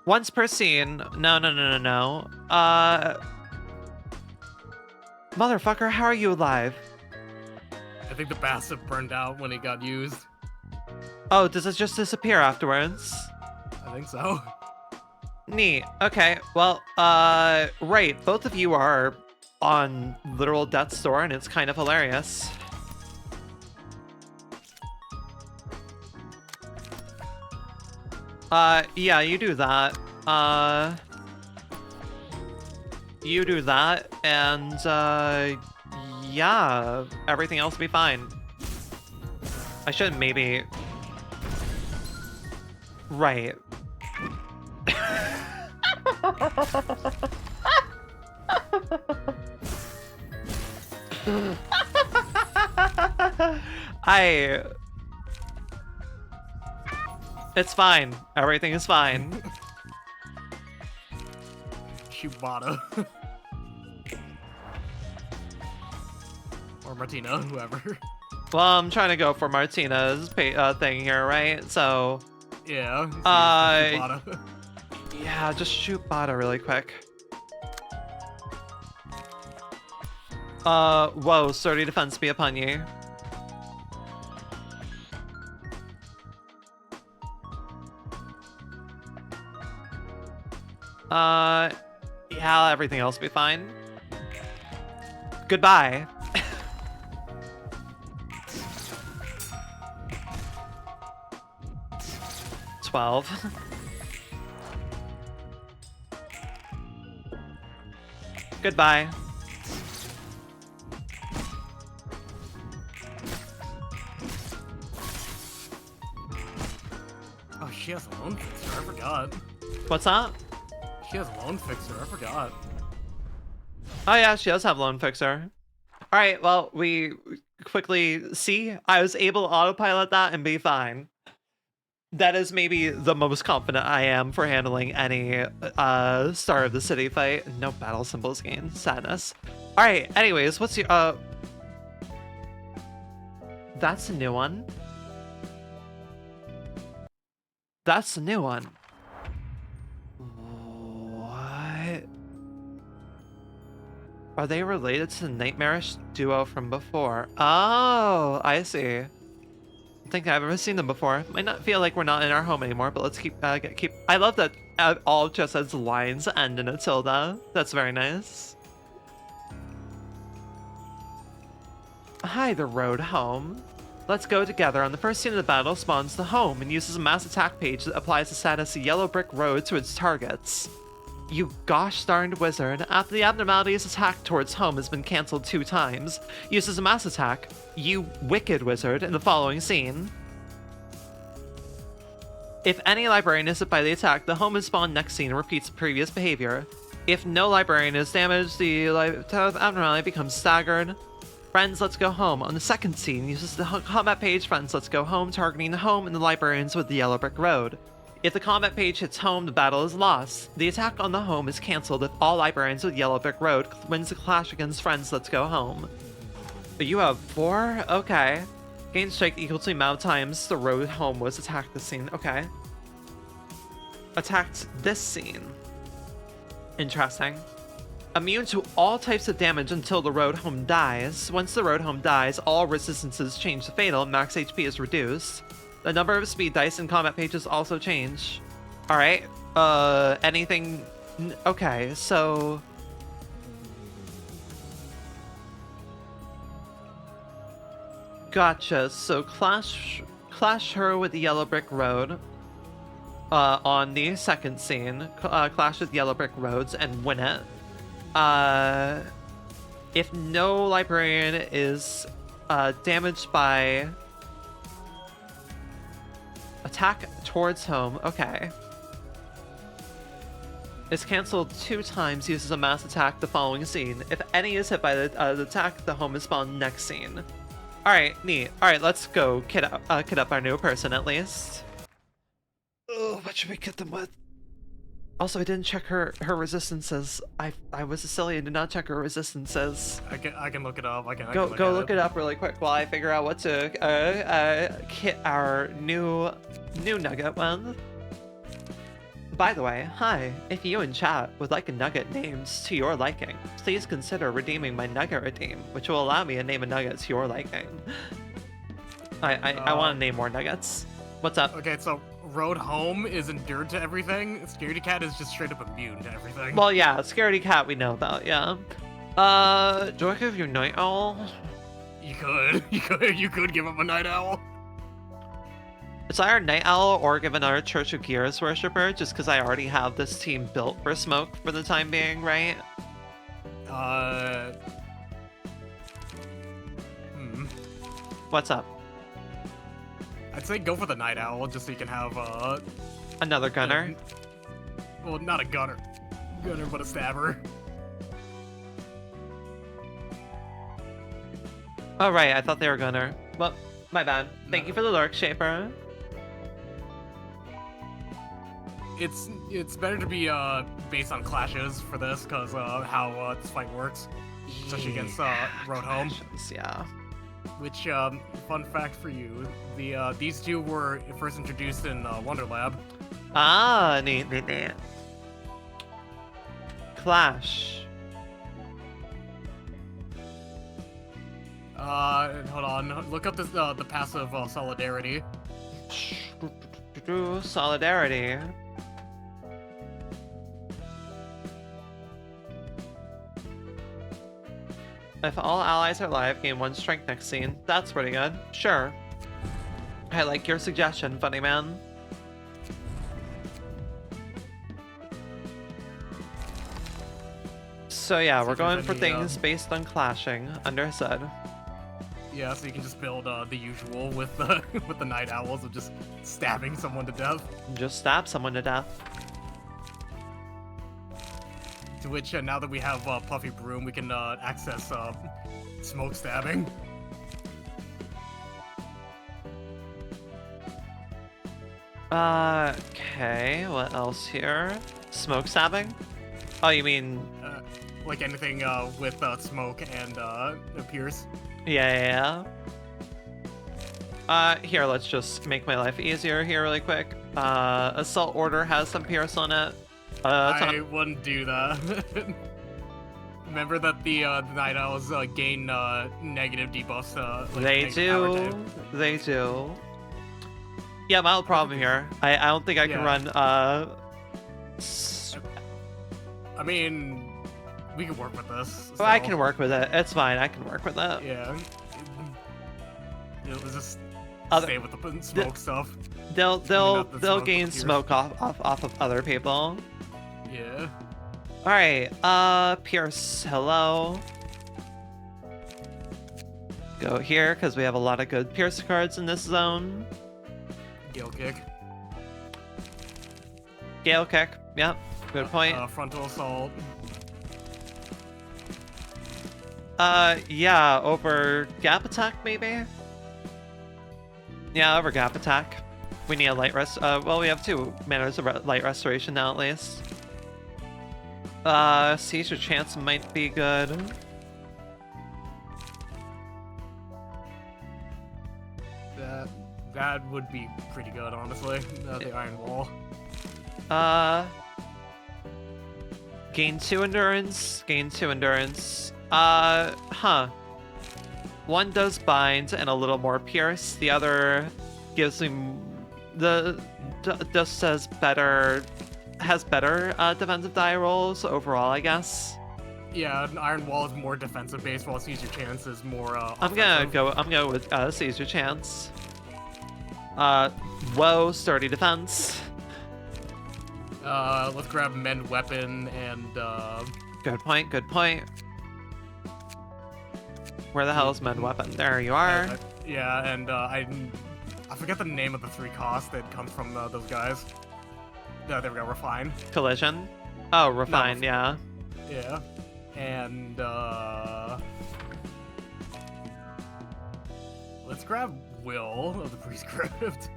Once per scene. No. Motherfucker, how are you alive? I think the bastard burned out when it got used. Oh, does it just disappear afterwards? I think so. Neat. Okay, well, right. Both of you are on literal death's door, and it's kind of hilarious. Yeah, you do that. You do that, and, yeah, everything else will be fine. I should maybe... Right. It's fine. Everything is fine. Shubata. Or Martina, whoever. Well, I'm trying to go for Martina's thing here, right? So... Yeah. Yeah, just shoot Bada really quick. Whoa, sturdy defense be upon ye. Yeah, everything else will be fine. Goodbye. $12. Goodbye. Oh, she has a loan fixer, I forgot. What's that? She has a loan fixer, I forgot. Oh yeah, she does have Loan Fixer. Alright, well, we quickly see I was able to autopilot that and be fine. That is maybe the most confident I am for handling any Star of the City fight. No battle symbols gained. Sadness. Alright, anyways, what's your that's a new one. That's a new one. What? Are they related to the nightmarish duo from before? Oh, I see. I think I've ever seen them before. Might not feel like we're not in our home anymore, but let's keep. I love that all just as lines end in a tilde. That's very nice. Hi, the road home. Let's go together. On the first scene of the battle spawns the home and uses a mass attack page that applies the status Yellow Brick Road to its targets. You gosh darned wizard. After the abnormality's attack towards home has been cancelled 2 times, uses a mass attack, you wicked wizard, in the following scene. If any librarian is hit by the attack, the home is spawned next scene and repeats previous behavior. If no librarian is damaged, the abnormality becomes staggered. Friends, let's go home. On the second scene, uses the combat page Friends, let's go home, targeting the home and the librarians with the Yellow Brick Road. If the combat page hits home, the battle is lost. The attack on the home is cancelled if all librarians with Yellow Brick Road wins the clash against Friends, let's go home. But you have 4? Okay. Gain strike equal to the amount of times the road home was attacked this scene. Okay. Attacked this scene. Interesting. Immune to all types of damage until the road home dies. Once the road home dies, all resistances change to fatal. Max HP is reduced. The number of speed dice and combat pages also change. Alright. Anything... Okay, so... Gotcha. So clash her with the Yellow Brick Road. On the second scene. Clash with Yellow Brick Roads and win it. If no librarian is damaged by attack towards home, okay. It's cancelled 2 times, uses a mass attack the following scene. If any is hit by the attack, the home is spawned next scene. Alright, neat. Alright, let's go kit up our new person at least. Oh, what should we kit them with? Also, I didn't check her resistances. I was silly and did not check her resistances. I can look it up. Go look it up really quick while I figure out what to kit our new nugget with. By the way, hi. If you in chat would like a nugget named to your liking, please consider redeeming my nugget redeem, which will allow me to name a nugget to your liking. I want to name more nuggets. What's up? Okay, so Road Home is endured to everything. Scaredy Cat is just straight up immune to everything. Well, yeah, Scaredy Cat we know about, yeah. Do I give you Night Owl? You could give him a Night Owl. It's either Night Owl or give another Church of Gears worshiper, just because I already have this team built for smoke for the time being, right? What's up? I'd say go for the Night Owl, just so you can have, Another gunner? Well, not a gunner, but a stabber. Oh, right, I thought they were gunner. Well, my bad. Thank you for the lurk, Shaper. It's better to be based on clashes for this, because how this fight works, especially against Road Home. Yeah. Which fun fact for you, these two were first introduced in Wonder Lab. Ah, neat. Clash. Hold on. Look up this the passive Solidarity. Solidarity. If all allies are alive, gain 1 strength next scene. That's pretty good. Sure. I like your suggestion, funny man. So yeah, we're going for things based on clashing. Understood. Yeah, so you can just build the usual with the with the Night Owls of just stabbing someone to death. Just stab someone to death. To which, now that we have Puffy Broom, we can access smoke stabbing. Okay, what else here? Smoke stabbing? Oh, you mean... like anything with smoke and Pierce. Yeah. Here, let's just make my life easier here really quick. Assault Order has some Pierce on it. I wouldn't do that. Remember that the Night Owls gain negative debuffs. Like they do. They do. Yeah, mild problem here. I don't think I can run. I mean, we can work with this. So. I can work with it. It's fine. I can work with it. Yeah. Let's just stay with the smoke stuff. They'll gain smoke off of other people. Yeah. Alright, Pierce, hello. Go here, because we have a lot of good Pierce cards in this zone. Gale Kick. Gale Kick, yep, good point. Frontal Assault. Yeah, over Gap Attack, maybe? Yeah, over Gap Attack. We need a light rest. Well, we have 2 manners of light restoration now, at least. Seizure Chance might be good. That would be pretty good, honestly. The Iron Wall. Gain 2 endurance. Gain 2 endurance. One does bind and a little more pierce. The other gives me just has better defensive die rolls overall, I guess. Yeah, Iron Wall is more defensive based, while Seizure Chance is more I'm gonna go with Seizure Chance. Whoa, sturdy defense. Let's grab Mend Weapon and Good point. Where the hell is Mend Weapon? There you are. Yeah, and I forget the name of the 3 costs that comes from those guys. There we go, Refine. Collision? Oh, Refine, yeah. Yeah. And, let's grab Will of the Prescript.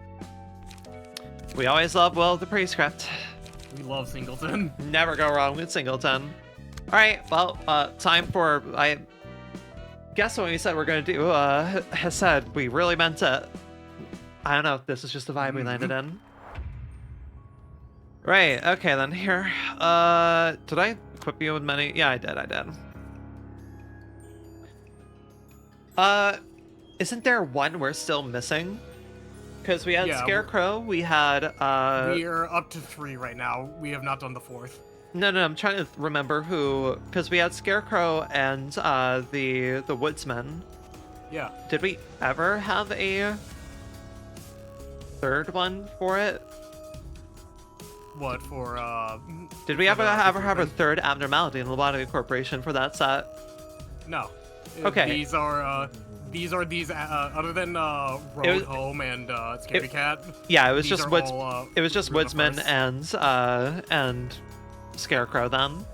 We always love Will of the Prescript. We love Singleton. Never go wrong with Singleton. Alright, well, time for... I guess what we said we're gonna do, has said we really meant it. I don't know, this is just the vibe we landed in. Right, okay then here. Did I equip you with many? Yeah, I did. Isn't there one we're still missing? Because we had Yeah, Scarecrow, we had, we're up to 3 right now. We have not done the 4th. No, I'm trying to remember who, because we had Scarecrow and, the Woodsman. Yeah. Did we ever have a third one for it? What, for, Did we ever have a third abnormality in the Lobotomy Corporation for that set? No. Okay. These are other than Road Home and Scaredy Cat. Yeah, it was these just are Woodsman and Scarecrow then.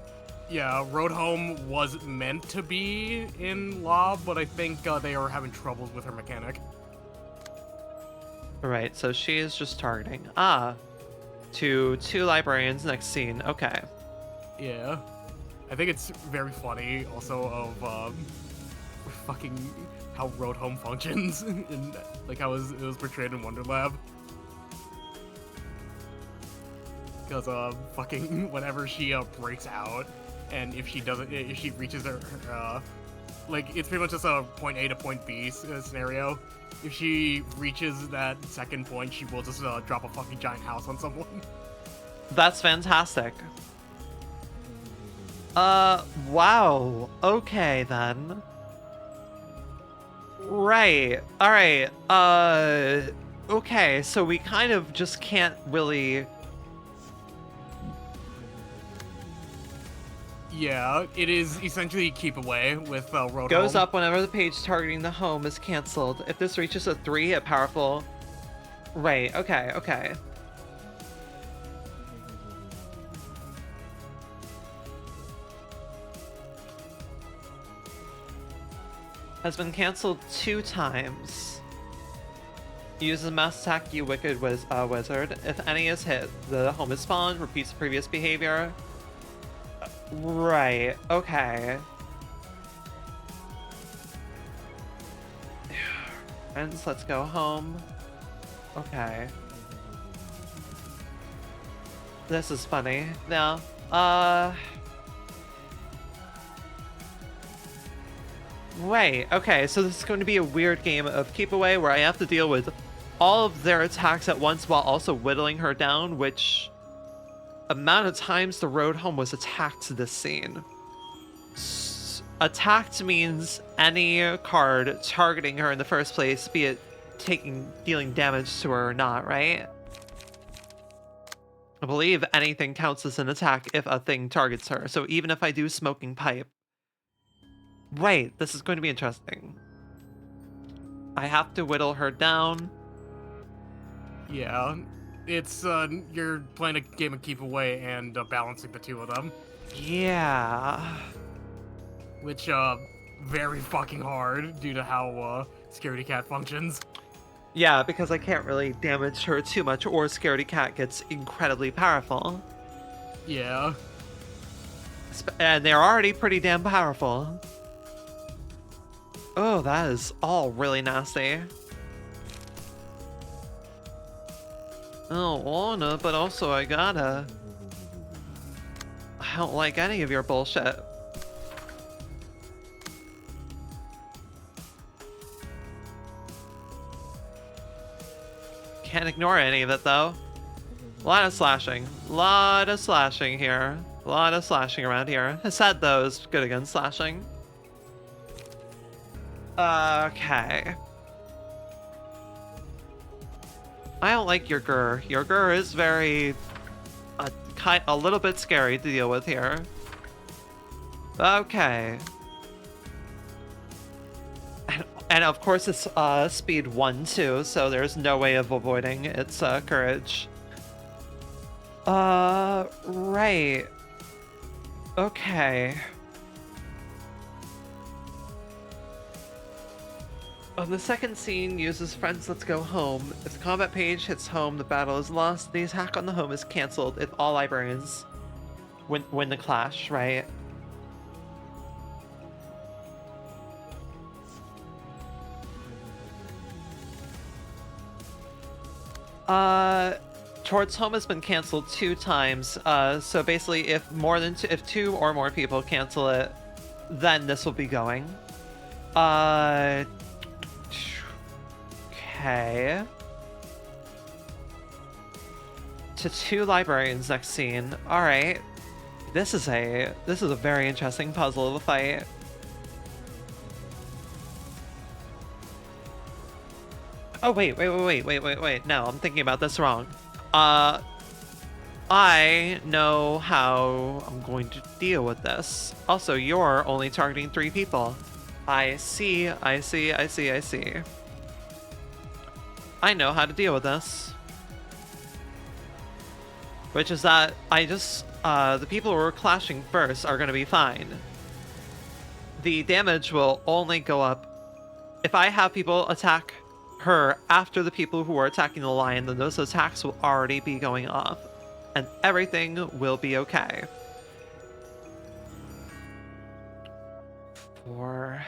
Yeah, Road Home was meant to be in Lob, but I think they are having troubles with her mechanic. Right, so she is just targeting. To 2 librarians next scene. Okay. Yeah. I think it's very funny also of fucking how Road Home functions and like how it was portrayed in Wonder Lab. Because fucking whenever she breaks out, and if she reaches her like it's pretty much just a point A to point B scenario. If she reaches that second point, she will just drop a fucking giant house on someone. That's fantastic. Wow. Okay then. Right. Alright. Okay, so we kind of just can't really... Yeah, it is essentially keep away with Road Goes Home. up whenever the page targeting the home is cancelled. If this reaches a 3, a powerful... Right, okay. Has been cancelled 2 times. Uses mass attack, you wicked wizard. If any is hit, the home is spawned, repeats previous behavior. Right, okay. Friends, let's go home. Okay. This is funny. Now, Right, okay, so this is going to be a weird game of keep away where I have to deal with all of their attacks at once while also whittling her down, which amount of times the road home was attacked this scene. Attacked means any card targeting her in the first place, be it dealing damage to her or not, right? I believe anything counts as an attack if a thing targets her, so even if I do smoking pipe. Right, this is going to be interesting. I have to whittle her down. Yeah, it's you're playing a game of keep away and balancing the 2 of them. Yeah. Which very fucking hard due to how Scaredy Cat functions. Yeah, because I can't really damage her too much or Scaredy Cat gets incredibly powerful. Yeah. And they're already pretty damn powerful. Oh, that is all really nasty. Oh, wanna, but also I gotta. I don't like any of your bullshit. Can't ignore any of it, though. A lot of slashing. Lot of slashing here. A lot of slashing around here. Hassad, though, is good against slashing. Okay. I don't like your Gur. Your Gur is very... a little bit scary to deal with here. Okay. And of course it's speed 1 too, so there's no way of avoiding its courage. Right. Okay. On the second scene, uses Friends Let's Go Home. If the combat page hits home, the battle is lost. The attack on the home is cancelled if all librarians win the clash, right? Towards Home has been canceled 2 times. So basically, if if 2 or more people cancel it, then this will be going. Okay. To 2 librarians next scene. All right. This is a very interesting puzzle of a fight. Oh wait. No, I'm thinking about this wrong. I know how I'm going to deal with this. Also, you're only targeting 3 people. I see. I know how to deal with this. Which is that the people who are clashing first are going to be fine. The damage will only go up if I have people attack her after the people who are attacking the lion, then those attacks will already be going off. And everything will be okay. 4.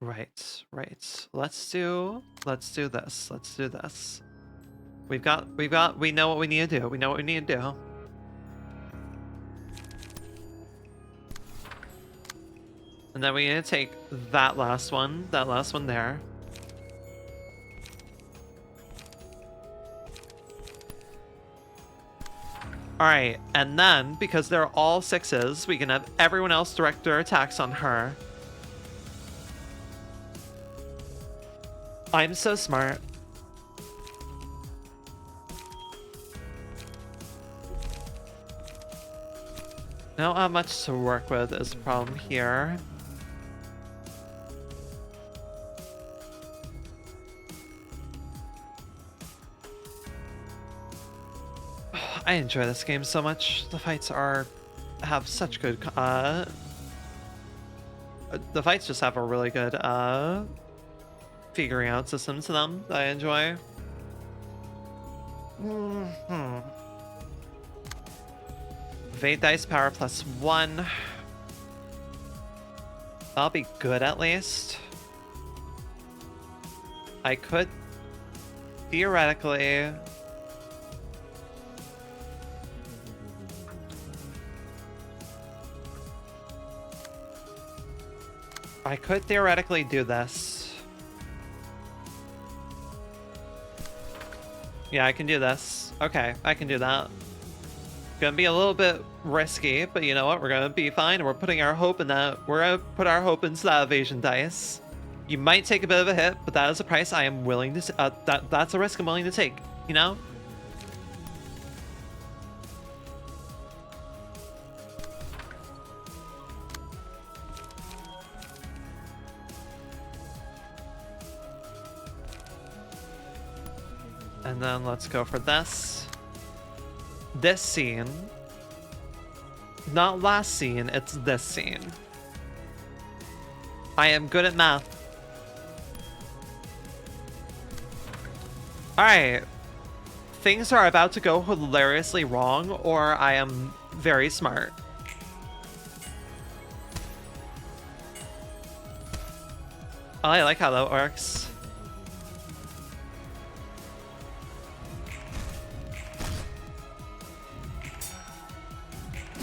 Right. Let's do this. We know what we need to do. And then we need to take that last one there. Alright, and then, because they're all 6s, we can have everyone else direct their attacks on her. I'm so smart. I don't have much to work with is the problem here. I enjoy this game so much. The fights have such good the fights just have a really good figuring out system to them that I enjoy. Fate dice power +1. That'll be good at least. I could theoretically do this. Yeah, I can do this. Okay, I can do that. Gonna be a little bit risky, but you know what? We're gonna be fine. We're putting our hope in that. We're gonna put our hope into that evasion dice. You might take a bit of a hit, but that is a price I am willing to. That's a risk I'm willing to take. You know. And then let's go for this. This scene. Not last scene, it's this scene. I am good at math. Alright. Things are about to go hilariously wrong, or I am very smart. Oh, I like how that works.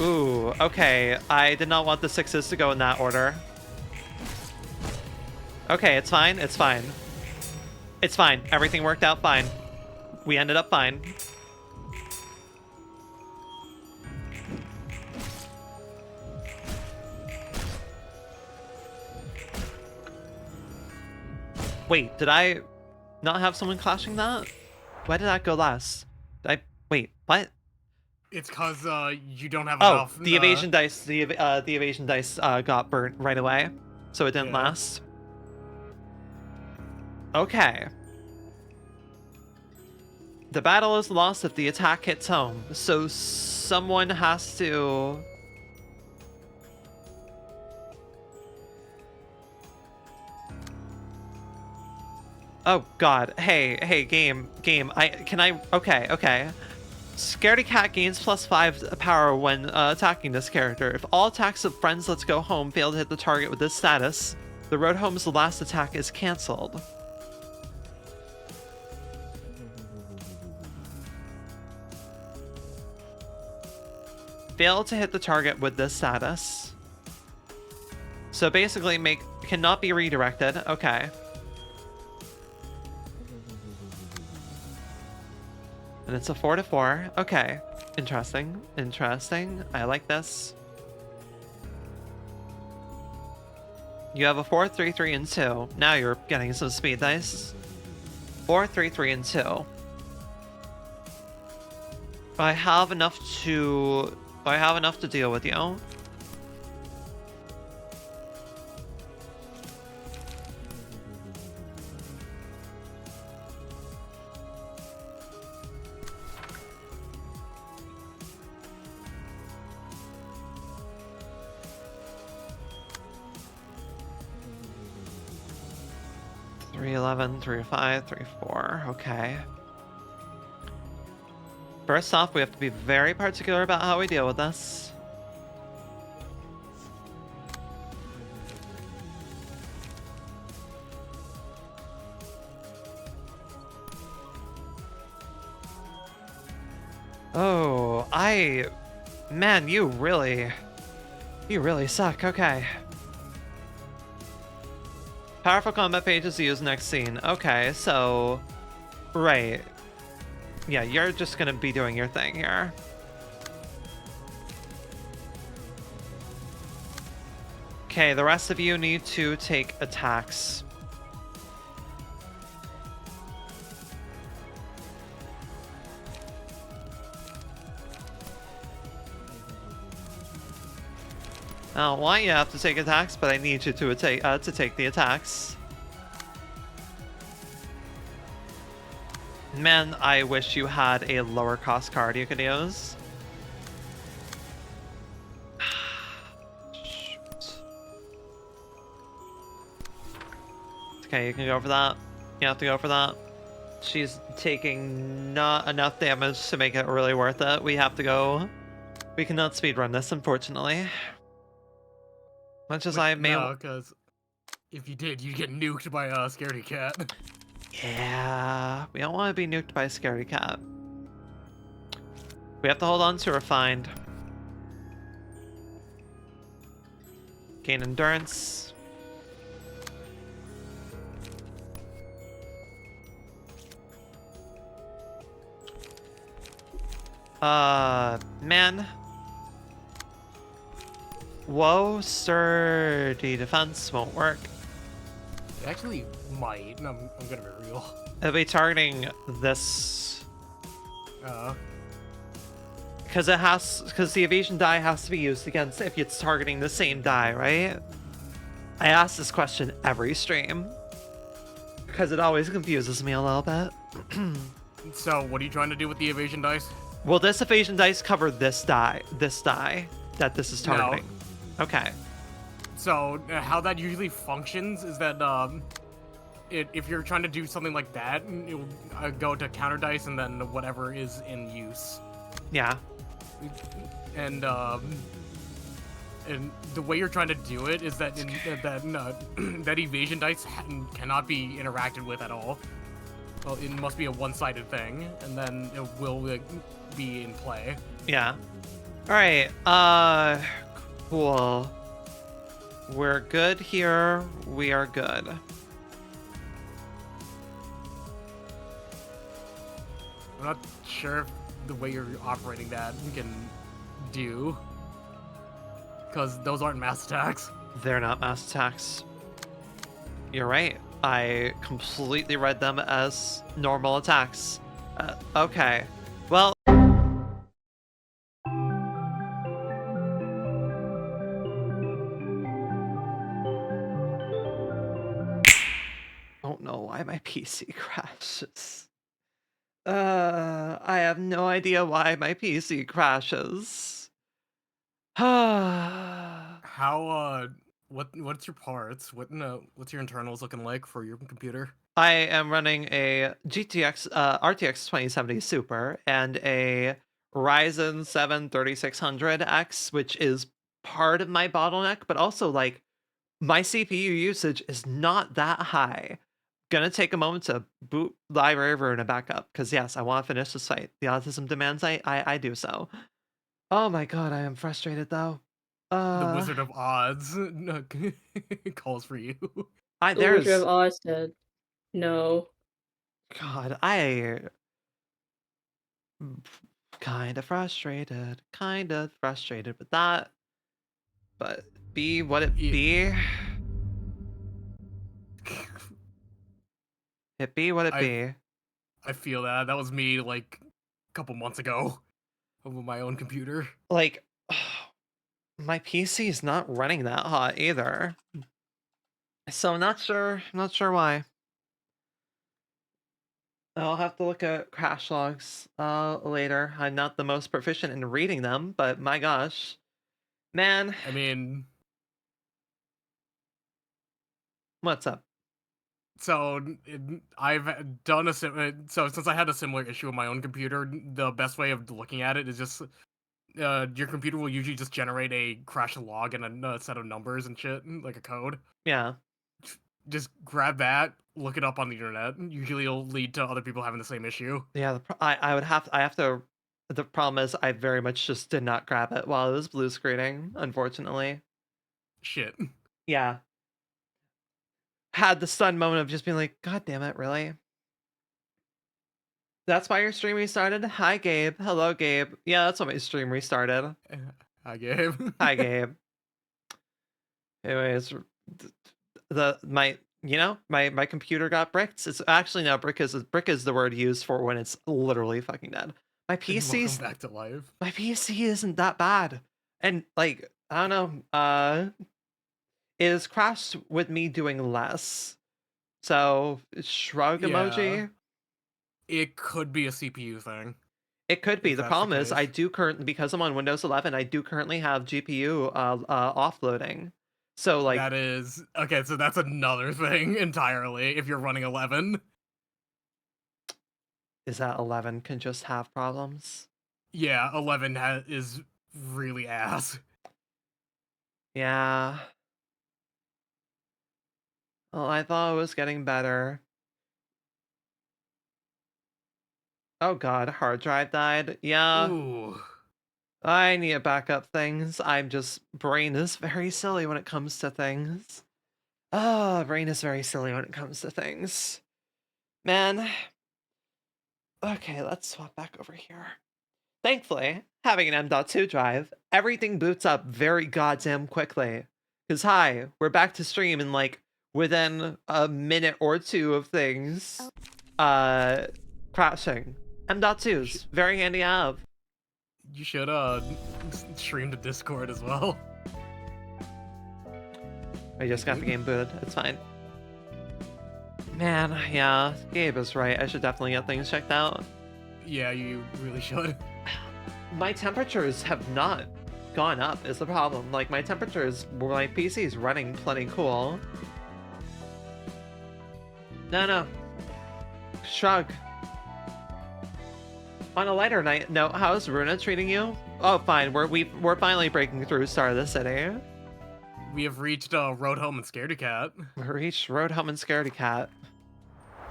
Ooh, okay. I did not want the 6s to go in that order. Okay, it's fine. It's fine. It's fine. Everything worked out fine. We ended up fine. Wait, did I not have someone clashing that? Why did that go last? Wait, what? It's cause you don't have Oh, enough. the evasion dice. The evasion dice got burnt right away, so it didn't last. Okay. The battle is lost if the attack hits home, so someone has to. Oh God! Hey, game. Okay. Scaredy Cat gains +5 power when attacking this character. If all attacks of Friends Let's Go Home fail to hit the target with this status, the road home's last attack is cancelled. Fail to hit the target with this status. So basically cannot be redirected. Okay. And it's a 4-4. Okay. Interesting. Interesting. I like this. You have a 4, 3, 3, and 2. Now you're getting some speed dice. 4, 3, 3, and 2. I have enough to deal with you. Three 11, 3 5, 3 4. Okay. First off, we have to be very particular about how we deal with this. Oh, man, you really suck. Okay. Powerful combat pages to use next scene. Okay, so, right. Yeah, you're just gonna be doing your thing here. Okay, the rest of you need to take attacks. I don't want you to have to take attacks, but I need you to take the attacks. Man, I wish you had a lower cost card you could use. Shoot. Okay, you can go for that. You have to go for that. She's taking not enough damage to make it really worth it. We have to go. We cannot speedrun this, unfortunately. Much as I may. No, because if you did, you'd get nuked by a scaredy cat. Yeah, we don't want to be nuked by a scaredy cat. We have to hold on to refined. Gain endurance. Man. Whoa, sturdy defense won't work. It actually might. No, I'm gonna be real. It'll be targeting this. Because the evasion die has to be used against if it's targeting the same die, right? I ask this question every stream. Because it always confuses me a little bit. So, what are you trying to do with the evasion dice? Will this evasion dice cover this die that this is targeting? No. Okay. So, how that usually functions is that, if you're trying to do something like that, you'll go to counter dice and then whatever is in use. Yeah. And the way you're trying to do it is that that evasion dice cannot be interacted with at all. Well, it must be a one-sided thing, and then it will be in play. Yeah. All right. Cool. We're good here. We are good. I'm not sure if the way you're operating that can do, because those aren't mass attacks. They're not mass attacks. You're right. I completely read them as normal attacks. Okay. Well... don't know why my PC crashes. I have no idea why my PC crashes. How, what's your parts? What's your internals looking like for your computer? I am running a RTX 2070 Super and a Ryzen 7 3600X, which is part of my bottleneck, but also, like, my CPU usage is not that high. Gonna take a moment to boot Library of Ruina back up, because yes, I want to finish this fight. The autism demands I do so. Oh my god, I am frustrated though. The Wizard of Oz calls for you. The Wizard of There's Oz said, no. God, I kind of frustrated with that. But be what it Yeah. be. It be what it be. I feel that. That was me like a couple months ago over my own computer. Like, my PC is not running that hot either. So I'm not sure why. I'll have to look at crash logs later. I'm not the most proficient in reading them, but my gosh. Man. I mean, What's up? so I've done so since I had a similar issue with my own computer, the best way of looking at it is just your computer will usually just generate a crash log and a set of numbers and shit, like a code. Yeah. Just grab that, look it up on the internet. Usually it'll lead to other people having the same issue. Yeah, I have to. The problem is I very much just did not grab it while it was blue screening, unfortunately. Shit. Yeah. Had the stunned moment of just being like, God damn it, really? That's why your stream restarted? Hi, Gabe. Hello, Gabe. Yeah, that's why my stream restarted. Hi, Gabe. Hi, Gabe. Anyways, my computer got bricked. It's actually now brick is the word used for when it's literally fucking dead. My PC's Welcome back to life. My PC isn't that bad. And like, I don't know, it has crashed with me doing less. So shrug emoji. It could be a CPU thing. It could be. The problem is I case. do currently, because I'm on Windows 11, I do currently have GPU offloading. So like that is okay, so that's another thing entirely if you're running 11. Is that 11 can just have problems? Yeah, 11 is really ass. Yeah. Well, I thought it was getting better. Oh god, hard drive died. Yeah. Ooh. I need to back up things. Brain is very silly when it comes to things. Brain is very silly when it comes to things. Man. Okay, let's swap back over here. Thankfully, having an M.2 drive, everything boots up very goddamn quickly. Cause hi, we're back to stream in like within a minute or two of things crashing. M.2's very handy to have. You should stream to Discord as well. I just got the game booted. It's fine. Man, yeah, Gabe is right. I should definitely get things checked out. Yeah, you really should. My temperatures have not gone up is the problem. Like, my PC is running plenty cool. No. Shrug. On a lighter note, how's Ruina treating you? Oh, fine. We're finally breaking through Star of the City. We have reached Road Home and Scaredy Cat. We reached Road Home and Scaredy Cat.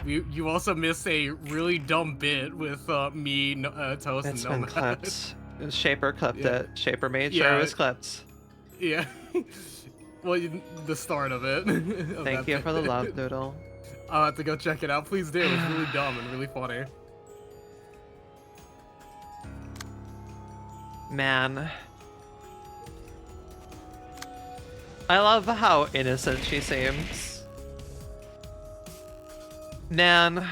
You also missed a really dumb bit with me, Toast, It's and been Nomad. clipped. Shaper clipped it. Shaper made sure it was clipped. Yeah. Well, the start of it. Thank you for the love, Doodle. I'll have to go check it out. Please do. It's really dumb and really funny. Man. I love how innocent she seems. Man.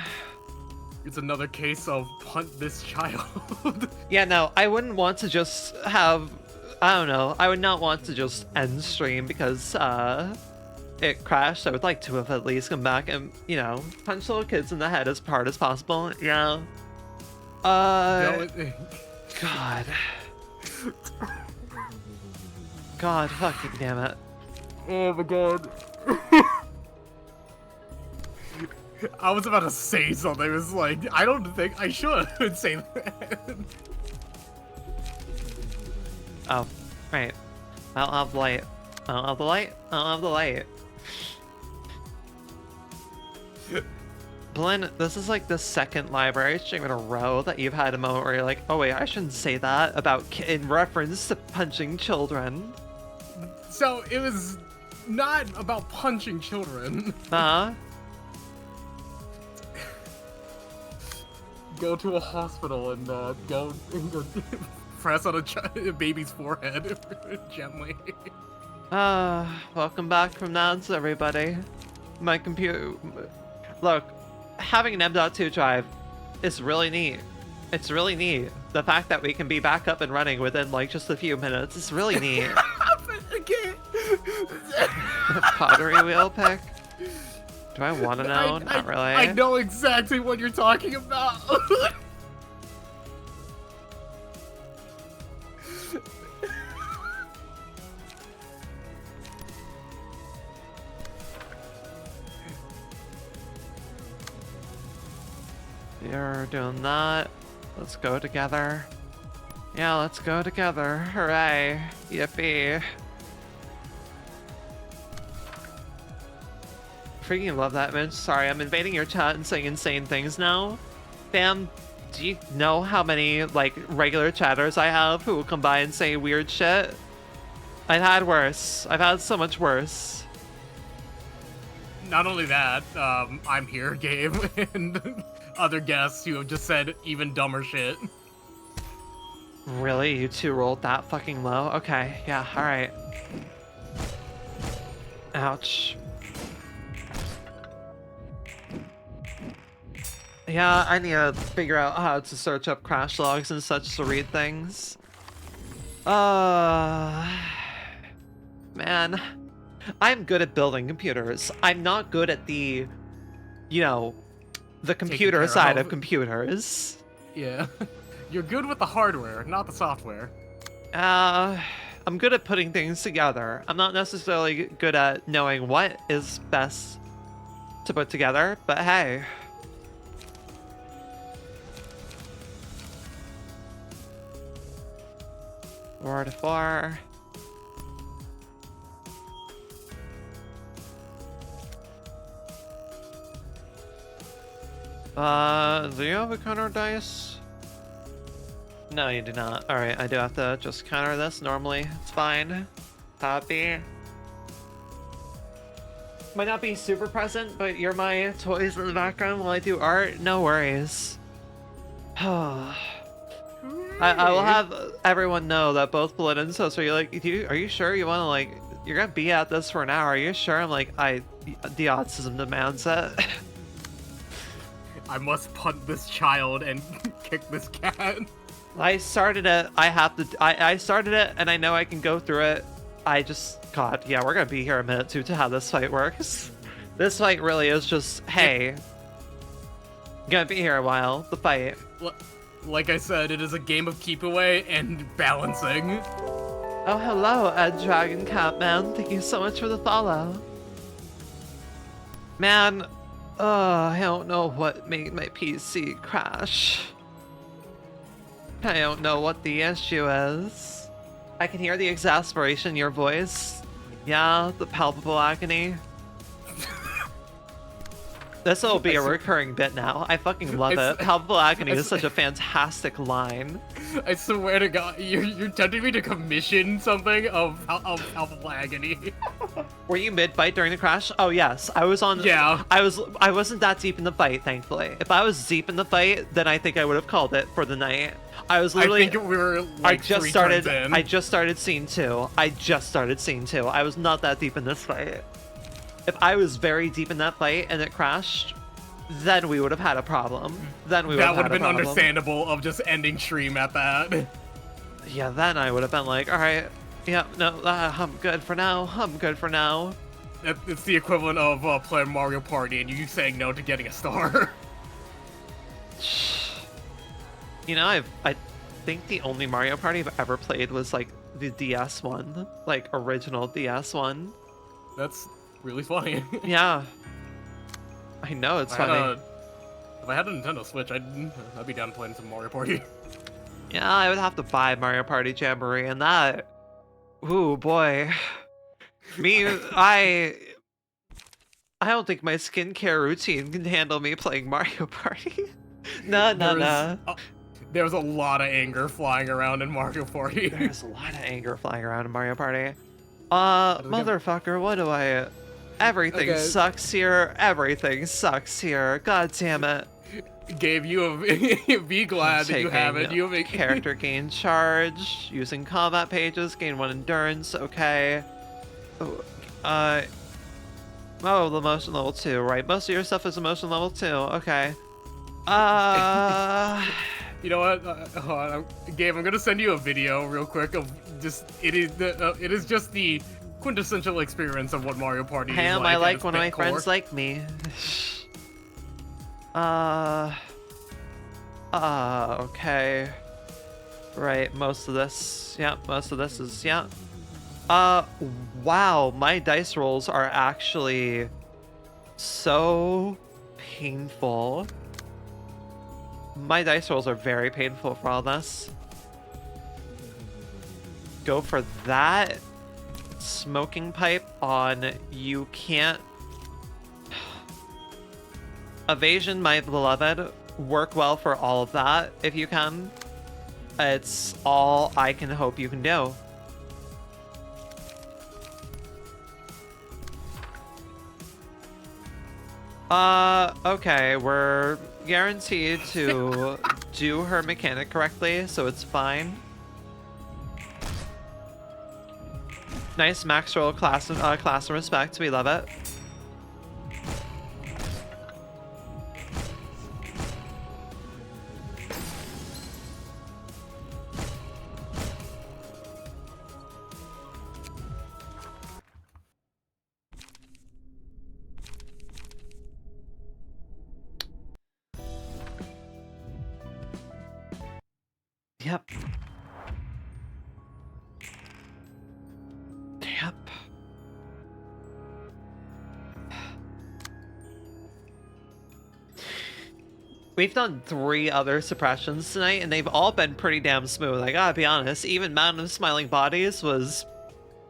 It's another case of punt this child. Yeah, no, I wouldn't want to just have... I don't know. I would not want to just end stream because it crashed. I would like to have at least come back and, you know, punch little kids in the head as hard as possible. Yeah. God. God fucking damn it. Oh my god. I was about to say something. It was like, I don't think I should say that. Oh, right. I don't have the light. I don't have the light. I don't have the light. Blinn, this is like the second library stream in a row that you've had a moment where you're like, oh wait, I shouldn't say that about in reference to punching children. So it was not about punching children. Go to a hospital and go press on a baby's forehead gently. Welcome back from NADS, everybody. My computer... Look, having an M.2 drive is really neat. It's really neat. The fact that we can be back up and running within, like, just a few minutes is really neat. Pottery wheel pick? Do I want to know? Not really. I know exactly what you're talking about. You're doing that. Let's go together. Yeah, let's go together. Hooray. Yippee. Freaking love that image. Sorry, I'm invading your chat and saying insane things now. Fam, do you know how many, like, regular chatters I have who will come by and say weird shit? I've had worse. I've had so much worse. Not only that, I'm here, Gabe, and other guests who have just said even dumber shit. Really? You two rolled that fucking low? Okay, yeah, alright. Ouch. Yeah, I need to figure out how to search up crash logs and such to read things. Man. I'm good at building computers. I'm not good at the, you know, the computer side of computers. Yeah. You're good with the hardware, not the software. I'm good at putting things together. I'm not necessarily good at knowing what is best to put together, but hey. Four to four. Do you have a counter dice? No, you do not. Alright, I do have to just counter this normally. It's fine. Copy. Might not be super present, but you're my toys in the background while I do art. No worries. I will have everyone know that both Blinn and Sos are like, are you sure you want to, like, you're gonna be at this for an hour? Are you sure? I'm like, the autism demands it. I must punt this child and kick this cat. I started it. I started it, and I know I can go through it. God, yeah, we're gonna be here a minute to how this fight works. This fight really is just, hey, gonna be here a while. The fight. Like I said, it is a game of keep away and balancing. Oh, hello, Ed Dragon Catman. Thank you so much for the follow. Man, I don't know what made my PC crash. I don't know what the issue is. I can hear the exasperation in your voice. Yeah, the palpable agony. This will be a recurring bit now. I fucking love it. Palpable agony is such a fantastic line. I swear to God, you're tempting me to commission something of palpable agony. Were you mid-fight during the crash? Oh yes, I was on. Yeah. I wasn't that deep in the fight, thankfully. If I was deep in the fight, then I think I would have called it for the night. I was literally. I think we were like I just started scene 2. I was not that deep in this fight. If I was very deep in that fight and it crashed, then we would have had a problem. That would have been understandable of just ending stream at that. Yeah, then I would have been like, all right, yeah, no, I'm good for now. It's the equivalent of playing Mario Party and you saying no to getting a star. You know, I think the only Mario Party I've ever played was like the DS one, like original DS one. That's really funny. Yeah. I know, it's funny. If I had a Nintendo Switch, I'd be down playing some Mario Party. Yeah, I would have to buy Mario Party Jamboree, and that... Ooh, boy. I don't think my skincare routine can handle me playing Mario Party. Nah. There's a lot of anger flying around in Mario Party. There's a lot of anger flying around in Mario Party. Motherfucker, what do I... Everything sucks here. Everything sucks here. God damn it. Gabe, be glad that you have it. You have a character gain charge. Using combat pages, gain 1 endurance. Okay. Oh, the emotion level 2, right? Most of your stuff is emotion level 2. Okay. You know what? Hold on, Gabe, I'm gonna send you a video real quick of just it is just the quintessential experience of what Mario Party is like. I like when my friends like me. Okay. Right, most of this. Yeah, most of this is, yeah. Wow, my dice rolls are actually so painful. My dice rolls are very painful for all this. Go for that. Smoking pipe on you can't. Evasion, my beloved. Work well for all of that if you can. It's all I can hope you can do. Okay, we're guaranteed to do her mechanic correctly, so it's fine. Nice max roll class and respect, we love it. Yep. Yep. We've done 3 other suppressions tonight, and they've all been pretty damn smooth. I gotta be honest, even Mountain of Smiling Bodies was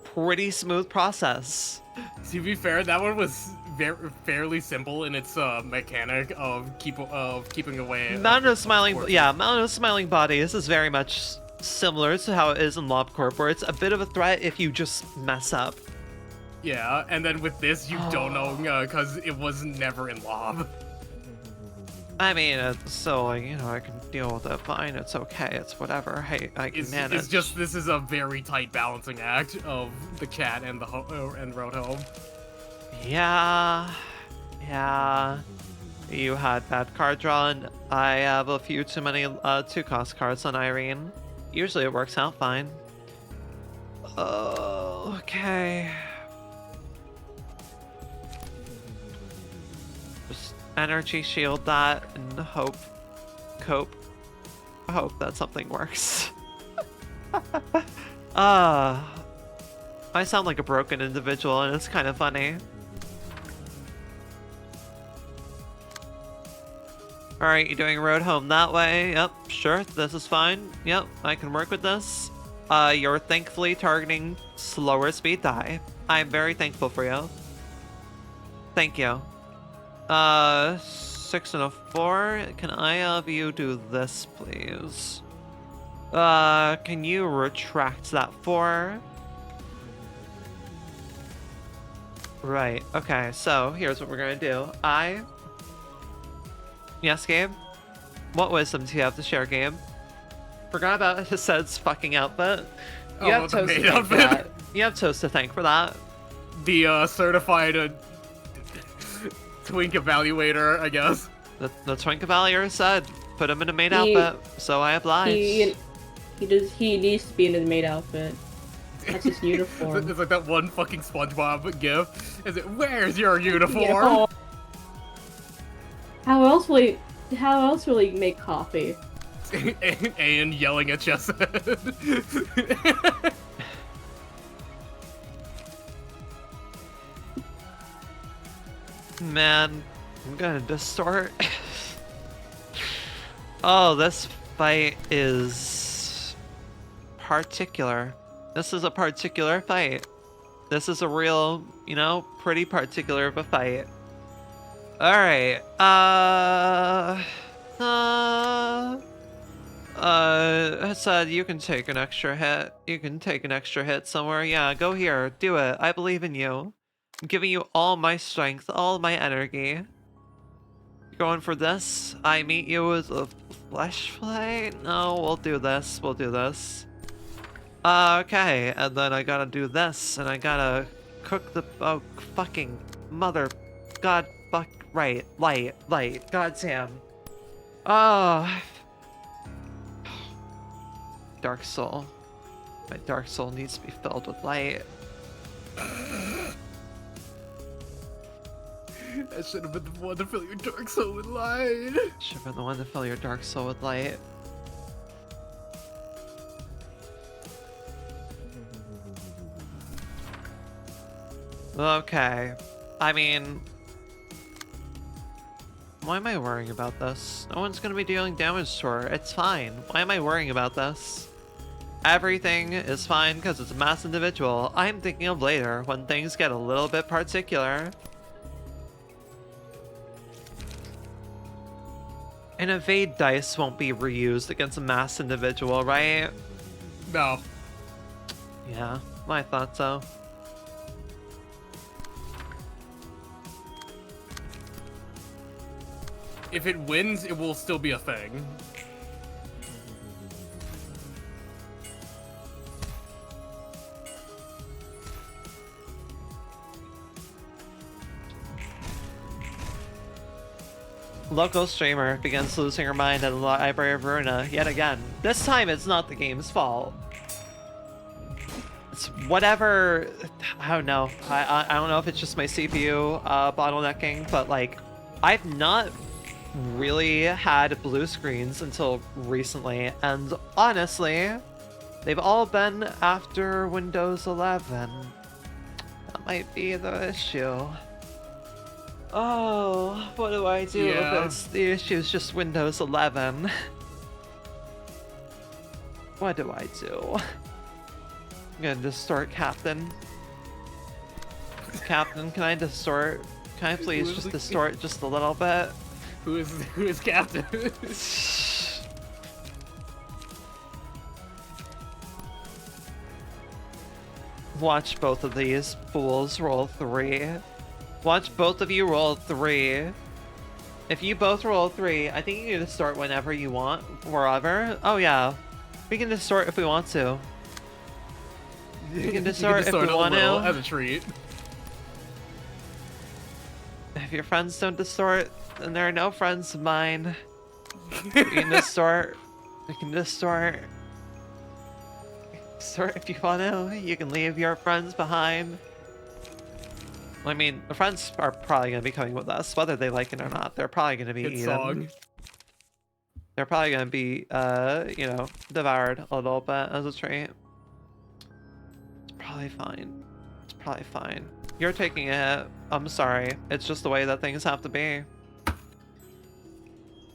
pretty smooth process. To be fair, that one was fairly simple in its mechanic of keeping away. Mountain of Smiling Bodies is very much similar to how it is in LobCorp, where it's a bit of a threat if you just mess up. Yeah, and then with this, you don't know because it was never in Lob. I mean, so you know, I can deal with it fine. It's okay. It's whatever. Hey, I can manage. It's just this is a very tight balancing act of the cat and the road home. Yeah. You had bad card drawn. I have a few too many 2-cost cards on Irene. Usually it works out fine. Oh, okay. Just energy shield that and hope that something works. I sound like a broken individual and it's kind of funny. Alright, you're doing road home that way. Yep, sure, this is fine. Yep, I can work with this. You're thankfully targeting slower speed die. I'm very thankful for you. Thank you. 6 and a 4. Can I have you do this, please? Can you retract that 4? Right, okay, so here's what we're gonna do. Yes, Gabe? What wisdom do you have to share, Gabe? Forgot about Hased's fucking outfit. You have Toast to thank for that. You have Toast to thank for that. The certified Twink evaluator, I guess. The Twink evaluator said, put him in a maid outfit, so I oblige. He needs to be in his maid outfit. That's his uniform. It's like that one fucking SpongeBob gif. Is it, where's your uniform? How else will he make coffee? And yelling at Chesed. Man, I'm gonna distort. Oh, this fight is particular. This is a particular fight. This is a real, you know, pretty particular of a fight. Alright, it said you can take an extra hit. You can take an extra hit somewhere. Yeah, go here. Do it. I believe in you. I'm giving you all my strength, all my energy. You're going for this? I meet you with a flesh fillet? No, we'll do this. We'll do this. Okay, and then I gotta do this, and I gotta cook the... Oh, fucking mother... God, fuck... Right. Light. Goddamn. Oh... Dark soul. My dark soul needs to be filled with light. I should have been the one to fill your dark soul with light. Should have been the one to fill your dark soul with light. Okay. I mean... Why am I worrying about this? No one's gonna be dealing damage to her. It's fine. Why am I worrying about this? Everything is fine because it's a mass individual. I'm thinking of later, when things get a little bit particular. An evade dice won't be reused against a mass individual, right? No. Yeah, I thought so. If it wins, it will still be a thing. Local streamer begins losing her mind at the library of Ruina yet again. This time it's not the game's fault. It's whatever... I don't know. I don't know if it's just my CPU bottlenecking, but like, I've not really had blue screens until recently, and honestly, they've all been after Windows 11. That might be the issue. Oh, what do I do Yeah. if it's the issue's just Windows 11? What do I do? I'm gonna distort Captain. Captain, can I distort? Can I please just distort just a little bit? Who is Captain? Watch both of these fools roll 3. Watch both of you roll 3. If you both roll 3, I think you can distort whenever you want, wherever. Oh yeah, we can distort if we want to. We can distort if we want to. As a treat. If your friends don't distort, then there are no friends of mine. We can distort. We can distort. Distort if you want to. You can leave your friends behind. I mean, the friends are probably going to be coming with us, whether they like it or not. They're probably going to be Good eaten. song. They're probably going to be, you know, devoured a little bit as a treat. It's probably fine. It's probably fine. You're taking a hit. I'm sorry. It's just the way that things have to be.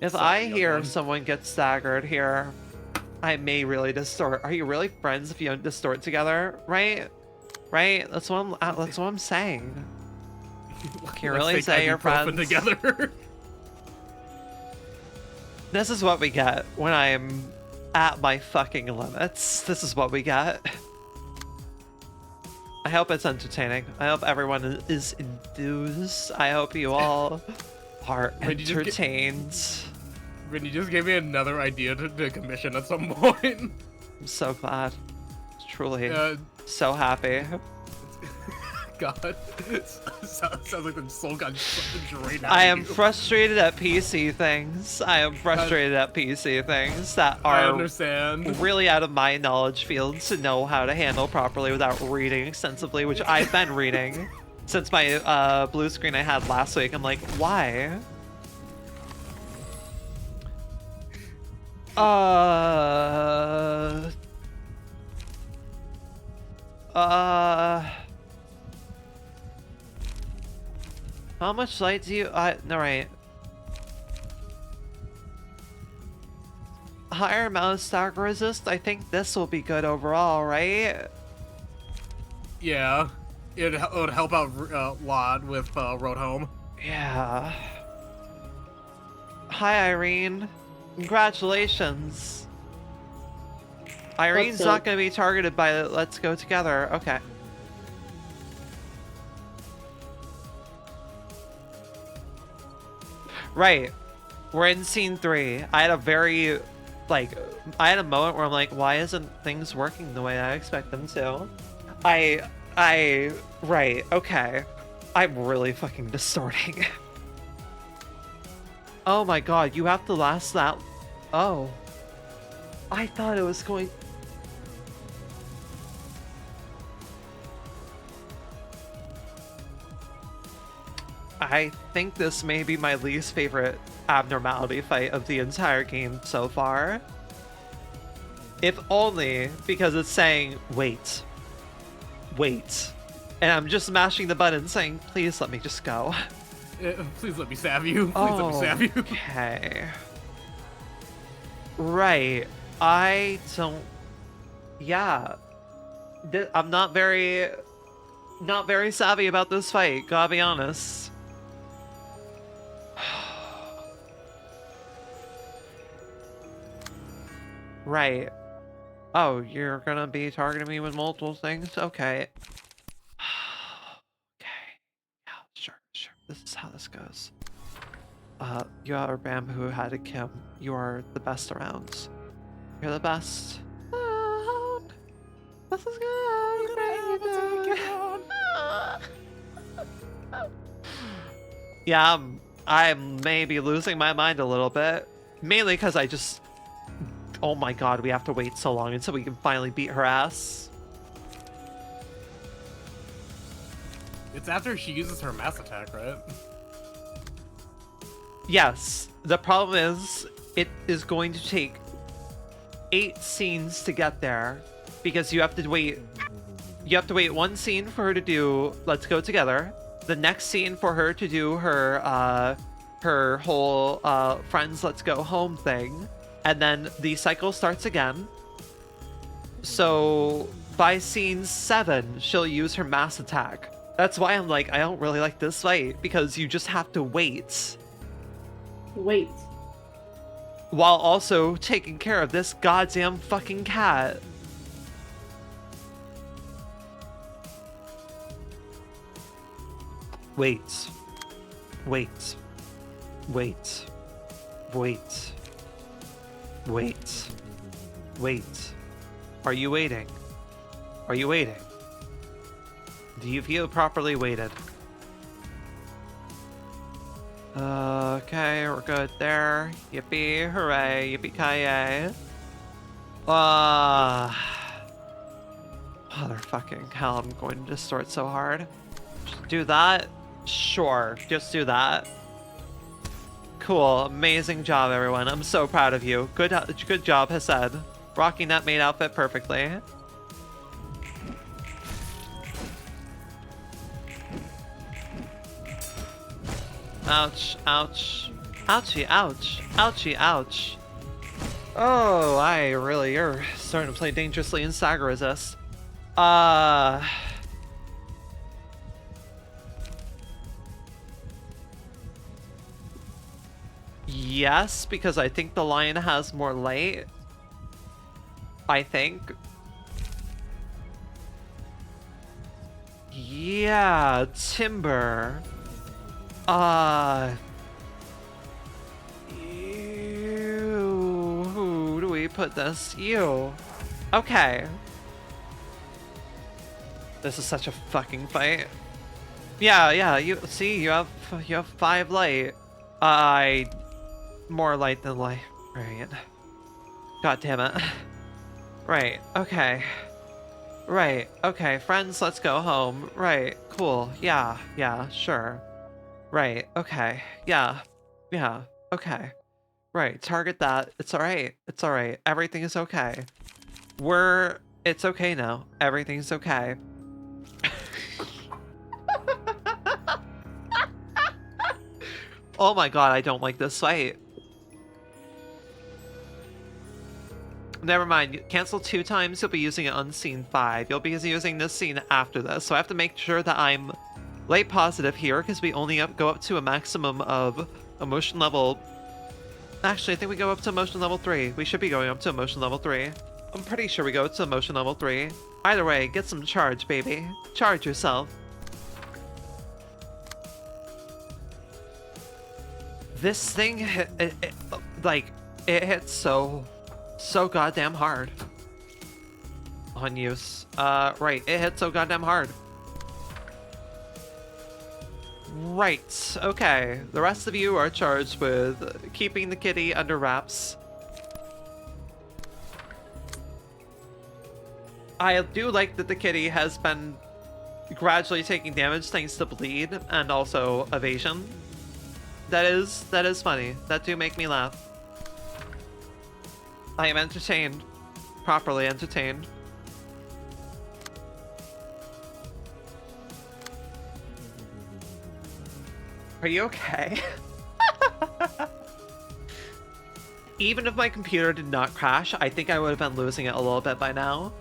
If I hear someone get staggered here, I may really distort. Are you really friends if you don't distort together? Right? Right? That's what I'm saying. Can you really say you're friends? Together. This is what we get when I'm at my fucking limits. This is what we get. I hope it's entertaining. I hope everyone is enthused. I hope you all are entertained. Rin, you just gave me another idea to commission at some point. I'm so glad. Truly so happy. God. Sounds like the soul got drained out I of am you. frustrated at PC things. I am frustrated at PC things that I are understand. really out of my knowledge field to know how to handle properly without reading extensively, which I've been reading since my blue screen I had last week. I'm like, why? How much light do you, no, right. Higher amount of stack resist, I think this will be good overall, right? Yeah. It would help out Lod with Road Home. Yeah. Hi, Irene. Congratulations. Irene's not going to be targeted by the Let's Go Together. Okay. Right. We're in scene 3. I had a very, like, I had a moment where I'm like, why isn't things working the way I expect them to? Right, okay. I'm really fucking distorting. Oh my god, you have to last that... Oh. I thought it was going... I think this may be my least favorite abnormality fight of the entire game so far. If only because it's saying, wait. Wait. And I'm just mashing the button saying, please let me just go. Please let me stab you. Please let me stab you. Okay. Right. I don't... Yeah. I'm not very savvy about this fight, gotta be honest. Right. Oh, you're gonna be targeting me with multiple things? Okay. Okay. Yeah, sure. This is how this goes. You are Bamboo had a Kim. You are the best around. You're the best. This is good. Yeah, I may be losing my mind a little bit. Mainly because I just... Oh my god, we have to wait so long until we can finally beat her ass. It's after she uses her mass attack, right? Yes. The problem is, it is going to take 8 scenes to get there. Because you have to wait... You have to wait 1 scene for her to do Let's Go Together. The next scene for her to do her, her whole, Friends Let's Go Home thing. And then the cycle starts again. So by scene 7, she'll use her mass attack. That's why I'm like, I don't really like this fight, because you just have to wait. Wait. While also taking care of this goddamn fucking cat. Wait. Wait. Wait. Wait. Wait. Wait. Are you waiting? Are you waiting? Do you feel properly weighted? Okay, we're good there. Yippee, hooray, yippee-ki-yay. Motherfucking hell, I'm going to distort so hard. Do that? Sure, just do that. Cool, amazing job, everyone. I'm so proud of you. Good job, Hased. Rocking that maid outfit perfectly. Ouch, ouch. Ouchie, ouch. Ouchie, ouch. Oh, you're starting to play dangerously in Saga Resist. Yes, because I think the lion has more light. I think. Yeah, timber. Who do we put this? You. Okay. This is such a fucking fight. Yeah, you see, you have 5 light. More light than light. Right. God damn it. Right, okay. Right, okay, friends, let's go home. Right, cool. Yeah, sure. Right, okay. Yeah, okay. Right, target that. It's alright. It's alright. Everything is okay. It's okay now. Everything's okay. Oh my god, I don't like this fight. Never mind, cancel 2 times, you'll be using it on scene 5. You'll be using this scene after this, so I have to make sure that I'm light positive here because we only go up to a maximum of emotion level. Actually, I think we go up to emotion level 3. We should be going up to emotion level 3. I'm pretty sure we go to emotion level 3. Either way, get some charge, baby. Charge yourself. This thing it hits so goddamn hard on use. Right, it hits so goddamn hard. Right, okay. The rest of you are charged with keeping the kitty under wraps. I do like that the kitty has been gradually taking damage thanks to bleed and also evasion. That is funny. That do make me laugh. I am entertained. Properly entertained. Are you okay? Even if my computer did not crash, I think I would have been losing it a little bit by now.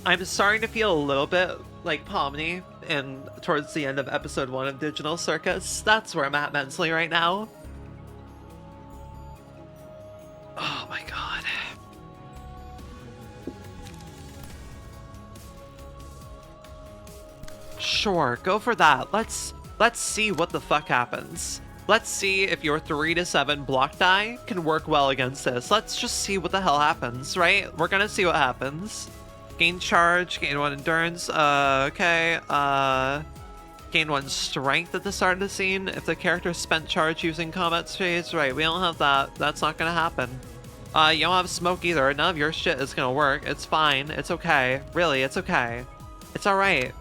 I'm starting to feel a little bit like Pomni and towards the end of episode 1 of Digital Circus. That's where I'm at mentally right now. Oh my god. Sure, go for that. Let's see what the fuck happens. Let's see if your 3 to 7 block die can work well against this. Let's just see what the hell happens, right? We're gonna see what happens. Gain charge, gain 1 endurance, okay, gain 1 strength at the start of the scene. If the character spent charge using combat phase, right, we don't have that. That's not gonna happen. You don't have smoke either. None of your shit is gonna work. It's fine. It's okay. Really, it's okay. It's alright.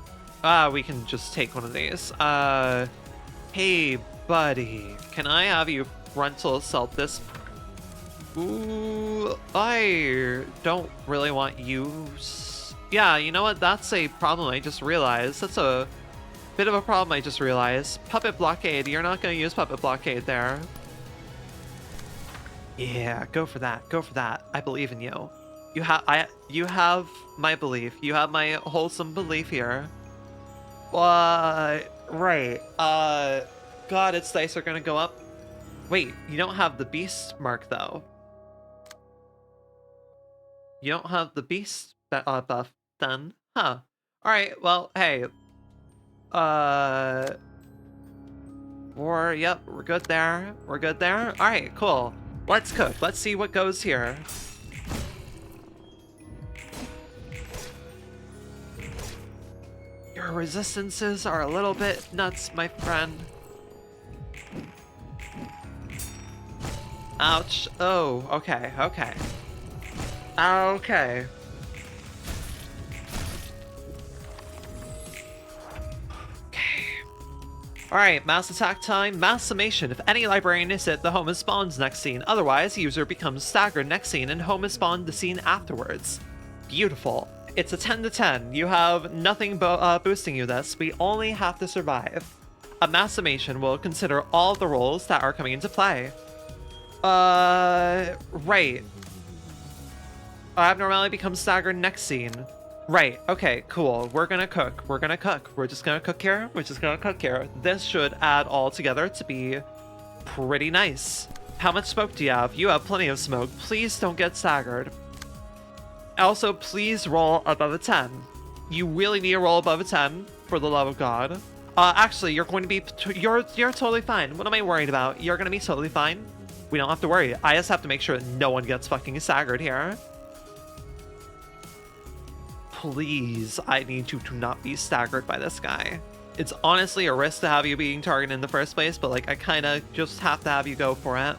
We can just take one of these. Hey, buddy. Can I have you frontal assault this? Ooh, I don't really want you. Yeah, you know what? That's a problem I just realized. That's a bit of a problem I just realized. Puppet blockade. You're not going to use puppet blockade there. Yeah, go for that. Go for that. I believe in you. You have my belief. You have my wholesome belief here. Right. God, its dice are going to go up. Wait, you don't have the beast mark though. You don't have the beast buff then? Huh. Alright, well, hey. Yep, we're good there. We're good there. Alright, cool. Let's cook. Let's see what goes here. Your resistances are a little bit nuts, my friend. Ouch. Oh, okay, okay. Okay. Alright, mass attack time, mass summation. If any librarian is hit, the home is spawns next scene. Otherwise, the user becomes staggered next scene and home is spawned the scene afterwards. Beautiful. It's a 10 to 10. You have nothing boosting you this. We only have to survive. A mass summation will consider all the roles that are coming into play. Right. Abnormality becomes staggered next scene. Right, okay, cool. We're gonna cook. We're gonna cook. We're just gonna cook here. We're just gonna cook here. This should add all together to be pretty nice. How much smoke do you have? You have plenty of smoke. Please don't get staggered. Also, please roll above a 10. You really need to roll above a 10, for the love of God. Actually, you're going to be... You're totally fine. What am I worried about? You're gonna be totally fine. We don't have to worry. I just have to make sure that no one gets fucking staggered here. Please, I need you to not be staggered by this guy. It's honestly a risk to have you being targeted in the first place, but like I kind of just have to have you go for it.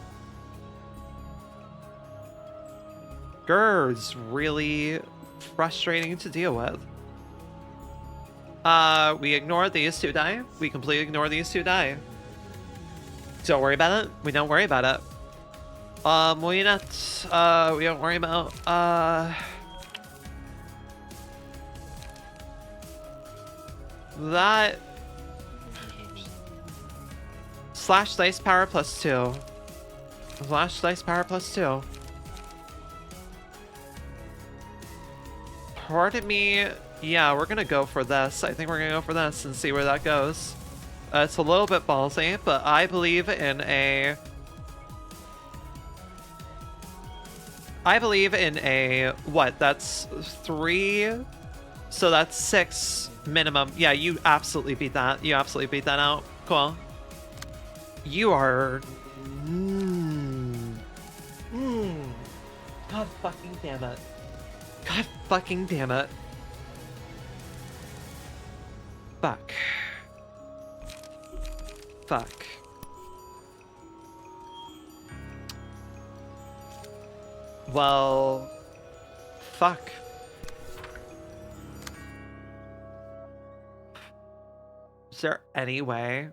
Grr's really frustrating to deal with. We ignore these 2 die. We completely ignore these 2 die. Don't worry about it. We don't worry about it. We don't worry about, that slash dice power +2. Slash dice power +2. Part of me Yeah, we're gonna go for this. I think we're gonna go for this and see where that goes. It's a little bit ballsy, but I believe in a... What? That's 3... So that's 6 minimum. Yeah, you absolutely beat that. You absolutely beat that out. Cool. You are... God fucking damn it. God fucking damn it. Fuck. Fuck. Well... Fuck. Is there any way?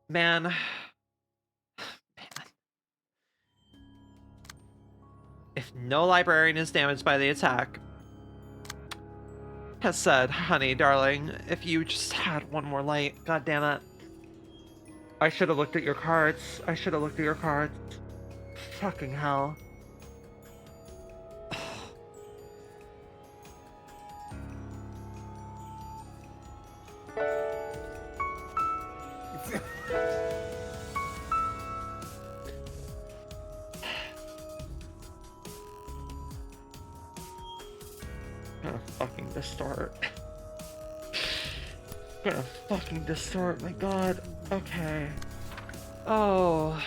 Man. If no librarian is damaged by the attack, has said, honey, darling, if you just had one more light, god damn it. I should have looked at your cards. I should have looked at your cards. Fucking hell. Gonna fucking distort. Gonna fucking distort, my god. Okay. Oh.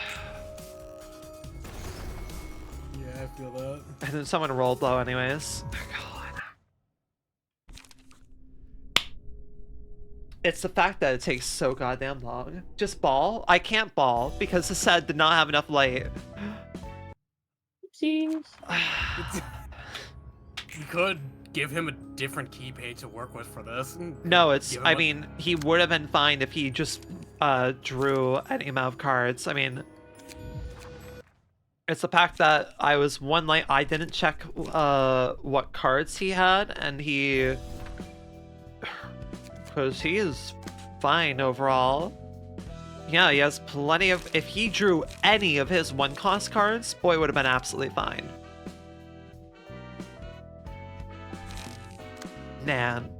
Yeah, I feel that. And then someone rolled low anyways. God. It's the fact that it takes so goddamn long. Just ball? I can't ball because the set did not have enough light. Oopsies. You could give him a different key page to work with for this. No, it's, I mean, he would have been fine if he just drew any amount of cards. I mean, it's the fact that I was one light, I didn't check what cards he had, and he, because he is fine overall. Yeah, he has plenty of, if he drew any of his 1-cost cards, boy, would have been absolutely fine. Man.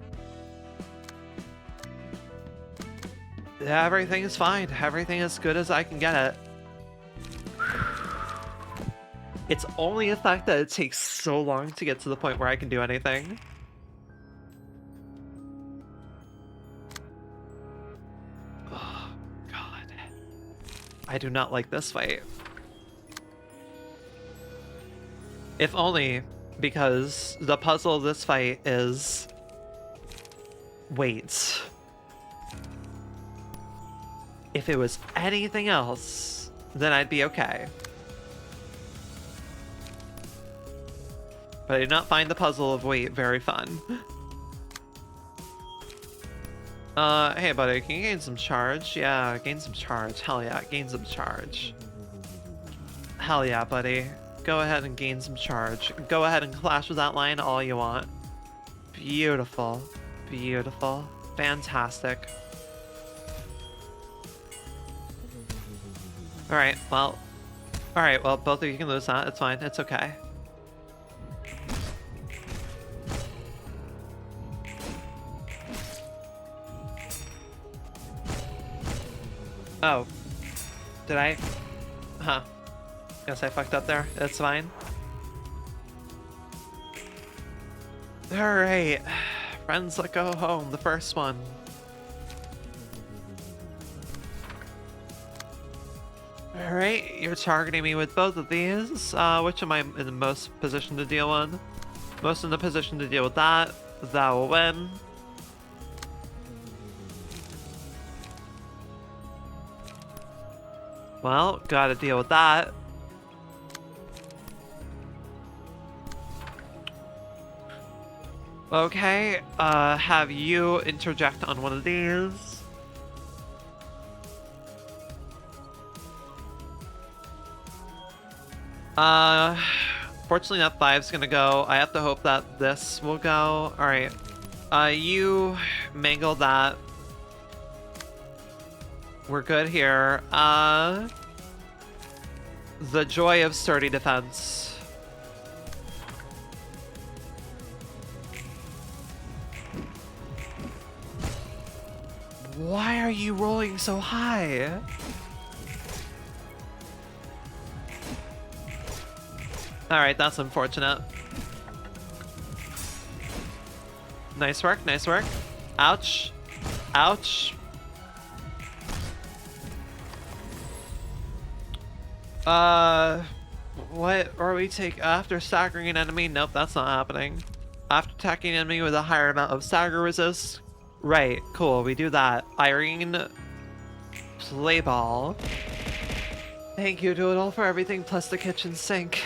Everything is fine. Everything is good as I can get it. It's only the fact that it takes so long to get to the point where I can do anything. Oh, God. I do not like this fight. If only because the puzzle of this fight is... Wait. If it was anything else, then I'd be okay. But I did not find the puzzle of wait very fun. Hey buddy, can you gain some charge? Yeah, gain some charge. Hell yeah, gain some charge. Hell yeah, buddy. Go ahead and gain some charge. Go ahead and clash with that line all you want. Beautiful. Beautiful. Fantastic. Alright, well... Alright, well, both of you can lose that. It's fine. It's okay. Oh. Did I? Huh. Guess I fucked up there. That's fine. Alright. Friends, let go home. The first one. Alright, you're targeting me with both of these. Which am I in the most position to deal with? Most in the position to deal with that. That will win. Well, gotta deal with that. Okay, have you interject on one of these. Fortunately that 5's gonna go. I have to hope that this will go. Alright. You mangle that. We're good here. The joy of sturdy defense. Why are you rolling so high? Alright, that's unfortunate. Nice work, nice work. Ouch. Ouch. What are we take after staggering an enemy? Nope, that's not happening. After attacking an enemy with a higher amount of stagger resist. Right, cool, we do that. Irene, play ball. Thank you, Doodle, for everything plus the kitchen sink.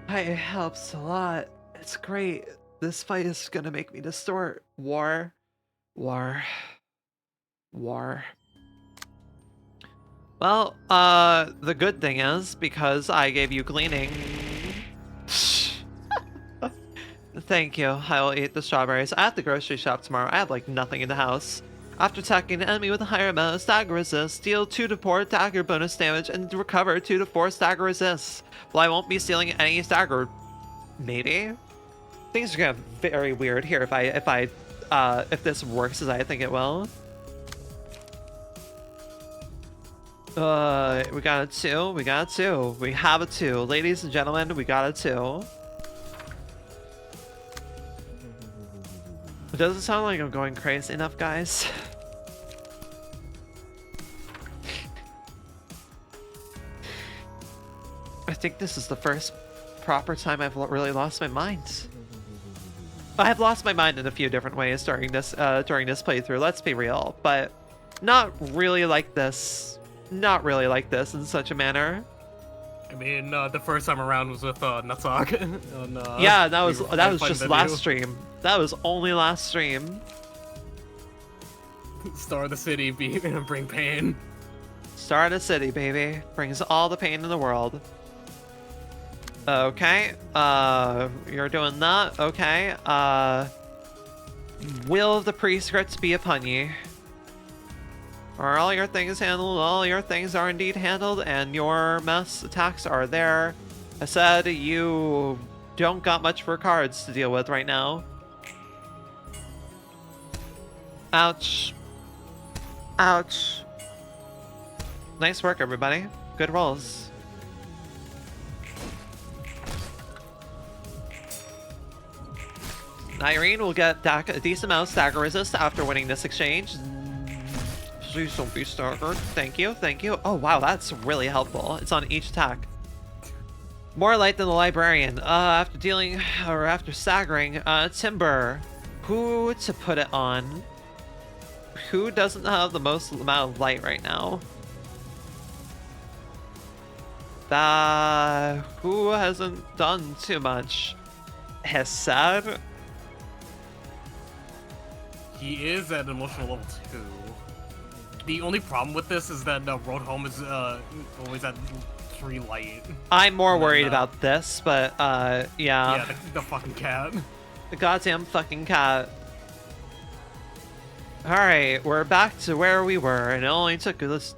It helps a lot. It's great. This fight is gonna make me distort. War. War. War. Well, the good thing is, because I gave you gleaning... Thank you. I will eat the strawberries. I have the grocery shop tomorrow. I have, like, nothing in the house. After attacking an enemy with a higher amount of stagger resist, deal 2 to 4 dagger bonus damage and recover 2 to 4 stagger resists. Well, I won't be stealing any stagger. Maybe? Things are gonna get very weird here if this works as I think it will. We got a 2. We got a 2. We have a 2. Ladies and gentlemen, we got a 2. It doesn't sound like I'm going crazy enough, guys. I think this is the first proper time I've really lost my mind. I've lost my mind in a few different ways during this playthrough, let's be real, but not really like this. Not really like this in such a manner. I mean, the first time around was with Nutsock. Yeah, that was just last stream. That was only last stream. Star of the city, bring pain. Star of the city, baby. Brings all the pain in the world. Okay, you're doing that. Okay, will the prescripts be upon ye? Are all your things handled? All your things are indeed handled, and your mess attacks are there. I said you don't got much for cards to deal with right now. Ouch. Ouch. Nice work, everybody. Good rolls. Irene will get a decent amount of stagger resist after winning this exchange. Please don't be staggered. Thank you, thank you. Oh wow, that's really helpful. It's on each attack. More light than the librarian. After staggering, Timber. Who to put it on? Who doesn't have the most amount of light right now? Who hasn't done too much? Hesed? He is at emotional level 2. The only problem with this is that Road Home is always at 3 light. I'm more worried about this, but yeah. Yeah, the fucking cat. The goddamn fucking cat. Alright, we're back to where we were, and it only took this.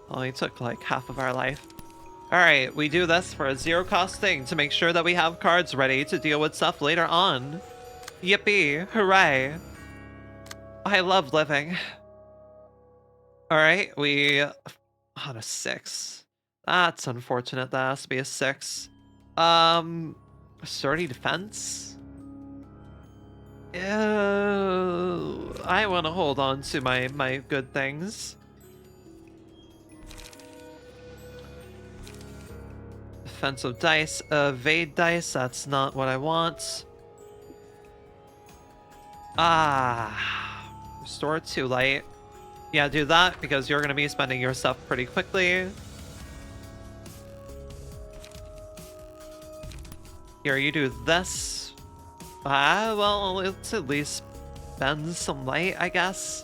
Only took like half of our life. Alright, we do this for a zero cost thing to make sure that we have cards ready to deal with stuff later on. Yippee! Hooray! I love living. Alright, we... on a 6. That's unfortunate, that has to be a 6. Sturdy defense? I want to hold on to my good things. Defensive dice, evade dice, that's not what I want. Restore 2 light. Yeah, do that, because you're going to be spending your stuff pretty quickly. Here, you do this. Well, let's at least spend some light, I guess.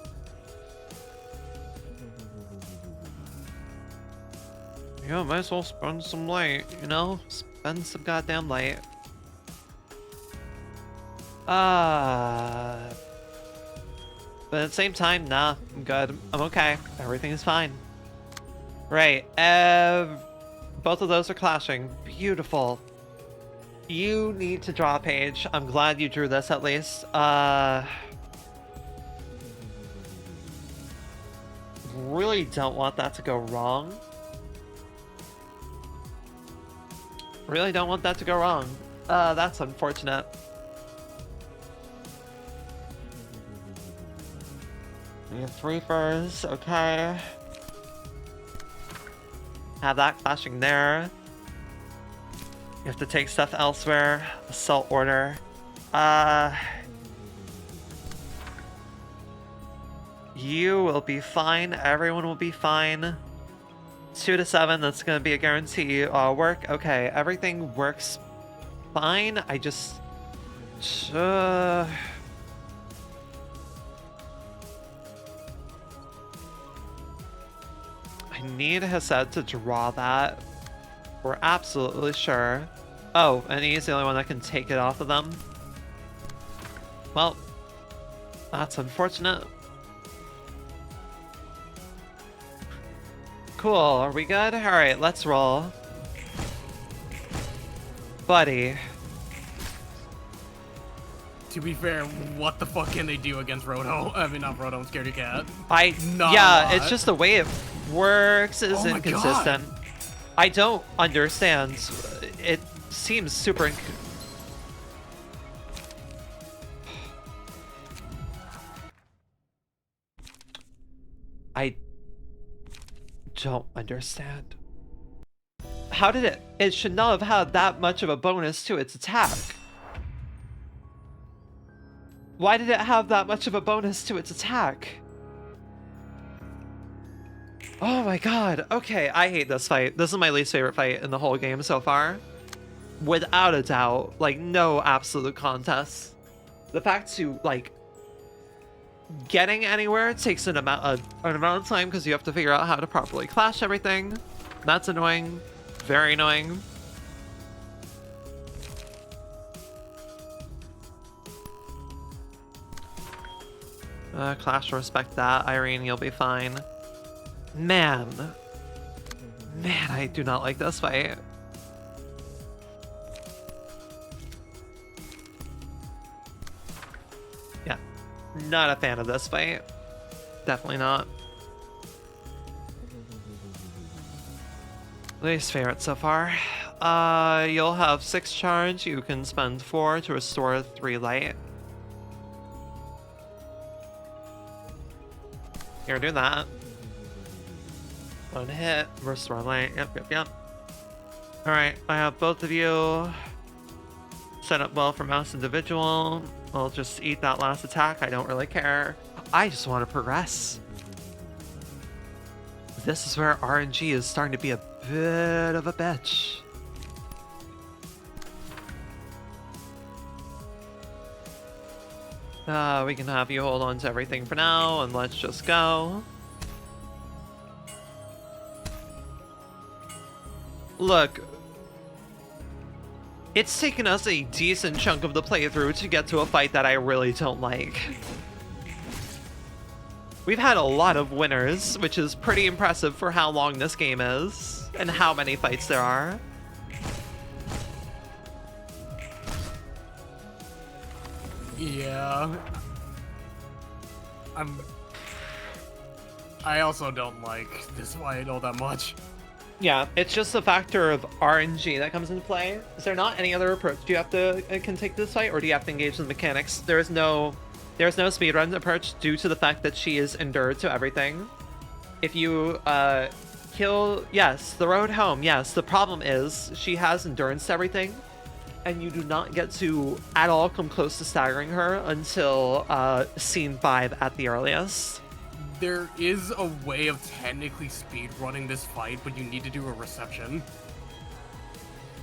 Yeah, might as well spend some light, you know? Spend some goddamn light. But at the same time, nah, I'm good. I'm okay. Everything's fine. Right, both of those are clashing. Beautiful. You need to draw a page. I'm glad you drew this at least. really don't want that to go wrong. Really don't want that to go wrong. That's unfortunate. We have 3 furs, okay. Have that clashing there. You have to take stuff elsewhere. Assault order. You will be fine. Everyone will be fine. 2 to 7, that's gonna be a guarantee. Work, okay. Everything works fine. I just... I need Hased to draw that. We're absolutely sure. Oh, and he's the only one that can take it off of them. Well, that's unfortunate. Cool, are we good? Alright, let's roll. Buddy. To be fair, what the fuck can they do against Roto? I mean, not Roto, Scaredy Cat. Yeah, it's just the way it works is Oh my inconsistent. God. I don't understand. It seems super I don't understand. How did it? It should not have had that much of a bonus to its attack. Why did it have that much of a bonus to its attack? Oh my god. Okay, I hate this fight. This is my least favorite fight in the whole game so far. Without a doubt. Like, no absolute contest. The fact to, like, getting anywhere takes an amount of time because you have to figure out how to properly clash everything. That's annoying. Very annoying. Clash will respect that. Irene, you'll be fine. Man, I do not like this fight. Yeah, not a fan of this fight. Definitely not. Least favorite so far. You'll have 6 charge. You can spend 4 to restore 3 light. Here, do that. 1 hit, restore light. Yep. Alright, I have both of you set up well for mouse individual. I'll just eat that last attack. I don't really care. I just want to progress. This is where RNG is starting to be a bit of a bitch. We can have you hold on to everything for now, and let's just go. Look, it's taken us a decent chunk of the playthrough to get to a fight that I really don't like. We've had a lot of winners, which is pretty impressive for how long this game is, and how many fights there are. Yeah. I also don't like this fight all that much. Yeah, it's just a factor of RNG that comes into play. Is there not any other approach you have to can take this fight, or do you have to engage in the mechanics? There's no speedrun approach due to the fact that she is endured to everything. If you kill, yes, the road home, yes. The problem is she has endurance to everything, and you do not get to at all come close to staggering her until scene 5 at the earliest. There is a way of technically speedrunning this fight, but you need to do a reception.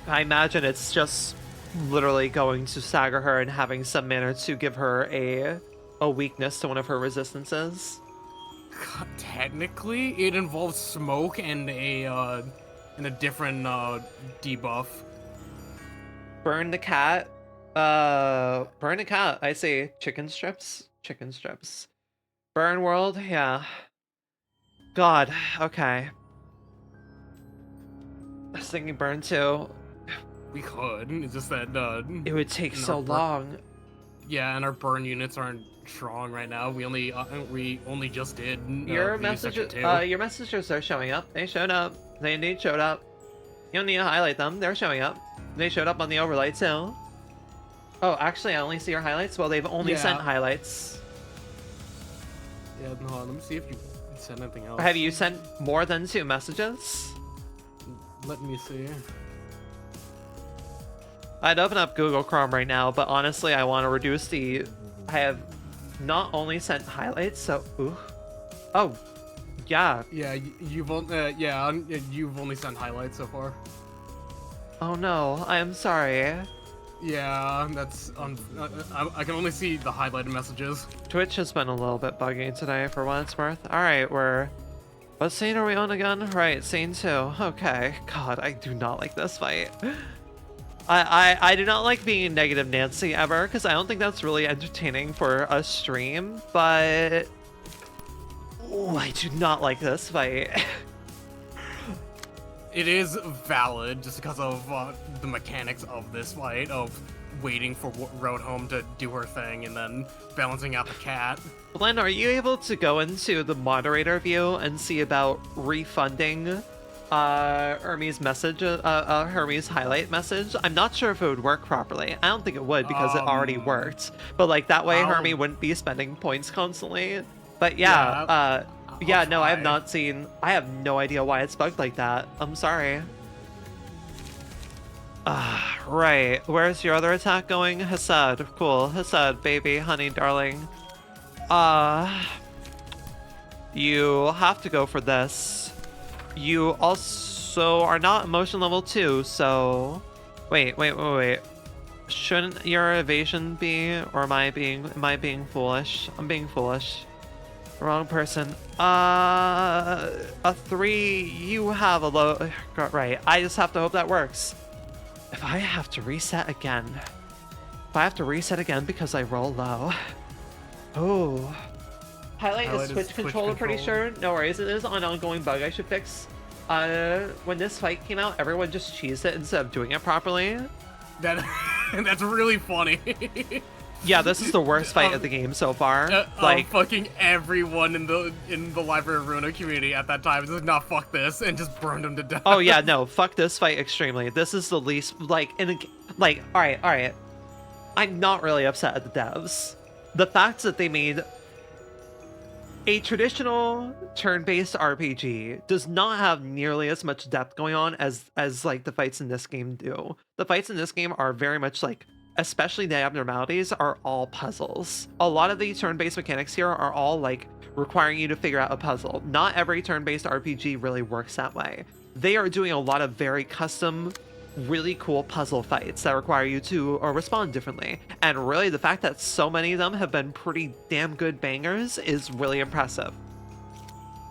I imagine it's just literally going to stagger her and having some manner to give her a weakness to one of her resistances. Technically, it involves smoke and a different debuff. Burn the cat. Burn the cat. I say chicken strips. Chicken strips. Burn world. Yeah. God. Okay. I was thinking burn too. We could. It's just that It would take so long. Yeah, and our burn units aren't strong right now. We only just did. Your view section messages, 2. your messages are showing up. They showed up. They indeed showed up. You don't need to highlight them. They're showing up. They showed up on the overlay too. Oh, actually, I only see your highlights. Well, they've only sent highlights. Yeah, no, let me see if you sent anything else. Have you sent more than 2 messages? Let me see. I'd open up Google Chrome right now, but honestly, I want to reduce the... I have not only sent highlights, so... Ooh. Oh, yeah. Yeah, you've only sent highlights so far. Oh no, I am sorry. Yeah, that's I can only see the highlighted messages. Twitch has been a little bit buggy today for what it's worth. Alright, what scene are we on again? Right, scene 2. Okay. God, I do not like this fight. I do not like being negative Nancy ever, because I don't think that's really entertaining for a stream, but... Ooh, I do not like this fight. It is valid just because of the mechanics of this fight, of waiting for Roadhome to do her thing and then balancing out the cat. Glenn, are you able to go into the moderator view and see about refunding Hermes message, Hermes highlight message? I'm not sure if it would work properly. I don't think it would because it already worked. But like that way Hermes wouldn't be spending points constantly. But yeah, no, I have not seen... I have no idea why it's bugged like that. I'm sorry. Right. Where's your other attack going? Hassad. Cool. Hassad, baby, honey, darling. You have to go for this. You also are not emotion level 2, so... Wait. Shouldn't your evasion be... Or am I being foolish? I'm being foolish. Wrong person. A 3, you have a low... Right, I just have to hope that works. If I have to reset again because I roll low. Oh. Highlight is Switch controller, pretty sure. No worries, it is an ongoing bug I should fix. When this fight came out, everyone just cheesed it instead of doing it properly. That's really funny. Yeah, this is the worst fight of the game so far. Like fucking everyone in the Library of Ruina community at that time just not fuck this and just burned them to death. Oh yeah, no, fuck this fight extremely. This is the least like all right. I'm not really upset at the devs. The fact that they made a traditional turn-based RPG does not have nearly as much depth going on as like the fights in this game do. The fights in this game are very much like, especially the abnormalities, are all puzzles. A lot of the turn-based mechanics here are all like requiring you to figure out a puzzle. Not every turn-based RPG really works that way. They are doing a lot of very custom, really cool puzzle fights that require you to respond differently. And really, the fact that so many of them have been pretty damn good bangers is really impressive.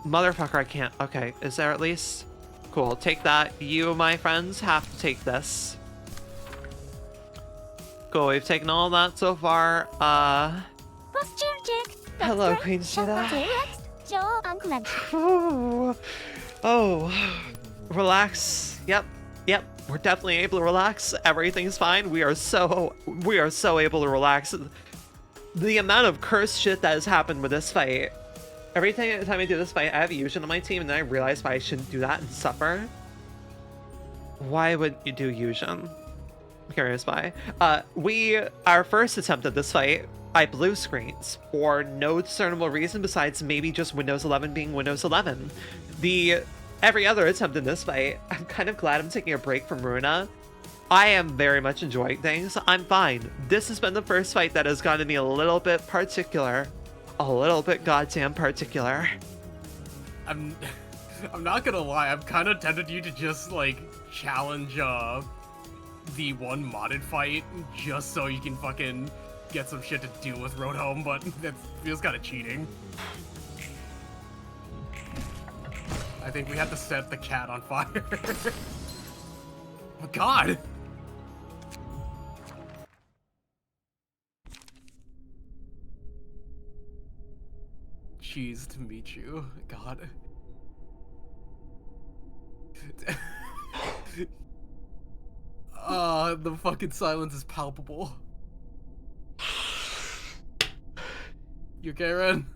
Motherfucker, I can't. Okay, is there at least? Cool, take that. You, my friends, have to take this. Cool, we've taken all that so far. Hello, Queen Shida. Oh, relax. Yep, we're definitely able to relax. Everything's fine. We are so able to relax. The amount of cursed shit that has happened with this fight. Every time I do this fight, I have Yujin on my team, and then I realize why I shouldn't do that and suffer. Why would you do Yujin? I'm curious why. Our first attempt at this fight, I blue screens for no discernible reason besides maybe just Windows 11 being Windows 11. Every other attempt in this fight, I'm kind of glad I'm taking a break from Ruina. I am very much enjoying things. I'm fine. This has been the first fight that has gotten me a little bit particular. A little bit goddamn particular. I'm not gonna lie, I'm kind of tempted you to just like challenge the one modded fight just so you can fucking get some shit to do with Roadhome, but that feels kind of cheating. I think we have to set the cat on fire. Oh god! Cheese to meet you. God. The fucking silence is palpable. You okay, Ren?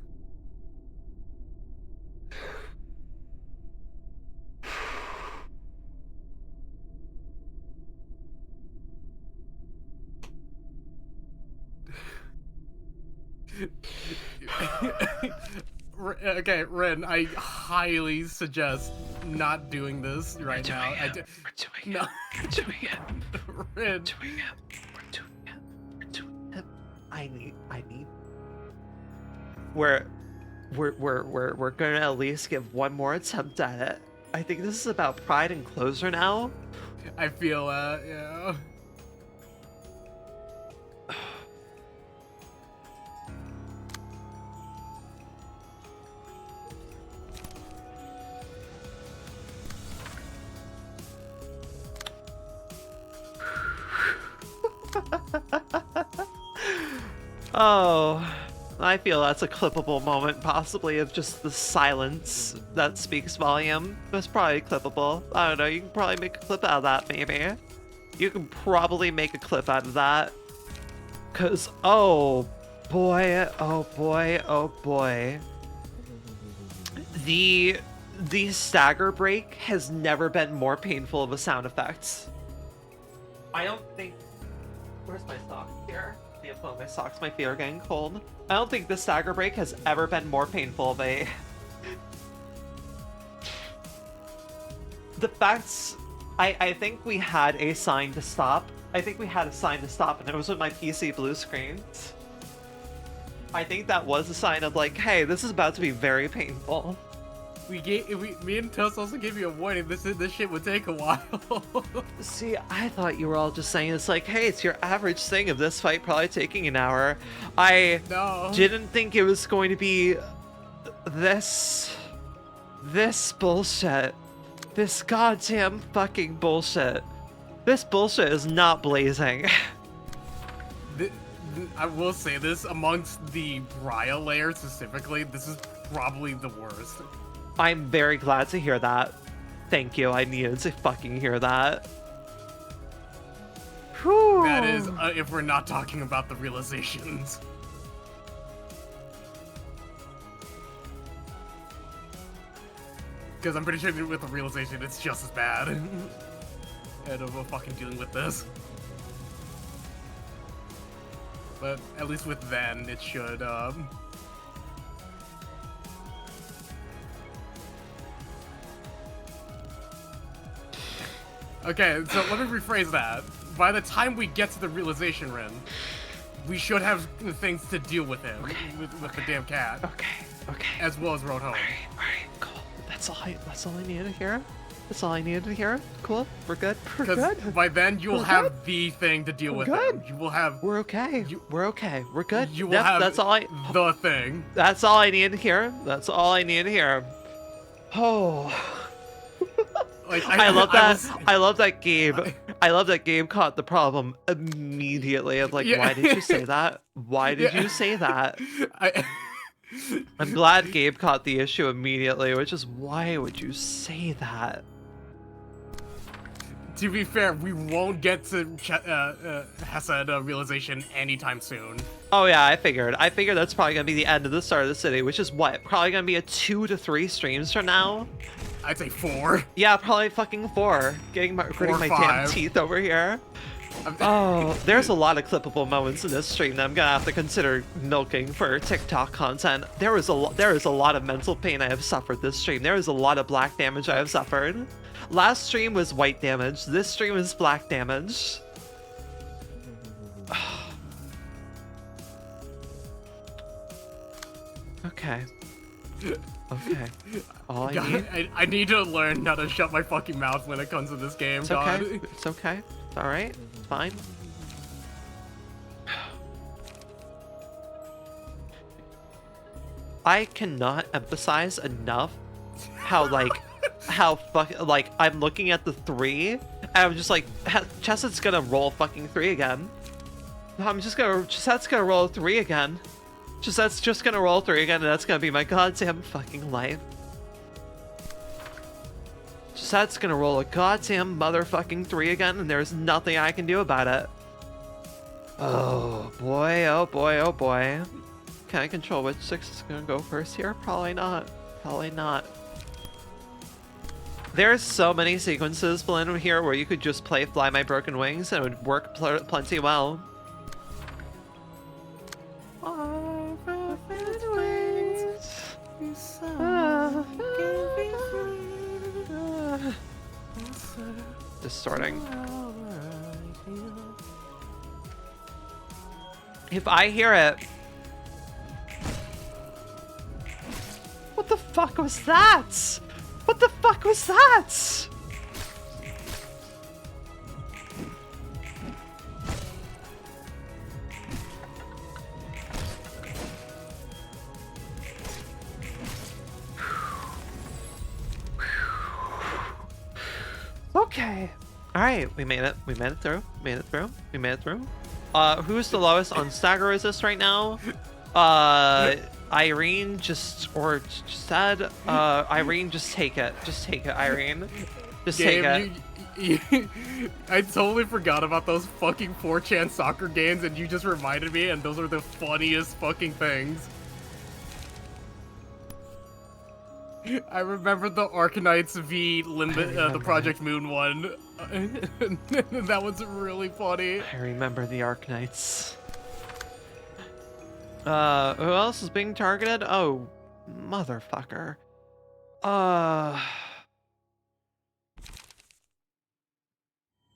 Okay, Ren, I highly suggest not doing this right now. We're doing no. it. We're doing it. Ren. We're doing it. We're doing it. We're doing it. I need. We're gonna at least give one more attempt at it. I think this is about pride and closure now. I feel that, yeah. Oh, I feel that's a clippable moment, possibly, of just the silence that speaks volume. It's probably clippable. I don't know, you can probably make a clip out of that, maybe. You can probably make a clip out of that. Cause, oh boy, oh boy, oh boy. The stagger break has never been more painful of a sound effect. I don't think... Where's my sock? Here. Oh, my socks, my feet are getting cold. I don't think the stagger break has ever been more painful of a... The facts... I think we had a sign to stop. I think we had a sign to stop, and it was when my PC blue screened. I think that was a sign of like, hey, this is about to be very painful. Me and Tuss also gave you a warning. This shit would take a while. See, I thought you were all just saying it's like, hey, it's your average thing of this fight probably taking an hour. I didn't think it was going to be this bullshit. This goddamn fucking bullshit. This bullshit is not blazing. I will say this, amongst the Briar layer specifically, this is probably the worst. I'm very glad to hear that. Thank you, I needed to fucking hear that. Whew. That is, if we're not talking about the realizations. Because I'm pretty sure with the realization, it's just as bad. And we're fucking dealing with this. But at least with then, it should, Okay, so let me rephrase that. By the time we get to the realization, Ren, we should have things to deal with him, with the damn cat. Okay. As well as Road Home. Alright, cool. That's all I needed to hear. That's all I needed to hear. Cool. We're good. We're Because good. by then you'll have the thing to deal with him. You will have. We're okay. We're okay. We're good. You will have. That's all the thing. That's all I needed to hear. That's all I needed to hear. Oh. Like I love that Gabe. I love that Gabe caught the problem immediately. Of like, why did you say that? Why did you say that? I'm glad Gabe caught the issue immediately, which is why would you say that? To be fair, we won't get to Hesed realization anytime soon. Oh yeah, I figured. I figured that's probably gonna be the end of the start of the city, which is what? Probably gonna be a 2 to 3 streams from now. I'd say 4. Yeah, probably fucking 4. Gritting my damn teeth over here. Oh, there's a lot of clippable moments in this stream that I'm gonna have to consider milking for TikTok content. There is a lot of mental pain I have suffered this stream. There is a lot of black damage I have suffered. Last stream was white damage. This stream is black damage. Okay. Okay. All I need to learn how to shut my fucking mouth when it comes to this game. It's God. okay. It's okay. It's all right. It's fine. I cannot emphasize enough how I'm looking at the 3 and I'm just like, Chessed's gonna roll fucking 3 again. Chesette's gonna roll 3 again. Chesette's just gonna roll 3 again, and that's gonna be my goddamn fucking life. Chesette's gonna roll a goddamn motherfucking 3 again, and there's nothing I can do about it. Oh boy, oh boy, oh boy. can I control which 6 is gonna go first here? Probably not. Probably not. There's so many sequences, Blinn, here where you could just play Fly My Broken Wings and it would work plenty well. Distorting. If I hear it... What the fuck was that? What the fuck was that? Okay. Alright, we made it. We made it through. Made it through. We made it through. Who's the lowest on stagger resist right now? Irene just said, Irene, just take it. Just take it, Irene. Just take it. I totally forgot about those fucking 4chan soccer games and you just reminded me, and those are the funniest fucking things. I remember the Arkanites v the Project Moon one. That was really funny. I remember the Arkanites. Who else is being targeted? Oh, motherfucker.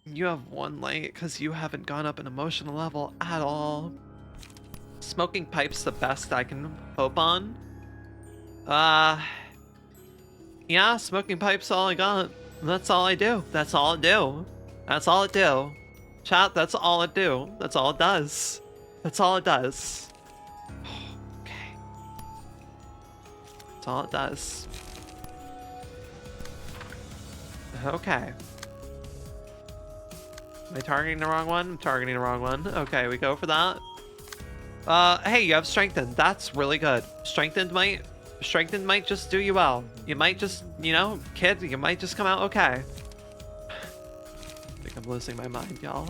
You have 1 light because you haven't gone up an emotional level at all. Smoking pipe's the best I can hope on. Yeah, smoking pipe's all I got. That's all I do. That's all it do. That's all it do. Chat, that's all it do. That's all it does. That's all it does. Okay. That's all it does. Okay. Am I targeting the wrong one? I'm targeting the wrong one. Okay, we go for that. Hey, you have strengthened. That's really good. Strengthened might just do you well. You might just, you know, kid, you might just come out okay. I think I'm losing my mind, y'all.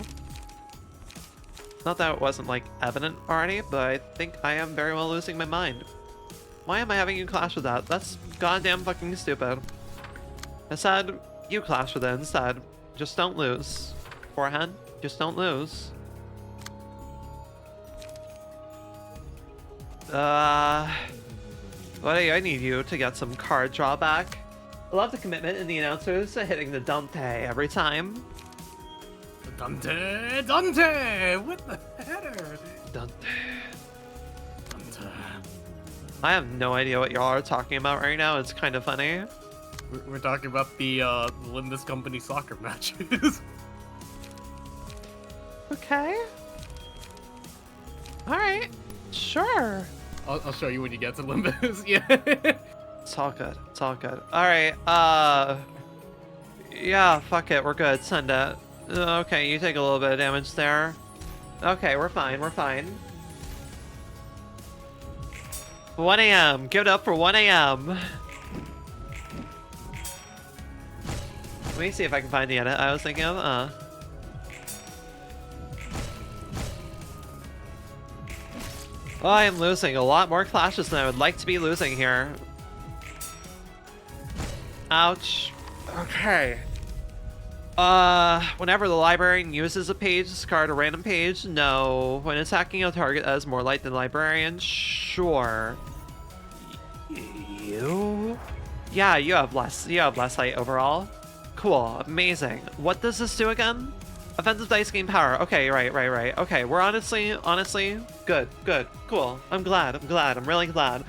Not that it wasn't, like, evident already, but I think I am very well losing my mind. Why am I having you clash with that? That's goddamn fucking stupid. I said, you clash with it instead. Just don't lose. Forehand, just don't lose. Buddy, I need you to get some card drawback. I love the commitment in the announcers to hitting the Dante every time. Dante with the header. Dante. I have no idea what y'all are talking about right now. It's kind of funny. We're talking about the Limbus Company soccer matches. Okay. Alright. Sure. I'll show you when you get to Limbus. Yeah. It's all good. It's all good. Alright, yeah, fuck it. We're good. Send it. Okay, you take a little bit of damage there. Okay, we're fine. We're fine. 1 a.m. Give it up for 1 a.m. Let me see if I can find the edit I was thinking of. Oh, I am losing a lot more clashes than I would like to be losing here. Ouch. Okay. Whenever the librarian uses a page, discard a random page. No. When attacking a target that has more light than the librarian, sure. You? Yeah, you have less light overall. Cool. Amazing. What does this do again? Offensive dice gain power. Okay, right. Okay, we're honestly, good, cool. I'm really glad.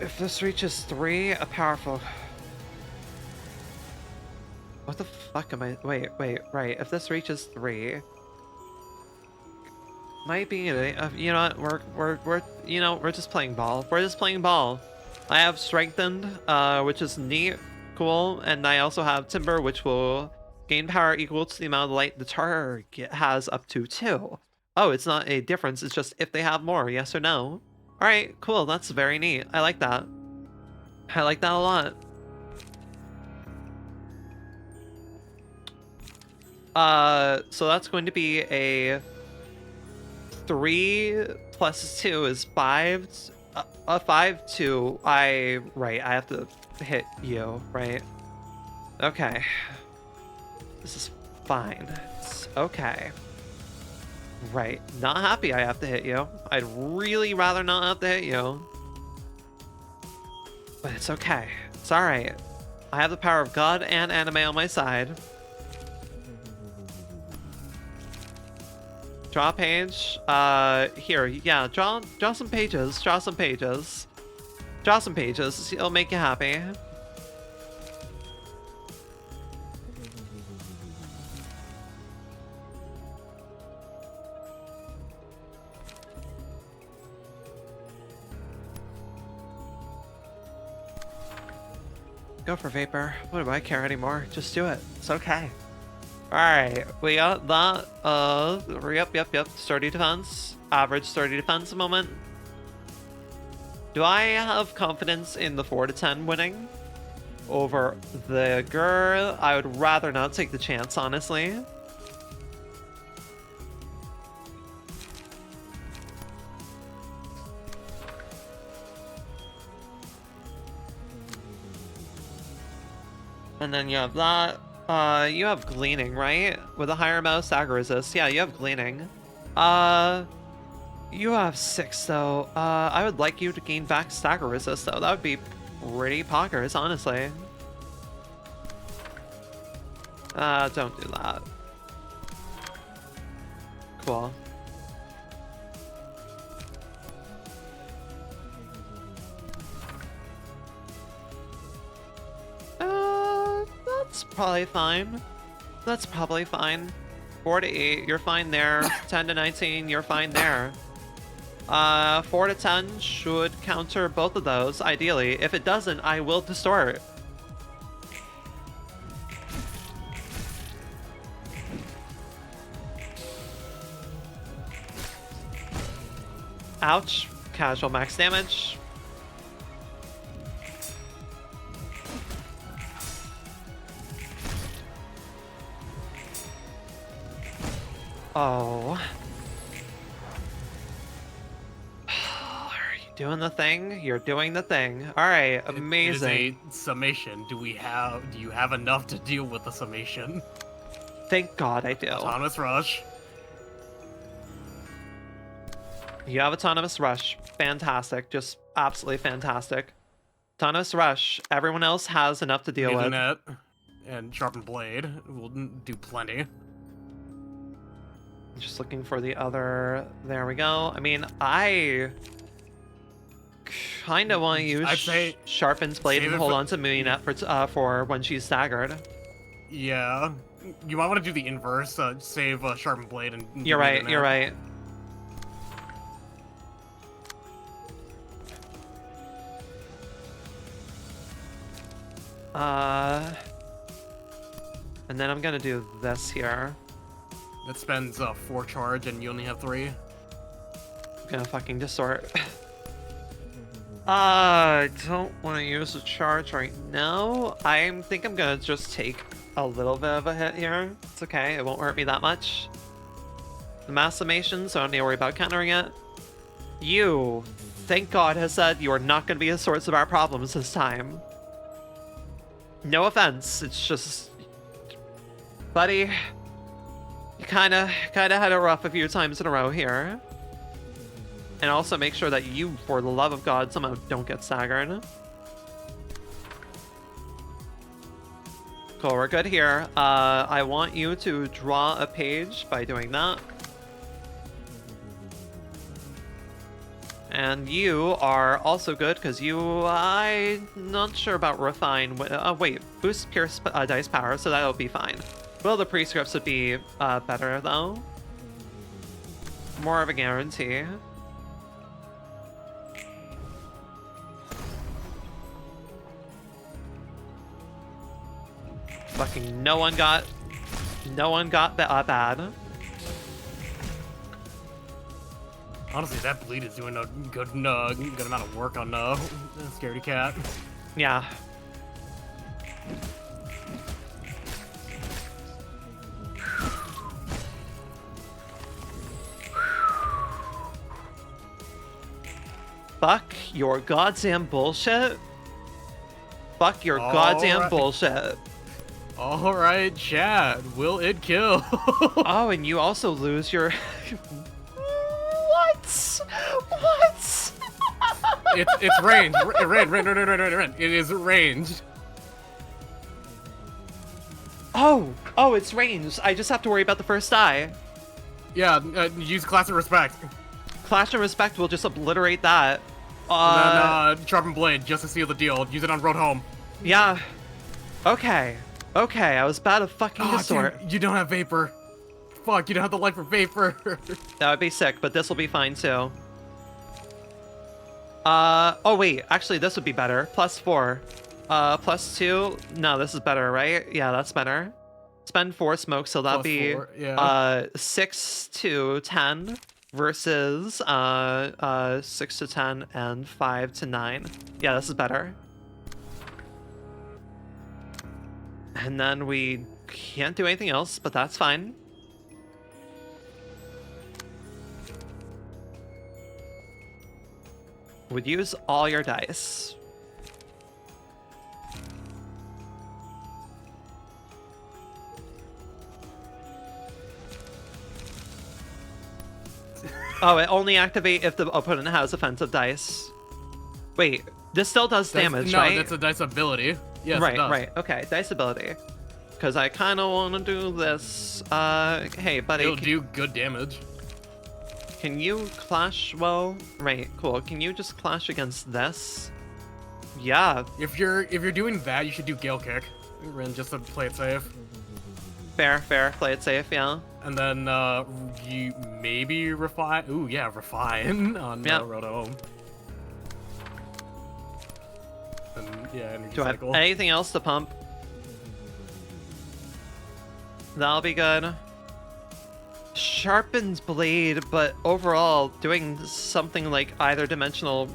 If this reaches 3, a powerful... What the fuck am I... Wait, right. If this reaches 3... Might be... you know what, we're just playing ball. We're just playing ball. I have Strengthened, which is neat. Cool, and I also have Timber, which will gain power equal to the amount of light the target has up to 2. Oh, it's not a difference, it's just if they have more, yes or no. Alright, cool, that's very neat. I like that. I like that a lot. So that's going to be a 3 plus 2 is 5. 5, 2. Right, I have to hit you, right? Okay. This is fine. It's okay. Right. Not happy I have to hit you. I'd really rather not have to hit you. But it's okay. It's alright. I have the power of God and anime on my side. Draw a page. Here, yeah, draw some pages. Draw some pages. Draw some pages. It'll make you happy. Go for Vapor. What do I care anymore? Just do it. It's okay. Alright, we got that. Yep. Sturdy defense. Average sturdy defense moment. Do I have confidence in the 4 to 10 winning over the girl? I would rather not take the chance, honestly. And then you have that. You have Gleaning, right? With a higher amount of stagger resist. Yeah, you have Gleaning. You have 6, though. I would like you to gain back stagger resist, though. That would be pretty poggers, honestly. Don't do that. Cool. That's probably fine. That's probably fine. 4 to 8, you're fine there. 10 to 19, you're fine there. 4 to 10 should counter both of those, ideally. If it doesn't, I will distort. Ouch. Casual max damage. Oh. Are you doing the thing? You're doing the thing. Alright, amazing. It is a summation. Do you have enough to deal with the summation? Thank God I do. Autonomous Rush. You have Autonomous Rush. Fantastic. Just absolutely fantastic. Autonomous Rush. Everyone else has enough to deal with. Net and Sharpened Blade will do plenty. Just looking for the other. There we go. I mean, I kind of want to use I'd say Sharpened Blade and hold on to Ruina for when she's staggered. Yeah. You might want to do the inverse. Save Sharpened Blade and. You're right. You're right. And then I'm gonna do this here. That spends 4 charge and you only have 3. I'm gonna fucking distort. I don't want to use a charge right now. I think I'm gonna just take a little bit of a hit here. It's okay, it won't hurt me that much. The mass summation, so I don't need to worry about countering it. You, thank God, has said you are not gonna be a source of our problems this time. No offense, it's just... Buddy, you kinda had it rough a few times in a row here. And also make sure that you, for the love of God, somehow don't get staggered. Cool, we're good here. I want you to draw a page by doing that. And you are also good because I'm not sure about Refine. Wait, boost Pierce dice power, so that'll be fine. Well, the prescripts would be better though. More of a guarantee. Fucking no one got bad. Honestly, that bleed is doing a good amount of work on Scaredy Cat. Yeah. Fuck your goddamn bullshit. Fuck your goddamn bullshit. Alright, Chad. Will it kill? Oh, and you also lose your... What? What? It's range. Range. It is ranged. Oh, it's ranged. I just have to worry about the first die. Yeah, use Class of Respect. Clash and Respect will just obliterate that. And then, Sharpened Blade, just to seal the deal. Use it on Road Home. Yeah. Okay, I was about to fucking distort. Dude, you don't have Vapor. Fuck, you don't have the light for Vapor. That would be sick, but this will be fine too. Oh wait, actually this would be better. +4. +2. No, this is better, right? Yeah, that's better. Spend 4 smoke, so that'll be 6 to 10 versus 6 to 10 and 5 to 9. Yeah, this is better. And then we can't do anything else, but that's fine. Would use all your dice. Oh, it only activates if the opponent has offensive dice. Wait, this still does damage, right? No, that's a dice ability. Yes, right, it does. right. Okay, dice ability. Because I kind of want to do this. Hey, buddy. It'll do good damage. Can you clash? Well, right, cool. Can you just clash against this? Yeah. If you're doing that, you should do Gale Kick, Rin, just to play it safe. Fair. Play it safe, yeah. And then you maybe refine. Ooh, yeah, refine on Road Home. And yeah, energy Do I cycle. have anything else to pump? That'll be good. Sharpened Blade, but overall, doing something like either dimensional.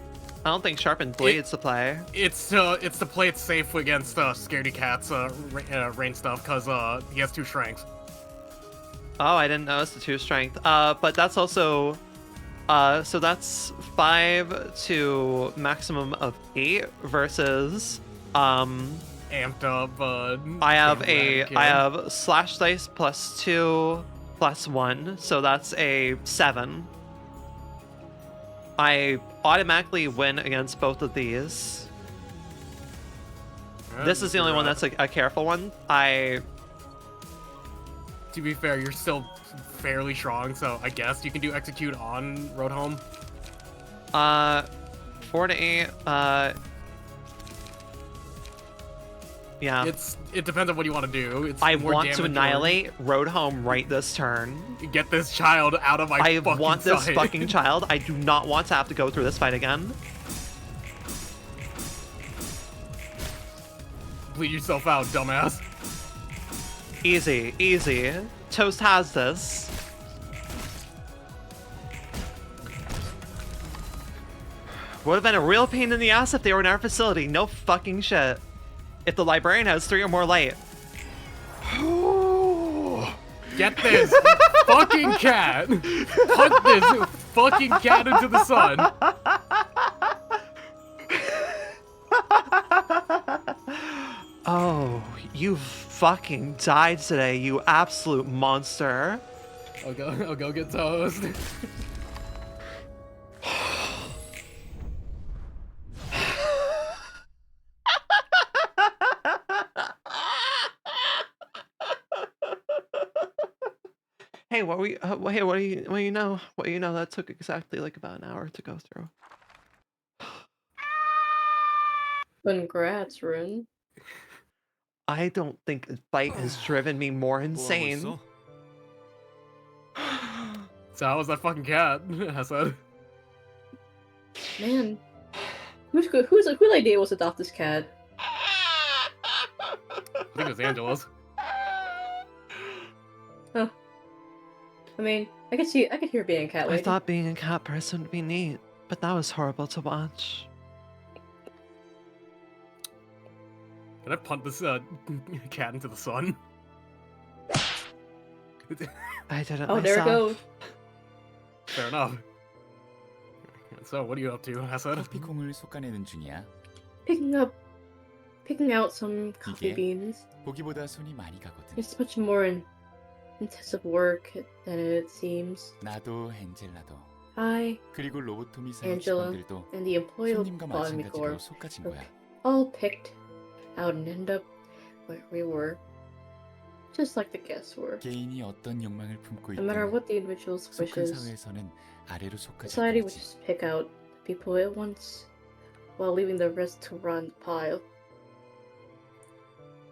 I don't think Sharpened Blade's the play. It's to play it safe against Scaredy Cat's range stuff, because he has 2 strengths. Oh, I didn't notice the 2 strength. But that's also, so that's 5 to maximum of 8 versus, amped up. I have slash dice +2 +1, so that's a 7. I automatically win against both of these. This is the only one that's a careful one. To be fair, you're still fairly strong, so I guess you can do execute on Road Home. 4 to 8. Yeah. It depends on what you want to do. I want to annihilate Road Home right this turn. Get this child out of my fucking I want this sight. fucking child. I do not want to have to go through this fight again. Bleed yourself out, dumbass. Easy. Toast has this. Would have been a real pain in the ass if they were in our facility. No fucking shit. If the librarian has 3 or more light. Get this fucking cat. Put this fucking cat into the sun. Oh, you fucking died today, you absolute monster. I'll go get toast. Hey, what do you know? That took exactly like about an hour to go through. Congrats, Rin. I don't think a fight has driven me more insane. So how was that fucking cat? I said. Man, whose idea was to adopt this cat? I think it was Angela's. Huh. I mean, I could hear being a cat lady. I thought being a cat person would be neat, but that was horrible to watch. Can I punt this cat into the sun? I did it Oh, myself. there it goes. Fair enough. So, what are you up to, Hassad? 커피콩을 솎아내는 중이야. Picking out some coffee 이게 beans. 보기보다 손이 많이 가거든. It's much more intensive work than it seems. 나도 엔젤라도 I, 그리고 로보토미사의 Angela, 직원들도 and the employee of 손님과 Botany 마찬가지로 Corps 속가진 were 거야. all picked out and end up where we were. Just like the guests were. 개인이 어떤 욕망을 품고 No matter 있든 what the individual's 속한 wishes, 사회에서는 아래로 속하지 society would 않지. just pick out the people it wants while leaving the rest to run the pile.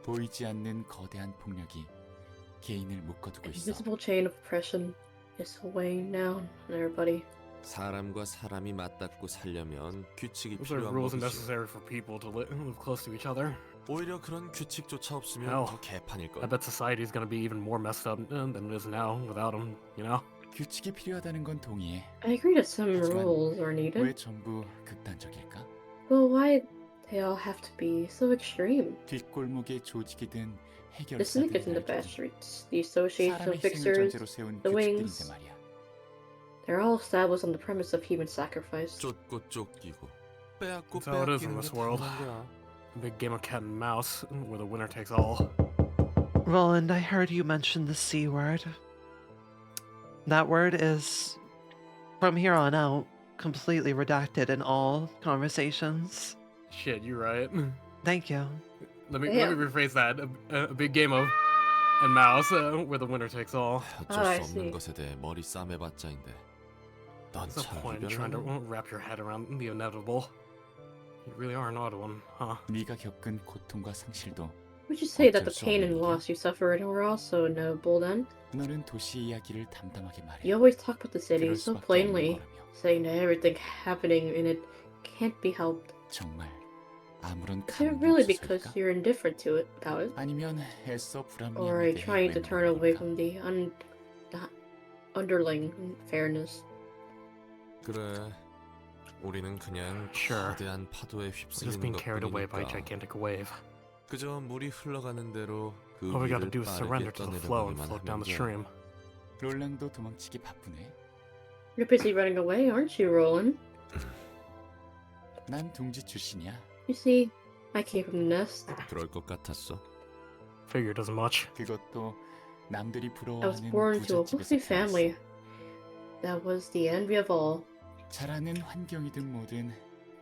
보이지 않는 거대한 폭력이 개인을 묶어두고 An 있어. invisible chain of oppression is weighing down on everybody. 사람과 사람이 맞닿고 살려면 규칙이 Those are 필요한 rules 법이지. necessary for people to live close to each other. 오히려 그런 규칙조차 없으면 Hell, 더 개판일 I 걸. bet society's gonna be even more messed up than it is now without them, you know? 규칙이 필요하다는 건 동의해. I agree that some 하지만 rules are 왜 needed, 전부 극단적일까? but why they all have to be so extreme? 뒷골목의 조직이든 The syndicates in the 해결사든 back streets, the association 사람의 of 희생을 fixers, 전제로 세운 the 규칙들인데 wings, 말이야. they're all established on the premise of human sacrifice. 쫓고 쫓기고 빼앗고 That's how it is in 빼앗기는 this 게 world. 당연한 거야. A big game of cat and mouse, where the winner takes all. Roland, I heard you mention the C word. That word is, from here on out, completely redacted in all conversations. Shit, you're right. Thank you. Let me rephrase that. A big game of and mouse, where the winner takes all. 어쩔 I 수 없는 see. 것에 대해 머리 싸매봤자인데 넌 What's the 참 point in trying to 이별하네. wrap your head around the inevitable? You really are an odd one, huh? 네가 겪은 고통과 상실도 Would you say that the 어쩔 수 pain 없는 and 일이야. loss you suffered were also inevitable then? 너는 도시 이야기를 담담하게 말해. You always talk about the city 그럴 so 수밖에 없는 plainly, 거라며. saying that everything happening in it can't be helped. 정말 아무런 Is it 감흥이 really 없어서일까? because you're indifferent to it about it? 아니면 애써 Or 불합리함에 are you 대해 trying to turn 외면하는 away 걸까? from the underlying fairness? 그래. 우리는 그냥 Sure. 거대한 파도에 We're just 휩쓸리는 being carried away by a 것뿐이니까. gigantic wave. 그저 물이 흘러가는 대로 그 All we gotta 위를 do is 빠르게 surrender to the flow and 떠내려가기만 float down 하면 the 돼. stream. 롤랑도 도망치기 바쁘네. You're busy running away, aren't you, Roland? 난 둥지 출신이야. You see, I came from the nest. 그럴 것 같았어. Figured as much. 그것도 남들이 I was 부러워하는 born into a 부잣집에서 wealthy family. 태어났어. That was the envy of all. 잘하는 환경이든 뭐든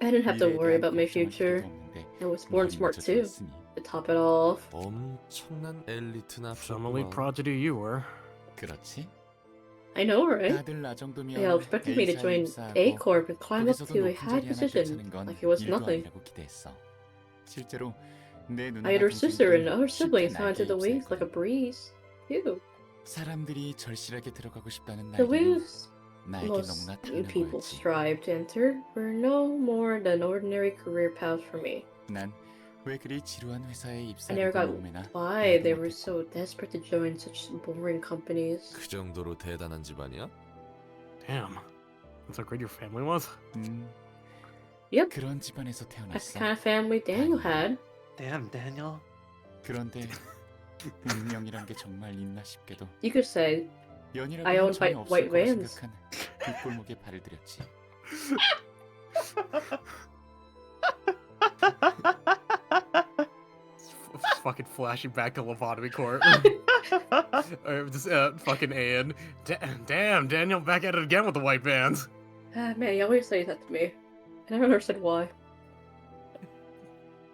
I didn't have to 미래에 worry 대한 about my 걱정할 future. 필요도 없는데 I was born 넌 smart 먼저 too, 들었으니. to top it all off. 엄청난 엘리트나 Some elite 보구만. prodigy you were. 그렇지? I know, right? 다들 나 정도면 They all expected me to A사에 join 입사하고 A Corp and climb up 거기서도 to a 높은 high 자리 하나 position 되찾는 건 like it was 일도 nothing. 아니라고 기대했어. 실제로 내 누나나 I had her sister and 동생들은 other 쉽게 siblings fly 날개에 into the wings like a 입사했거든. breeze. Too. 사람들이 절실하게 들어가고 싶다는 The 날개는 wings 나에게 most 너무나 당연한 people 거였지. strive to enter were no more than ordinary career paths for me. 난 왜 그리 지루한 회사에 I 입사하는 never got 마음에나 why they 나도 were 못했고. so desperate to join such boring companies. 그 정도로 대단한 집안이야? Damn. That's how great your family was. Yep. 그런 집안에서 That's the 태어났어. kind of family Daniel had. Damn, Daniel. 그런데 운명이란 게 정말 있나 싶게도 You could say, I 연이라고는 own 전혀 없을 white 거라 vans. 생각한 뒷골목에 발을 들였지. Fucking flashing back to Lobotomy Court. Or just fucking Ian. Damn, Daniel back at it again with the white vans. ah, man, he always says that to me. I never understood why.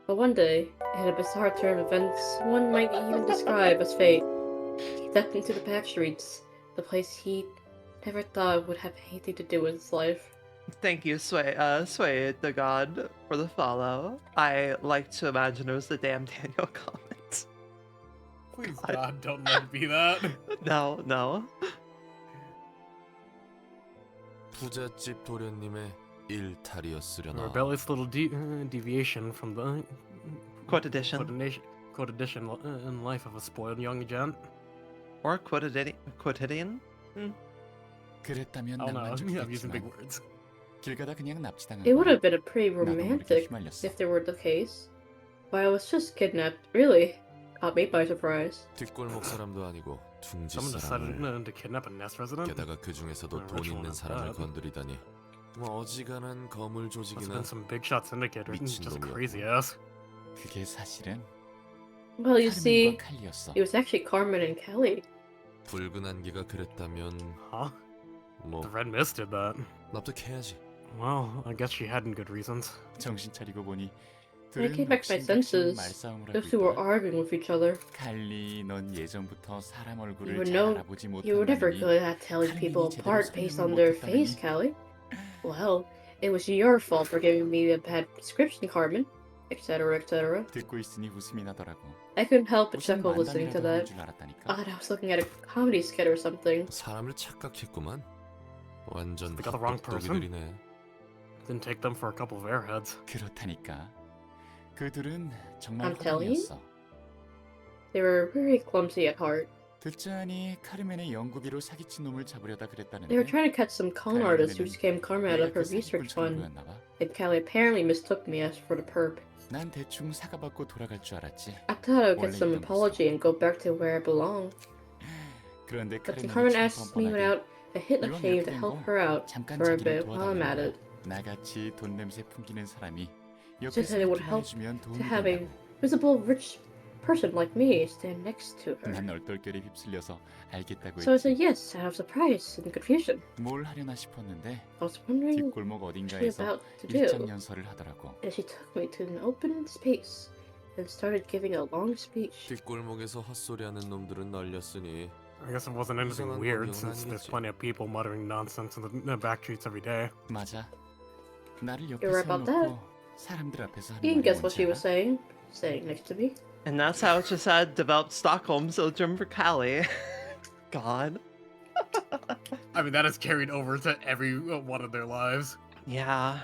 But one day, in a bizarre turn of events one might even describe as fate, he stepped into the back streets, the place he never thought would have anything to do with his life. Thank you, Sway the God, for the follow. I like to imagine it was the damn Daniel comment. Please, God, don't let it be that. No. 부잣집 도련님의 A 일탈이었으려나. rebellious little deviation from the Quote edition. quotation in life of a spoiled young gent. Or quotidian? 그랬다면 I don't 난 know. I'm using big 만족했지만 words. 길 가다 그냥 납치당한 It would 거야. have been a pretty 나도 모르게 romantic 휘말렸어. if there were the case. But I was just kidnapped. Really? Caught me by surprise. 뒷골목 사람도 아니고 둥지 Someone decided 사람을. to kidnap a nest resident. 게다가 그 중에서도 돈 ritual 있는 not 사람을 bad. 건드리다니. 뭐 어지간한 거물 Must have 조직이나 been some big shot syndicator, just 미친놈이었구나. crazy ass. 그게 사실은 Well, you see, 카르멘과 칼리였어. it was actually Carmen and Kelly. 붉은 안개가 그랬다면 Huh? 뭐 The Red Mist did that. 납득해야지. Well, I guess she had good reasons. 정신 차리고 보니 When I 둘은 came back to my 옥신각신 senses, 말싸움을 하고 those two were 있다. arguing with each other. 칼리, 넌 예전부터 사람 You 얼굴을 would 잘 know 알아보지 you were never 못한다니. good at telling people 칼빈이 제대로 apart based on 설명을 their 못했다느니. face, Kelly. Well, it was your fault for giving me a bad description, Carmen, etc., etc. 듣고 있으니 웃음이 나더라고. I couldn't help but 무슨 chuckle listening to 만담이라도 하는 that. 줄 알았다니까. I thought I was looking at a comedy skit or something. 사람을 착각했구만. 완전 They got the wrong person. 헛똑똑이들이네. Didn't take them for a couple of airheads. 그렇다니까. 그 둘은 정말 I'm telling you? 호당이었어. They were very clumsy at heart. 듣자니 카르멘의 연구비로 사기친 놈을 잡으려다 그랬다는데. They were trying to catch some con artist who scammed Carmen out of her research fund, 보였나 봐. and Kelly apparently mistook me as for the perp. 난 대충 사과받고 돌아갈 줄 알았지. I thought I would get 원래 some 이런 apology and go back to where I belong. 그런데 But then 카르멘은 Carmen asked me without a hint of shame to help her out 잠깐 for a 자기를 bit while I'm at 도와달라고. it. 나같이 돈 냄새 풍기는 사람이 She 옆에 said it would help 해주면 to 도움이 have a 된다고. visible rich person like me stand next to her. 난 얼떨결에 휩쓸려서 알겠다고 So I 했지. said yes out of surprise and confusion. 뭘 하려나 싶었는데 I was wondering 뒷골목 what she was 어딘가에서 about to 일장 do, 연설을 하더라고. and she took me to an open space and started giving a long speech. 뒷골목에서 헛소리하는 놈들은 널렸으니 I guess it wasn't anything 이상한 weird 광경은 since there's 아니겠지. plenty of people muttering nonsense in the back streets every day. 맞아. 나를 옆에 You're right about that. 세워놓고 사람들 앞에서 하는 You can 말이 guess what 뭔지 she was 알아? saying, standing next to me. And that's how she said developed Stockholm syndrome for Callie. God. I mean, that is carried over to every one of their lives. Yeah.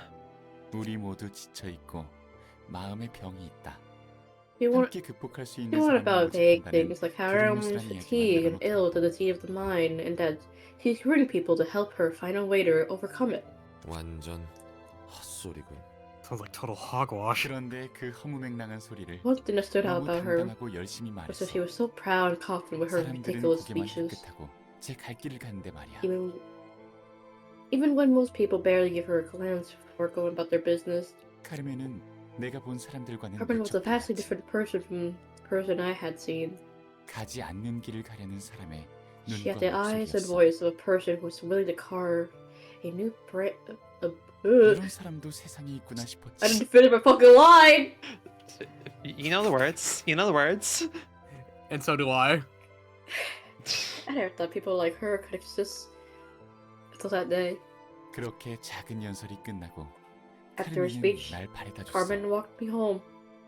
우리 모두 지쳐 있고 마음의 병이 있다. You want, 함께 극복할 수 있는 you want 사람을 about vague 모집한다는 things like how everyone is fatigued and ill to the disease of the mind, and that she's recruiting people to help her find a way to overcome it. 완전 헛소리군. Sounds like total hogwash. 그런데 그 허무맹랑한 소리를 One thing that stood out 너무 about her 당당하고 열심히 was 말했어. that she was so proud and confident with her 사람들은 ridiculous 고개만 speeches, 끄덕하고 제 갈 길을 가는데 말이야. even when most people barely give her a glance before going about their business. 카르멘은 내가 본 사람들과는 Carmen was a 무척 vastly 달랐지. different person from the person I had seen. 가지 않는 길을 가려는 사람의 She had 눈과 the eyes and 목소리였어. voice of a person who was willing to carve a new brand. 이런 사람도 세상에 있구나 I 싶었지. didn't finish my fucking line. You know the words. You know the words. And so do I. I never thought people like her could exist until that day. 그렇게 작은 연설이 끝나고 After her 카르멘은 speech, 날 바래다 줬어. Carmen walked me home,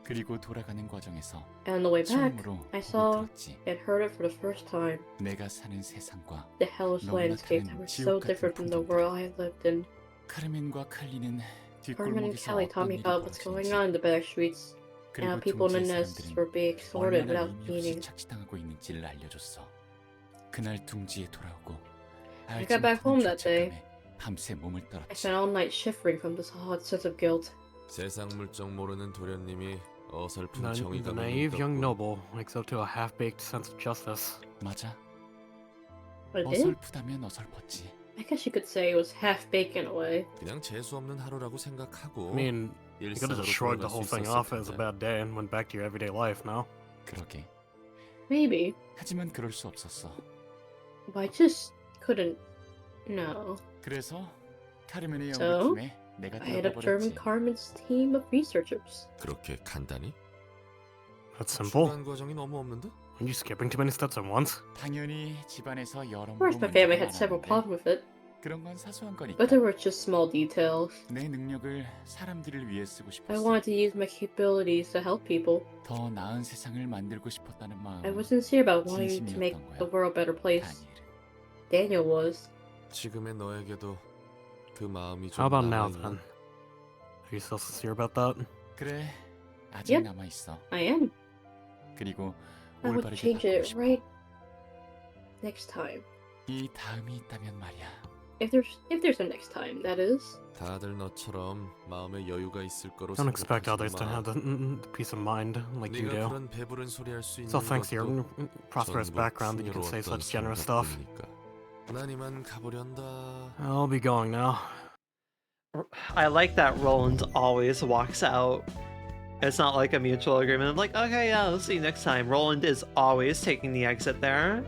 그리고 돌아가는 과정에서 and on the way back, 처음으로 I 보고 saw 들었지. and heard it for the first time. 내가 사는 세상과 The hellish 너무나 landscapes that 다른 were so 지옥 같은 different from the 풍경들. world I had lived in. 카르멘과 칼리는 Carmen and 뒷골목에서 Kelly taught 어떤 me 일이 about what's going 벌어지는지 on in the back streets, and how 그리고 people in the 둥지의 nests 사람들은 were being extorted 얼마나 without 의미 없이 meaning. 착취당하고 있는지를 알려줬어. 그날 둥지에 돌아오고 I 알지 got back home 못하는 that day. 죄책감에 밤새 몸을 I 떨었지. spent all night shivering from this odd sense of guilt. 세상 물정 모르는 도련님이 어설픈 The 정의감을 naive young 느꼈고 noble wakes up to a half-baked sense of justice. 맞아. I did? 어설프다면 어설펐지. I guess you could say it was half-baked in a way. 그냥 재수 없는 하루라고 생각하고 I mean, you could have 일상으로 just shrugged the 돌아갈 수 whole thing 있었을 off as a 텐데. bad day and went back to your everyday life, no? 그러게. Maybe. 하지만 그럴 수 없었어. But I just couldn't. No. 그래서 카르멘의 So, 연구팀에 내가 I ended up 들어가 joining 버렸지. Carmen's team of researchers. 그렇게 간단히? That's simple. 중간 과정이 너무 없는데? Are you skipping too many steps at once? 당연히 집안에서 여러모로 Of course, my 문제가 family had several 많았는데 problems with it, 그런 건 사소한 거니까. but there were just small details. 내 능력을 사람들을 위해 쓰고 I 싶었어. wanted to use my capabilities to help people. 더 나은 세상을 만들고 싶었다는 마음. I was sincere about wanting to make 진심이었던 the 거야. world a better place. 다니엘은. Daniel was. 지금의 너에게도 그 마음이 좀 How about now, 남아있나? then? Are you still sincere about that? 그래, 아직 Yep. 남아 있어. I am. 그리고 I would 올바르게 change 바꾸고 it 싶어. right next time. 이 다음이 있다면 말이야. If there's a next time, that is. 다들 너처럼 마음에 여유가 있을 거로 Don't expect 생각하지 others to 마. have the peace of mind like you 네가 do. 그런 배부른 소리 할 수 It's all 있는 thanks to your 것도 prosperous 전부 background that you can say 풍요로웠던 such generous stuff. 생각뿐이니까. 난 이만 가보련다. I'll be going now. I like that Roland always walks out. It's not like a mutual agreement of like, okay, yeah, we'll see you next time. Roland is always taking the exit there.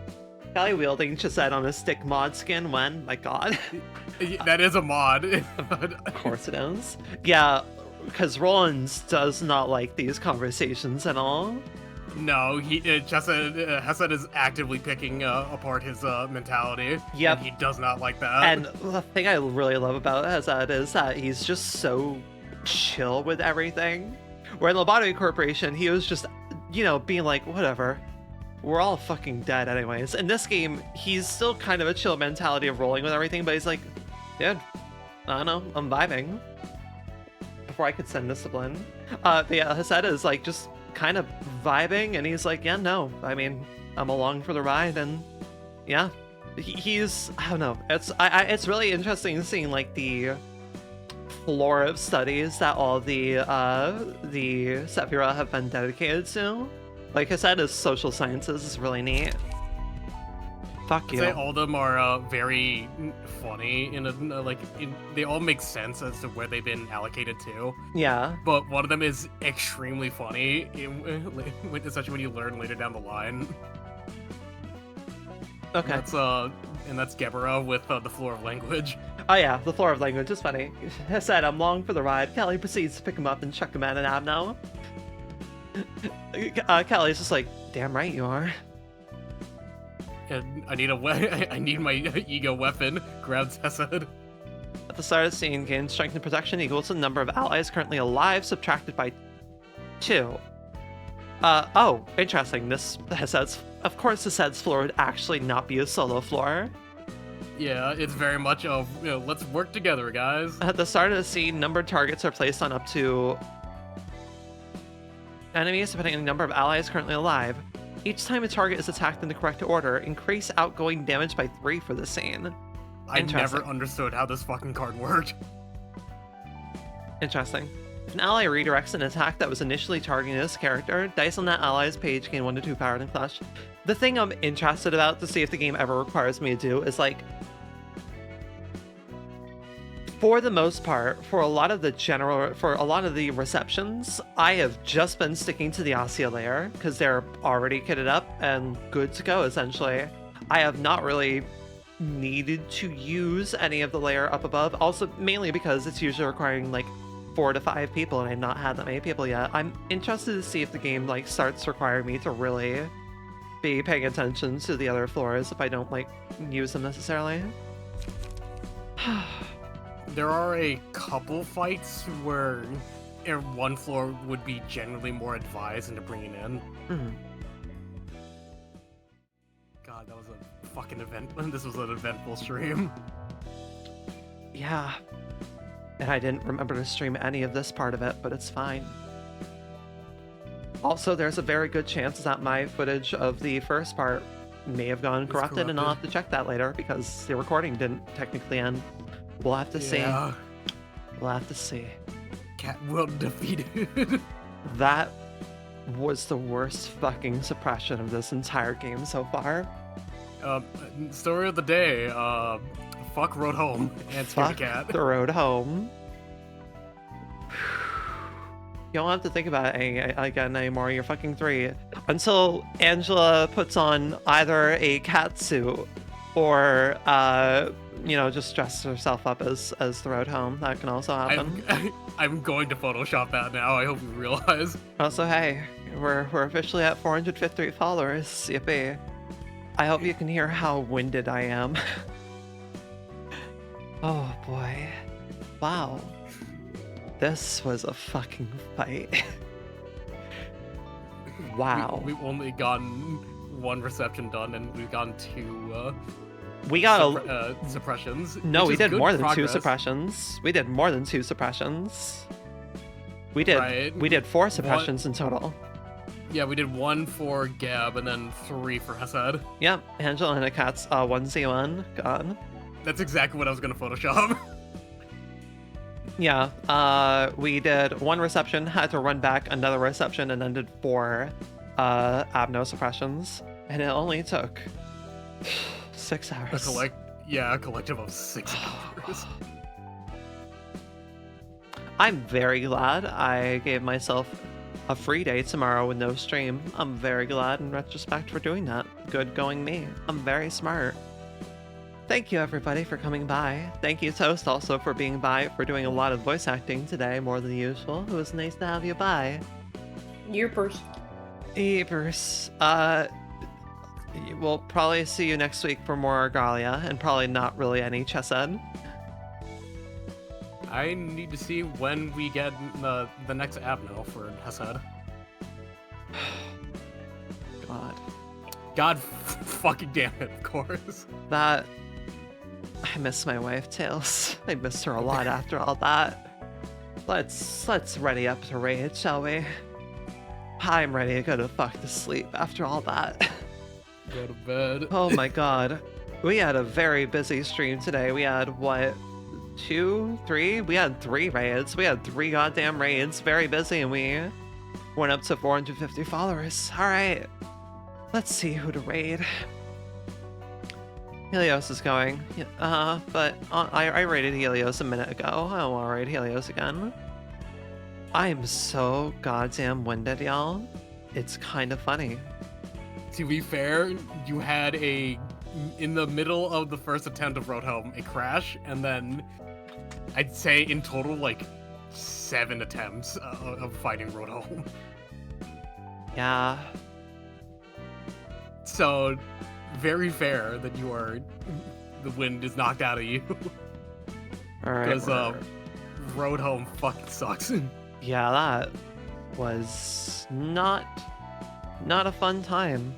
Kelly wielding Chesed on a stick mod skin when? My god. That is a mod. Of course it is. Yeah, because Roland does not like these conversations at all. No, Chesed is actively picking apart his mentality. Yep. And he does not like that. And the thing I really love about Chesed is that he's just so chill with everything. Where in Lobotomy Corporation, he was just, being like, whatever. We're all fucking dead anyways. In this game, he's still kind of a chill mentality of rolling with everything, but he's like, dude, I don't know, I'm vibing. Before I could send discipline. But yeah, Chesed is like just kind of vibing, and he's like, yeah, no, I mean, I'm along for the ride, and yeah. He's, I don't know, it's really interesting seeing like the floor of studies that all the Sephiroth have been dedicated to. Like I said, is social sciences is really neat. Fuck you. I'd say all of them are very funny they all make sense as to where they've been allocated to. Yeah. But one of them is extremely funny, especially when you learn later down the line. Okay. And that's Gebera with the floor of language. Oh yeah, the floor of language is funny. I said, I'm long for the ride. Kelly proceeds to pick him up and chuck him at an abno. Kelly's just like, damn right you are. And I need my ego weapon. Grabs Chesed. At the start of the scene, gain strength and protection equals to the number of allies currently alive, subtracted by 2. Oh, interesting. This Chesed's, of course, Chesed's floor would actually not be a solo floor. Yeah, it's very much of, let's work together, guys. At the start of the scene, numbered targets are placed on up to enemies, depending on the number of allies currently alive. Each time a target is attacked in the correct order, increase outgoing damage by 3 for the scene. I never understood how this fucking card worked. Interesting. If an ally redirects an attack that was initially targeting this character, dice on that ally's page gain 1 to 2 power and flash. The thing I'm interested about to see if the game ever requires me to do is like, for the most part, for a lot of the receptions, I have just been sticking to the Asya layer because they're already kitted up and good to go, essentially. I have not really needed to use any of the layer up above, also mainly because it's usually requiring like 4 to 5 people, and I've not had that many people yet. I'm interested to see if the game like starts requiring me to really be paying attention to the other floors if I don't like use them necessarily. There are a couple fights where one floor would be generally more advised into bringing in. Mm-hmm. God, that was a fucking event. This was an eventful stream. Yeah. And I didn't remember to stream any of this part of it, but it's fine. Also, there's a very good chance that my footage of the first part may have gone corrupted, and I'll have to check that later because the recording didn't technically end. We'll have to see. We'll have to see. Cat world defeated. That was the worst fucking suppression of this entire game so far. Story of the day. Fuck Road Home and Fuck Cat. the Road Home. You don't have to think about it again anymore. You're fucking 3. Until Angela puts on either a cat suit or just dress herself up as the Road Home. That can also happen. I'm going to Photoshop that now. I hope you realize. Also, hey, we're officially at 453 followers. Yippee. I hope you can hear how winded I am. Oh boy. Wow. This was a fucking fight. Wow. We've only gotten 1 reception done, and we've gotten 2 we got suppressions. No, we did more than progress. 2 suppressions. We did more than 2 suppressions. We did 4 suppressions in total. Yeah, we did 1 for Gab and then 3 for Chesed. Yep, Angela and Cat's 1C1 gone. That's exactly what I was gonna Photoshop. Yeah, we did 1 reception, had to run back another reception, and then did 4 abno suppressions, and it only took 6 hours. A collective of 6 hours. I'm very glad I gave myself a free day tomorrow with no stream. I'm very glad in retrospect for doing that. Good going me. I'm very smart. Thank you everybody for coming by. Thank you Toast also for being by, for doing a lot of voice acting today, more than usual. It was nice to have you by. Yeepers. Yeepers. We'll probably see you next week for more Argalia, and probably not really any Chesed. I need to see when we get the next Abno for Hesed. God fucking damn it, of course. That... I miss my wife, Tails. I miss her a lot after all that. Let's ready up to raid, shall we? I'm ready to go to fuck to sleep after all that. Go to bed. Oh my god. We had a very busy stream today. We had, what, 2, 3? We had 3 raids. We had 3 goddamn raids. Very busy, and we went up to 450 followers. Alright. Let's see who to raid. Helios is going. But I raided Helios a minute ago. I don't want to raid Helios again. I'm so goddamn winded, y'all. It's kind of funny. To be fair, you had in the middle of the first attempt of Road Home, a crash, and then I'd say in total, like, 7 attempts of fighting Road Home. Yeah. So, very fair that the wind is knocked out of you. Alright. Because, Road Home fucking sucks. Yeah, that was not a fun time.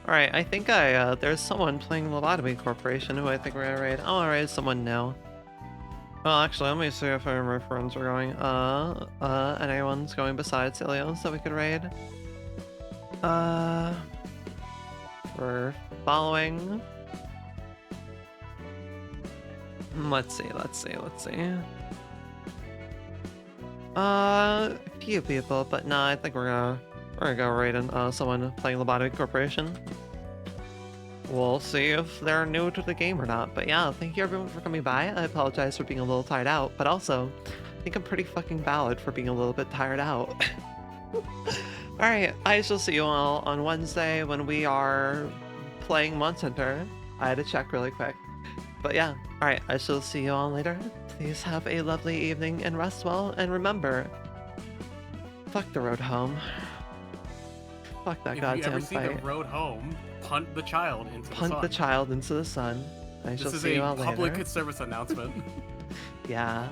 Alright, I think there's someone playing Lobotomy Corporation who I think we're gonna raid. I wanna raid someone new. Well, actually, let me see if my friends are going. Anyone's going besides Ilios that we could raid? We're following. Let's see. A few people, but no, I think we're gonna go raid someone playing Lobotomy Corporation. We'll see if they're new to the game or not. But yeah, thank you everyone for coming by. I apologize for being a little tired out, but also, I think I'm pretty fucking valid for being a little bit tired out. Alright, I shall see you all on Wednesday when we are playing Monster Hunter. I had to check really quick. But yeah, alright, I shall see you all later. Please have a lovely evening and rest well, and remember, fuck the road home. Fuck that goddamn fight. If you ever see the road home, punt the child into the sun. Punt the child into the sun. I shall see you all later. This is a public service announcement. Yeah.